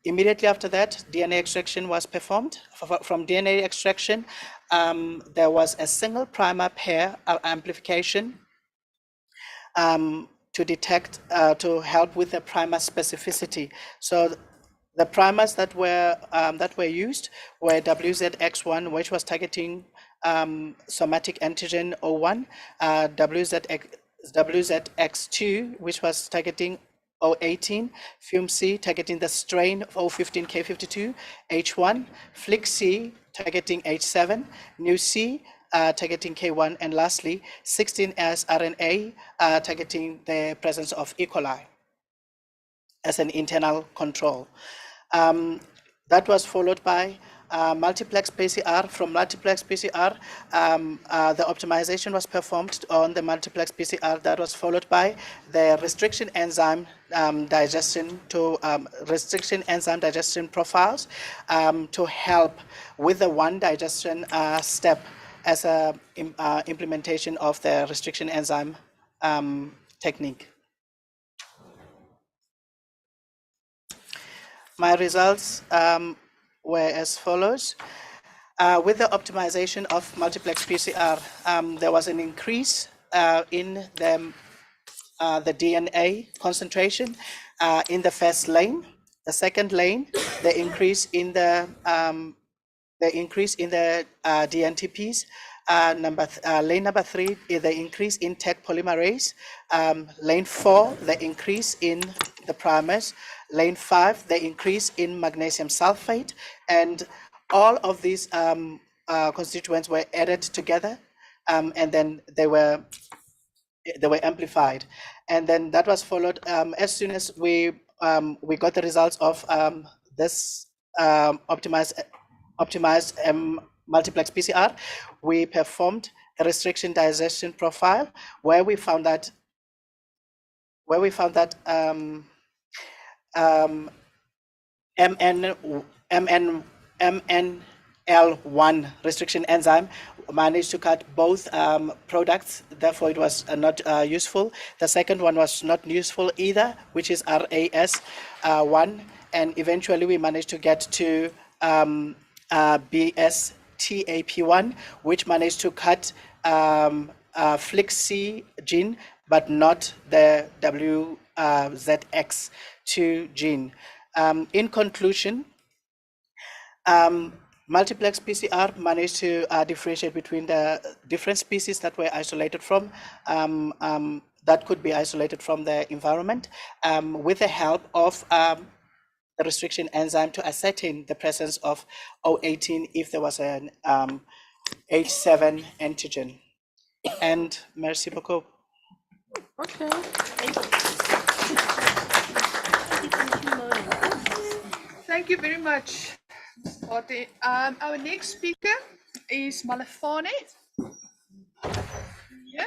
Speaker 15: Immediately after that, DNA extraction was performed. From DNA extraction, there was a single primer pair amplification to detect, to help with the primer specificity. So the primers that were used were WZX1, which was targeting somatic antigen O1, WZX2, which was targeting O18, FHES targeting the strain of O15K52, H1, FLIC-C targeting H7, NU-C targeting K1, and lastly 16S RNA targeting the presence of E. coli as an internal control. That was followed by multiplex PCR. From multiplex PCR, the optimization was performed on the multiplex PCR. That was followed by the restriction enzyme digestion profiles to help with the one digestion step as a implementation of the restriction enzyme technique. My results were as follows. With the optimization of multiplex PCR, there was an increase in the DNA concentration in the first lane. The second lane, the increase in the DNTPs. Lane number 3 is the increase in tech polymerase. Lane 4, the increase in the primers. Lane 5, the increase in magnesium sulfate. And all of these constituents were added together, and then they were amplified. And then that was followed as soon as we got the results of this optimized multiplex PCR. We performed a restriction digestion profile where we found that MNL1 restriction enzyme managed to cut both products, therefore it was not useful. The second one was not useful either, which is RAS1, and eventually we managed to get to BSTAP1, which managed to cut FLIC-C gene, but not the WZX2 gene. In conclusion, multiplex PCR managed to differentiate between the different species that were isolated from, that could be isolated from the environment, with the help of the restriction enzyme to ascertain the presence of O18 if there was an H7 antigen. And merci beaucoup.
Speaker 16: Okay.
Speaker 11: Thank you very much, Ms. Bate. Our next speaker is Malefane. Yeah.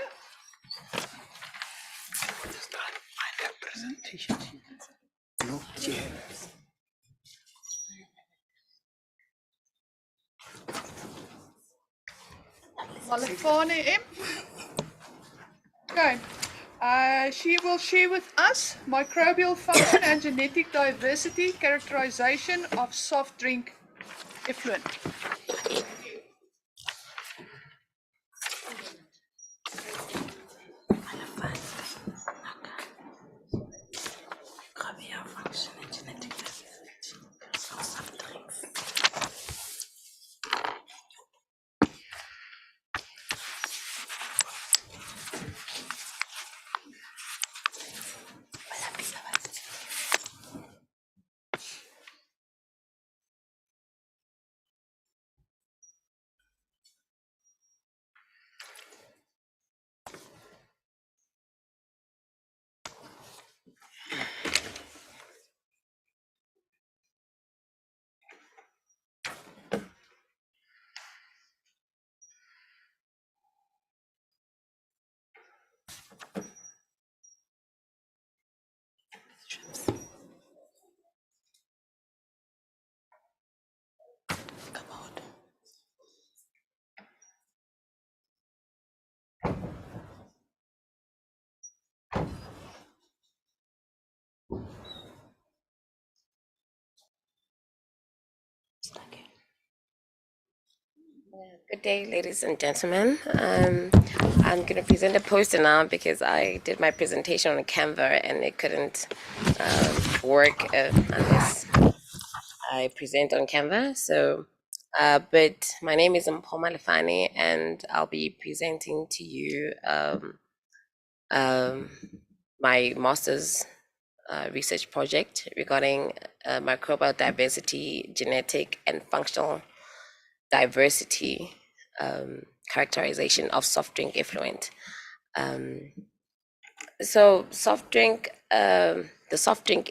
Speaker 11: Malefane M. Okay. She will share with us microbial function and genetic diversity characterization of soft drink effluent.
Speaker 13: Good day, ladies and gentlemen. I'm going to present a poster now because I did my presentation on Canva and it couldn't work unless I present on Canva. So, but my name is Mpoma Lefani and I'll be presenting to you my master's research project regarding microbial diversity, genetic and functional diversity characterization of soft drink effluent. So the soft drink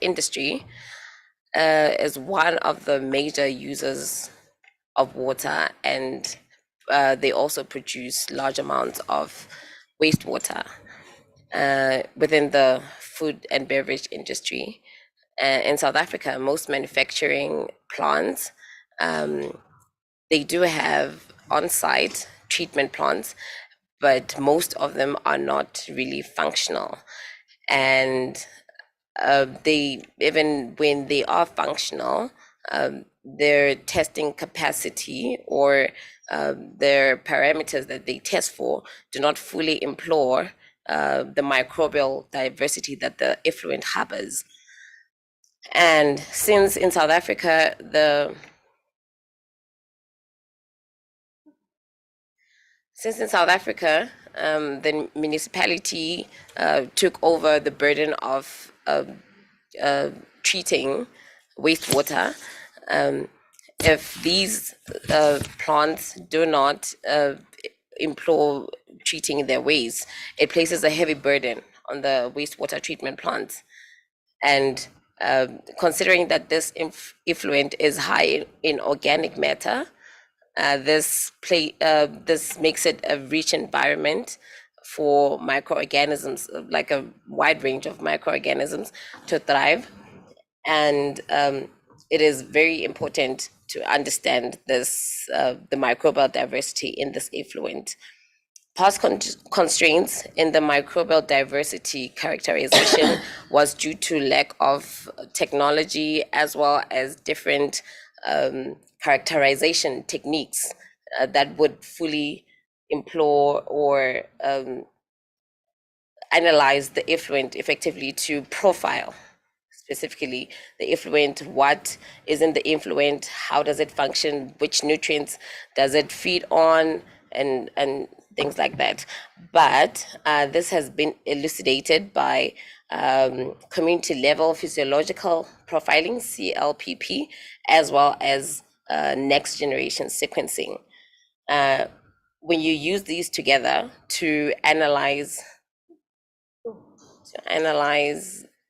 Speaker 13: industry is one of the major users of water, and they also produce large amounts of wastewater within the food and beverage industry. In South Africa, most manufacturing plants they do have on-site treatment plants, but most of them are not really functional. And they, even when they are functional, their testing capacity or their parameters that they test for do not fully employ the microbial diversity that the effluent harbors. And since in South Africa, the municipality took over the burden of treating wastewater. If these plants do not employ treating their waste, it places a heavy burden on the wastewater treatment plants. And considering that this effluent is high in organic matter, this makes it a rich environment for microorganisms, like a wide range of microorganisms, to thrive. And it is very important to understand this, the microbial diversity in this effluent. Past constraints in the microbial diversity characterization was due to lack of technology as well as different characterization techniques that would fully employ or analyze the effluent effectively to profile specifically the effluent, what is in the effluent, how does it function, which nutrients does it feed on, and things like that. But this has been elucidated by community level physiological profiling, CLPP, as well as next generation sequencing. When you use these together to analyze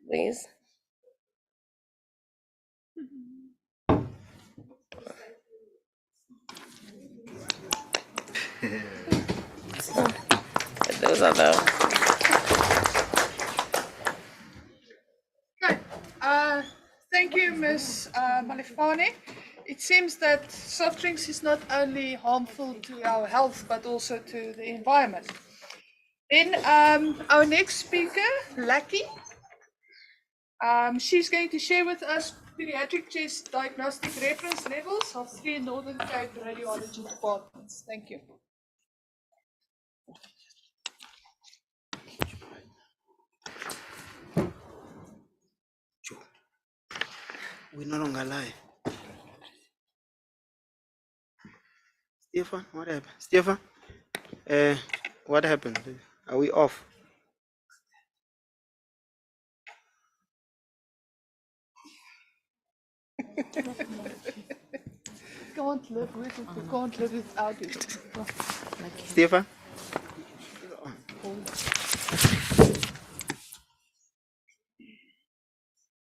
Speaker 13: these, those are the
Speaker 11: Thank you, Ms. Malefane. It seems that soft drinks is not only harmful to our health, but also to the environment. Then our next speaker, Lucky, she's going to share with us pediatric chest diagnostic reference levels of 3 Northern Cape radiology departments. Thank you.
Speaker 12: We're no longer live. Stefan, what happened? Stefan, what happened? Are we off?
Speaker 11: Can't live with it, we can't live without it.
Speaker 12: Stefan?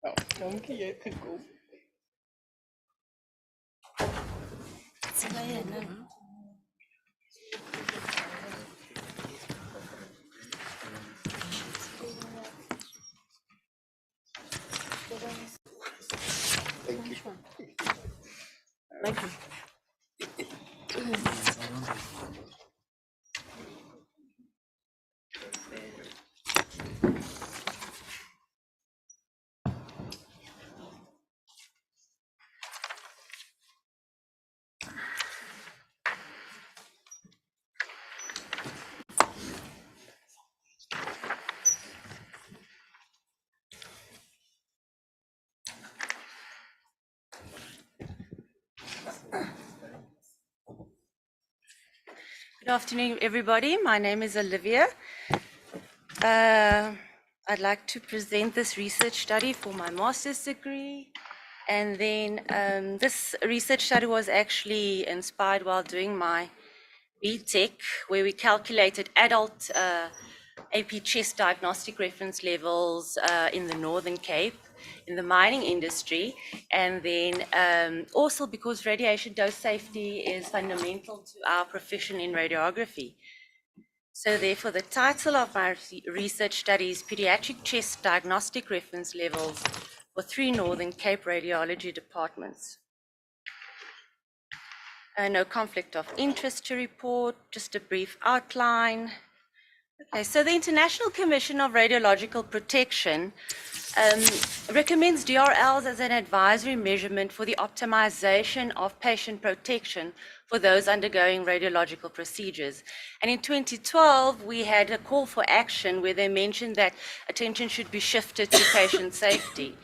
Speaker 7: Oh, dankie, jy het gekom.
Speaker 2: Good afternoon, everybody. My name is Olivia. I'd like to present this research study for my master's degree. And then this research study was actually inspired while doing my BTech, where we calculated adult AP chest diagnostic reference levels in the Northern Cape in the mining industry. And then also because radiation dose safety is fundamental to our profession in radiography. So therefore, the title of my research study is Pediatric Chest Diagnostic Reference Levels for 3 Northern Cape Radiology Departments. No conflict of interest to report, just a brief outline. Okay, so the International Commission of Radiological Protection recommends DRLs as an advisory measurement for the optimization of patient protection for those undergoing radiological procedures. And in 2012, we had a call for action where they mentioned that attention should be shifted to patient safety.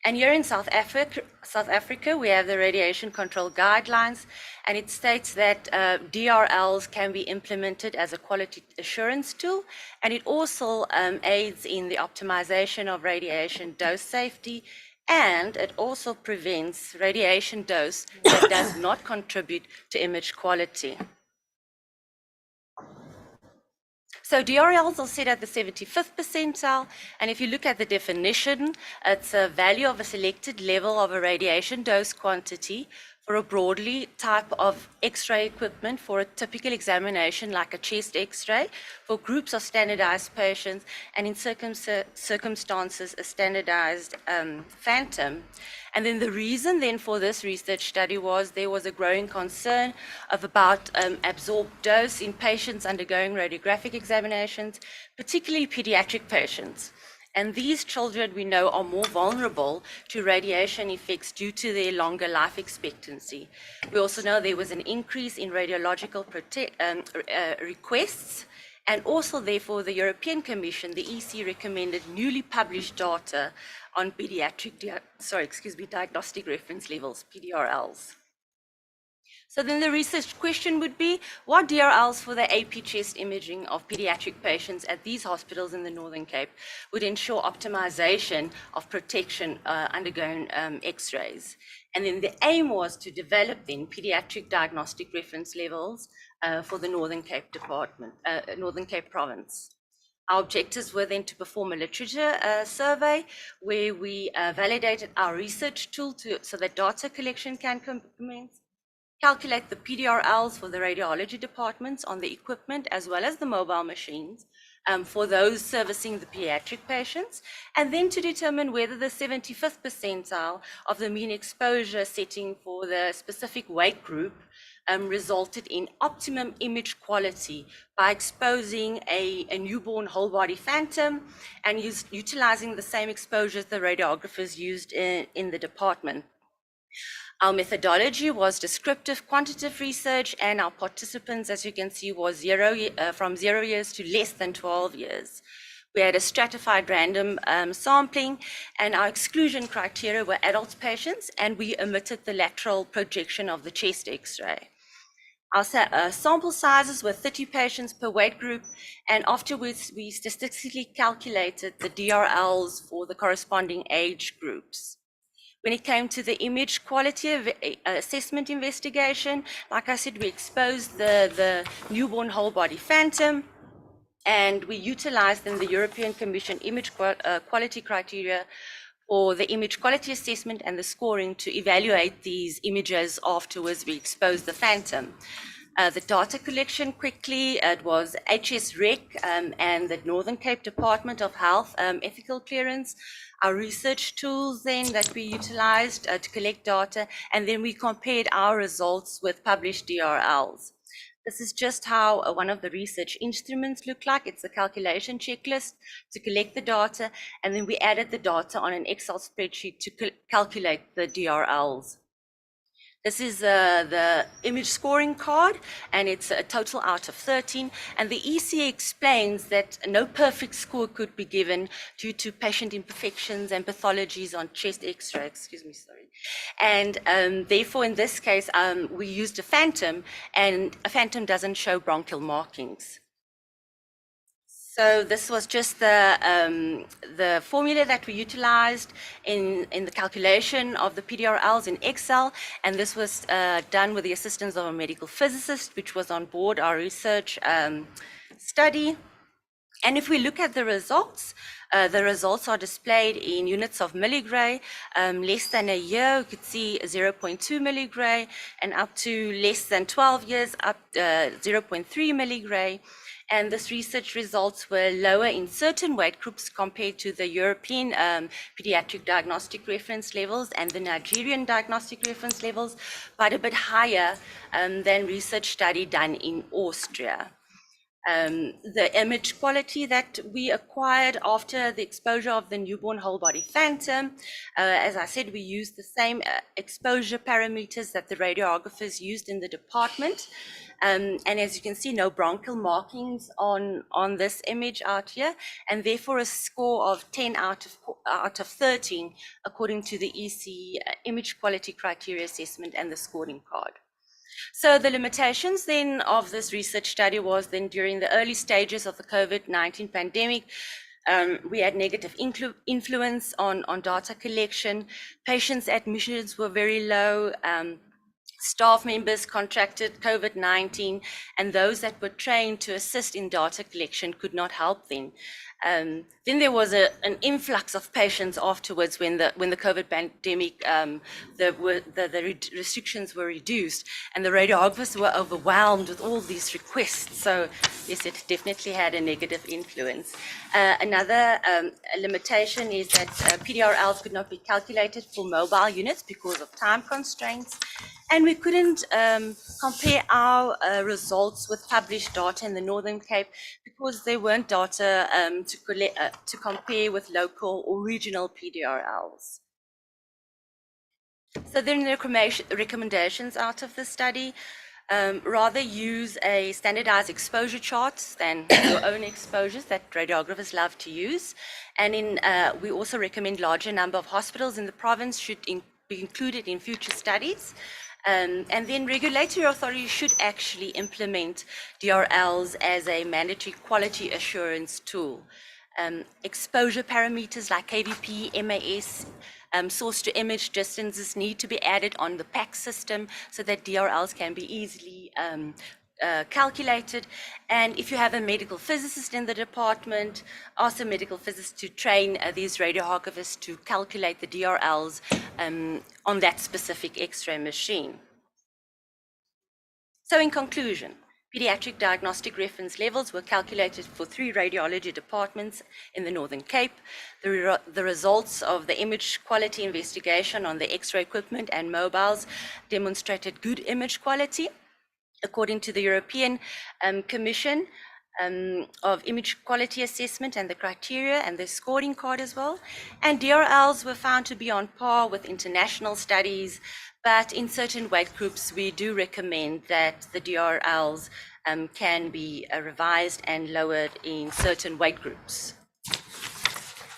Speaker 2: And here in South Africa, we have the radiation control guidelines, and it states that DRLs can be implemented as a quality assurance tool, and it also aids in the optimization of radiation dose safety, and it also prevents radiation dose that does not contribute to image quality. So DRLs are set at the 75th percentile, and if you look at the definition, it's a value of a selected level of a radiation dose quantity for a broadly type of X-ray equipment for a typical examination like a chest X-ray for groups of standardized patients, and in circumstances a standardized phantom. And then the reason then for this research study was there was a growing concern of about absorbed dose in patients undergoing radiographic examinations, particularly pediatric patients. And these children, we know, are more vulnerable to radiation effects due to their longer life expectancy. We also know there was an increase in radiological requests, and also therefore the European Commission, the EC, recommended newly published data on pediatric, diagnostic reference levels, PDRLs. So then the research question would be, what DRLs for the AP chest imaging of pediatric patients at these hospitals in the Northern Cape would ensure optimization of protection undergoing X-rays? And then the aim was to develop then pediatric diagnostic reference levels for the Northern Cape Department, Northern Cape Province. Our objectives were then to perform a literature survey where we validated our research tool so that data collection can commence, calculate the PDRLs for the radiology departments on the equipment as well as the mobile machines for those servicing the pediatric patients, and then to determine whether the 75th percentile of the mean exposure setting for the specific weight group resulted in optimum image quality by exposing a newborn whole body phantom and utilizing the same exposures the radiographers used in the department. Our methodology was descriptive quantitative research, and our participants, as you can see, was from 0 years to less than 12 years. We had a stratified random sampling, and our exclusion criteria were adult patients, and we omitted the lateral projection of the chest X-ray. Our sample sizes were 30 patients per weight group, and afterwards we statistically calculated the DRLs for the corresponding age groups. When it came to the image quality assessment investigation, like I said, we exposed the newborn whole body phantom, and we utilized in the European Commission image quality criteria for the image quality assessment and the scoring to evaluate these images afterwards we exposed the phantom. The data collection quickly, it was FHES and the Northern Cape Department of Health ethical clearance, our research tools then that we utilized to collect data, and then we compared our results with published DRLs. This is just how one of the research instruments look like. It's a calculation checklist to collect the data, and then we added the data on an Excel spreadsheet to calculate the DRLs. This is the image scoring card, and it's a total out of 13. And the EC explains that no perfect score could be given due to patient imperfections and pathologies on chest X-ray, And therefore, in this case, we used a phantom, and a phantom doesn't show bronchial markings. So this was just the formula that we utilized in the calculation of the PDRLs in Excel, and this was done with the assistance of a medical physicist, which was on board our research study. And if we look at the results are displayed in units of milligray. Less than a year, you could see 0.2 milligray, and up to less than 12 years, up 0.3 milligray. And this research results were lower in certain weight groups compared to the European pediatric diagnostic reference levels and the Nigerian diagnostic reference levels, but a bit higher than research study done in Austria. The image quality that we acquired after the exposure of the newborn whole body phantom, as I said, we used the same exposure parameters that the radiographers used in the department. And as you can see, no bronchial markings on this image out here, and therefore a score of 10 out of 13, according to the EC image quality criteria assessment and the scoring card. So the limitations then of this research study was then during the early stages of the COVID-19 pandemic, we had negative influence on data collection. Patients' admissions were very low. Staff members contracted COVID-19, and those that were trained to assist in data collection could not help them. Then there was an influx of patients afterwards when the COVID pandemic, the restrictions were reduced, and the radiographers were overwhelmed with all these requests. So yes, it definitely had a negative influence. Another limitation is that PDRLs could not be calculated for mobile units because of time constraints. And we couldn't compare our results with published data in the Northern Cape because there weren't data to compare with local or regional PDRLs. So then the recommendations out of the study, rather use a standardized exposure chart than your own exposures that radiographers love to use. And we also recommend larger number of hospitals in the province should be included in future studies. And then regulatory authorities should actually implement DRLs as a mandatory quality assurance tool. Exposure parameters like KVP, MAS, source to image distances need to be added on the PAC system so that DRLs can be easily calculated. And if you have a medical physicist in the department, ask the medical physicist to train these radiographers to calculate the DRLs on that specific X-ray machine. So in conclusion, pediatric diagnostic reference levels were calculated for 3 radiology departments in the Northern Cape. The results of the image quality investigation on the X-ray equipment and mobiles demonstrated good image quality, according to the European Commission of Image Quality Assessment and the criteria and the scoring card as well. And DRLs were found to be on par with international studies, but in certain weight groups, we do recommend that the DRLs can be revised and lowered in certain weight groups.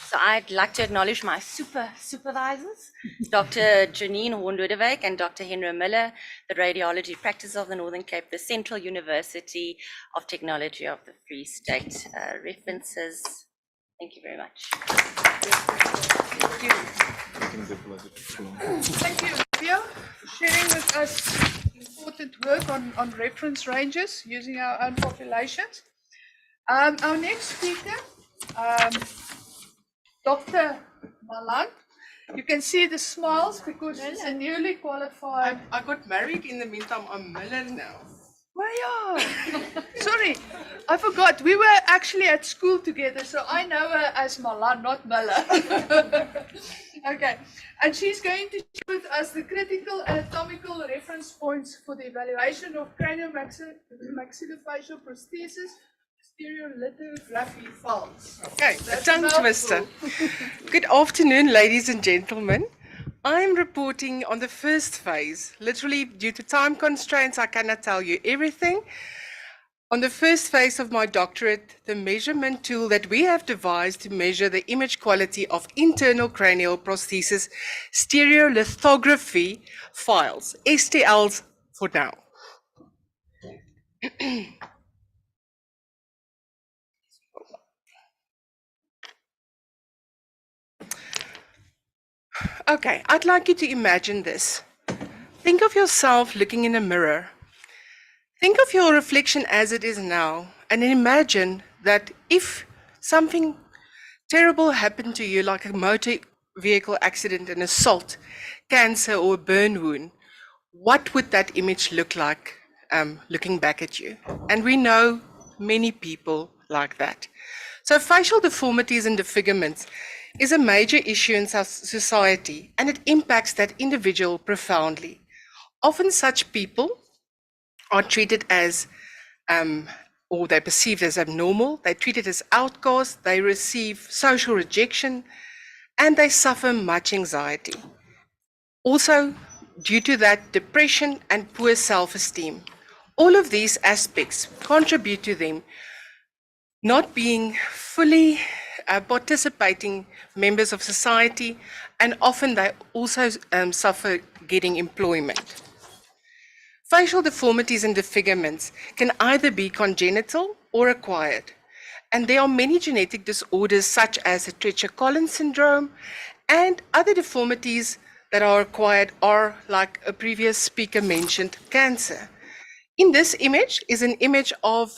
Speaker 2: So I'd like to acknowledge my supervisors, Dr. Janine Horn-Ludewijk and Dr. Henry Miller, the radiology practice of the Northern Cape, the Central University of Technology of the Free State. References. Thank you very much.
Speaker 11: Thank you. Thank you, Olivia, for sharing with us important work on reference ranges using our own populations. Our next speaker, Dr. Malan. You can see the smiles because she's a newly qualified.
Speaker 7: I got married in the meantime. I'm Miller now.
Speaker 11: Maya! Sorry, I forgot. We were actually at school together, so I know her as Mala, not Mala. Okay, and she's going to share with us the critical anatomical reference points for the evaluation of craniomaxillofacial prosthesis stereolithography files.
Speaker 4: Okay,
Speaker 11: That's
Speaker 4: tongue
Speaker 11: a
Speaker 4: twister.
Speaker 11: mouthful.
Speaker 4: Good afternoon, ladies and gentlemen. I'm reporting on the first phase. Literally, due to time constraints, I cannot tell you everything. On the first phase of my doctorate, the measurement tool that we have devised to measure the image quality of internal cranial prosthesis stereolithography files, STLs for now. Okay, I'd like you to imagine this. Think of yourself looking in a mirror. Think of your reflection as it is now, and imagine that if something terrible happened to you, like a motor vehicle accident, an assault, cancer, or a burn wound, what would that image look like looking back at you? And we know many people like that. So facial deformities and disfigurements is a major issue in society, and it impacts that individual profoundly. Often such people are treated as, or they're perceived as abnormal, they're treated as outcasts, they receive social rejection, and they suffer much anxiety. Also, due to that, depression and poor self-esteem. All of these aspects contribute to them not being fully participating members of society, and often they also suffer getting employment. Facial deformities and disfigurements can either be congenital or acquired, and there are many genetic disorders such as the Treacher-Collins syndrome, and other deformities that are acquired are, like a previous speaker mentioned, cancer. In this image is an image of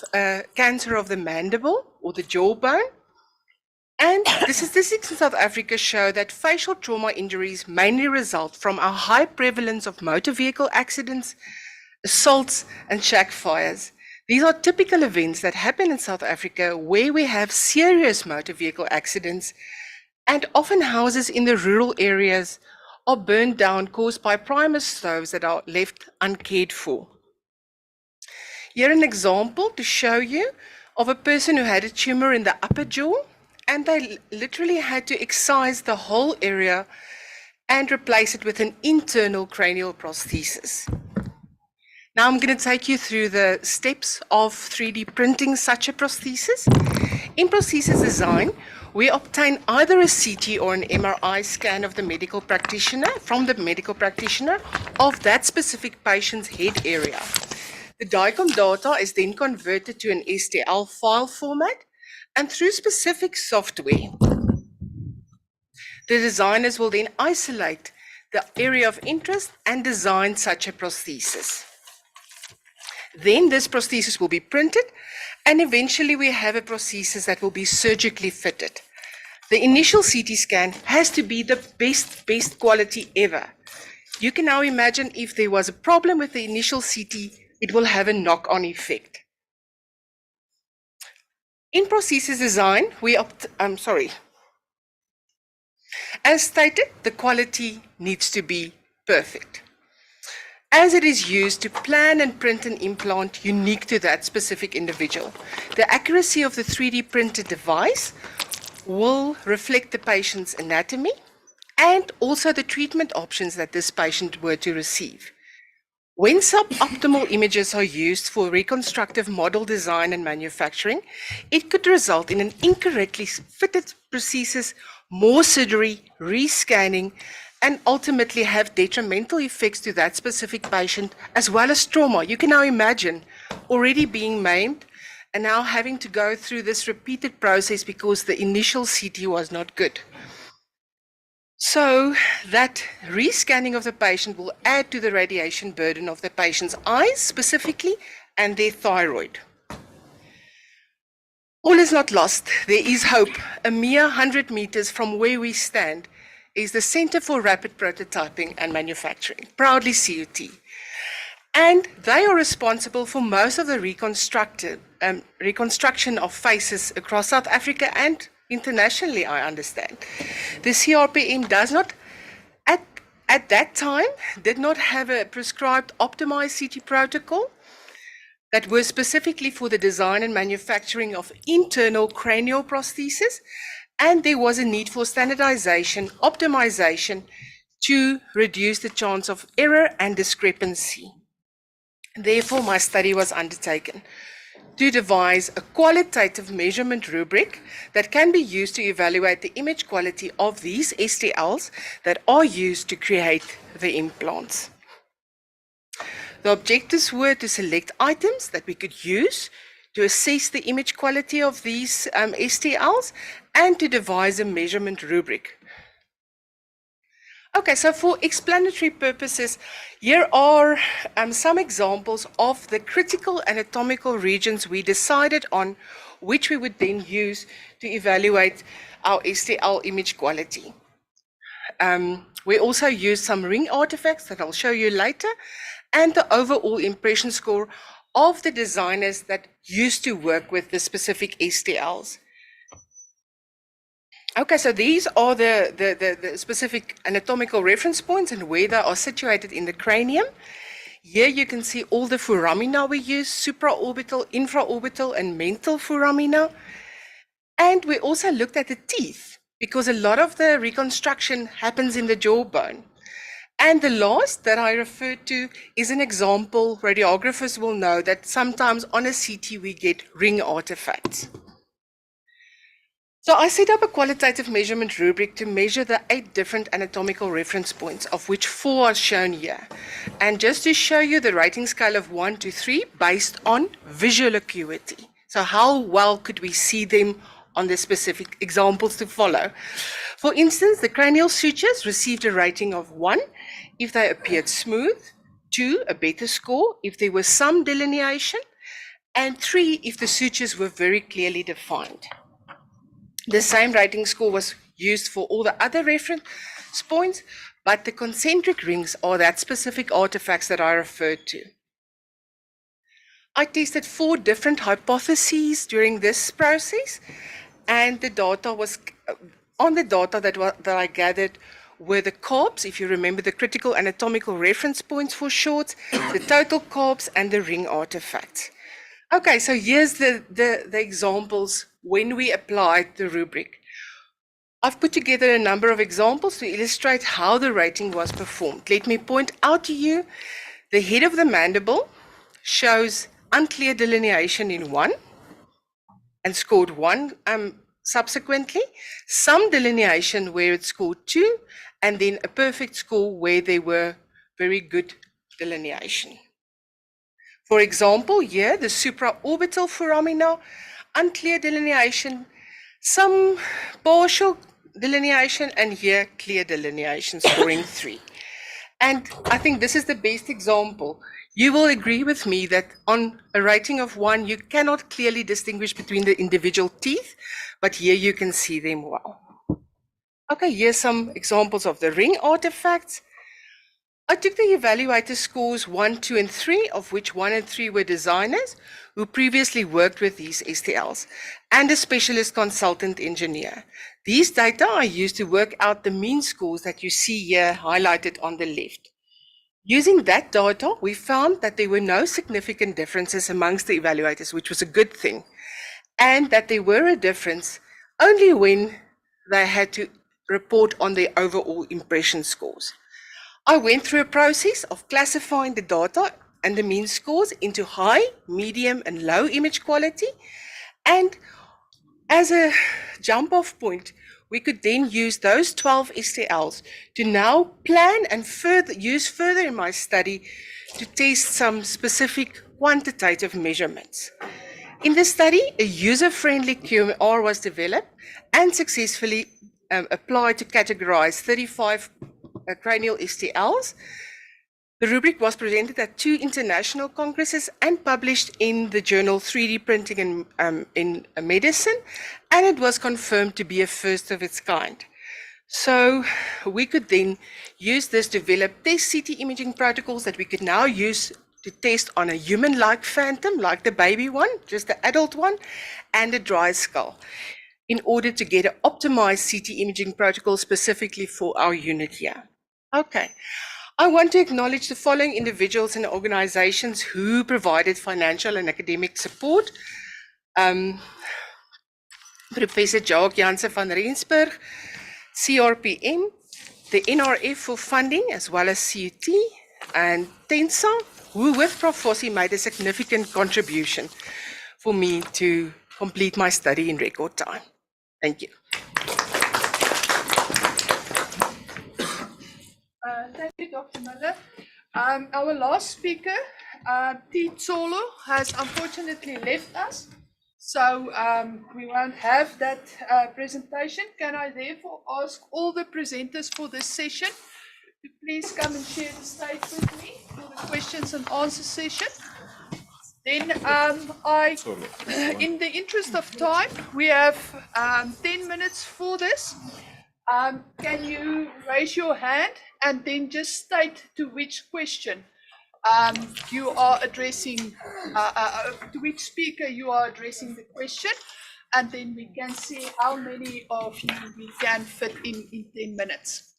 Speaker 4: cancer of the mandible or the jawbone. And the statistics in South Africa show that facial trauma injuries mainly result from a high prevalence of motor vehicle accidents, assaults, and shack fires. These are typical events that happen in South Africa where we have serious motor vehicle accidents, and often houses in the rural areas are burned down caused by primer stoves that are left uncared for. Here an example to show you of a person who had a tumor in the upper jaw, and they literally had to excise the whole area and replace it with an internal cranial prosthesis. Now I'm going to take you through the steps of 3D printing such a prosthesis. In prosthesis design, we obtain either a CT or an MRI scan of the medical practitioner, from the medical practitioner, of that specific patient's head area. The DICOM data is then converted to an STL file format, and through specific software, the designers will then isolate the area of interest and design such a prosthesis. Then this prosthesis will be printed, and eventually we have a prosthesis that will be surgically fitted. The initial CT scan has to be the best quality ever. You can now imagine if there was a problem with the initial CT, it will have a knock-on effect. In prosthesis design, as stated, the quality needs to be perfect, as it is used to plan and print an implant unique to that specific individual. The accuracy of the 3D printed device will reflect the patient's anatomy and also the treatment options that this patient were to receive. When suboptimal images are used for reconstructive model design and manufacturing, it could result in an incorrectly fitted prosthesis, more surgery, rescanning, and ultimately have detrimental effects to that specific patient, as well as trauma. You can now imagine already being maimed and now having to go through this repeated process because the initial CT was not good. So that rescanning of the patient will add to the radiation burden of the patient's eyes specifically and their thyroid. All is not lost. There is hope. A mere 100 meters from where we stand is the Center for Rapid Prototyping and Manufacturing, proudly CUT. And they are responsible for most of the reconstruction of faces across South Africa and internationally, I understand. The CRPM does not, at that time, did not have a prescribed optimized CT protocol that was specifically for the design and manufacturing of internal cranial prosthesis, and there was a need for standardization, optimization to reduce the chance of error and discrepancy. Therefore, my study was undertaken to devise a qualitative measurement rubric that can be used to evaluate the image quality of these STLs that are used to create the implants. The objectives were to select items that we could use to assess the image quality of these STLs and to devise a measurement rubric. Okay, so for explanatory purposes, here are some examples of the critical anatomical regions we decided on, which we would then use to evaluate our STL image quality. We also used some ring artifacts that I'll show you later, and the overall impression score of the designers that used to work with the specific STLs. Okay, so these are the specific anatomical reference points and where they are situated in the cranium. Here you can see all the foramina we use, supraorbital, infraorbital, and mental foramina. And we also looked at the teeth, because a lot of the reconstruction happens in the jawbone. And the last that I referred to is an example. Radiographers will know that sometimes on a CT we get ring artifacts. So I set up a qualitative measurement rubric to measure the 8 different anatomical reference points, of which 4 are shown here. And just to show you the rating scale of 1 to 3 based on visual acuity. So how well could we see them on the specific examples to follow? For instance, the cranial sutures received a rating of 1 if they appeared smooth, 2, a better score if there was some delineation, and 3, if the sutures were very clearly defined. The same rating score was used for all the other reference points, but the concentric rings are that specific artifacts that I referred to. I tested 4 different hypotheses during this process, and the data was on the data that I gathered were the CARPs, if you remember the critical anatomical reference points for short, the total CARPs, and the ring artifacts. Okay, so here's the examples when we applied the rubric. I've put together a number of examples to illustrate how the rating was performed. Let me point out to you, the head of the mandible shows unclear delineation in 1 and scored 1 subsequently, some delineation where it scored 2, and then a perfect score where there were very good delineation. For example, here, the supraorbital foramina, unclear delineation, some partial delineation, and here, clear delineation, scoring 3. And I think this is the best example. You will agree with me that on a rating of 1, you cannot clearly distinguish between the individual teeth, but here you can see them well. Okay, here's some examples of the ring artifacts. I took the evaluator scores 1, 2, and 3, of which 1 and 3 were designers who previously worked with these STLs, and a specialist consultant engineer. These data are used to work out the mean scores that you see here highlighted on the left. Using that data, we found that there were no significant differences amongst the evaluators, which was a good thing, and that there were a difference only when they had to report on their overall impression scores. I went through a process of classifying the data and the mean scores into high, medium, and low image quality. And as a jump-off point, we could then use those 12 STLs to now plan and use further in my study to test some specific quantitative measurements. In the study, a user-friendly QMR was developed and successfully applied to categorize 35 cranial STLs. The rubric was presented at 2 international congresses and published in the journal 3D Printing in Medicine, and it was confirmed to be a first of its kind. So we could then use this to develop test CT imaging protocols that we could now use to test on a human-like phantom, like the baby one, just the adult one, and a dry skull, in order to get an optimized CT imaging protocol specifically for our unit here. Okay. I want to acknowledge the following individuals and organizations who provided financial and academic support. Professor Jacques Jansen van Rensburg, CRPM, the NRF for funding, as well as CUT, and TENSA, who with Prof. Fossi made a significant contribution for me to complete my study in record time. Thank you.
Speaker 11: Thank you, Dr. Miller. Our last speaker, T. Tsolo, has unfortunately left us, so we won't have that presentation. Can I therefore ask all the presenters for this session to please come and share the stage with me for the questions and answer session? Then in the interest of time, we have 10 minutes for this. Can you raise your hand and then just state to which question you are addressing, to which speaker you are addressing the question, and then we can see how many of you we can fit in 10 minutes.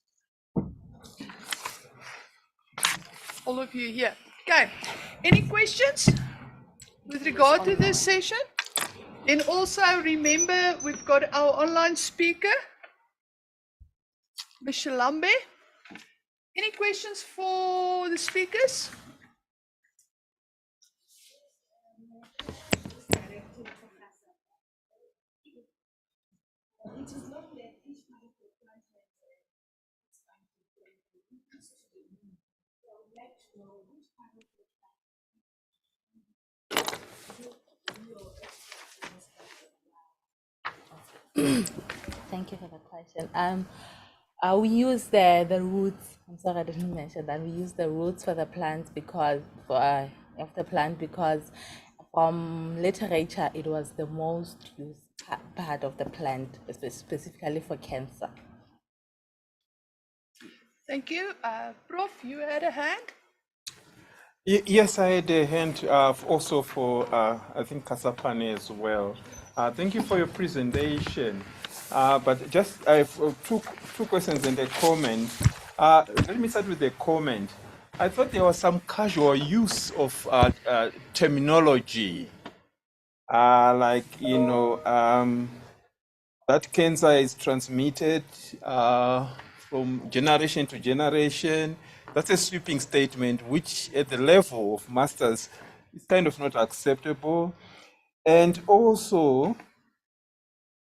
Speaker 11: All of you here. Okay. Any questions with regard to this session? And also remember, we've got our online speaker, Ms. Lambe. Any questions for the speakers?
Speaker 1: Thank you for the question. We use the roots. I'm sorry I didn't mention that. We use the roots for the plants because of the plant because from literature it was the most used part of the plant, specifically for cancer.
Speaker 11: Thank you. Prof, you had a hand?
Speaker 6: Yes, I had a hand also for, I think, Kasapane as well. Thank you for your presentation. But just I have two questions and a comment. Let me start with the comment. I thought there was some casual use of terminology, like, you know, that cancer is transmitted from generation to generation. That's a sweeping statement, which at the level of masters is kind of not acceptable. And also,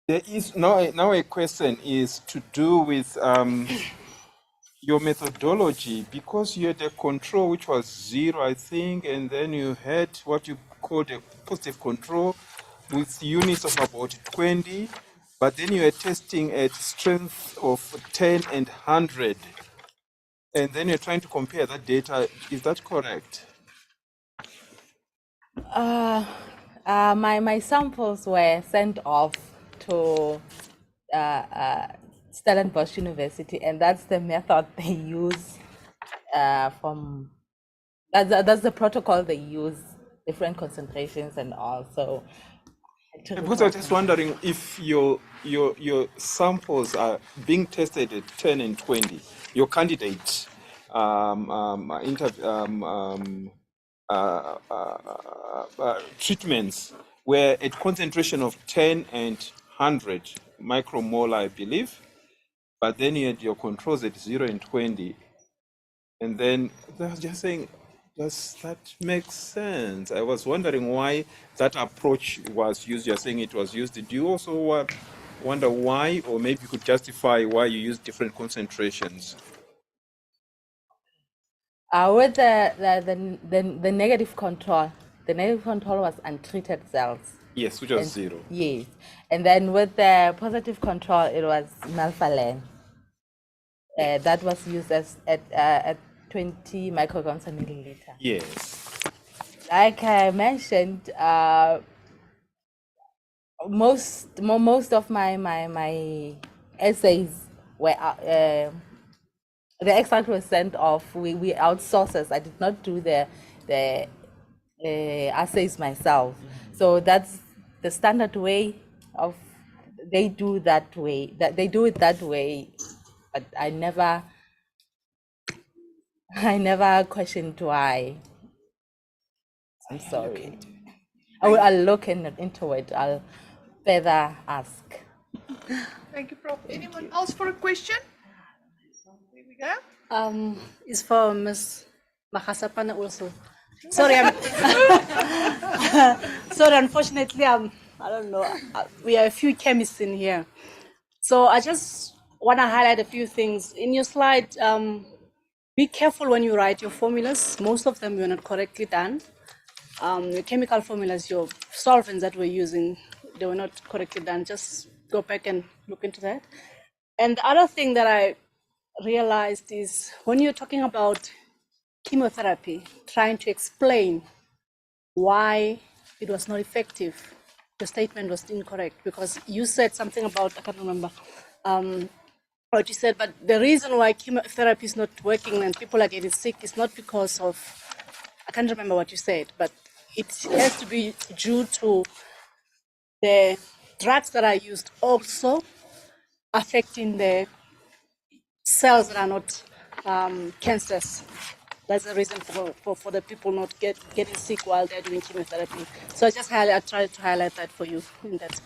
Speaker 6: there is now a question is to do with your methodology, because you had a control which was 0, I think, and then you had what you called a positive control with units of about 20, but then you were testing at strength of 10 and 100, and then you're trying to compare that data. Is that correct?
Speaker 1: My samples were sent off to Stellenbosch University, and that's the method they use. That's the protocol they use, different concentrations and all. So,
Speaker 6: because I was just wondering if your samples are being tested at 10 and 20, your candidate treatments were at concentration of 10 and 100 micromolar, I believe, but then you had your controls at 0 and 20, and then I was just saying, does that make sense? I was wondering why that approach was used. You're saying it was used. Do you also wonder why, or maybe you could justify why you use different concentrations?
Speaker 1: With the negative control, the negative control was untreated cells.
Speaker 6: Yes, which was 0.
Speaker 1: Yes, and then with the positive control, it was melphalan. That was used at 20 micrograms per milliliter.
Speaker 6: Yes.
Speaker 1: Like I mentioned, most of my essays were the extract was sent off. We outsourced. I did not do the the assays myself. So that's the standard way of, they do that way, that they do it that way, but I never questioned why. I'm sorry. I'll look into it. I'll further ask.
Speaker 11: Thank you, Prof. Anyone else for a question? There we go.
Speaker 21: It's for Ms. Mahasapana also. Sorry, sorry, unfortunately, I don't know. We are a few chemists in here. So I just want to highlight a few things. In your slide, be careful when you write your formulas. Most of them were not correctly done. Your chemical formulas, your solvents that we're using, they were not correctly done. Just go back and look into that. And the other thing that I realized is when you're talking about chemotherapy, trying to explain why it was not effective, the statement was incorrect, because you said something about, I can't remember what you said, but the reason why chemotherapy is not working and people are getting sick is not because of, I can't remember what you said, but it has to be due to the drugs that are used also affecting the cells that are not cancers. That's the reason for the people not getting sick while they're doing chemotherapy. So I tried to highlight that for you in that.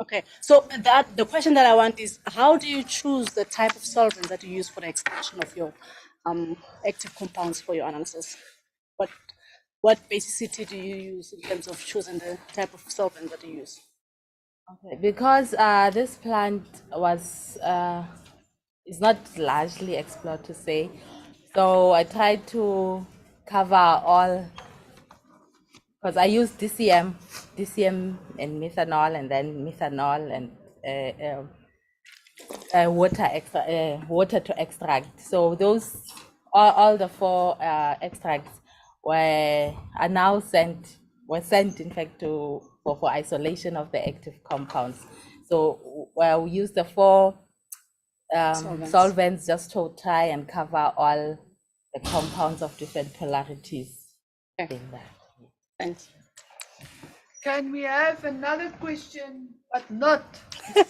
Speaker 21: Okay, so the question that I want is, how do you choose the type of solvent that you use for the extraction of your active compounds for your analysis? What basicity do you use in terms of choosing the type of solvent that you use?
Speaker 1: Okay, because this plant was is not largely explored to say, so I tried to cover all, because I use DCM and methanol, and then methanol and water to extract. So those all the four extracts are now sent in fact to for isolation of the active compounds. So we use the four solvents just to try and cover all the compounds of different polarities in that.
Speaker 21: Thanks.
Speaker 11: Can we have another question, but not poor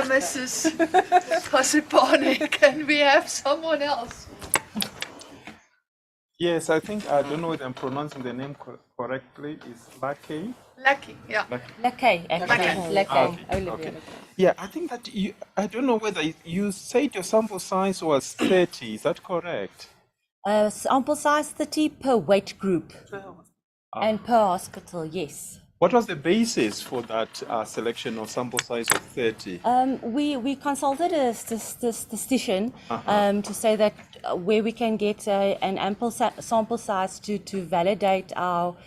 Speaker 11: Mrs. Pasipane? Can we have someone else?
Speaker 6: Yes, I think, I don't know whether I'm pronouncing the name correctly. It's Lucky.
Speaker 11: Lucky, yeah.
Speaker 1: Lucky,
Speaker 6: Okay. Yeah, I think that I don't know whether you said your sample size was 30. Is that correct?
Speaker 17: Sample size 30 per weight group and per hospital, yes.
Speaker 6: What was the basis for that selection of sample size of 30?
Speaker 17: We consulted a statistician to say that where we can get an ample sample size to validate our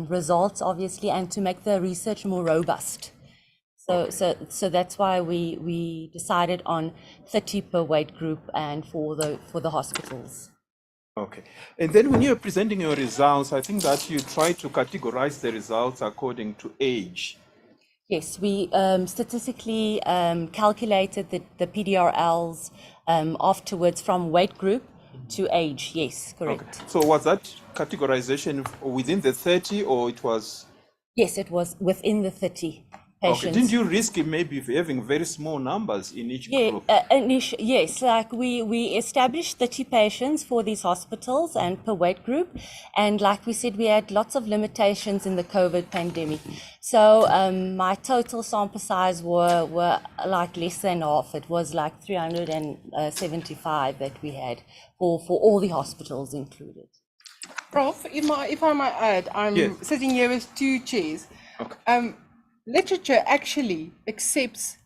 Speaker 17: results, obviously, and to make the research more robust. So that's why we decided on 30 per weight group and for the hospitals.
Speaker 6: Okay. And then when you're presenting your results, I think that you try to categorize the results according to age.
Speaker 17: Yes, we statistically calculated the PDRLs afterwards from weight group to age. Yes, correct.
Speaker 6: Okay. So was that categorization within the 30 or it was?
Speaker 17: Yes, it was within the 30 patients.
Speaker 6: Okay. Didn't you risk maybe having very small numbers in each group?
Speaker 17: Yes, like we established 30 patients for these hospitals and per weight group. And like we said, we had lots of limitations in the COVID pandemic. So my total sample size were like less than half. It was like 375 that we had for all the hospitals included.
Speaker 7: Prof, if I might add, I'm sitting here with two chairs.
Speaker 6: Okay.
Speaker 7: Literature actually accepts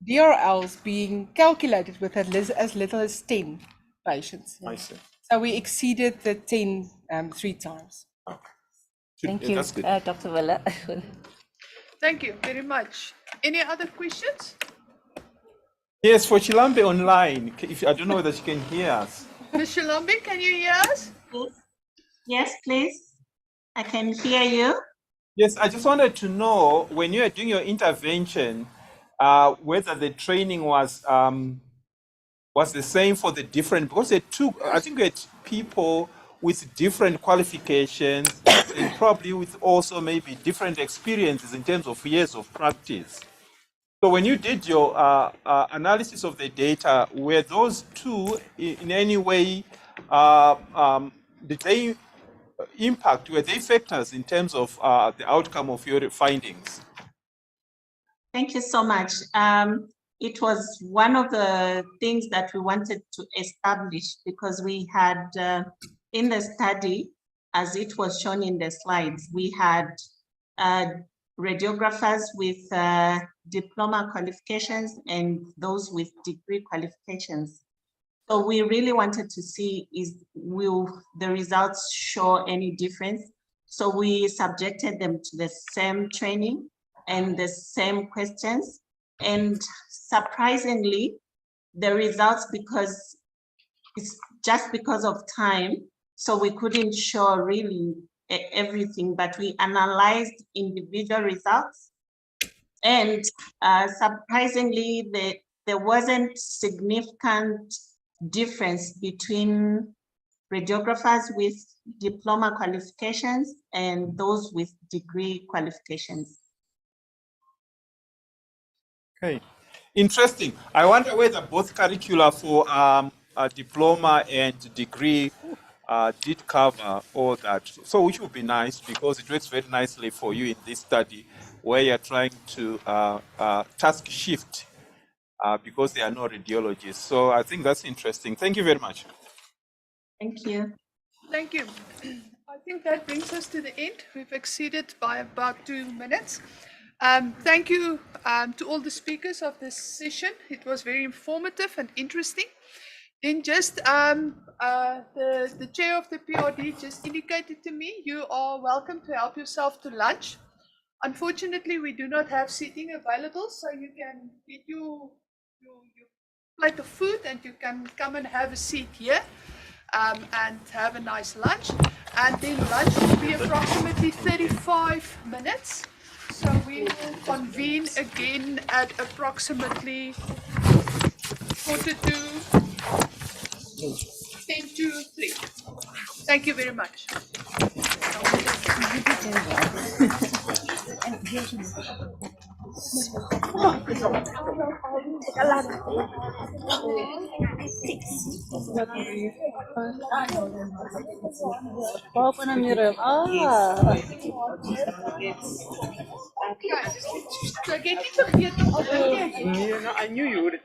Speaker 7: DRLs being calculated with as little as 10 patients.
Speaker 6: I see.
Speaker 7: So we exceeded the 10 3 times.
Speaker 6: Okay.
Speaker 17: Thank you, Dr. Wille.
Speaker 11: Thank you very much. Any other questions?
Speaker 6: Yes, for Chilambe online. I don't know whether she can hear us.
Speaker 11: Ms. Shilambi, can you hear us?
Speaker 14: Yes, please. I can hear you.
Speaker 6: Yes, I just wanted to know, when you are doing your intervention, whether the training was was the same for the different, because they took, I think we had people with different qualifications and probably with also maybe different experiences in terms of years of practice. So when you did your analysis of the data, were those two in any way, did they impact, were they factors in terms of the outcome of your findings?
Speaker 14: Thank you so much. It was one of the things that we wanted to establish because we had in the study, as it was shown in the slides, we had radiographers with diploma qualifications and those with degree qualifications. So we really wanted to see will the results show any difference? So we subjected them to the same training and the same questions. And surprisingly, the results, because it's just because of time, so we couldn't show really everything, but we analyzed individual results. And surprisingly, there wasn't significant difference between radiographers with diploma qualifications and those with degree qualifications.
Speaker 6: Okay, interesting. I wonder whether both curricula for a diploma and degree did cover all that. So which would be nice because it works very nicely for you in this study where you're trying to task shift because there are no radiologists. So I think that's interesting. Thank you very much.
Speaker 14: Thank you.
Speaker 11: Thank you. I think that brings us to the end. We've exceeded by about 2 minutes. Thank you to all the speakers of this session. It was very informative and interesting. Then just the chair of the PRD just indicated to me, you are welcome to help yourself to lunch. Unfortunately, we do not have seating available, so you can get your plate of food and you can come and have a seat here and have a nice lunch. And then lunch will be approximately 35 minutes. So we will convene again at approximately 2:45. Thank you very much.
Speaker 6: I knew you would.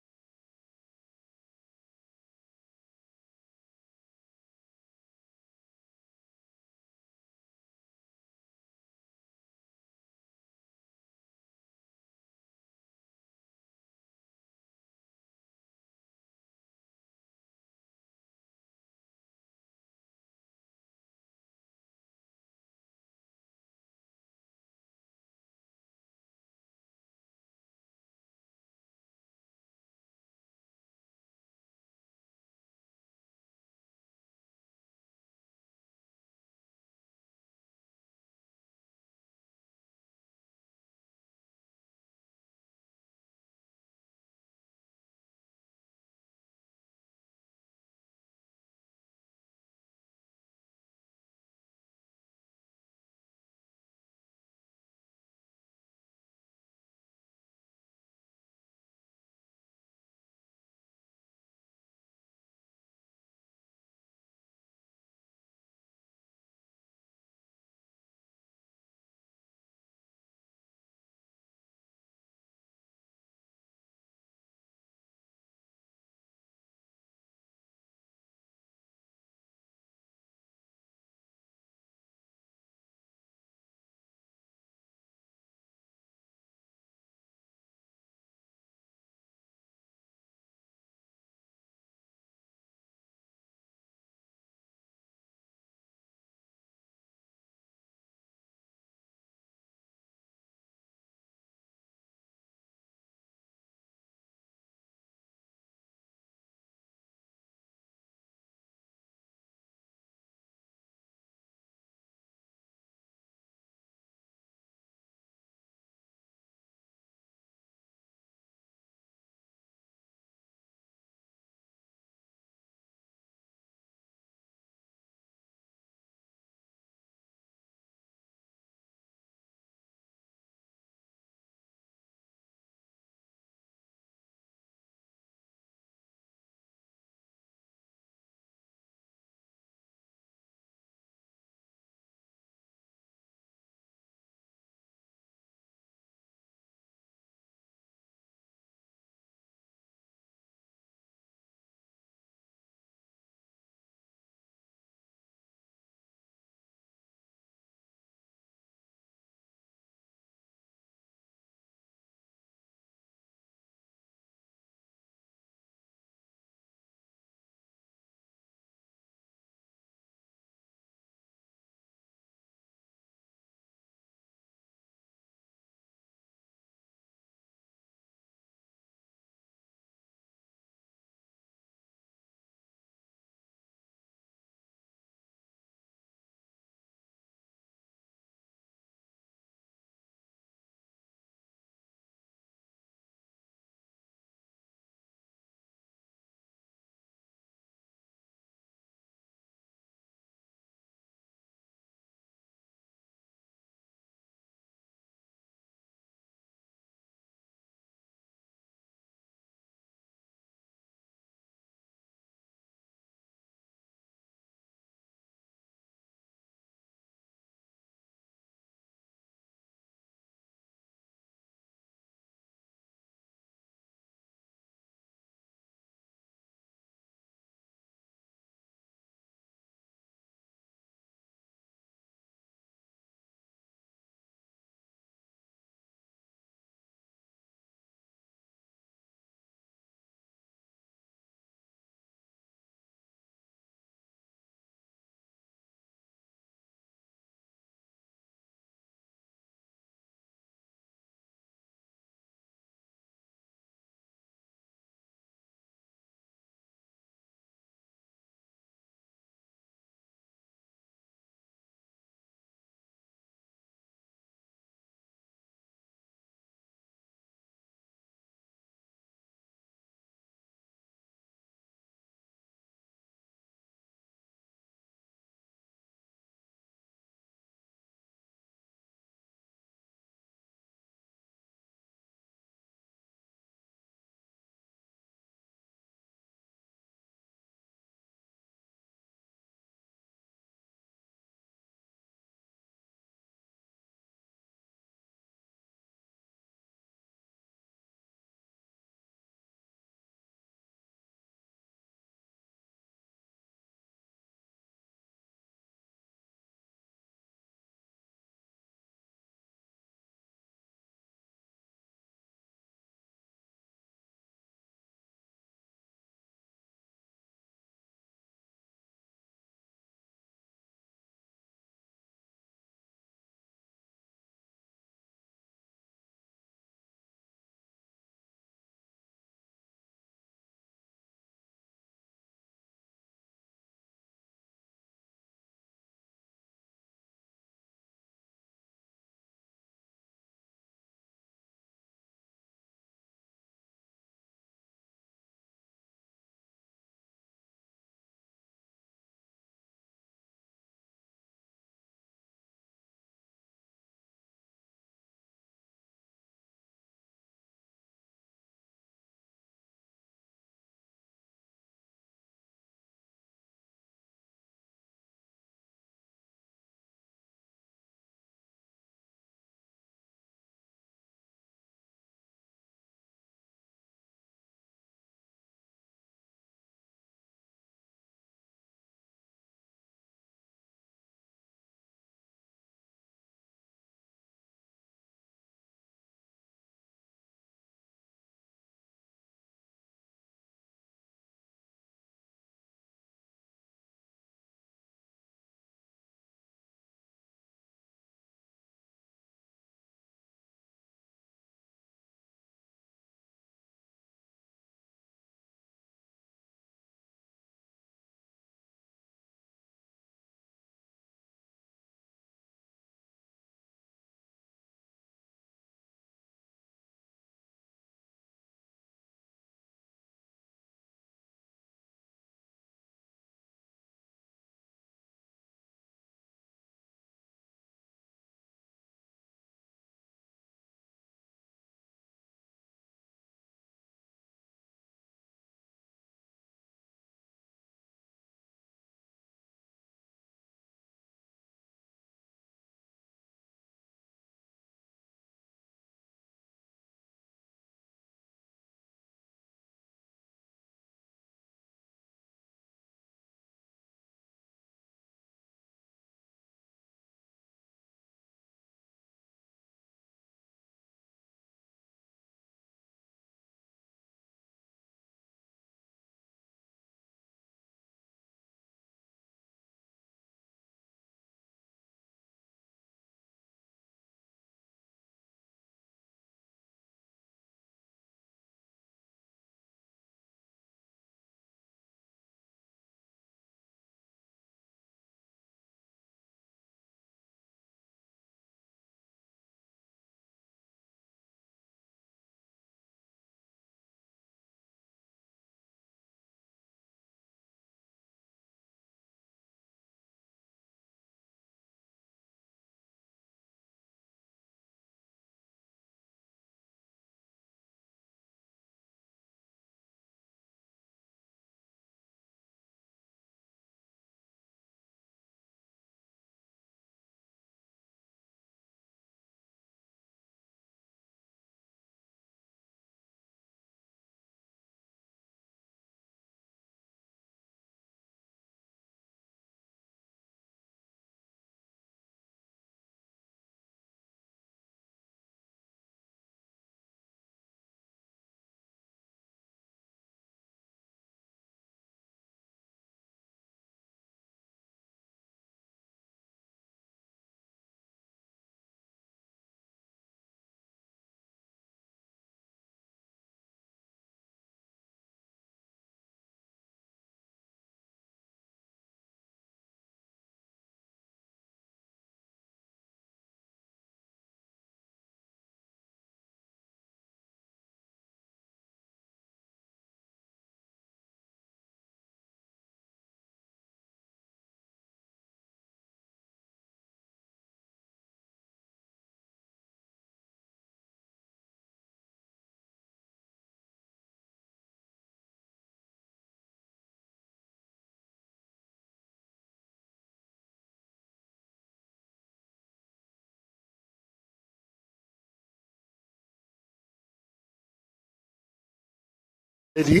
Speaker 19: Ready?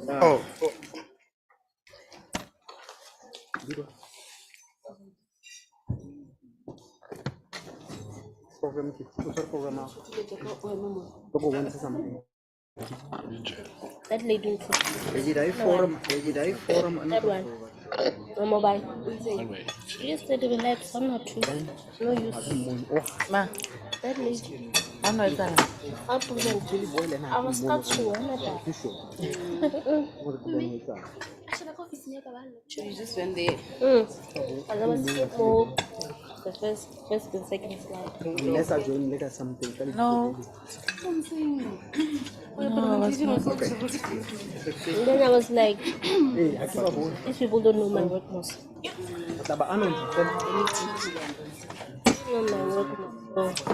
Speaker 19: Oh, oh.
Speaker 20: That lady.
Speaker 9: Forum,
Speaker 20: That one. No mobile. You just said to relax, one or two. No use.
Speaker 1: Ma,
Speaker 20: That lady.
Speaker 1: ano etsala?
Speaker 20: How present? I was start to one of that.
Speaker 1: You just went there.
Speaker 20: And I was skip more the first and second slide.
Speaker 12: Unless I join later something.
Speaker 1: No. No, I was not.
Speaker 20: And then I was like, these people don't know my work most. They don't know my work most.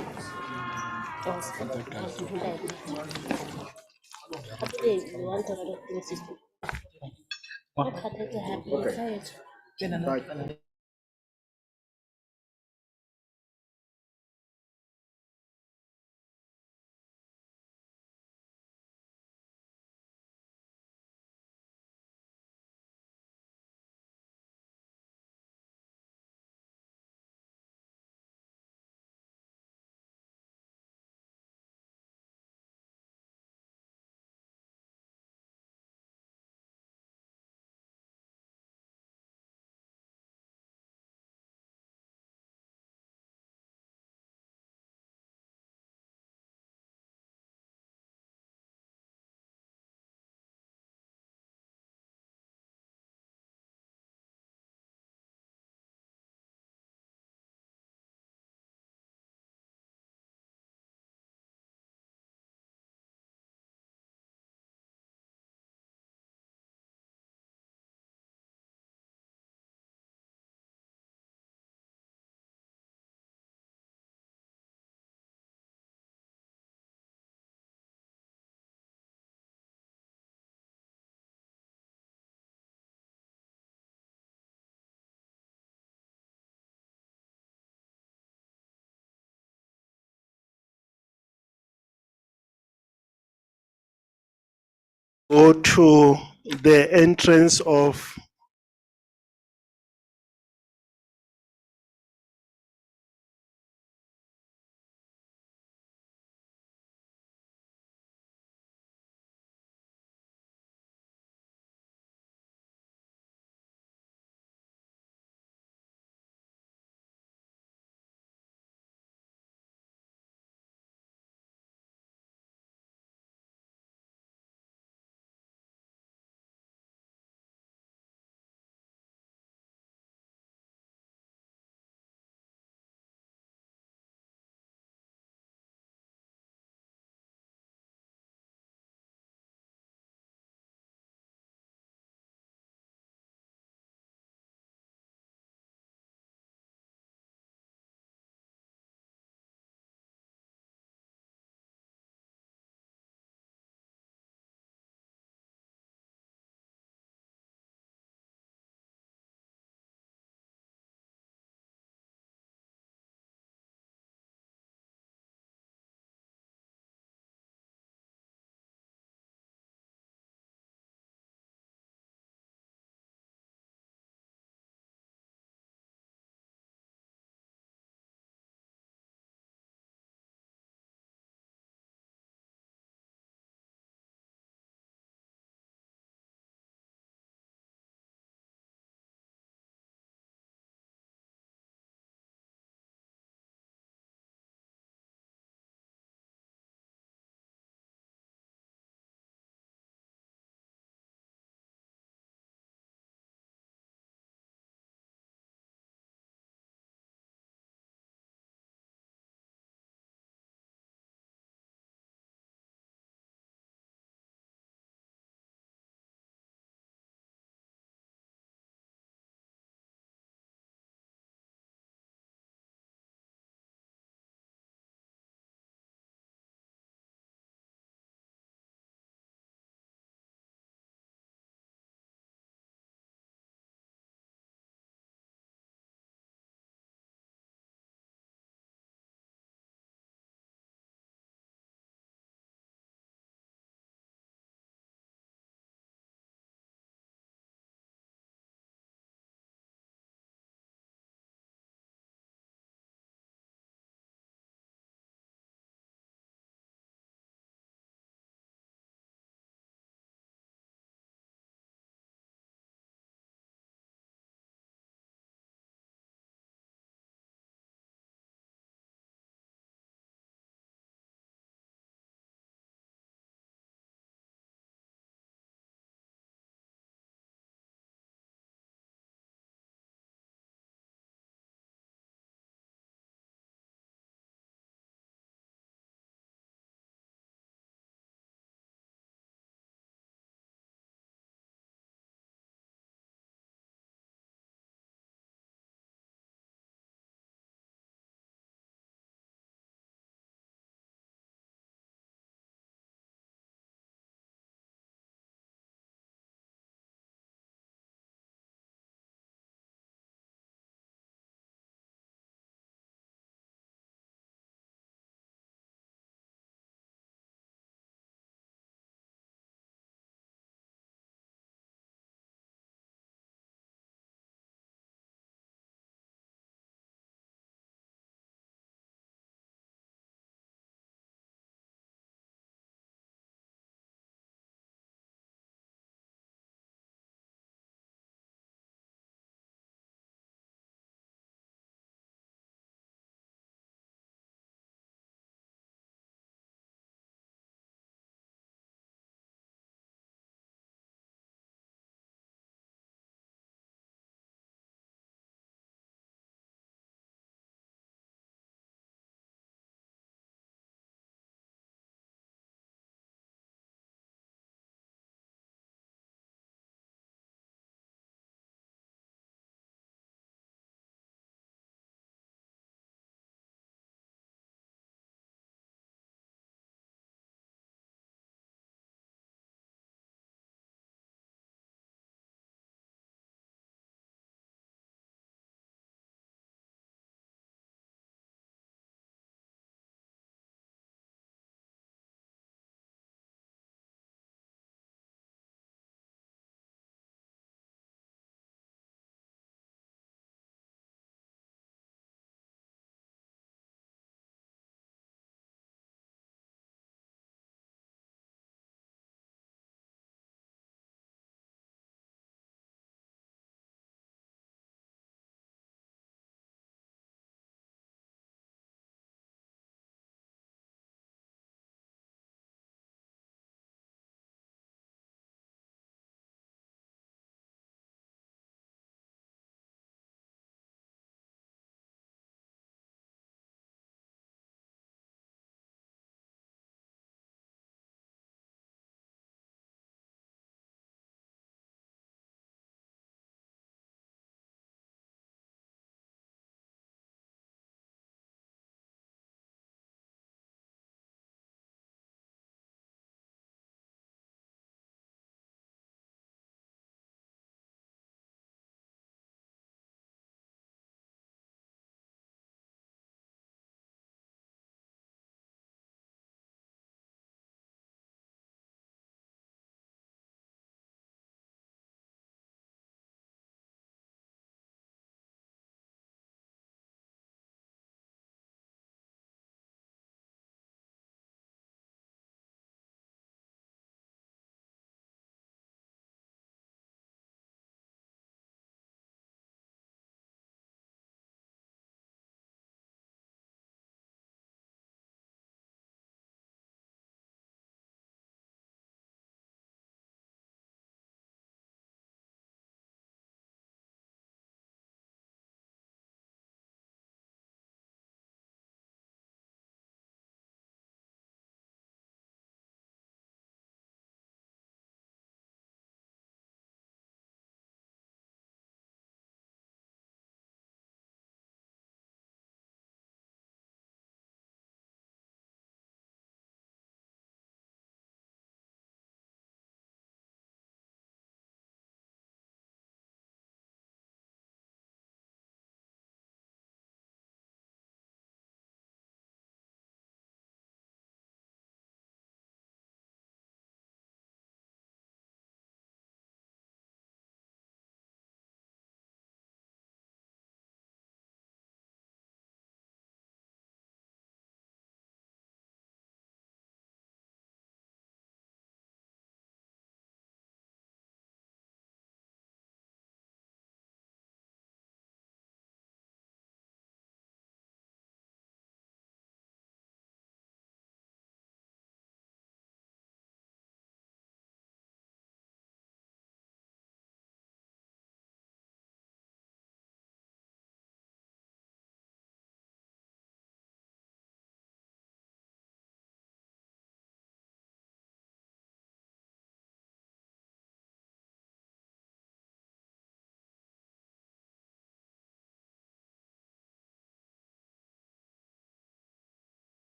Speaker 20: So I was like, happy day, you want a lot of things to do. What had to happen inside?
Speaker 19: Go to the entrance of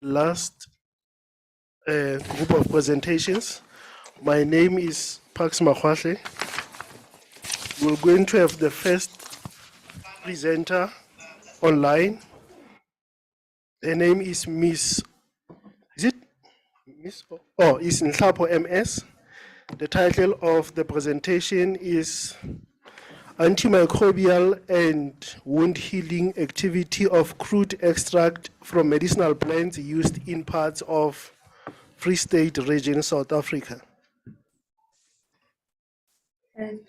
Speaker 19: last group of presentations. My name is Pax Makhwashe. We're going to have the first presenter online. Her name is Miss, is it Miss? Oh, it's Nhlapo MS. The title of the presentation is Antimicrobial and Wound Healing Activity of Crude Extract from Medicinal Plants Used in Parts of Free State Region, South Africa.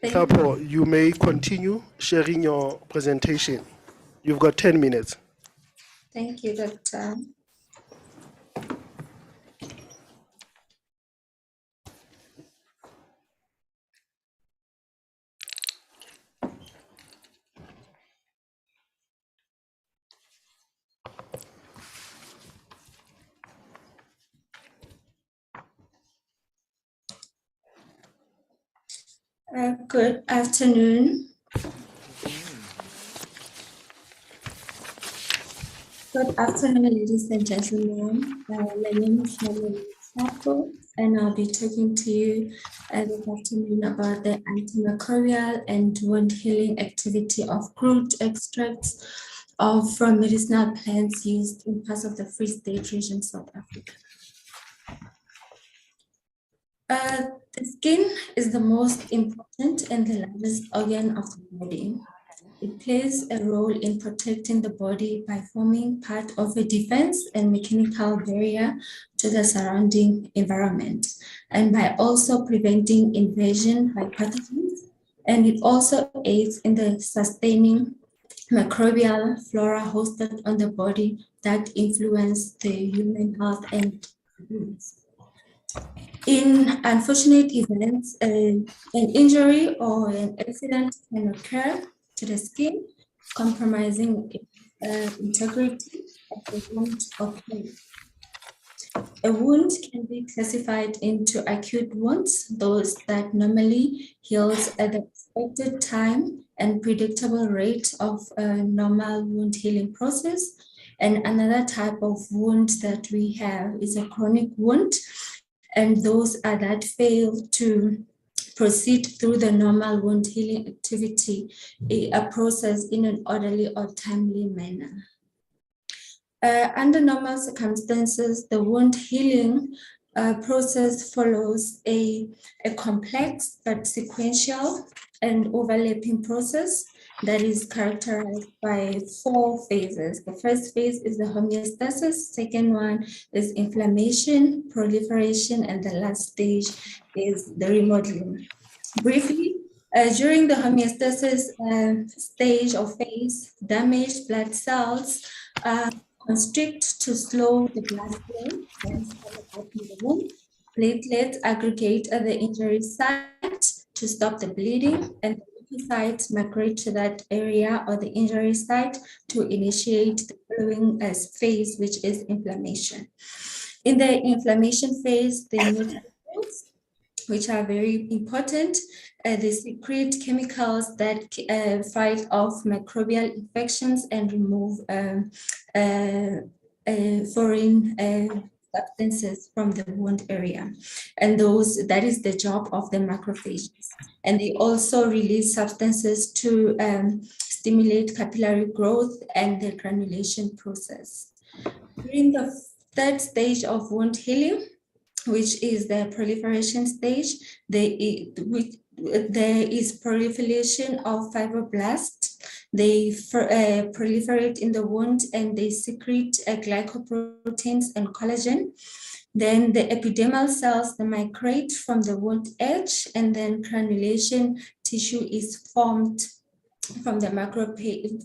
Speaker 19: Nhlapo, you may continue sharing your presentation. You've got 10 minutes.
Speaker 10: Thank you, Doctor. Good afternoon. Good afternoon, ladies and gentlemen. My name is Helen Sapo, and I'll be talking to you this afternoon about the antimicrobial and wound healing activity of crude extracts from medicinal plants used in parts of the Free State region, South Africa. The skin is the most important and the largest organ of the body. It plays a role in protecting the body by forming part of a defense and mechanical barrier to the surrounding environment, and by also preventing invasion by pathogens. And it also aids in the sustaining microbial flora hosted on the body that influence the human health and disease. In unfortunate events, an injury or an accident can occur to the skin, compromising integrity of the wound occurs. A wound can be classified into acute wounds, those that normally heals at the expected time and predictable rate of a normal wound healing process. And another type of wound that we have is a chronic wound, and those are that fail to proceed through the normal wound healing activity, a process in an orderly or timely manner. Under normal circumstances, the wound healing process follows a complex but sequential and overlapping process that is characterized by 4 phases. The first phase is the homeostasis, second one is inflammation, proliferation, and the last stage is the remodeling. Briefly, during the homeostasis stage or phase, damaged blood cells constrict to slow the blood flow in the wound. Platelets aggregate at the injury site to stop the bleeding, and lymphocytes migrate to that area or the injury site to initiate the following phase, which is inflammation. In the inflammation phase, the neutrophils, which are very important, they secrete chemicals that fight off microbial infections and remove foreign substances from the wound area. And that is the job of the macrophages. And they also release substances to stimulate capillary growth and the granulation process. During the third stage of wound healing, which is the proliferation stage, there is proliferation of fibroblasts. They proliferate in the wound and they secrete glycoproteins and collagen. Then the epidermal cells, they migrate from the wound edge, and then granulation tissue is formed from the macrophages,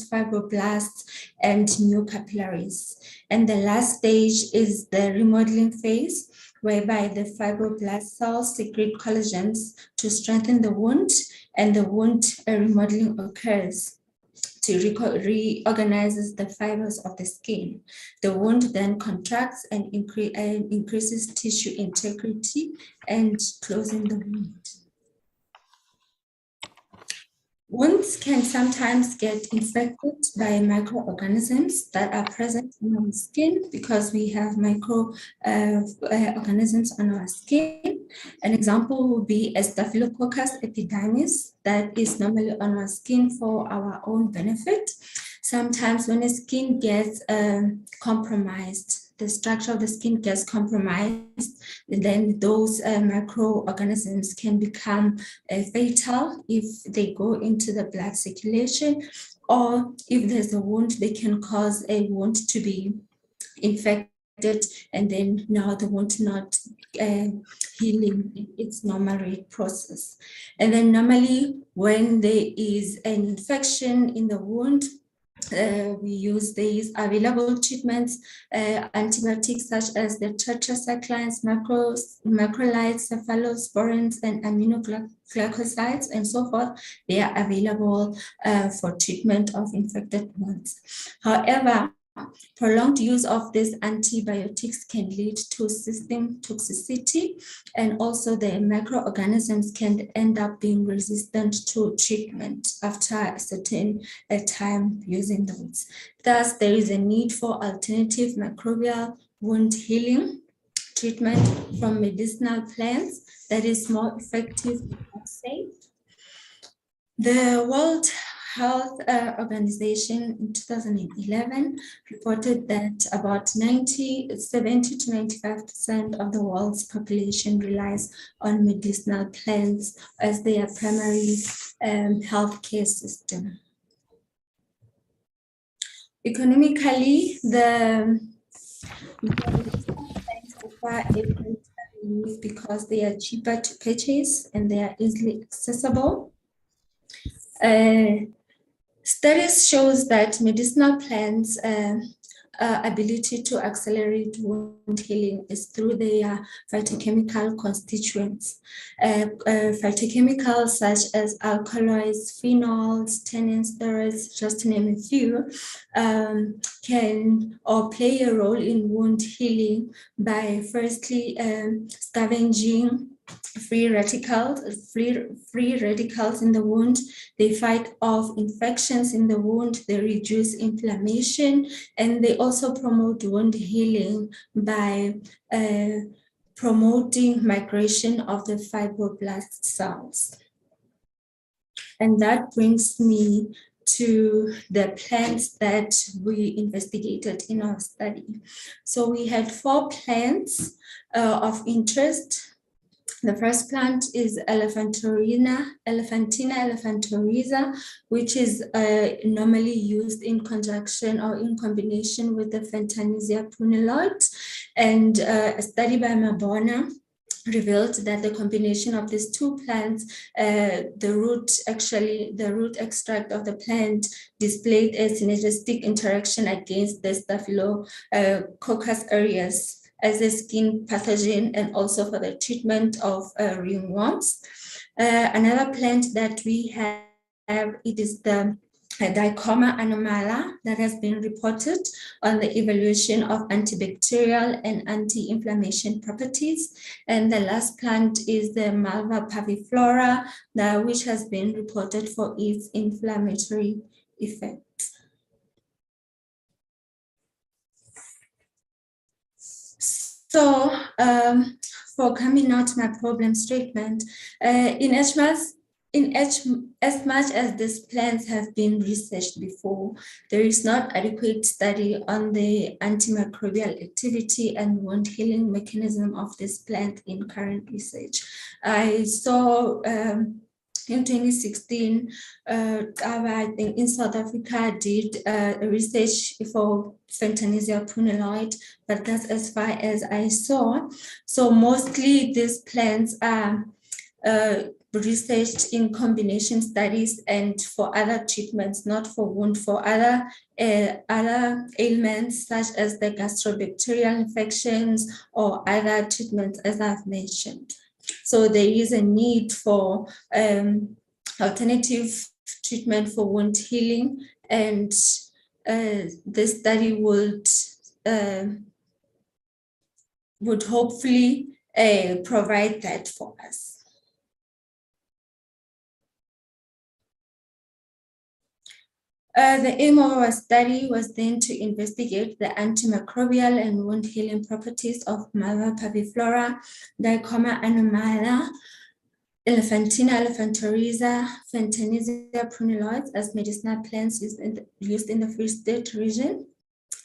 Speaker 10: fibroblasts, and new capillaries. And the last stage is the remodeling phase, whereby the fibroblast cells secrete collagens to strengthen the wound, and the wound remodeling occurs to reorganizes the fibers of the skin. The wound then contracts and increases tissue integrity and closing the wound. Wounds can sometimes get infected by microorganisms that are present in our skin because we have microorganisms on our skin. An example would be a Staphylococcus epidermis that is normally on our skin for our own benefit. Sometimes when the skin gets compromised, the structure of the skin gets compromised, then those microorganisms can become fatal if they go into the blood circulation, or if there's a wound, they can cause a wound to be infected, and then now the wound not healing in its normal rate process. And then normally when there is an infection in the wound, we use these available treatments, antibiotics such as the tetracyclines, macrolides, cephalosporins, and aminoglycosides, and so forth. They are available for treatment of infected wounds. However, prolonged use of these antibiotics can lead to system toxicity, and also the microorganisms can end up being resistant to treatment after a certain time using those. Thus, there is a need for alternative microbial wound healing treatment from medicinal plants that is more effective and more safe. The World Health Organization in 2011 reported that about 70 to 95% of the world's population relies on medicinal plants as their primary healthcare system. Economically, the medicinal plants offer a great relief because they are cheaper to purchase and they are easily accessible. Studies shows that medicinal plants' ability to accelerate wound healing is through their phytochemical constituents. Phytochemicals such as alkaloids, phenols, tannins, steroids, just to name a few, can or play a role in wound healing by firstly scavenging free radicals in the wound. They fight off infections in the wound, they reduce inflammation, and they also promote wound healing by promoting migration of the fibroblast cells. And that brings me to the plants that we investigated in our study. So we had 4 plants of interest. The first plant is Elephantina elephantoriza, which is normally used in conjunction or in combination with the Fentanisia prunelloide. And a study by Mabona revealed that the combination of these 2 plants, the root extract of the plant displayed a synergistic interaction against the Staphylococcus aureus as a skin pathogen and also for the treatment of ringworms. Another plant that we have, it is the Dicoma anomala that has been reported on the evaluation of antibacterial and anti-inflammation properties. And the last plant is the Malva parviflora, which has been reported for its inflammatory effects. So for coming out my problem statement, in as much as these plants have been researched before, there is not adequate study on the antimicrobial activity and wound healing mechanism of this plant in current research. I saw in 2016, I think in South Africa did research for Fentanisia prunelloide, but that's as far as I saw. So mostly these plants are researched in combination studies and for other treatments, not for wound, for other ailments such as the gastrobacterial infections or other treatments as I've mentioned. So there is a need for alternative treatment for wound healing, and this study would hopefully provide that for us. The aim of our study was then to investigate the antimicrobial and wound healing properties of Malva parviflora, Dicoma anomala, Elephantina elephantoriza, Fentanisia prunuloides as medicinal plants used in the Free State region.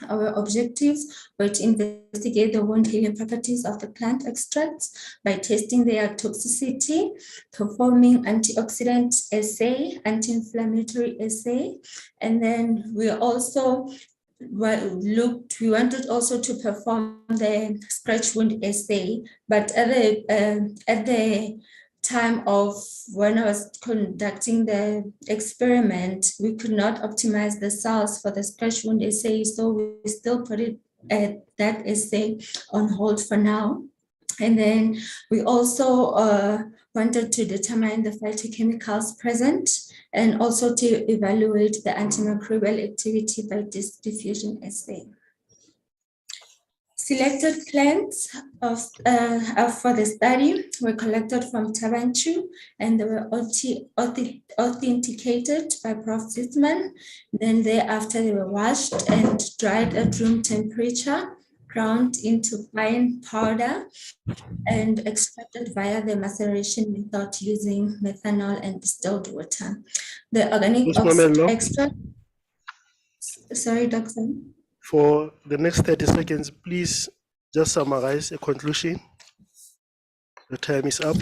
Speaker 10: Our objectives were to investigate the wound healing properties of the plant extracts by testing their toxicity, performing antioxidant assay, anti-inflammatory assay, and then we also we wanted also to perform the scratch wound assay, but at the time of when I was conducting the experiment, we could not optimize the cells for the scratch wound assay, so we still put it at that assay on hold for now. And then we also wanted to determine the phytochemicals present and also to evaluate the antimicrobial activity by disc diffusion assay. Selected plants for the study were collected from Tabanchu and they were authenticated by Prof. Zitzman. Then thereafter they were washed and dried at room temperature, ground into fine powder, and extracted via the maceration method using methanol and distilled water. The organic extract. Sorry, Dr.
Speaker 19: For the next 30 seconds, please just summarize a conclusion. The time is up.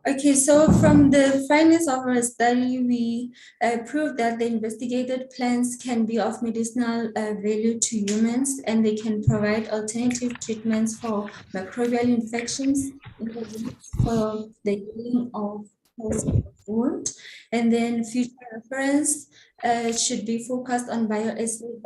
Speaker 10: Okay, so from the findings of our study, we proved that the investigated plants can be of medicinal value to humans and they can provide alternative treatments for microbial infections for the healing of wound. And then future reference should be focused on bioassay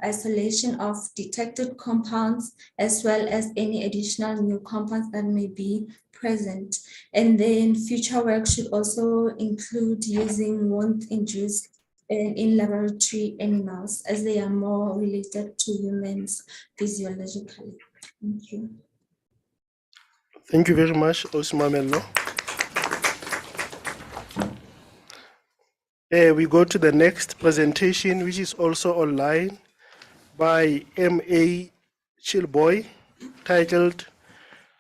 Speaker 10: isolation of detected compounds as well as any additional new compounds that may be present. And then future work should also include using wound-induced in laboratory animals as they are more related to humans physiologically. Thank you.
Speaker 19: Thank you very much, Osmamelo. We go to the next presentation, which is also online by M.A. Chilboy, titled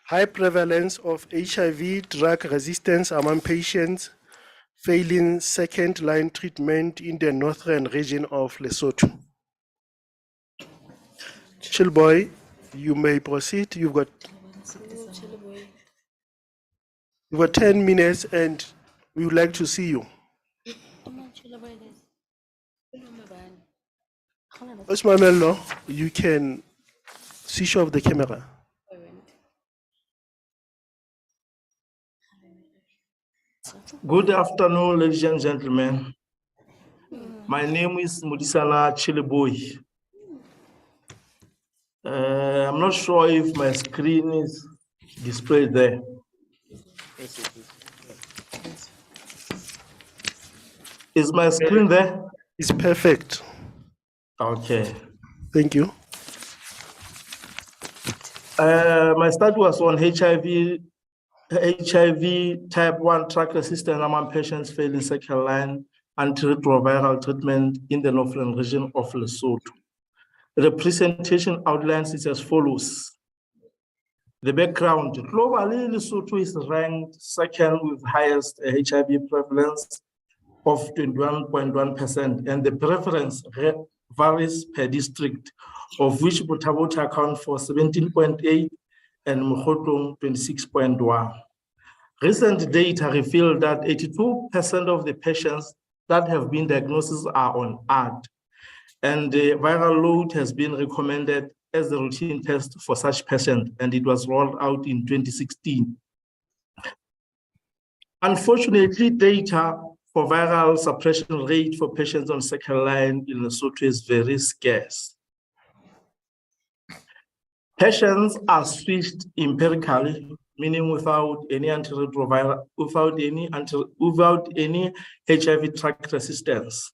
Speaker 19: High Prevalence of HIV Drug Resistance Among Patients Failing Second-Line Treatment in the Northern Region of Lesotho. Chilboy, you may proceed. You've got 10 minutes and we would like to see you. Osmamelo, you can switch off the camera.
Speaker 5: Good afternoon, ladies and gentlemen. My name is Mudisala Chileboy. I'm not sure if my screen is displayed there. Is my screen there?
Speaker 19: It's perfect.
Speaker 5: Okay.
Speaker 19: Thank you.
Speaker 5: My study was on HIV type 1 drug resistant among patients failing second-line antiretroviral treatment in the Northern Region of Lesotho. The presentation outlines it as follows. The background: globally, Lesotho is ranked second with highest HIV prevalence of 21.1%, and the preference varies per district, of which Bothabota account for 17.8 and Mokhotlong 26.1. Recent data reveal that 82% of the patients that have been diagnosed are on ART, and the viral load has been recommended as the routine test for such patients, and it was rolled out in 2016. Unfortunately, data for viral suppression rate for patients on second line in Lesotho is very scarce. Patients are switched empirically, meaning without any antiretroviral, without any HIV drug resistance.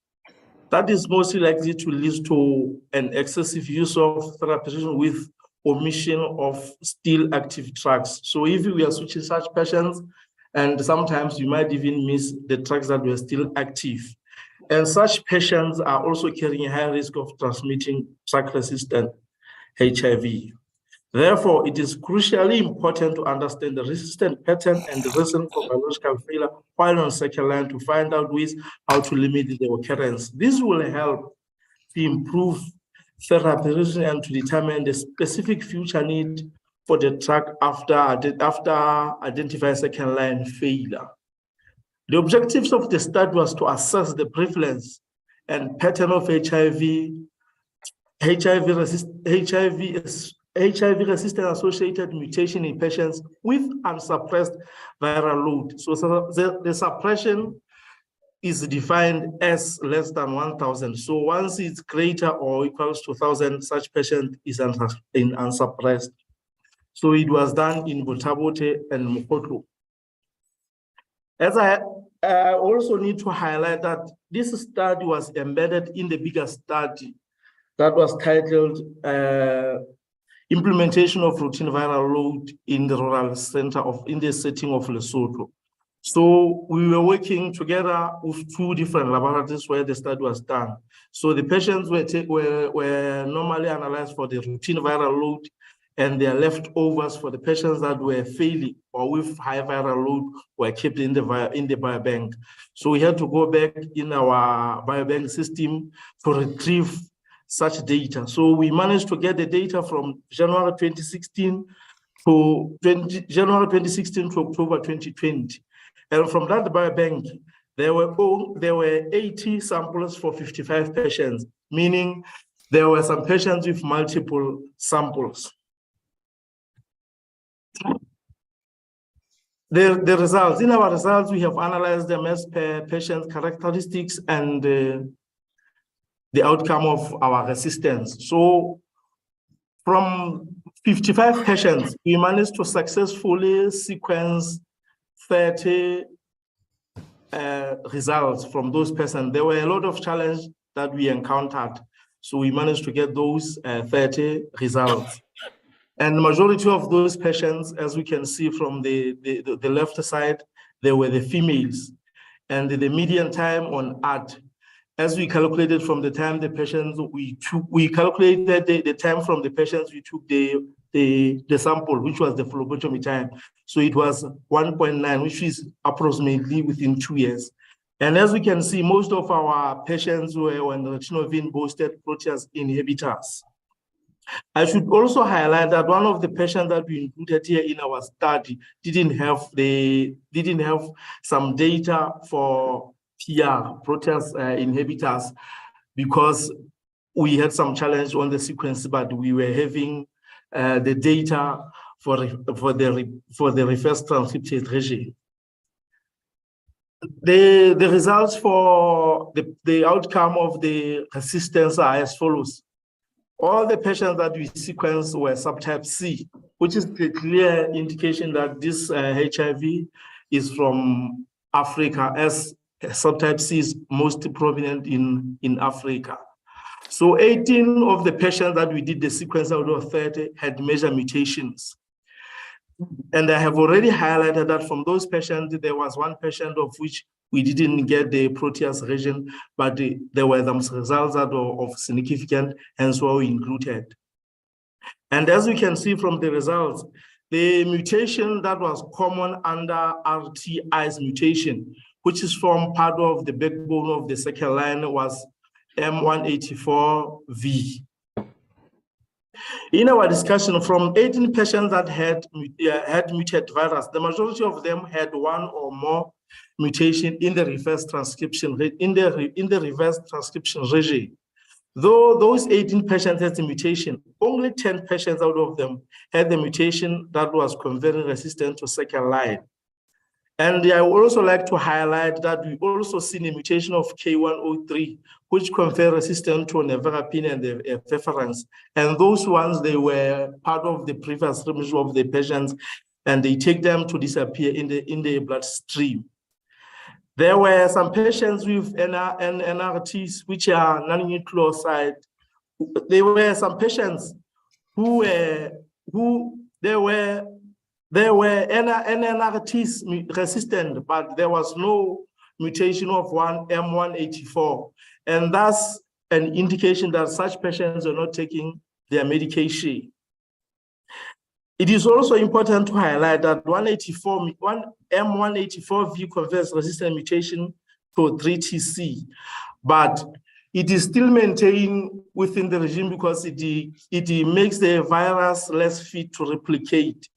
Speaker 5: That is mostly likely to lead to an excessive use of therapy with omission of still active drugs. So if we are switching such patients, and sometimes you might even miss the drugs that were still active. And such patients are also carrying a high risk of transmitting drug-resistant HIV. Therefore, it is crucially important to understand the resistant pattern and the reason for biological failure while on second line to find out ways how to limit the occurrence. This will help to improve therapy and to determine the specific future need for the drug after identifying second line failure. The objectives of the study was to assess the prevalence and pattern of HIV-resistant associated mutation in patients with unsuppressed viral load. So the suppression is defined as less than 1,000. So once it's greater or equals to 1,000, such patient is unsuppressed. So it was done in Botabote and Mokotlo. As I also need to highlight that this study was embedded in the bigger study that was titled Implementation of Routine Viral Load in the Rural Center in the setting of Lesotho. So we were working together with 2 different laboratories where the study was done. So the patients were normally analyzed for the routine viral load, and their leftovers for the patients that were failing or with high viral load were kept in the biobank. So we had to go back in our biobank system to retrieve such data. So we managed to get the data from January 2016 to October 2020. And from that biobank, there were 80 samples for 55 patients, meaning there were some patients with multiple samples. The results, in our results, we have analyzed them as per patient characteristics and the outcome of our resistance. So from 55 patients, we managed to successfully sequence 30 results from those patients. There were a lot of challenges that we encountered. So we managed to get those 30 results. And the majority of those patients, as we can see from the left side, they were the females. And the median time on AD, as we calculated from the time the patients we calculated the time from the patients we took the sample, which was the phlebotomy time. So it was 1.9, which is approximately within 2 years. And as we can see, most of our patients were on ritonavir-boosted protease inhibitors. I should also highlight that one of the patients that we included here in our study didn't have some data for PR, protease inhibitors, because we had some challenge on the sequence, but we were having the data for the reverse transcriptase regime. The results for the outcome of the resistance are as follows. All the patients that we sequenced were subtype C, which is a clear indication that this HIV is from Africa, as subtype C is most prominent in Africa. So 18 of the patients that we did the sequence out of 30 had major mutations. And I have already highlighted that from those patients, there was 1 patient of which we didn't get the protease region, but there were some results that were of significant, hence why we included. And as we can see from the results, the mutation that was common under RTI's mutation, which is from part of the backbone of the second line, was M184V. In our discussion, from 18 patients that had mutated virus, the majority of them had 1 or more mutation in the reverse transcription regime. Though those 18 patients had the mutation, only 10 patients out of them had the mutation that was converting resistant to second line. And I would also like to highlight that we also seen a mutation of K103, which confer resistant to nevirapine and efavirenz. And those ones, they were part of the previous remission of the patients, and they take them to disappear in the bloodstream. There were some patients with NRTs, which are non-nucleoside. There were some patients who were NRTs resistant, but there was no mutation of M184, and that's an indication that such patients are not taking their medication. It is also important to highlight that M184V converts resistant mutation to 3TC, but it is still maintained within the regime because it makes the virus less fit to replicate.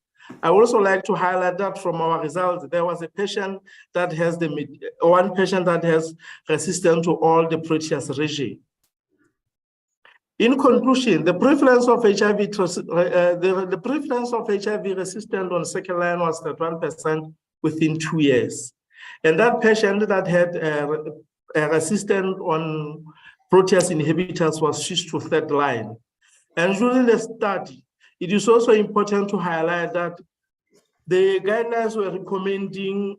Speaker 5: I would also like to highlight that from our results, there was a patient that has one patient that has resistance to all the protease regime. In conclusion, the prevalence of HIV resistant on second line was 31% within 2 years. And that patient that had a resistant on protease inhibitors was switched to third line. And during the study, it is also important to highlight that the guidelines were recommending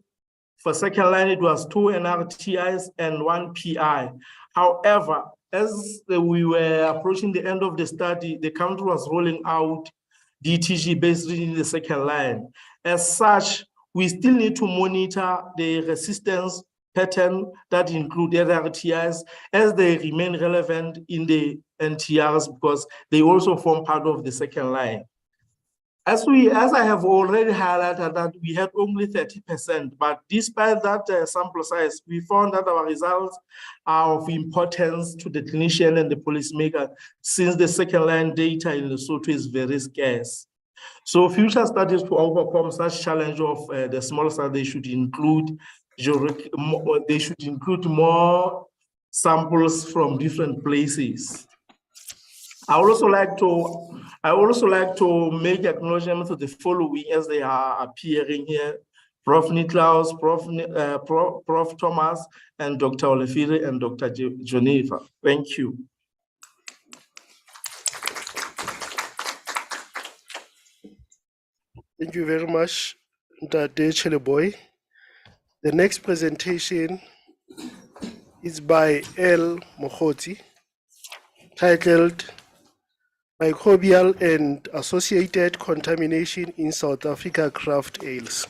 Speaker 5: for second line, it was 2 NRTIs and 1 PI. However, as we were approaching the end of the study, the country was rolling out DTG based in the second line. As such, we still need to monitor the resistance pattern that include NRTIs as they remain relevant in the NTRs because they also form part of the second line. As I have already highlighted that we had only 30%, but despite that sample size, we found that our results are of importance to the clinician and the policymaker since the second line data in Lesotho is very scarce. So future studies to overcome such challenge of the small study should include more samples from different places. I would also like to make acknowledgement to the following as they are appearing here: Prof. Niklaus, Prof. Thomas, and Dr. Olefire and Dr. Geneva. Thank you.
Speaker 19: Thank you very much, Dr. Cheleboy. The next presentation is by L. Mokhoti, titled Microbial and Associated Contamination in South Africa Craft Ales.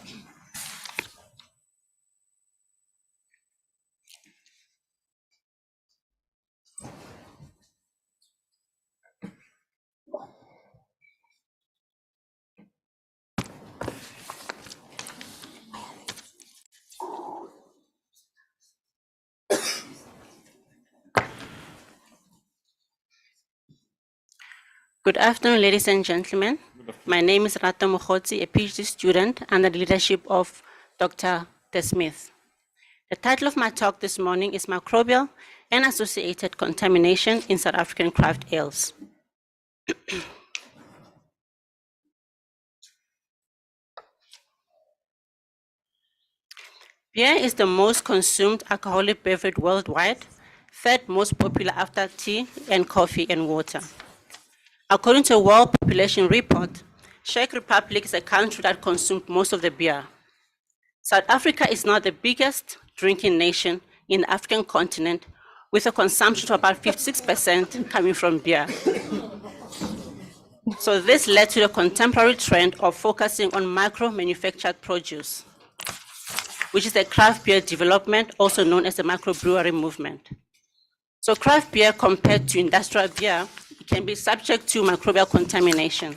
Speaker 20: Good afternoon, ladies and gentlemen. My name is Rata Mokhotsi, a PhD student under the leadership of Dr. De Smith. The title of my talk this morning is Microbial and Associated Contamination in South African Craft Ales. Beer is the most consumed alcoholic beverage worldwide, third most popular after tea and coffee and water. According to a World Population Report, Czech Republic is a country that consumes most of the beer. South Africa is now the biggest drinking nation in the African continent, with a consumption of about 56% coming from beer. So this led to the contemporary trend of focusing on micro-manufactured produce, which is the craft beer development, also known as the microbrewery movement. So craft beer compared to industrial beer can be subject to microbial contamination.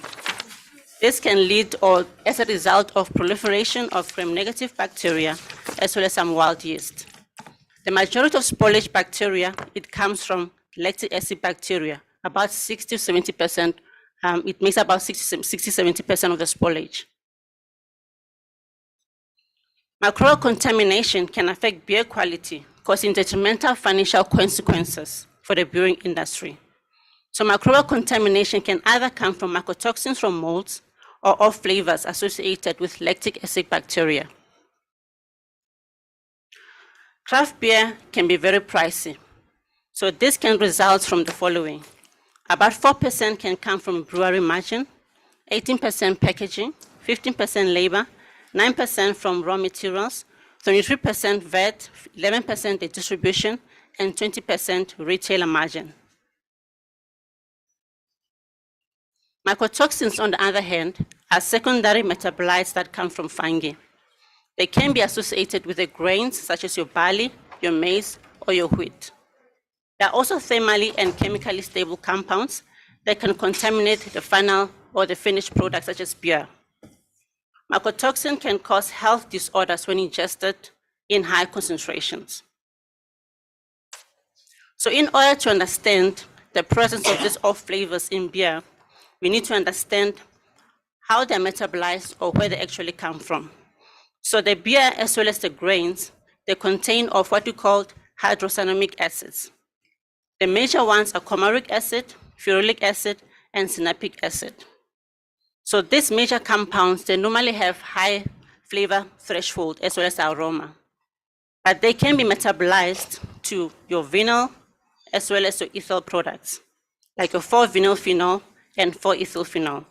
Speaker 20: This can lead or as a result of proliferation of gram-negative bacteria as well as some wild yeast. The majority of spoilage bacteria, it comes from lactic acid bacteria, about 60 to 70%. It makes about 60-70% of the spoilage. Microbial contamination can affect beer quality, causing detrimental financial consequences for the brewing industry. So microbial contamination can either come from mycotoxins from molds or off flavors associated with lactic acid bacteria. Craft beer can be very pricey. So this can result from the following. About 4% can come from brewery margin, 18% packaging, 15% labor, 9% from raw materials,
Speaker 21: 23% VAT, 11% the distribution, and 20% retailer margin. Mycotoxins, on the other hand, are secondary metabolites that come from fungi. They can be associated with the grains such as your barley, your maize, or your wheat. They are also thermally and chemically stable compounds that can contaminate the final or the finished product such as beer. Mycotoxin can cause health disorders when ingested in high concentrations. So in order to understand the presence of these off flavors in beer, we need to understand how they're metabolized or where they actually come from. So the beer, as well as the grains, they contain of what we call hydrocyanamic acids. The major ones are comaric acid, ferulic acid, and sinapic acid. So these major compounds, they normally have high flavor threshold as well as aroma, but they can be metabolized to your vinyl as well as your ethyl products, like your 4-vinylphenol and 4-ethylphenol.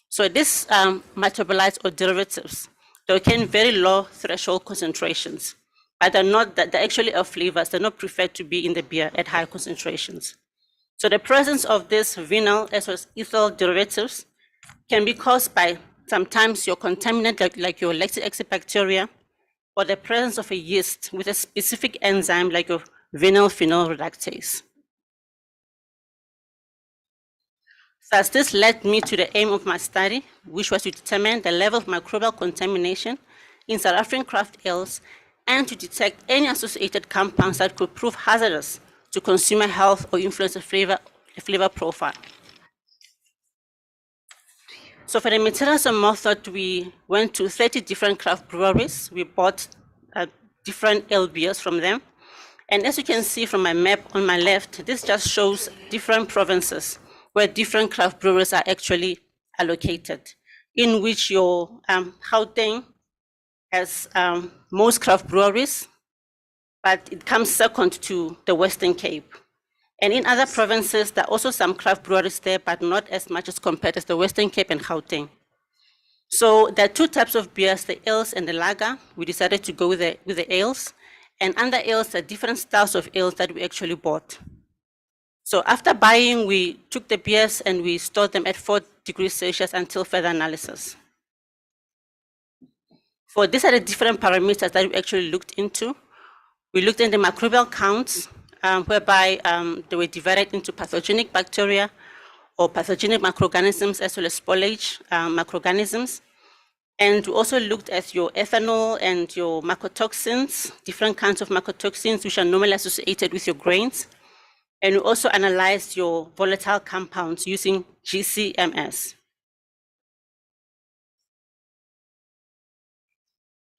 Speaker 21: So these metabolites or derivatives, they can very low threshold concentrations, but they're actually of flavors. They're not preferred to be in the beer at high concentrations. So the presence of these vinyl as well as ethyl derivatives can be caused by sometimes your contaminant like your lactic acid bacteria, or the presence of a yeast with a specific enzyme like your vinyl phenol reductase. Thus, this led me to the aim of my study, which was to determine the level of microbial contamination in South African craft ales and to detect any associated compounds that could prove hazardous to consumer health or influence the flavor profile. So for the materials and method, we went to 30 different craft breweries. We bought different ale beers from them. And as you can see from my map on my left, this just shows different provinces where different craft breweries are actually allocated, in which your Gauteng has most craft breweries, but it comes second to the Western Cape. And in other provinces, there are also some craft breweries there, but not as much as compared as the Western Cape and Gauteng. So there are two types of beers, the ales and the lager. We decided to go with the ales. And under ales, there are different styles of ales that we actually bought. So after buying, we took the beers and we stored them at 4 degrees Celsius until further analysis. For these are the different parameters that we actually looked into. We looked at the microbial counts, whereby they were divided into pathogenic bacteria or pathogenic microorganisms as well as spoilage microorganisms. And we also looked at your ethanol and your mycotoxins, different kinds of mycotoxins which are normally associated with your grains. And we also analyzed your volatile compounds using GCMS.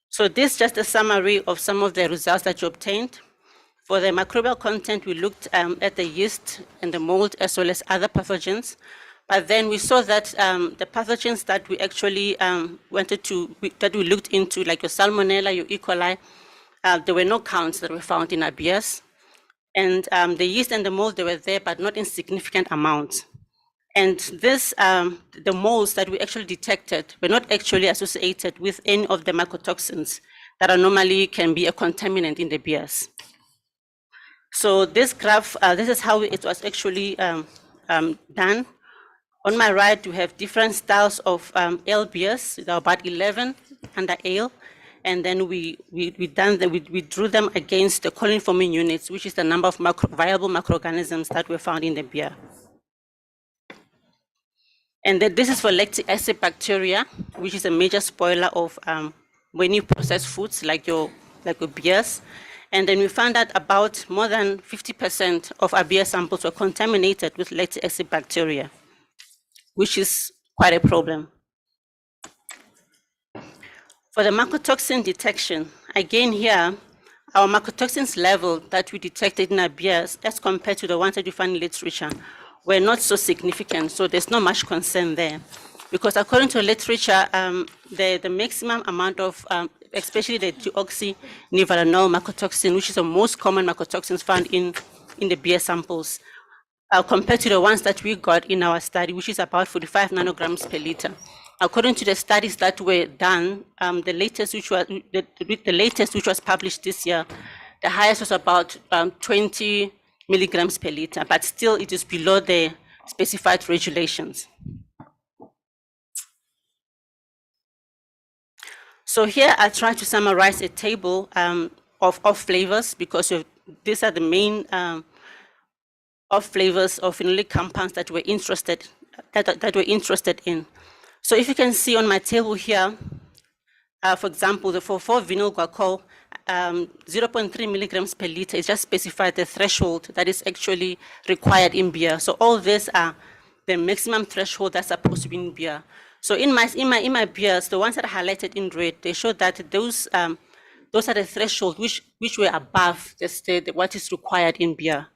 Speaker 21: So this is just a summary of some of the results that you obtained. For the microbial content, we looked at the yeast and the mold as well as other pathogens. But then we saw that the pathogens that we actually that we looked into, like your Salmonella, your E. coli, there were no counts that were found in our beers. And the yeast and the mold, they were there, but not in significant amounts. And this, the molds that we actually detected were not actually associated with any of the mycotoxins that are normally can be a contaminant in the beers. So this graph, this is how it was actually done. On my right, we have different styles of ale beers. There are about 11 under ale. And then we drew them against the colony-forming units, which is the number of viable microorganisms that were found in the beer. And then this is for lactic acid bacteria, which is a major spoiler of when you process foods like your beers. And then we found that about more than 50% of our beer samples were contaminated with lactic acid bacteria, which is quite a problem. For the mycotoxin detection, again here, our mycotoxins level that we detected in our beers as compared to the ones that you find in literature were not so significant, so there's not much concern there. Because according to literature, the maximum amount of, especially the deoxynivalenol mycotoxin, which is the most common mycotoxins found in the beer samples, compared to the ones that we got in our study, which is about 45 nanograms per liter,
Speaker 3: according to the studies that were done, the latest which was published this year, the highest was about 20 milligrams per liter, but still it is below the specified regulations. So here I try to summarize a table of flavors, because these are the main of flavors of phenolic compounds that we're interested in. So if you can see on my table here, for example, the 4,4-vinyl guaiacol, 0.3 milligrams per liter is just specified the threshold that is actually required in beer. So all these are the maximum threshold that's supposed to be in beer. So in my beers, the ones that are highlighted in red, they show that those are the threshold which were above what is required in beer,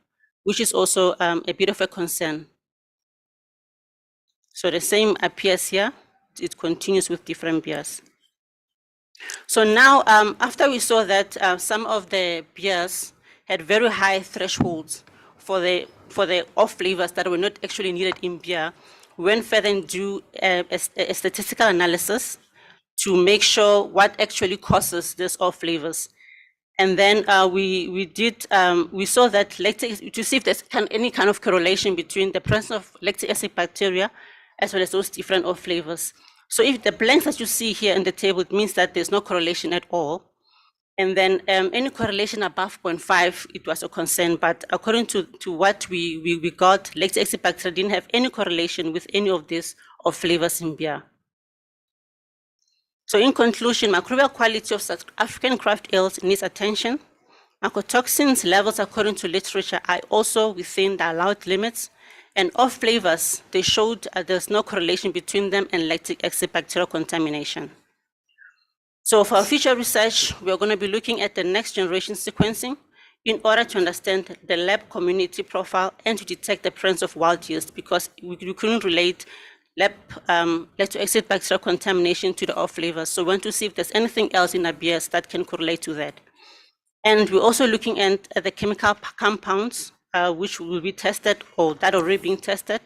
Speaker 3: which is also a bit of a concern. So the same appears here. It continues with different beers. So now, after we saw that some of the beers had very high thresholds for the off flavors that were not actually needed in beer, we went further and do a statistical analysis to make sure what actually causes these off flavors. And then we saw that to see if there's any kind of correlation between the presence of lactic acid bacteria as well as those different off flavors. So if the blanks that you see here in the table, it means that there's no correlation at all. And then any correlation above 0.5, it was a concern. But according to what we got, lactic acid bacteria didn't have any correlation with any of these off flavors in beer. So in conclusion, microbial quality of South African craft ales needs attention. Mycotoxins levels according to literature are also within the allowed limits. And off flavors, they showed there's no correlation between them and lactic acid bacterial contamination. So for our future research, we're going to be looking at the next generation sequencing in order to understand the lab community profile and to detect the presence of wild yeast, because we couldn't relate lactic acid bacterial contamination to the off flavors. So we want to see if there's anything else in our beers that can correlate to that. And we're also looking at the chemical compounds which will be tested or that are already being tested,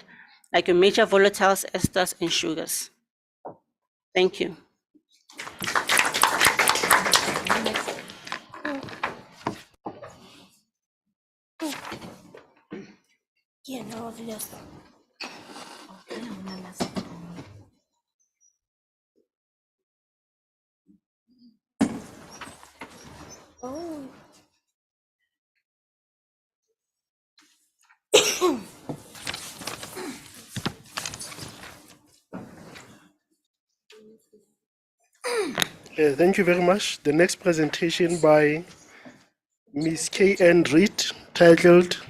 Speaker 3: like your major volatiles, esters, and sugars. Thank you.
Speaker 20: Yeah, no, yes. Oh.
Speaker 19: Thank you very much. The next presentation by Ms. K.N. Reed, titled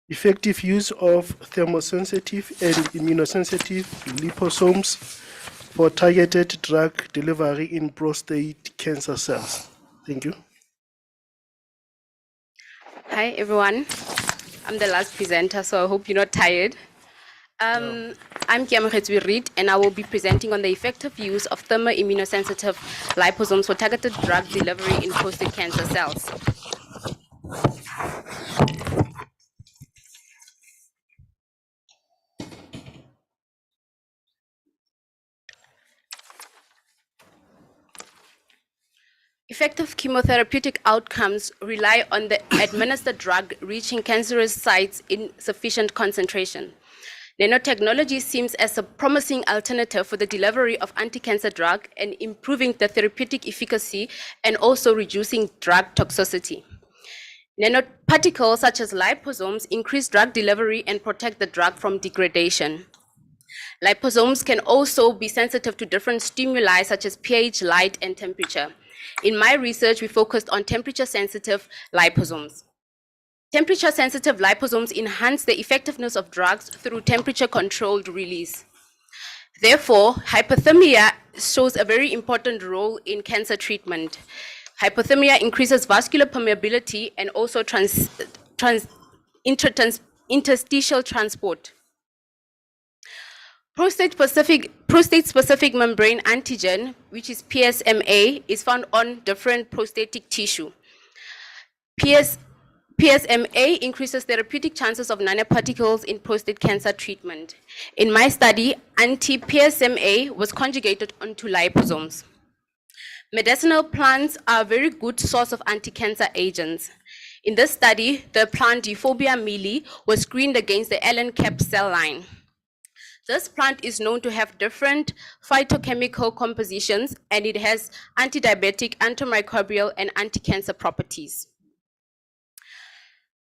Speaker 19: Effective Use of Thermosensitive and Immunosensitive Liposomes for Targeted Drug Delivery in Prostate Cancer Cells. Thank you.
Speaker 18: Hi, everyone. I'm the last presenter, so I hope you're not tired. I'm Kiamogetsu Reed, and I will be presenting on the effective use of thermoimmunosensitive liposomes for targeted drug delivery in prostate cancer cells. Effective chemotherapeutic outcomes rely on the administered drug reaching cancerous sites in sufficient concentration. Nanotechnology seems as a promising alternative for the delivery of anti-cancer drug and improving the therapeutic efficacy and also reducing drug toxicity. Nanoparticles such as liposomes increase drug delivery and protect the drug from degradation. Liposomes can also be sensitive to different stimuli such as pH, light, and temperature. In my research, we focused on temperature-sensitive liposomes. Temperature-sensitive liposomes enhance the effectiveness of drugs through temperature-controlled release. Therefore, hypothermia shows a very important role in cancer treatment. Hypothermia increases vascular permeability and also interstitial transport. Prostate-specific membrane antigen, which is PSMA, is found on different prostatic tissue. PSMA increases therapeutic chances of nanoparticles in prostate cancer treatment. In my study, anti-PSMA was conjugated onto liposomes. Medicinal plants are a very good source of anti-cancer agents. In this study, the plant Euphorbia mealy was screened against the LNCAP cell line. This plant is known to have different phytochemical compositions, and it has anti-diabetic, antimicrobial, and anti-cancer properties.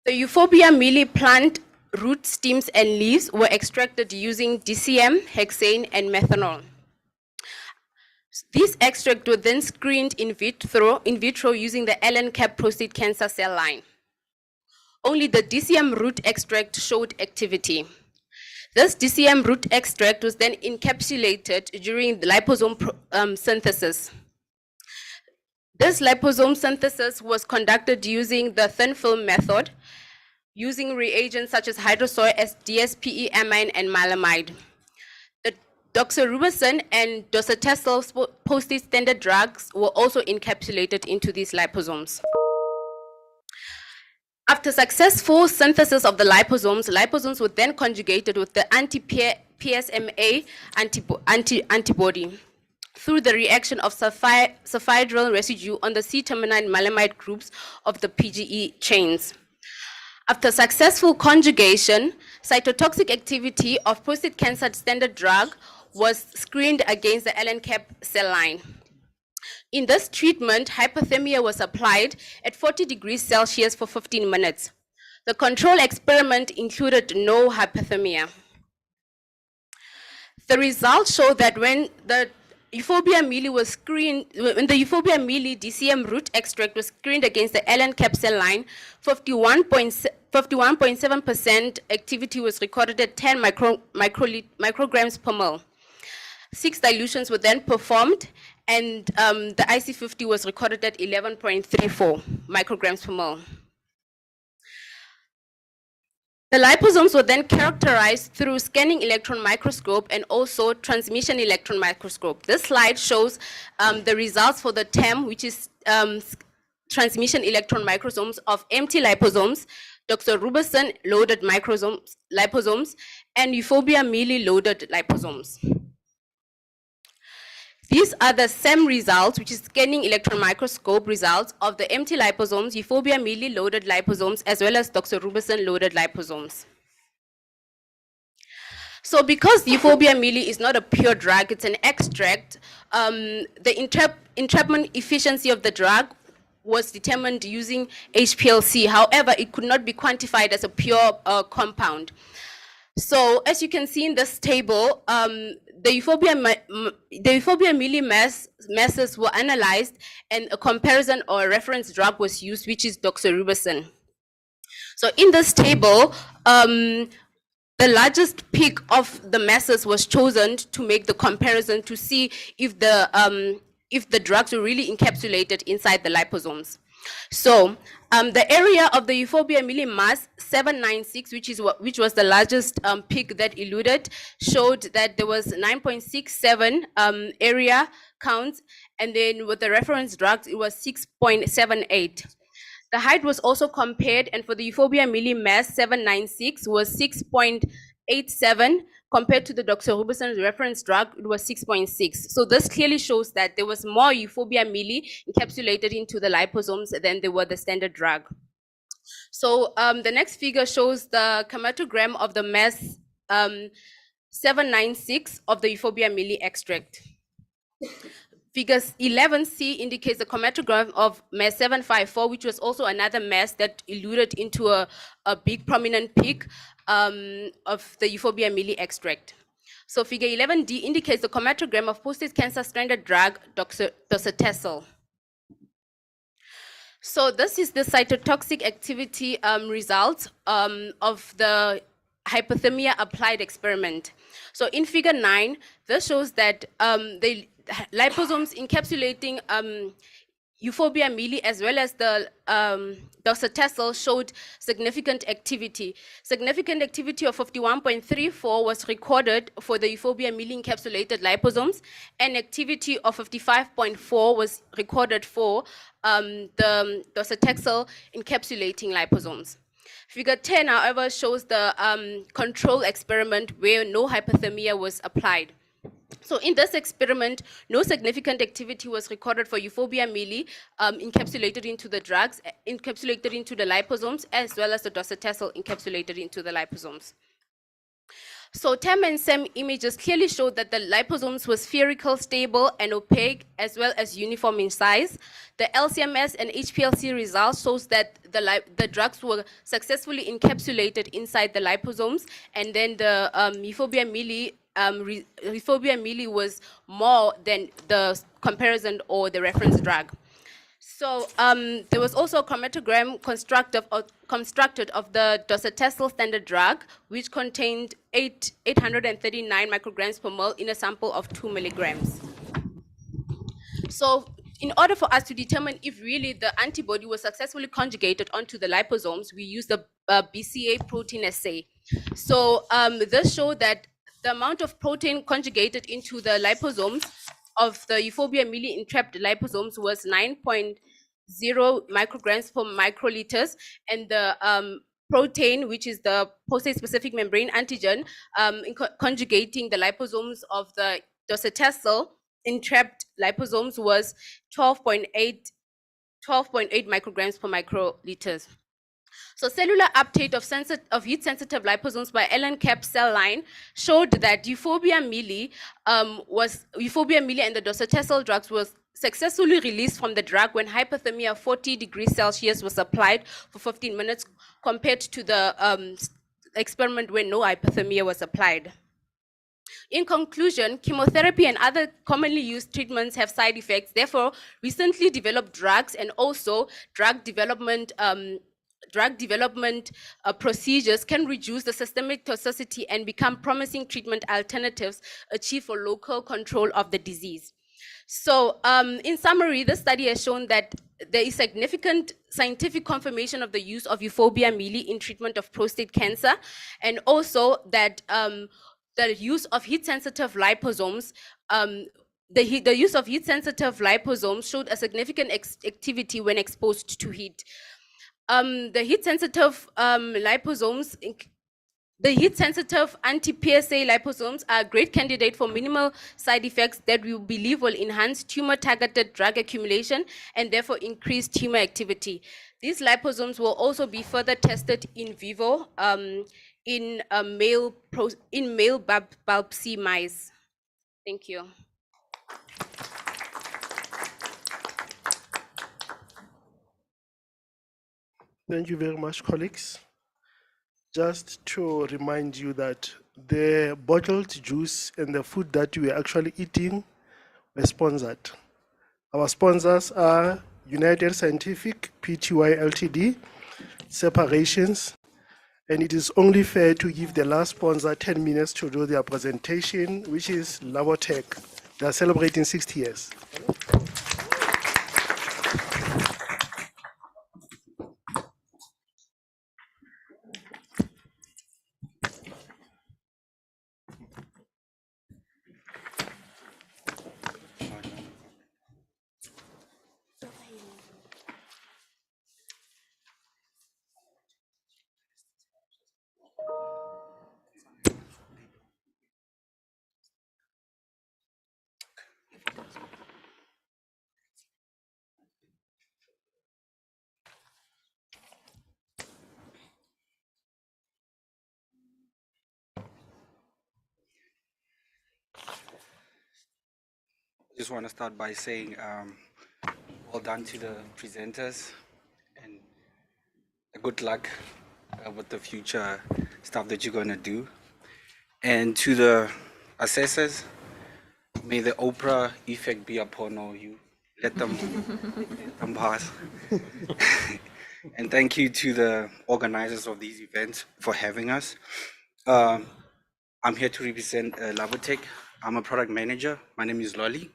Speaker 18: The Euphorbia mealy plant root stems and leaves were extracted using DCM, hexane, and methanol. These extracts were then screened in vitro using the LNCAP prostate cancer cell line. Only the DCM root extract showed activity. This DCM root extract was then encapsulated during the liposome synthesis. This liposome synthesis was conducted using the thin film method, using reagents such as hydrosoy, DSPE, amine, and melamide. The doxorubicin and docetaxel prostate standard drugs were also encapsulated into these liposomes. After successful synthesis of the liposomes were then conjugated with the anti-PSMA antibody through the reaction of sulfhydryl residue on the C-terminal melamide groups of the PGE chains. After successful conjugation, cytotoxic activity of prostate cancer standard drug was screened against the LNCAP cell line. In this treatment, hypothermia was applied at 40 degrees Celsius for 15 minutes. The control experiment included no hypothermia. The results show that when the Euphorbia mealy was screened, when the Euphorbia mealy DCM root extract was screened against the LNCAP cell line, 51.7% activity was recorded at 10 micrograms per ml. 6 dilutions were then performed, and the IC50 was recorded at 11.34 micrograms per ml. The liposomes were then characterized through scanning electron microscope and also transmission electron microscope. This slide shows the results for the TEM, which is transmission electron microsomes of empty liposomes, doxorubicin loaded liposomes, and Euphorbia mealy loaded liposomes. These are the SEM results, which is scanning electron microscope results of the empty liposomes, Euphorbia mealy loaded liposomes, as well as doxorubicin loaded liposomes. So because Euphorbia mealy is not a pure drug, it's an extract, the entrapment efficiency of the drug was determined using HPLC. However, it could not be quantified as a pure compound. So as you can see in this table, the Euphorbia mealy masses were analyzed, and a comparison or a reference drug was used, which is doxorubicin. So in this table, the largest peak of the masses was chosen to make the comparison to see if the drugs were really encapsulated inside the liposomes. So the area of the Euphorbia mealy mass 796, which was the largest peak that eluded, showed that there was 9.67 area counts, and then with the reference drugs it was 6.78. The height was also compared, and for the Euphorbia mealy mass 796 was 6.87, compared to the doxorubicin reference drug, it was 6.6. So this clearly shows that there was more Euphorbia mealy encapsulated into the liposomes than they were the standard drug. So the next figure shows the chromatogram of the mass 796 of the Euphorbia mealy extract. Figure 11C indicates the chromatogram of mass 754, which was also another mass that eluded into a big prominent peak of the Euphorbia mealy extract. So figure 11D indicates the chromatogram of prostate cancer standard drug docetaxel. So this is the cytotoxic activity results of the hypothermia applied experiment. So in figure 9, this shows that the liposomes encapsulating euphorbia mealy as well as the docetaxel showed significant activity. Significant activity of 51.34 was recorded for the euphorbia mealy encapsulated liposomes, and activity of 55.4 was recorded for the docetaxel encapsulating liposomes. Figure 10, however, shows the control experiment where no hypothermia was applied. So in this experiment, no significant activity was recorded for euphorbia mealy encapsulated into the drugs, encapsulated into the liposomes, as well as the docetaxel encapsulated into the liposomes. So TEM and SEM images clearly showed that the liposomes were spherical, stable, and opaque, as well as uniform in size. The LCMS and HPLC results shows that the drugs were successfully encapsulated inside the liposomes, and then the euphorbia mealy was more than the comparison or the reference drug. So there was also a chromatogram constructed of the docetaxel standard drug, which contained 839 micrograms per mole in a sample of 2 milligrams. So in order for us to determine if really the antibody was successfully conjugated onto the liposomes, we use the BCA protein assay. So this showed that the amount of protein conjugated into the liposomes of the euphorbia mealy entrapped liposomes was 9.0 micrograms per microliters, and the protein, which is the prostate-specific membrane antigen, conjugating the liposomes of the docetaxel entrapped liposomes was 12.8 micrograms per microliters. So cellular uptake of heat-sensitive liposomes by Allen Cap cell line showed that euphorbia mealy and the docetaxel drugs was successfully released from the drug when hypothermia of 40 degrees Celsius was applied for 15 minutes compared to the experiment where no hypothermia was applied. In conclusion, chemotherapy and other commonly used treatments have side effects. Therefore, recently developed drugs and also drug development procedures can reduce the systemic toxicity and become promising treatment alternatives achieved for local control of the disease. So in summary, this study has shown that there is significant scientific confirmation of the use of euphorbia mealy in treatment of prostate cancer, and also that the use of heat-sensitive liposomes the use of heat-sensitive liposomes showed a significant activity when exposed to heat. The heat-sensitive liposomes, the heat-sensitive anti-PSA liposomes are a great candidate for minimal side effects that we believe will enhance tumor-targeted drug accumulation and therefore increase tumor activity. These liposomes will also be further tested in vivo in male biopsy mice. Thank you.
Speaker 19: Thank you very much, colleagues. Just to remind you that the bottled juice and the food that we are actually eating were sponsored. Our sponsors are United Scientific, Pty Ltd, Separations, and it is only fair to give the last sponsor 10 minutes to do their presentation, which is Labotech. They are celebrating 60 years.
Speaker 8: I just want to start by saying well done to the presenters and good luck with the future stuff that you're going to do. And to the assessors, may the Oprah effect be upon all you. Let them pass. And thank you to the organizers of these events for having us. I'm here to represent Labotech. I'm a product manager. My name is Lolly.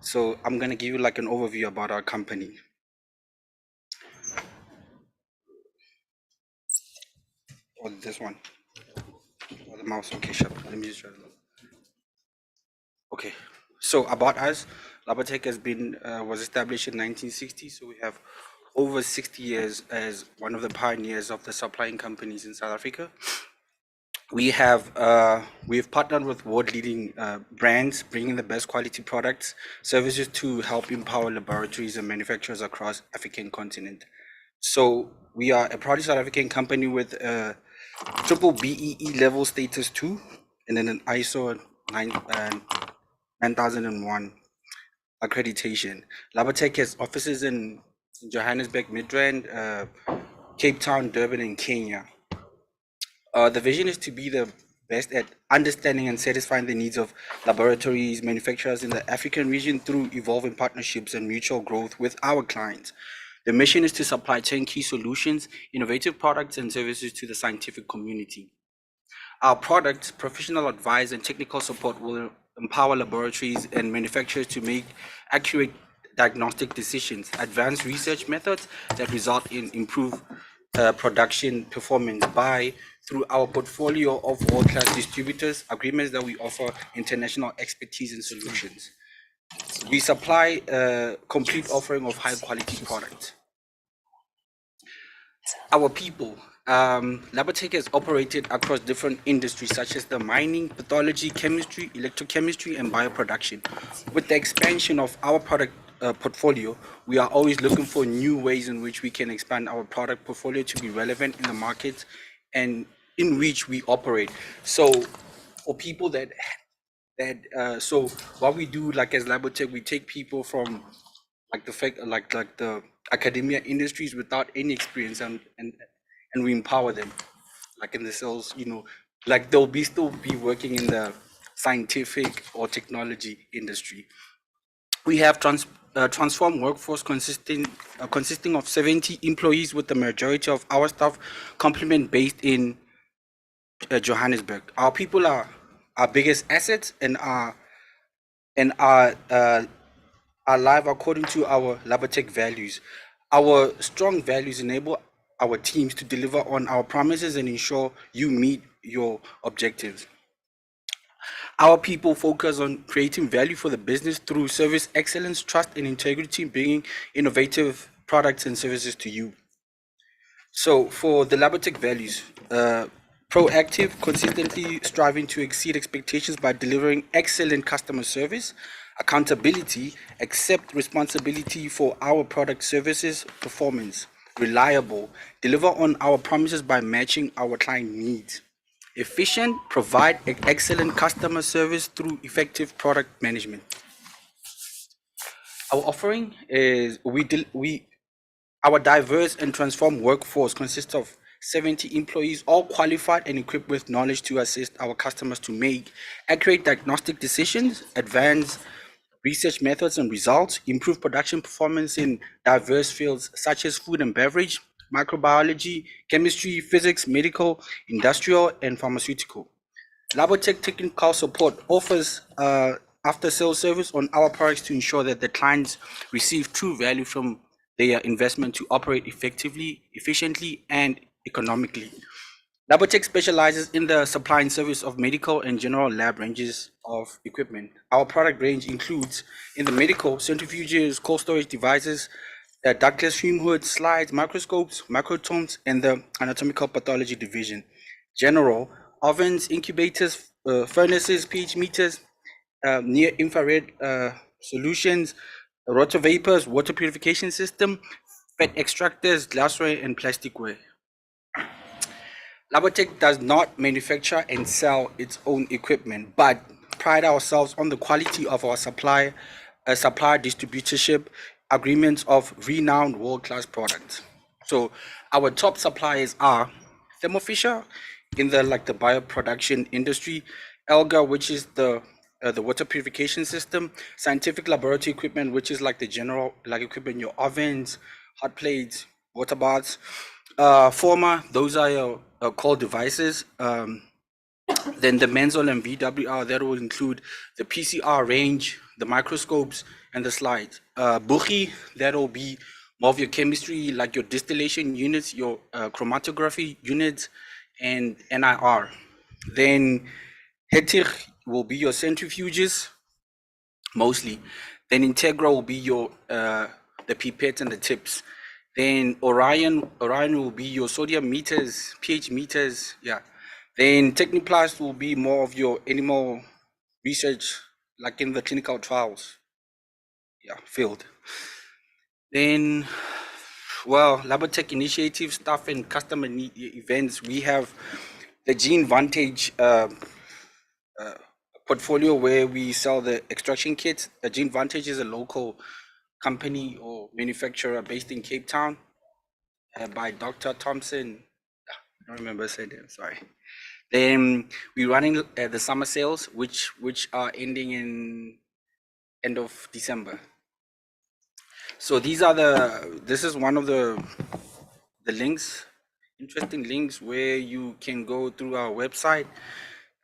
Speaker 8: So I'm gonna give you like an overview about our company. Or this one, or the mouse. Okay, sure. Let me just try to look. Okay, so about us, Labatec was established in 1960, so we have over 60 years as one of the pioneers of the supplying companies in South Africa. We've partnered with world-leading brands, bringing the best quality products, services to help empower laboratories and manufacturers across African continent. So we are a proud South African company with a triple BEE level status 2, and then an ISO 9001 accreditation. Labatec has offices in Johannesburg, Midrand, Cape Town, Durban, and Kenya. The vision is to be the best at understanding and satisfying the needs of laboratories, manufacturers in the African region through evolving partnerships and mutual growth with our clients. The mission is to supply turnkey solutions, innovative products, and services to the scientific community. Our products, professional advice, and technical support will empower laboratories and manufacturers to make accurate diagnostic decisions, advance research methods that result in improved production performance through our portfolio of world-class distributors, agreements that we offer international expertise and solutions. We supply a complete offering of high-quality products. Our people, Labatec has operated across different industries such as the mining, pathology, chemistry, electrochemistry, and bioproduction. With the expansion of our product portfolio, we are always looking for new ways in which we can expand our product portfolio to be relevant in the markets and in which we operate. So for people so what we do, like as Labatec, we take people from like the academia industries without any experience, and we empower them, like in the sales, like they'll still be working in the scientific or technology industry. We have transformed workforce consisting of 70 employees, with the majority of our staff complement based in Johannesburg. Our people are our biggest assets and are alive according to our Labatec values. Our strong values enable our teams to deliver on our promises and ensure you meet your objectives. Our people focus on creating value for the business through service excellence, trust, and integrity, bringing innovative products and services to you. So for the Labatec values, proactive, consistently striving to exceed expectations by delivering excellent customer service, accountability, accept responsibility for our product services performance, reliable, deliver on our promises by matching our client needs, efficient, provide excellent customer service through effective product management. Our offering is our diverse and transformed workforce consists of 70 employees, all qualified and equipped with knowledge to assist our customers to make accurate diagnostic decisions, advance research methods and results, improve production performance in diverse fields such as food and beverage, microbiology, chemistry, physics, medical, industrial, and pharmaceutical. Labatec Technical Support offers after-sales service on our products to ensure that the clients receive true value from their investment to operate effectively, efficiently, and economically. Labatec specializes in the supply and service of medical and general lab ranges of equipment. Our product range includes, in the medical, centrifuges, cold storage devices, ductless fume hoods, slides, microscopes, microtomes, and the anatomical pathology division. General, ovens, incubators, furnaces, pH meters, near infrared solutions, rotovapors, water purification system, fat extractors, glassware, and plasticware. Labatec does not manufacture and sell its own equipment, but pride ourselves on the quality of our supplier distributorship agreements of renowned world-class products. So our top suppliers are Thermo Fisher in the bioproduction industry, Elga, which is the water purification system, scientific laboratory equipment, which is like the general equipment, your ovens, hot plates, water baths. Forma, those are your cold devices. Then the Menzol and VWR, that will include the PCR range, the microscopes, and the slides. Buchi, that will be more of your chemistry, like your distillation units, your chromatography units, and NIR. Then Hetig will be your centrifuges, mostly. Then Integra will be your the pipettes and the tips. Then Orion will be your sodium meters, pH meters, yeah. Then Techniplast will be more of your animal research, like in the clinical trials, yeah, field. Then, well, Labortech initiative stuff and customer events. We have the Gene Vantage portfolio where we sell the extraction kits. Gene Vantage is a local company or manufacturer based in Cape Town by Dr. Thompson. I don't remember saying name, sorry. Then we're running the summer sales, which are ending in end of December. So these are this is one of the links, interesting links where you can go through our website,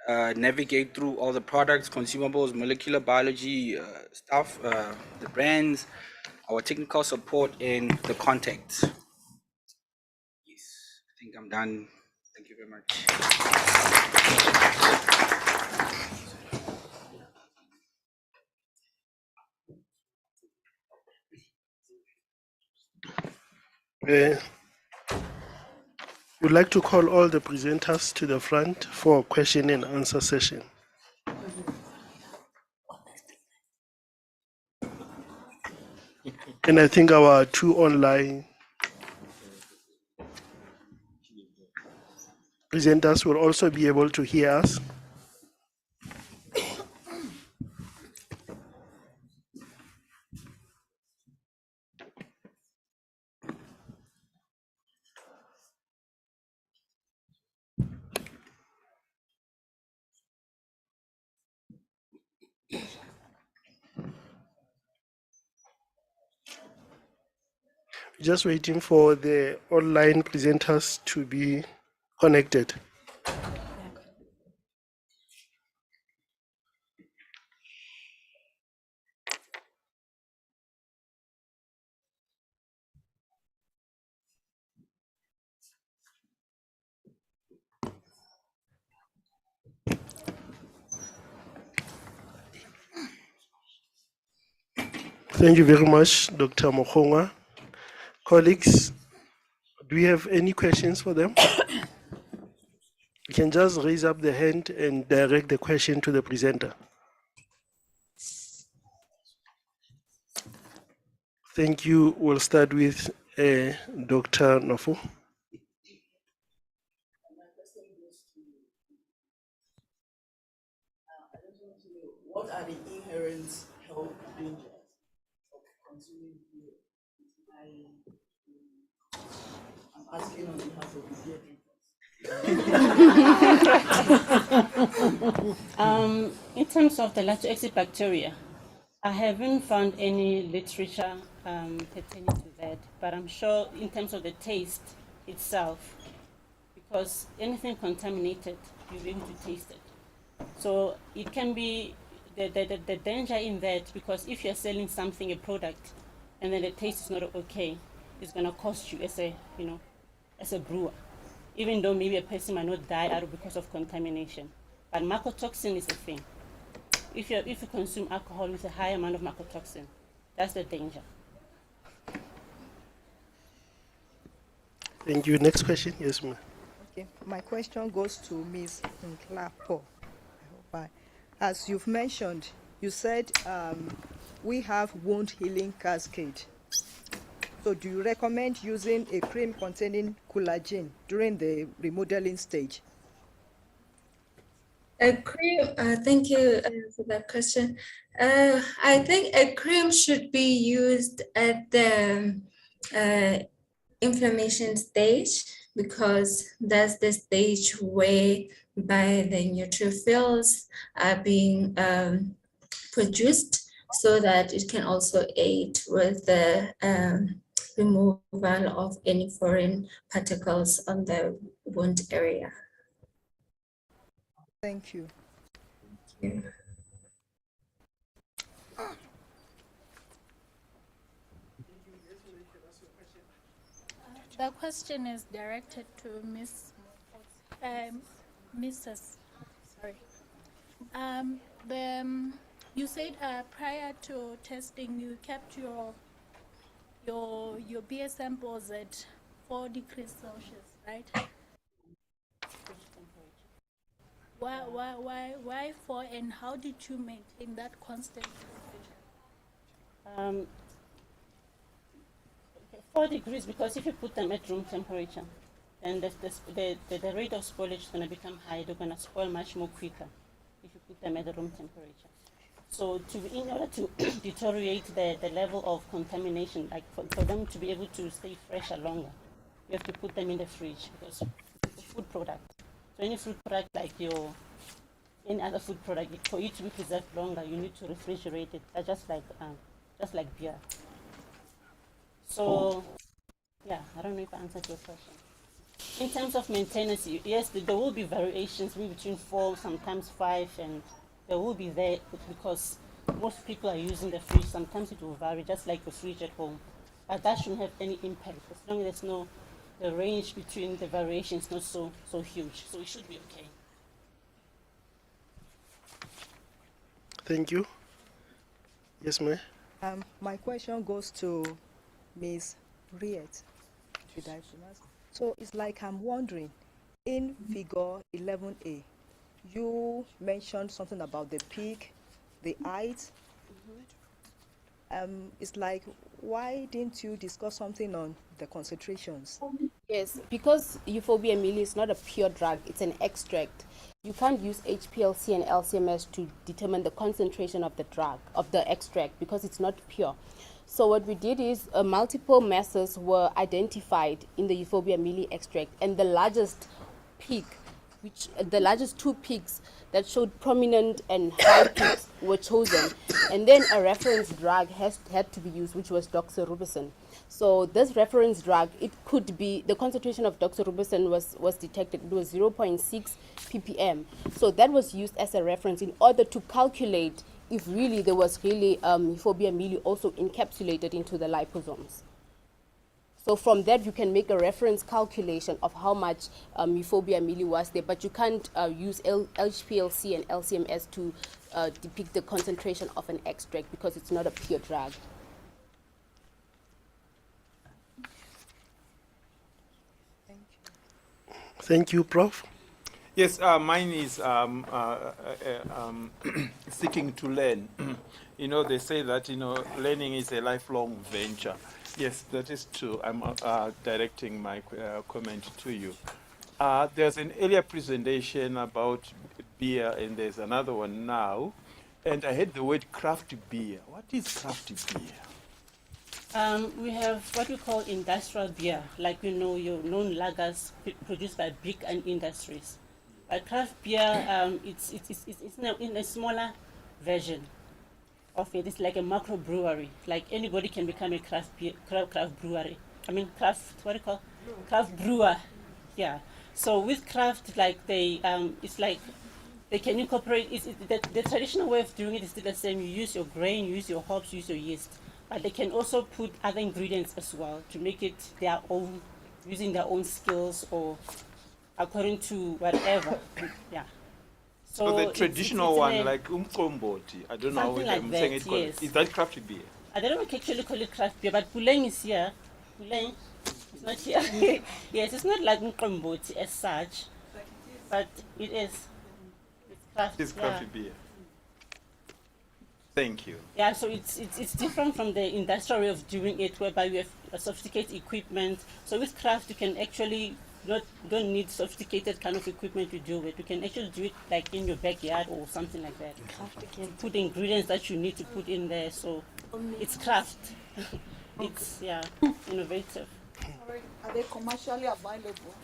Speaker 8: navigate through all the products, consumables, molecular biology stuff, the brands, our technical support, and the contacts. Yes, I think I'm done. Thank you very much.
Speaker 19: We'd like to call all the presenters to the front for question and answer session. And I think our two online presenters will also be able to hear us. Just waiting for the online presenters to be connected. Thank you very much, Dr. Mokhonga. Colleagues, do we have any questions for them? You can just raise up the hand and direct the question to the presenter. Thank you. We'll start with Dr. Nofu.
Speaker 15: What are the inherent health dangers of consuming beer? I'm asking on behalf of the beer drinkers.
Speaker 3: In terms of the lactobacillus, I haven't found any literature pertaining to that, but I'm sure in terms of the taste itself, because anything contaminated, you'll be able to taste it. So it can be the danger in that, because if you're selling something, a product, and then the taste is not okay, it's going to cost you as a brewer, even though maybe a person might not die out because of contamination. But mycotoxin is a thing. If you consume alcohol with a high amount of mycotoxin, that's the danger.
Speaker 19: Thank you. Next question. Yes, ma'am.
Speaker 22: Okay, my question goes to Ms. Nklapo. As you've mentioned, you said we have wound healing cascade. So do you recommend using a cream containing collagen during the remodeling stage?
Speaker 10: A cream, thank you for that question. I think a cream should be used at the inflammation stage, because that's the stage whereby the neutrophils are being produced, so that it can also aid with the removal of any foreign particles on the wound area.
Speaker 22: Thank you.
Speaker 13: The question is directed to Mrs. Sorry. You said prior to testing, you kept your beer samples at 4 degrees Celsius, right? Why 4, and how did you maintain that constant temperature?
Speaker 3: 4 degrees, because if you put them at room temperature, then the rate of spoilage is going to become high. They're going to spoil much more quicker if you put them at the room temperature. So in order to deteriorate the level of contamination, like for them to be able to stay fresher longer, you have to put them in the fridge because it's a food product. So any food product like any other food product, for it to be preserved longer, you need to refrigerate it, just like beer. So, yeah, I don't know if I answered your question. In terms of maintenance, yes, there will be variations between 4, sometimes 5, and there will be there because most people are using the fridge. Sometimes it will vary, just like the fridge at home. But that shouldn't have any impact as long as the range between the variations not so huge. So it should be okay.
Speaker 19: Thank you. Yes, ma'am.
Speaker 22: My question goes to Ms. Riet. Did I pronounce? So it's like I'm wondering, in figure 11A, you mentioned something about the peak, the height. It's like, why didn't you discuss something on the concentrations?
Speaker 18: Yes, because Euphorbia mealy is not a pure drug, it's an extract. You can't use HPLC and LCMS to determine the concentration of the drug, of the extract, because it's not pure. So what we did is multiple masses were identified in the Euphorbia mealy extract, and the largest peak, the largest 2 peaks that showed prominent and high peaks were chosen, and then a reference drug had to be used, which was doxorubicin. So this reference drug, it could be, the concentration of doxorubicin was detected, it was 0.6 ppm. So that was used as a reference in order to calculate if really there was really Euphorbia mealy also encapsulated into the liposomes. So from that, you can make a reference calculation of how much Euphorbia mealy was there, but you can't use HPLC and LCMS to depict the concentration of an extract because it's not a pure drug.
Speaker 19: Thank you, Prof.
Speaker 6: Yes, mine is seeking to learn. They say that, learning is a lifelong venture. Yes, that is true. I'm directing my comment to you. There's an earlier presentation about beer, and there's another one now. And I heard the word craft beer. What is craft beer?
Speaker 3: We have what we call industrial beer, like your known lagers produced by big industries. But craft beer, it's in a smaller version of it. It's like a macro brewery. Like anybody can become a craft brewery. Craft brewer. Yeah. So with craft, like it's like they can incorporate. The traditional way of doing it is still the same. You use your grain, you use your hops, you use your yeast. But they can also put other ingredients as well to make it their own, using their own skills or according to whatever. Yeah.
Speaker 6: So the traditional one, like umqombothi, I don't know
Speaker 3: something
Speaker 6: how
Speaker 3: like
Speaker 6: I'm
Speaker 3: that,
Speaker 6: saying it.
Speaker 3: yes.
Speaker 6: Is that craft beer?
Speaker 3: I don't actually call it craft beer, but Puleng is here. Puleng is not here. Yes, it's not like umqombothi as such, but it is. It's craft
Speaker 6: beer. Thank you.
Speaker 3: Yeah, so it's different from the industrial way of doing it, whereby we have sophisticated equipment. So with craft, you can actually don't need sophisticated kind of equipment to do it. You can actually do it like in your backyard or something like that. You can put the ingredients that you need to put in there. So it's craft. It's innovative.
Speaker 15: Are they commercially available?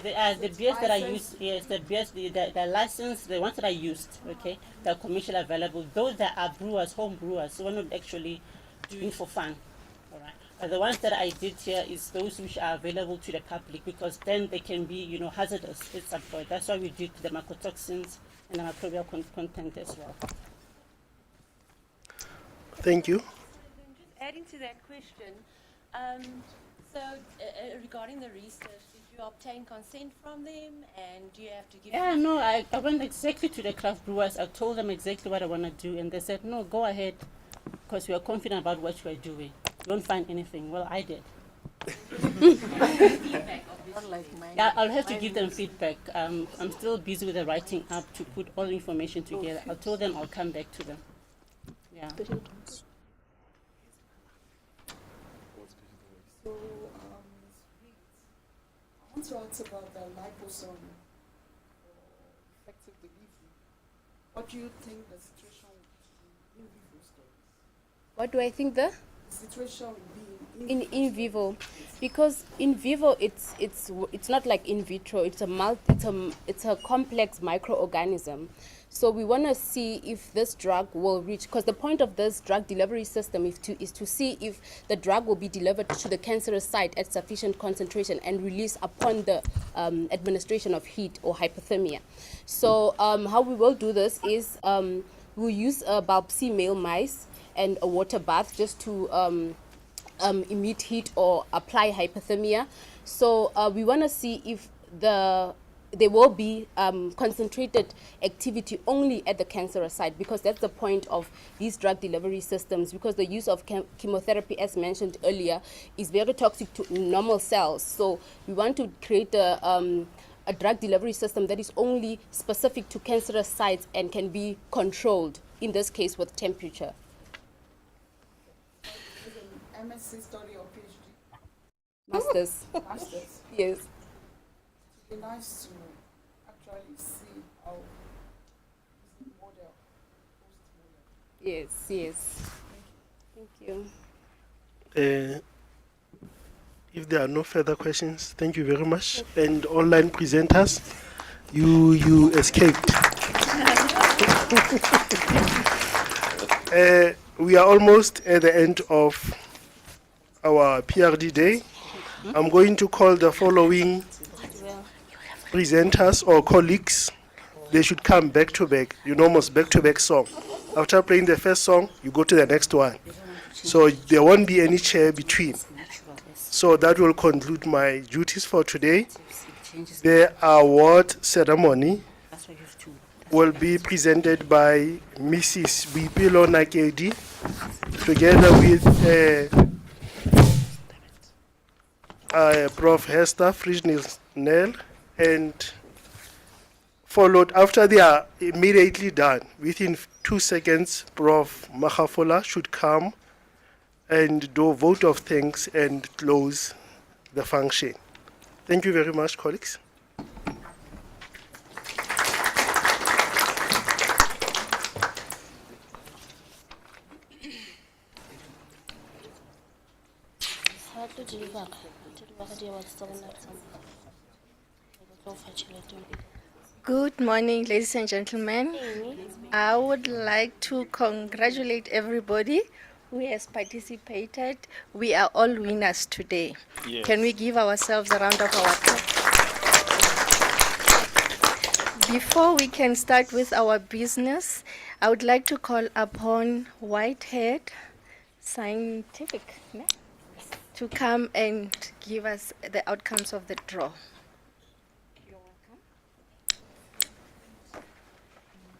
Speaker 3: The beers that I use, yes, the beers, the licensed, the ones that I used, okay, they're commercially available. Those that are brewers, home brewers, so we're not actually doing for fun, all right. But the ones that I did here is those which are available to the public, because then they can be, hazardous at some point. That's why we did the mycotoxins and the microbial content as well.
Speaker 19: Thank you.
Speaker 17: Adding to that question, regarding the research, did you obtain consent from them, and do you have to give?
Speaker 3: Yeah, no, I went exactly to the craft brewers. I told them exactly what I want to do, and they said, no, go ahead, because we are confident about what you are doing. You won't find anything. Well, I did. Yeah, I'll have to give them feedback. I'm still busy with the writing up to put all the information together. I told them I'll come back to them. Yeah.
Speaker 15: So, I want to ask about the liposome effective delivery. What do you think the situation will be in vivo studies?
Speaker 18: What do I think the
Speaker 15: Situation will be
Speaker 18: in vivo? Because in vivo it's not like in vitro. It's a complex microorganism. So we want to see if this drug will reach, because the point of this drug delivery system is to see if the drug will be delivered to the cancerous site at sufficient concentration and released upon the administration of heat or hypothermia. So how we will do this is we'll use a biopsy male mice and a water bath just to emit heat or apply hypothermia. So we want to see if there will be concentrated activity only at the cancerous site, because that's the point of these drug delivery systems, because the use of chemotherapy, as mentioned earlier, is very toxic to normal cells. So we want to create a drug delivery system that is only specific to cancerous sites and can be controlled, in this case with temperature.
Speaker 15: MSc study or PhD?
Speaker 18: Masters.
Speaker 15: Masters.
Speaker 18: Yes.
Speaker 15: It would be nice to actually see how the model,
Speaker 18: Yes, yes. Thank you.
Speaker 19: If there are no further questions, thank you very much. And online presenters, you escaped. We are almost at the end of our PRD day. I'm going to call the following presenters or colleagues. They should come back to back, almost back to back song. After playing the first song, you go to the next one. So there won't be any chair between. So that will conclude my duties for today. The award ceremony will be presented by Mrs. Bipilo Nakedi, together with Prof. Hester Frischnell, and followed, after they are immediately done, within 2 seconds, Prof. Mahafola should come and do a vote of thanks and close the function. Thank you very much, colleagues.
Speaker 2: Good morning, ladies and gentlemen. I would like to congratulate everybody who has participated. We are all winners today.
Speaker 6: Yes.
Speaker 2: Can we give ourselves a round of applause? Before we can start with our business, I would like to call upon Whitehead Scientific to come and give us the outcomes of the draw.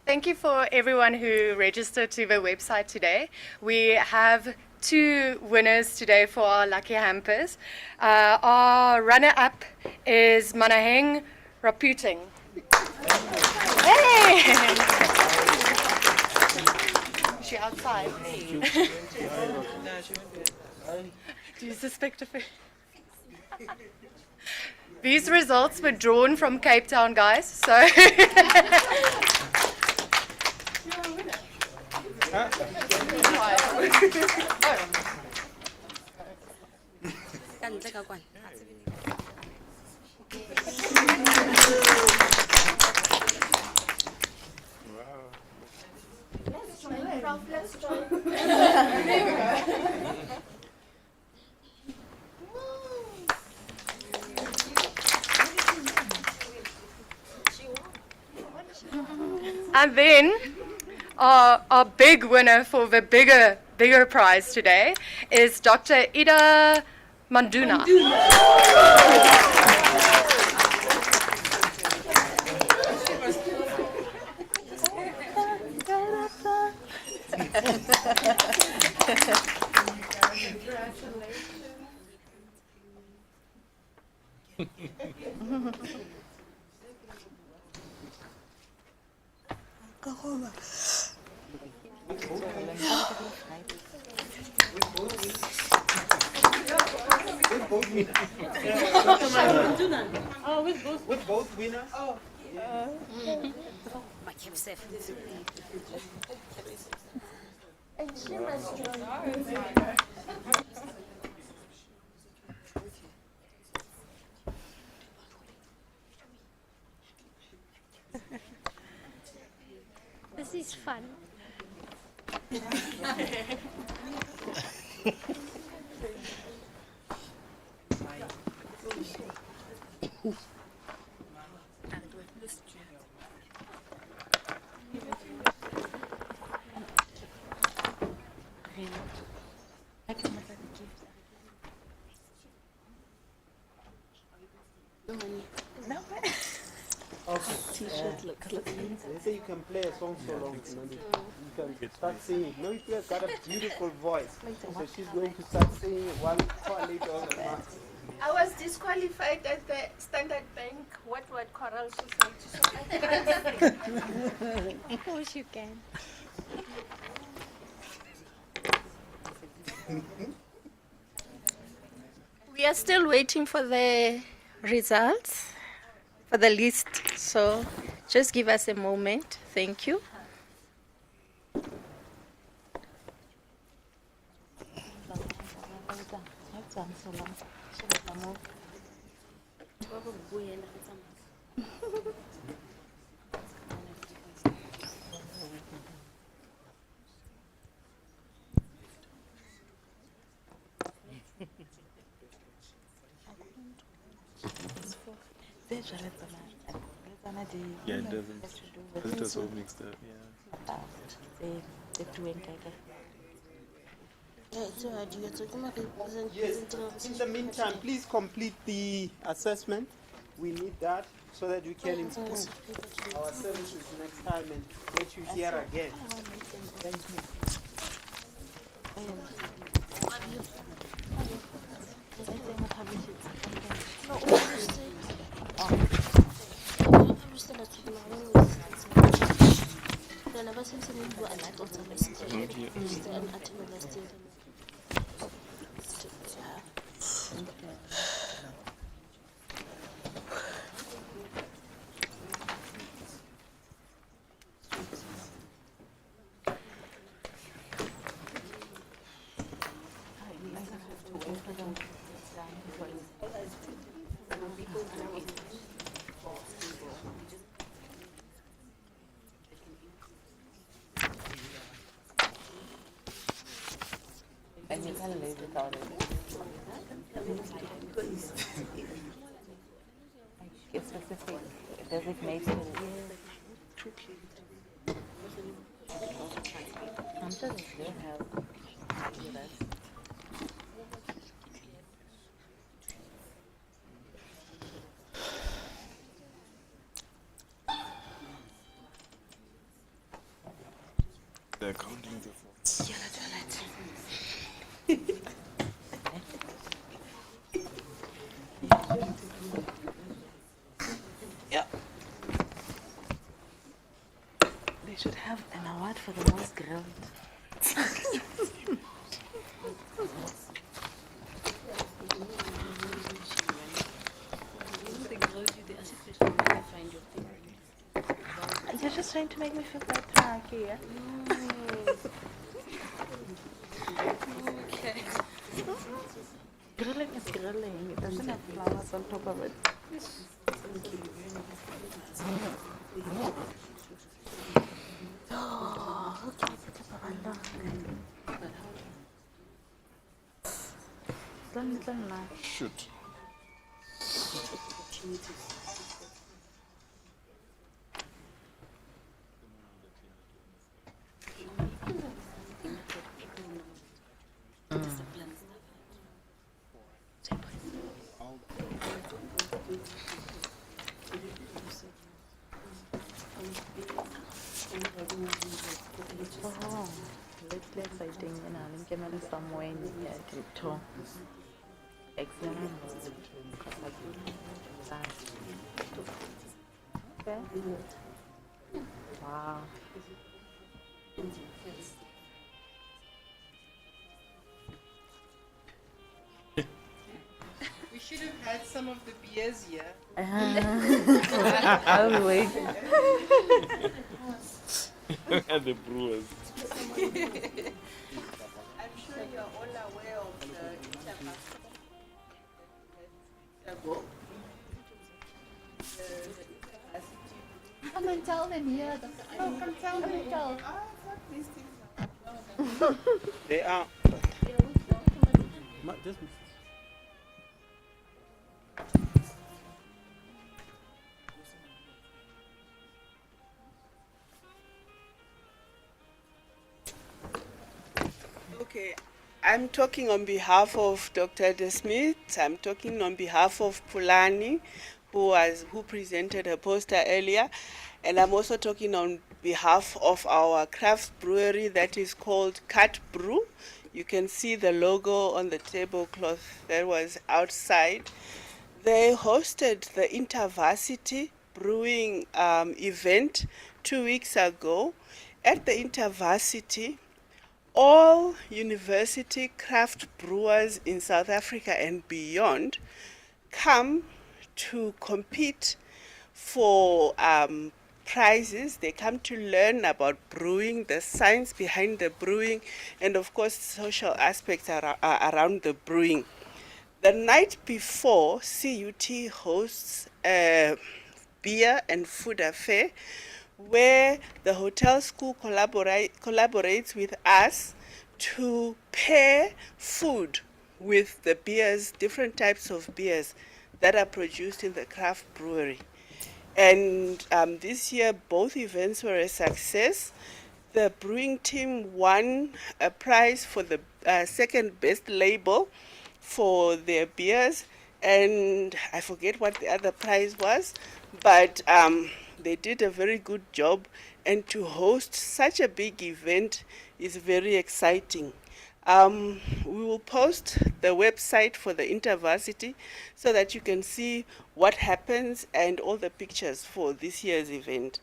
Speaker 16: Thank you for everyone who registered to the website today. We have 2 winners today for our lucky hampers. Our runner-up is Manaheng Raputing. Hey! Is she outside? Do you suspect a These results were drawn from Cape Town, guys, so...
Speaker 2: Let's try.
Speaker 16: And then our big winner for the bigger prize today is Dr. Ida Manduna.
Speaker 12: With both winners? Oh.
Speaker 20: And she must join. This is fun.
Speaker 12: No. Okay.
Speaker 20: T-shirt looks like
Speaker 12: They say you can play a song so long, you can start singing. Noiple's got a beautiful voice, so she's going to start singing one call later on the mark.
Speaker 2: I was disqualified at the Standard Bank Wet Choral Society, so I can't sing.
Speaker 20: Of course you can.
Speaker 2: We are still waiting for the results, for the list, so just give us a moment. Thank you.
Speaker 6: Yeah, it doesn't. It was all mixed up, yeah.
Speaker 12: Yes, in the meantime, please complete the assessment. We need that so that we can improve our services next time and let you here again. Thank you.
Speaker 1: And you can live without it. It's specific, designated. I'm sure they will help with us.
Speaker 6: They're counting the votes.
Speaker 1: Yeah. They should have an award for the most grilled. You're just trying to make me feel better, okay?
Speaker 20: Okay.
Speaker 1: Grilling is grilling. It doesn't have flowers on top of it. Oh, okay.
Speaker 6: Shoot.
Speaker 1: Oh, let's exciting and I think I'm somewhere near to exam. Okay. Wow.
Speaker 4: We should have had some of the beers here.
Speaker 1: I'll wait.
Speaker 6: And the brewers.
Speaker 4: I'm sure you're all aware of the
Speaker 13: Come and tell them here. Oh, come tell them.
Speaker 12: They are.
Speaker 4: Okay, I'm talking on behalf of Dr. De Smith. I'm talking on behalf of Pulani, who presented her poster earlier, and I'm also talking on behalf of our craft brewery that is called Cat Brew. You can see the logo on the tablecloth that was outside. They hosted the InterVarsity Brewing event 2 weeks ago. At the InterVarsity, all university craft brewers in South Africa and beyond come to compete for prizes. They come to learn about brewing, the science behind the brewing, and of course social aspects around the brewing. The night before, CUT hosts a beer and food affair where the hotel school collaborates with us to pair food with the beers, different types of beers that are produced in the craft brewery. And this year, both events were a success. The brewing team won a prize for the second best label for their beers, and I forget what the other prize was, but they did a very good job, and to host such a big event is very exciting. We will post the website for the InterVarsity so that you can see what happens and all the pictures for this year's event.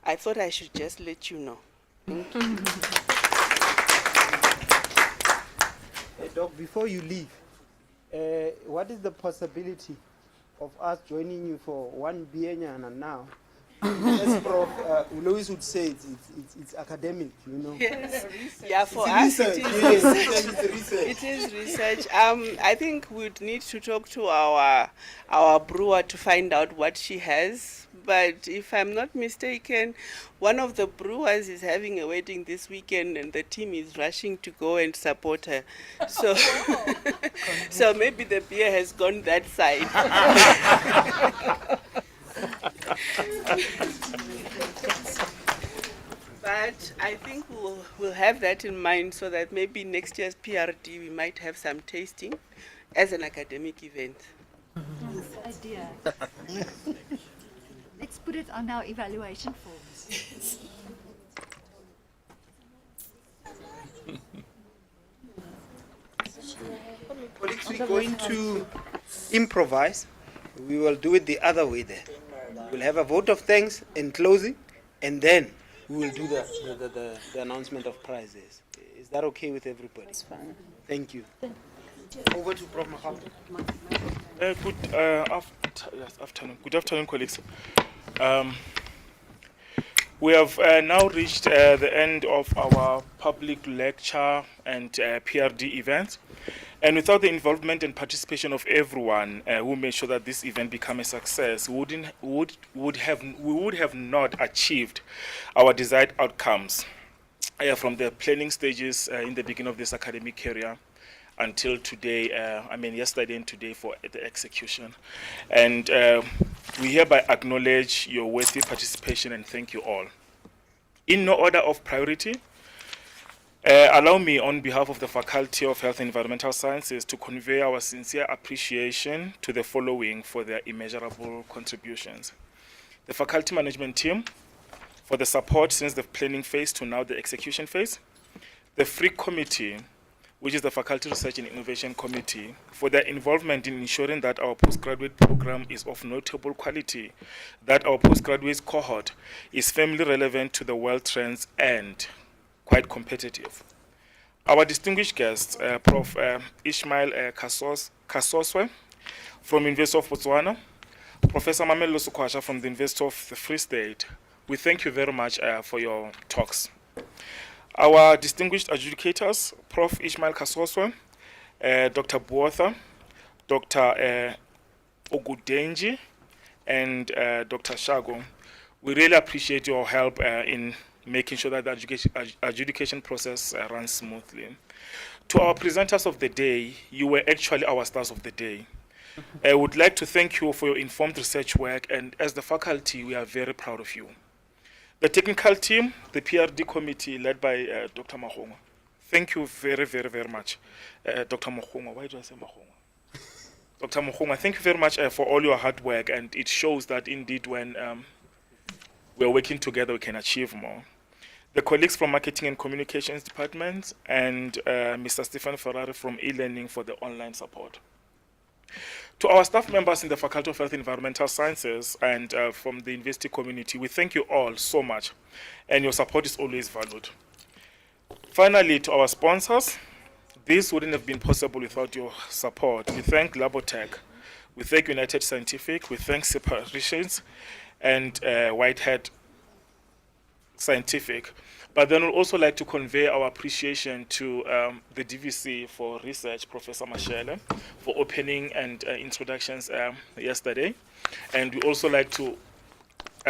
Speaker 4: I thought I should just let you know. Thank you.
Speaker 12: Hey, Doc, before you leave, what is the possibility of us joining you for one beer and now? As Prof. Louis would say, it's academic, you know.
Speaker 4: Yes. Yeah, for
Speaker 12: It's
Speaker 4: us
Speaker 12: research.
Speaker 4: it is
Speaker 12: Yes,
Speaker 4: research.
Speaker 12: it's research.
Speaker 4: It is research. I think we'd need to talk to our brewer to find out what she has. But if I'm not mistaken, one of the brewers is having a wedding this weekend, and the team is rushing to go and support her. So, so maybe the beer has gone that side. But I think we'll have that in mind so that maybe next year's PRD we might have some tasting as an academic event.
Speaker 7: Nice idea. Let's put it on our evaluation forms.
Speaker 12: Colleagues, we're going to improvise. We will do it the other way there. We'll have a vote of thanks in closing, and then we will do the announcement of prizes. Is that okay with everybody? It's fine. Thank you. Over to Prof. Mahalo.
Speaker 6: Afternoon. Good afternoon, colleagues. We have now reached the end of our public lecture and PRD event. And without the involvement and participation of everyone who made sure that this event become a success, we would have not achieved our desired outcomes from the planning stages in the beginning of this academic career until today, yesterday and today for the execution. And we hereby acknowledge your worthy participation and thank you all. In no order of priority,
Speaker 11: Allow me, on behalf of the Faculty of Health and Environmental Sciences, to convey our sincere appreciation to the following for their immeasurable contributions. The faculty management team for the support since the planning phase to now the execution phase. The FREE committee, which is the Faculty Research and Innovation Committee, for their involvement in ensuring that our postgraduate program is of notable quality, that our postgraduate cohort is firmly relevant to the world trends and quite competitive. Our distinguished guests, Prof. Ishmael Kasoswe from University of Botswana, Professor Mamelo Sukwasha from the University of the Free State, we thank you very much for your talks. Our distinguished adjudicators, Prof. Ishmael Kasoswe, Dr. Buotha, Dr. Ogudenji, and Dr. Shago, we really appreciate your help in making sure that the adjudication process runs smoothly. To our presenters of the day, you were actually our stars of the day. I would like to thank you for your informed research work, and as the faculty, we are very proud of you. The technical team, the PRD committee led by Dr. Mahonga, thank you very, very, very much. Dr. Mahonga, why do I say Mahonga? Dr. Mahonga, thank you very much for all your hard work, and it shows that indeed when we're working together, we can achieve more. The colleagues from Marketing and Communications Department and Mr. Stephen Ferrari from e-learning for the online support. To our staff members in the Faculty of Health and Environmental Sciences and from the university community, we thank you all so much, and your support is always valued. Finally, to our sponsors, this wouldn't have been possible without your support. We thank Labotech, we thank United Scientific, we thank Separations, and Whitehead Scientific. But then we'd also like to convey our appreciation to the DVC for Research, Professor Mashele, for opening and introductions yesterday. And we also like to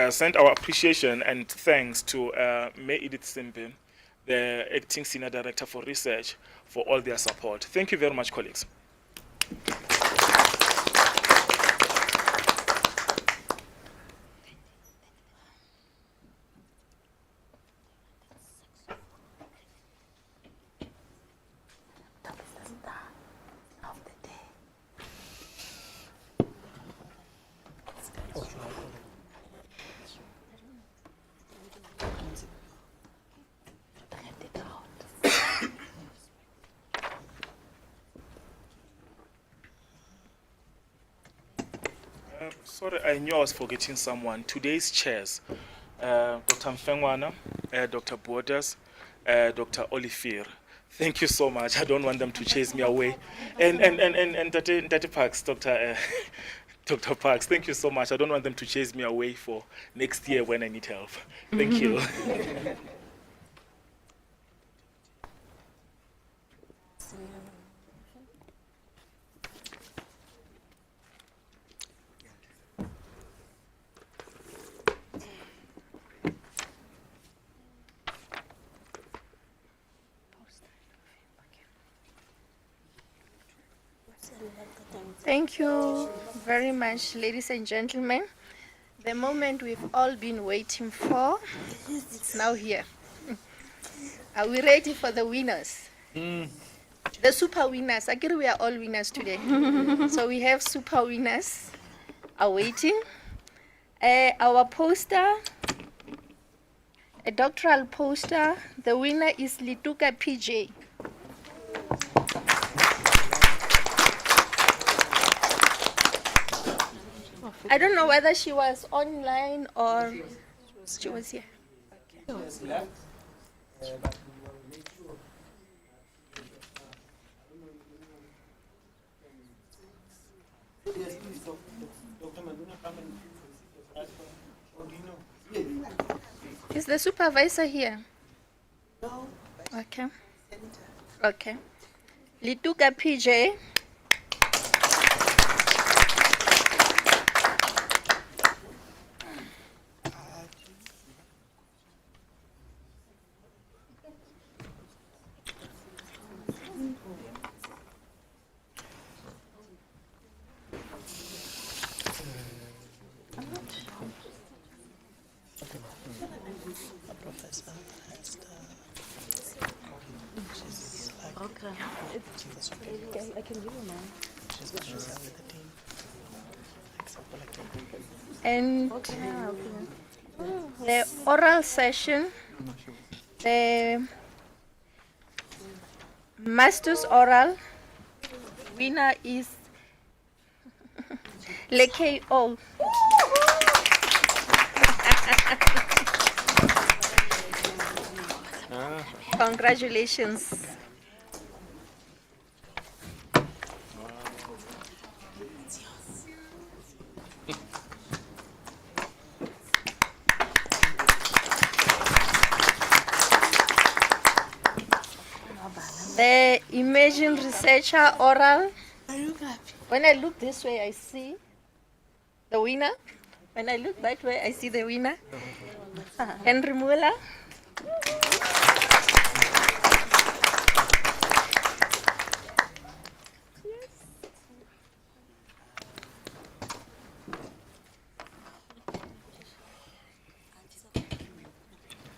Speaker 11: send our appreciation and thanks to May Edith Simbe, the Acting Senior Director for Research, for all their support. Thank you very much, colleagues. Sorry, I knew I was forgetting someone. Today's chairs, Dr. Mfengwana, Dr. Borders, Dr. Olifir. Thank you so much. I don't want them to chase me away. And Dr. Parks, Dr. Parks, thank you so much. I don't want them to chase me away for next year when I need help. Thank you.
Speaker 2: Thank you very much, ladies and gentlemen. The moment we've all been waiting for, it's now here. Are we ready for the winners? The super winners. I guess we are all winners today. So we have super winners awaiting. Our poster, a doctoral poster. The winner is Lituka PJ. I don't know whether she was online or she was here. Okay. Is the supervisor here?
Speaker 4: No.
Speaker 2: Okay. Okay. Lituka PJ.
Speaker 1: I can give you mine.
Speaker 2: And the oral session, the master's oral winner is Lekei O. Congratulations. The imaging researcher oral. When I look this way, I see the winner. When I look that way, I see the winner. Henry Muller.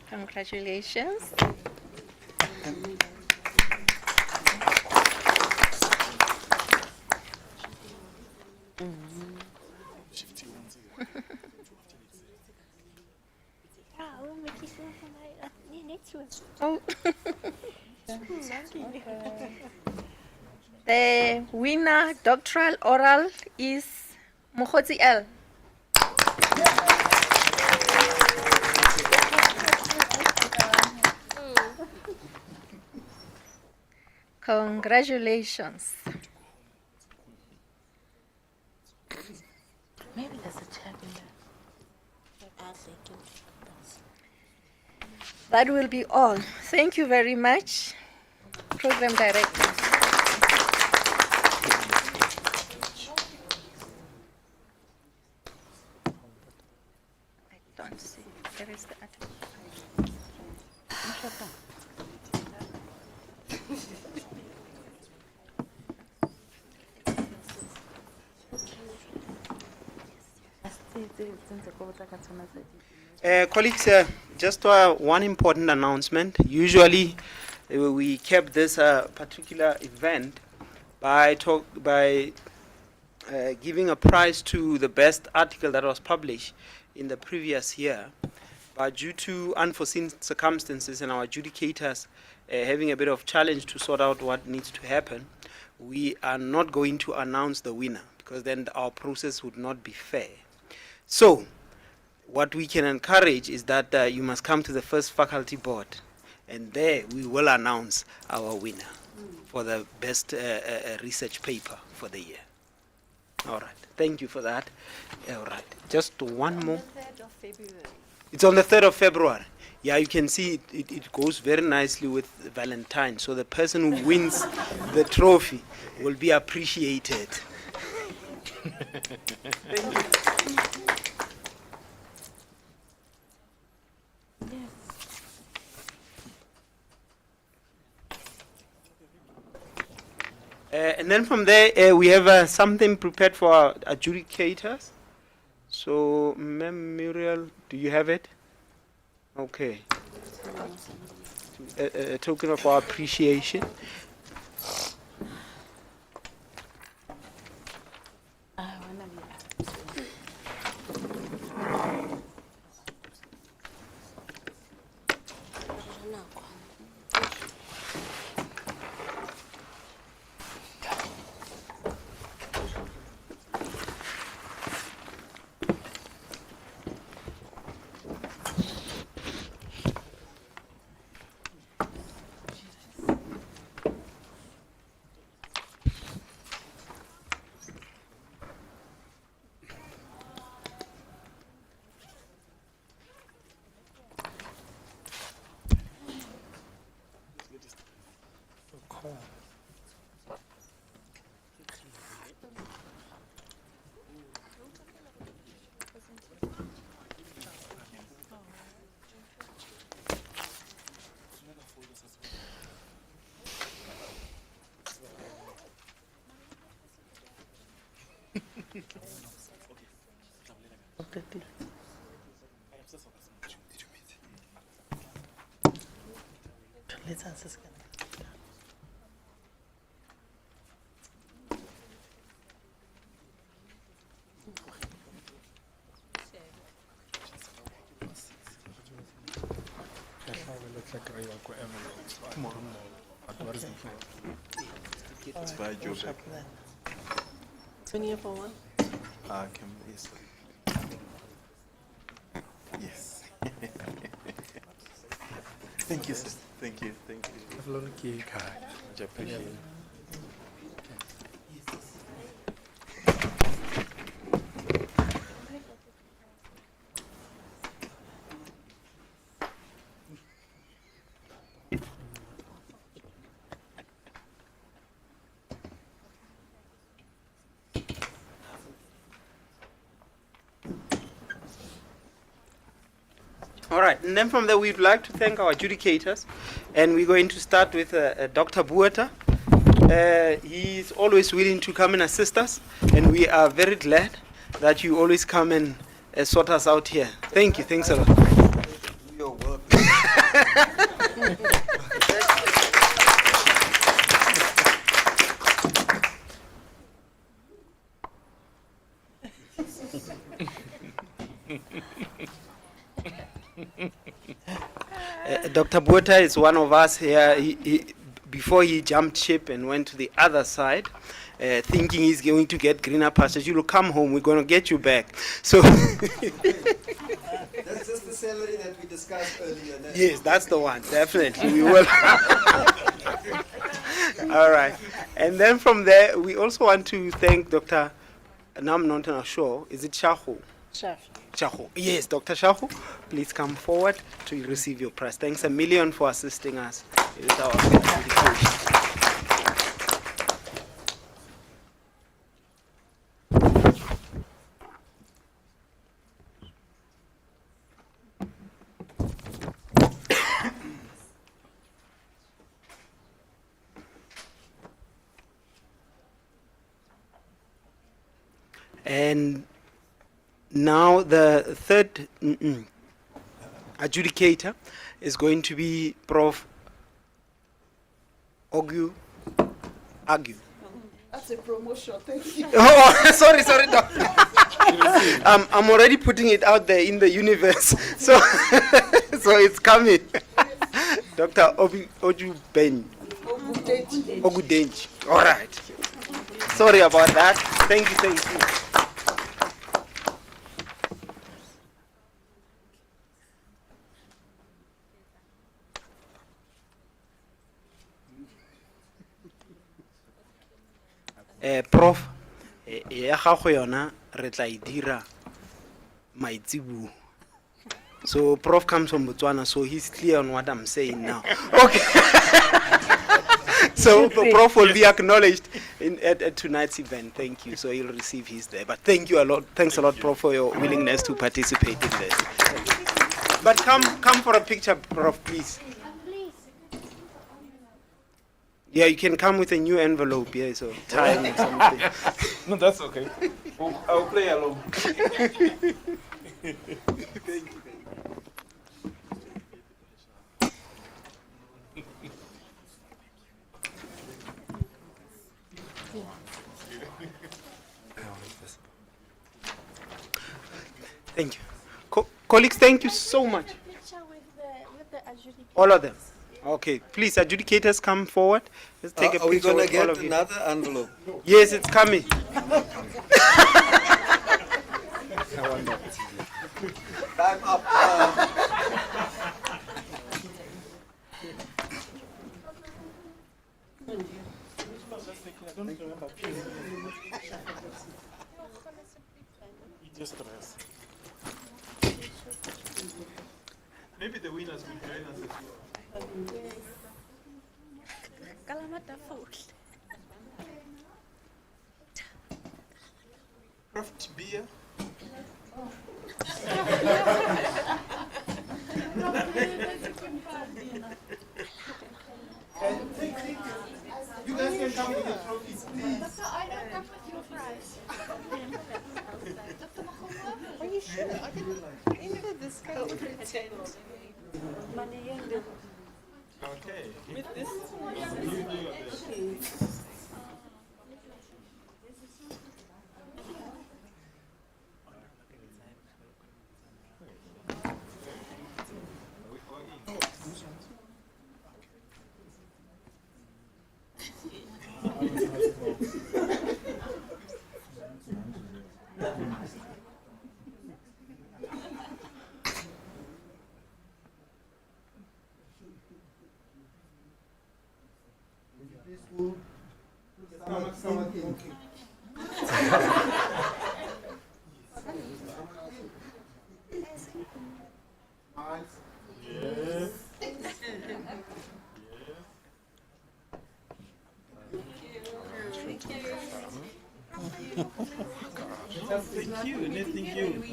Speaker 2: Congratulations. Oh. The winner doctoral oral is Mokgotsi L. Congratulations.
Speaker 1: Maybe there's a tab in there.
Speaker 2: That will be all. Thank you very much, Program Director. I don't see. Where is the attachment?
Speaker 12: Colleagues, just one important announcement. Usually, we kept this particular event by giving a prize to the best article that was published in the previous year. But due to unforeseen circumstances and our adjudicators having a bit of challenge to sort out what needs to happen, we are not going to announce the winner because then our process would not be fair. So, what we can encourage is that you must come to the first faculty board, and there we will announce our winner for the best research paper for the year. All right, thank you for that. All right, just one more.
Speaker 7: The 3rd of February.
Speaker 12: It's on the 3rd of February. Yeah, you can see it goes very nicely with Valentine. So the person who wins the trophy will be appreciated. Thank you. And then from there, we have something prepared for our adjudicators. So, Ma'am Muriel, do you have it? Okay. A token of our appreciation.
Speaker 6: Come on. What is the phone? It's by Joe Beck.
Speaker 9: 20 for one?
Speaker 6: Can yes. Yes. Thank you, sir. Thank you. Thank you. Much appreciated.
Speaker 12: All right, and then from there, we'd like to thank our adjudicators, and we're going to start with Dr. Bueta. He's always willing to come and assist us, and we are very glad that you always come and sort us out here. Thank you, thanks a lot.
Speaker 14: You're welcome.
Speaker 12: Dr. Bueta is one of us here. Before he jumped ship and went to the other side, thinking he's going to get greener pastures. You will come home, we're going to get you back. So
Speaker 14: That's just the salary that we discussed earlier.
Speaker 12: yes, that's the one, definitely. We will. All right. And then from there, we also want to thank Dr. Now I'm not sure, is it Shaho? Shaho. Yes, Dr. Shaho, please come forward to receive your prize. Thanks a million for assisting us with our dedication. And now the third adjudicator is going to be Prof. Argue.
Speaker 15: That's a promotion, thank you.
Speaker 12: Oh, sorry, doctor. I'm already putting it out there in the universe, so so it's coming. Dr. Ogudenji. All right. Sorry about that. Thank you. Prof, ya gago yona re tla e dira maitsibu. So Prof comes from Botswana, so he's clear on what I'm saying now. Okay. So Prof will be acknowledged at tonight's event. Thank you. So he'll receive his there. But thank you a lot. Thanks a lot, Prof, for your willingness to participate in this. But come for a picture, Prof, please. Yeah, you can come with a new envelope, yeah, so time or something.
Speaker 11: No, that's okay. I'll play along.
Speaker 12: Thank you. Thank you. Colleagues, thank you so much. All of them. Okay, please, adjudicators, come forward. Let's take a
Speaker 14: Are we
Speaker 12: picture
Speaker 14: going to
Speaker 12: with all
Speaker 14: get
Speaker 12: of you.
Speaker 14: another envelope?
Speaker 12: Yes, it's coming.
Speaker 14: Time up.
Speaker 11: Maybe the winners will join us as well. Craft beer. You guys can come with the trophies, please.
Speaker 15: Are you sure? I didn't know this kind of pretend.
Speaker 11: Okay.
Speaker 15: With this one.
Speaker 11: You do your best. Thank you. Thank you.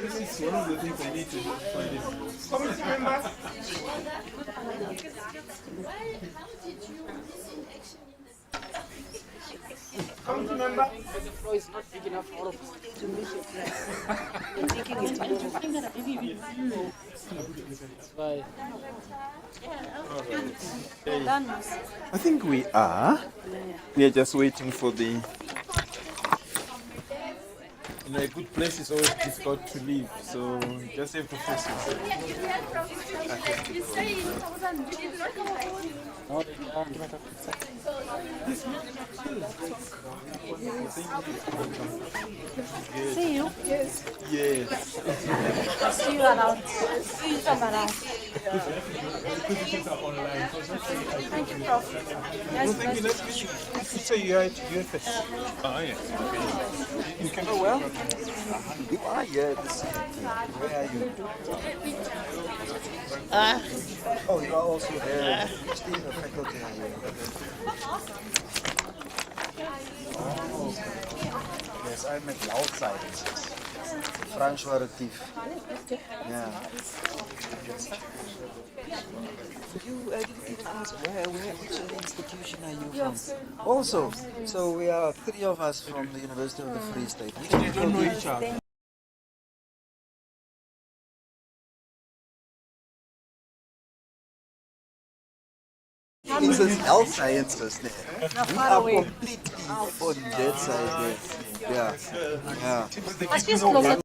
Speaker 11: This is one of the things I need to find in books. Committee members. Committee member.
Speaker 9: The floor is not big enough for all of us to meet it. I'm thinking it's why.
Speaker 6: I think we are. We are just waiting for the.
Speaker 11: You know, a good place is always difficult to leave, so you just have to face it.
Speaker 13: See you.
Speaker 6: Yes.
Speaker 13: See you around. See you from around. Thank you, Prof.
Speaker 6: Well, thank you. Nice to meet you. You say you are at UFS. Ah, yes. You can go well.
Speaker 14: You are here this evening. Where are you? Oh, you are also there. Still in the faculty are you? Oh. Yes, I'm at Law Sciences. French relative. Yeah. You didn't even ask which institution are you from? Also, so we are three of us from the University of the Free State.
Speaker 11: They don't know each other.
Speaker 14: This is health sciences there. We are completely on that side there. Yeah. Yeah.
Speaker 13: She's closer to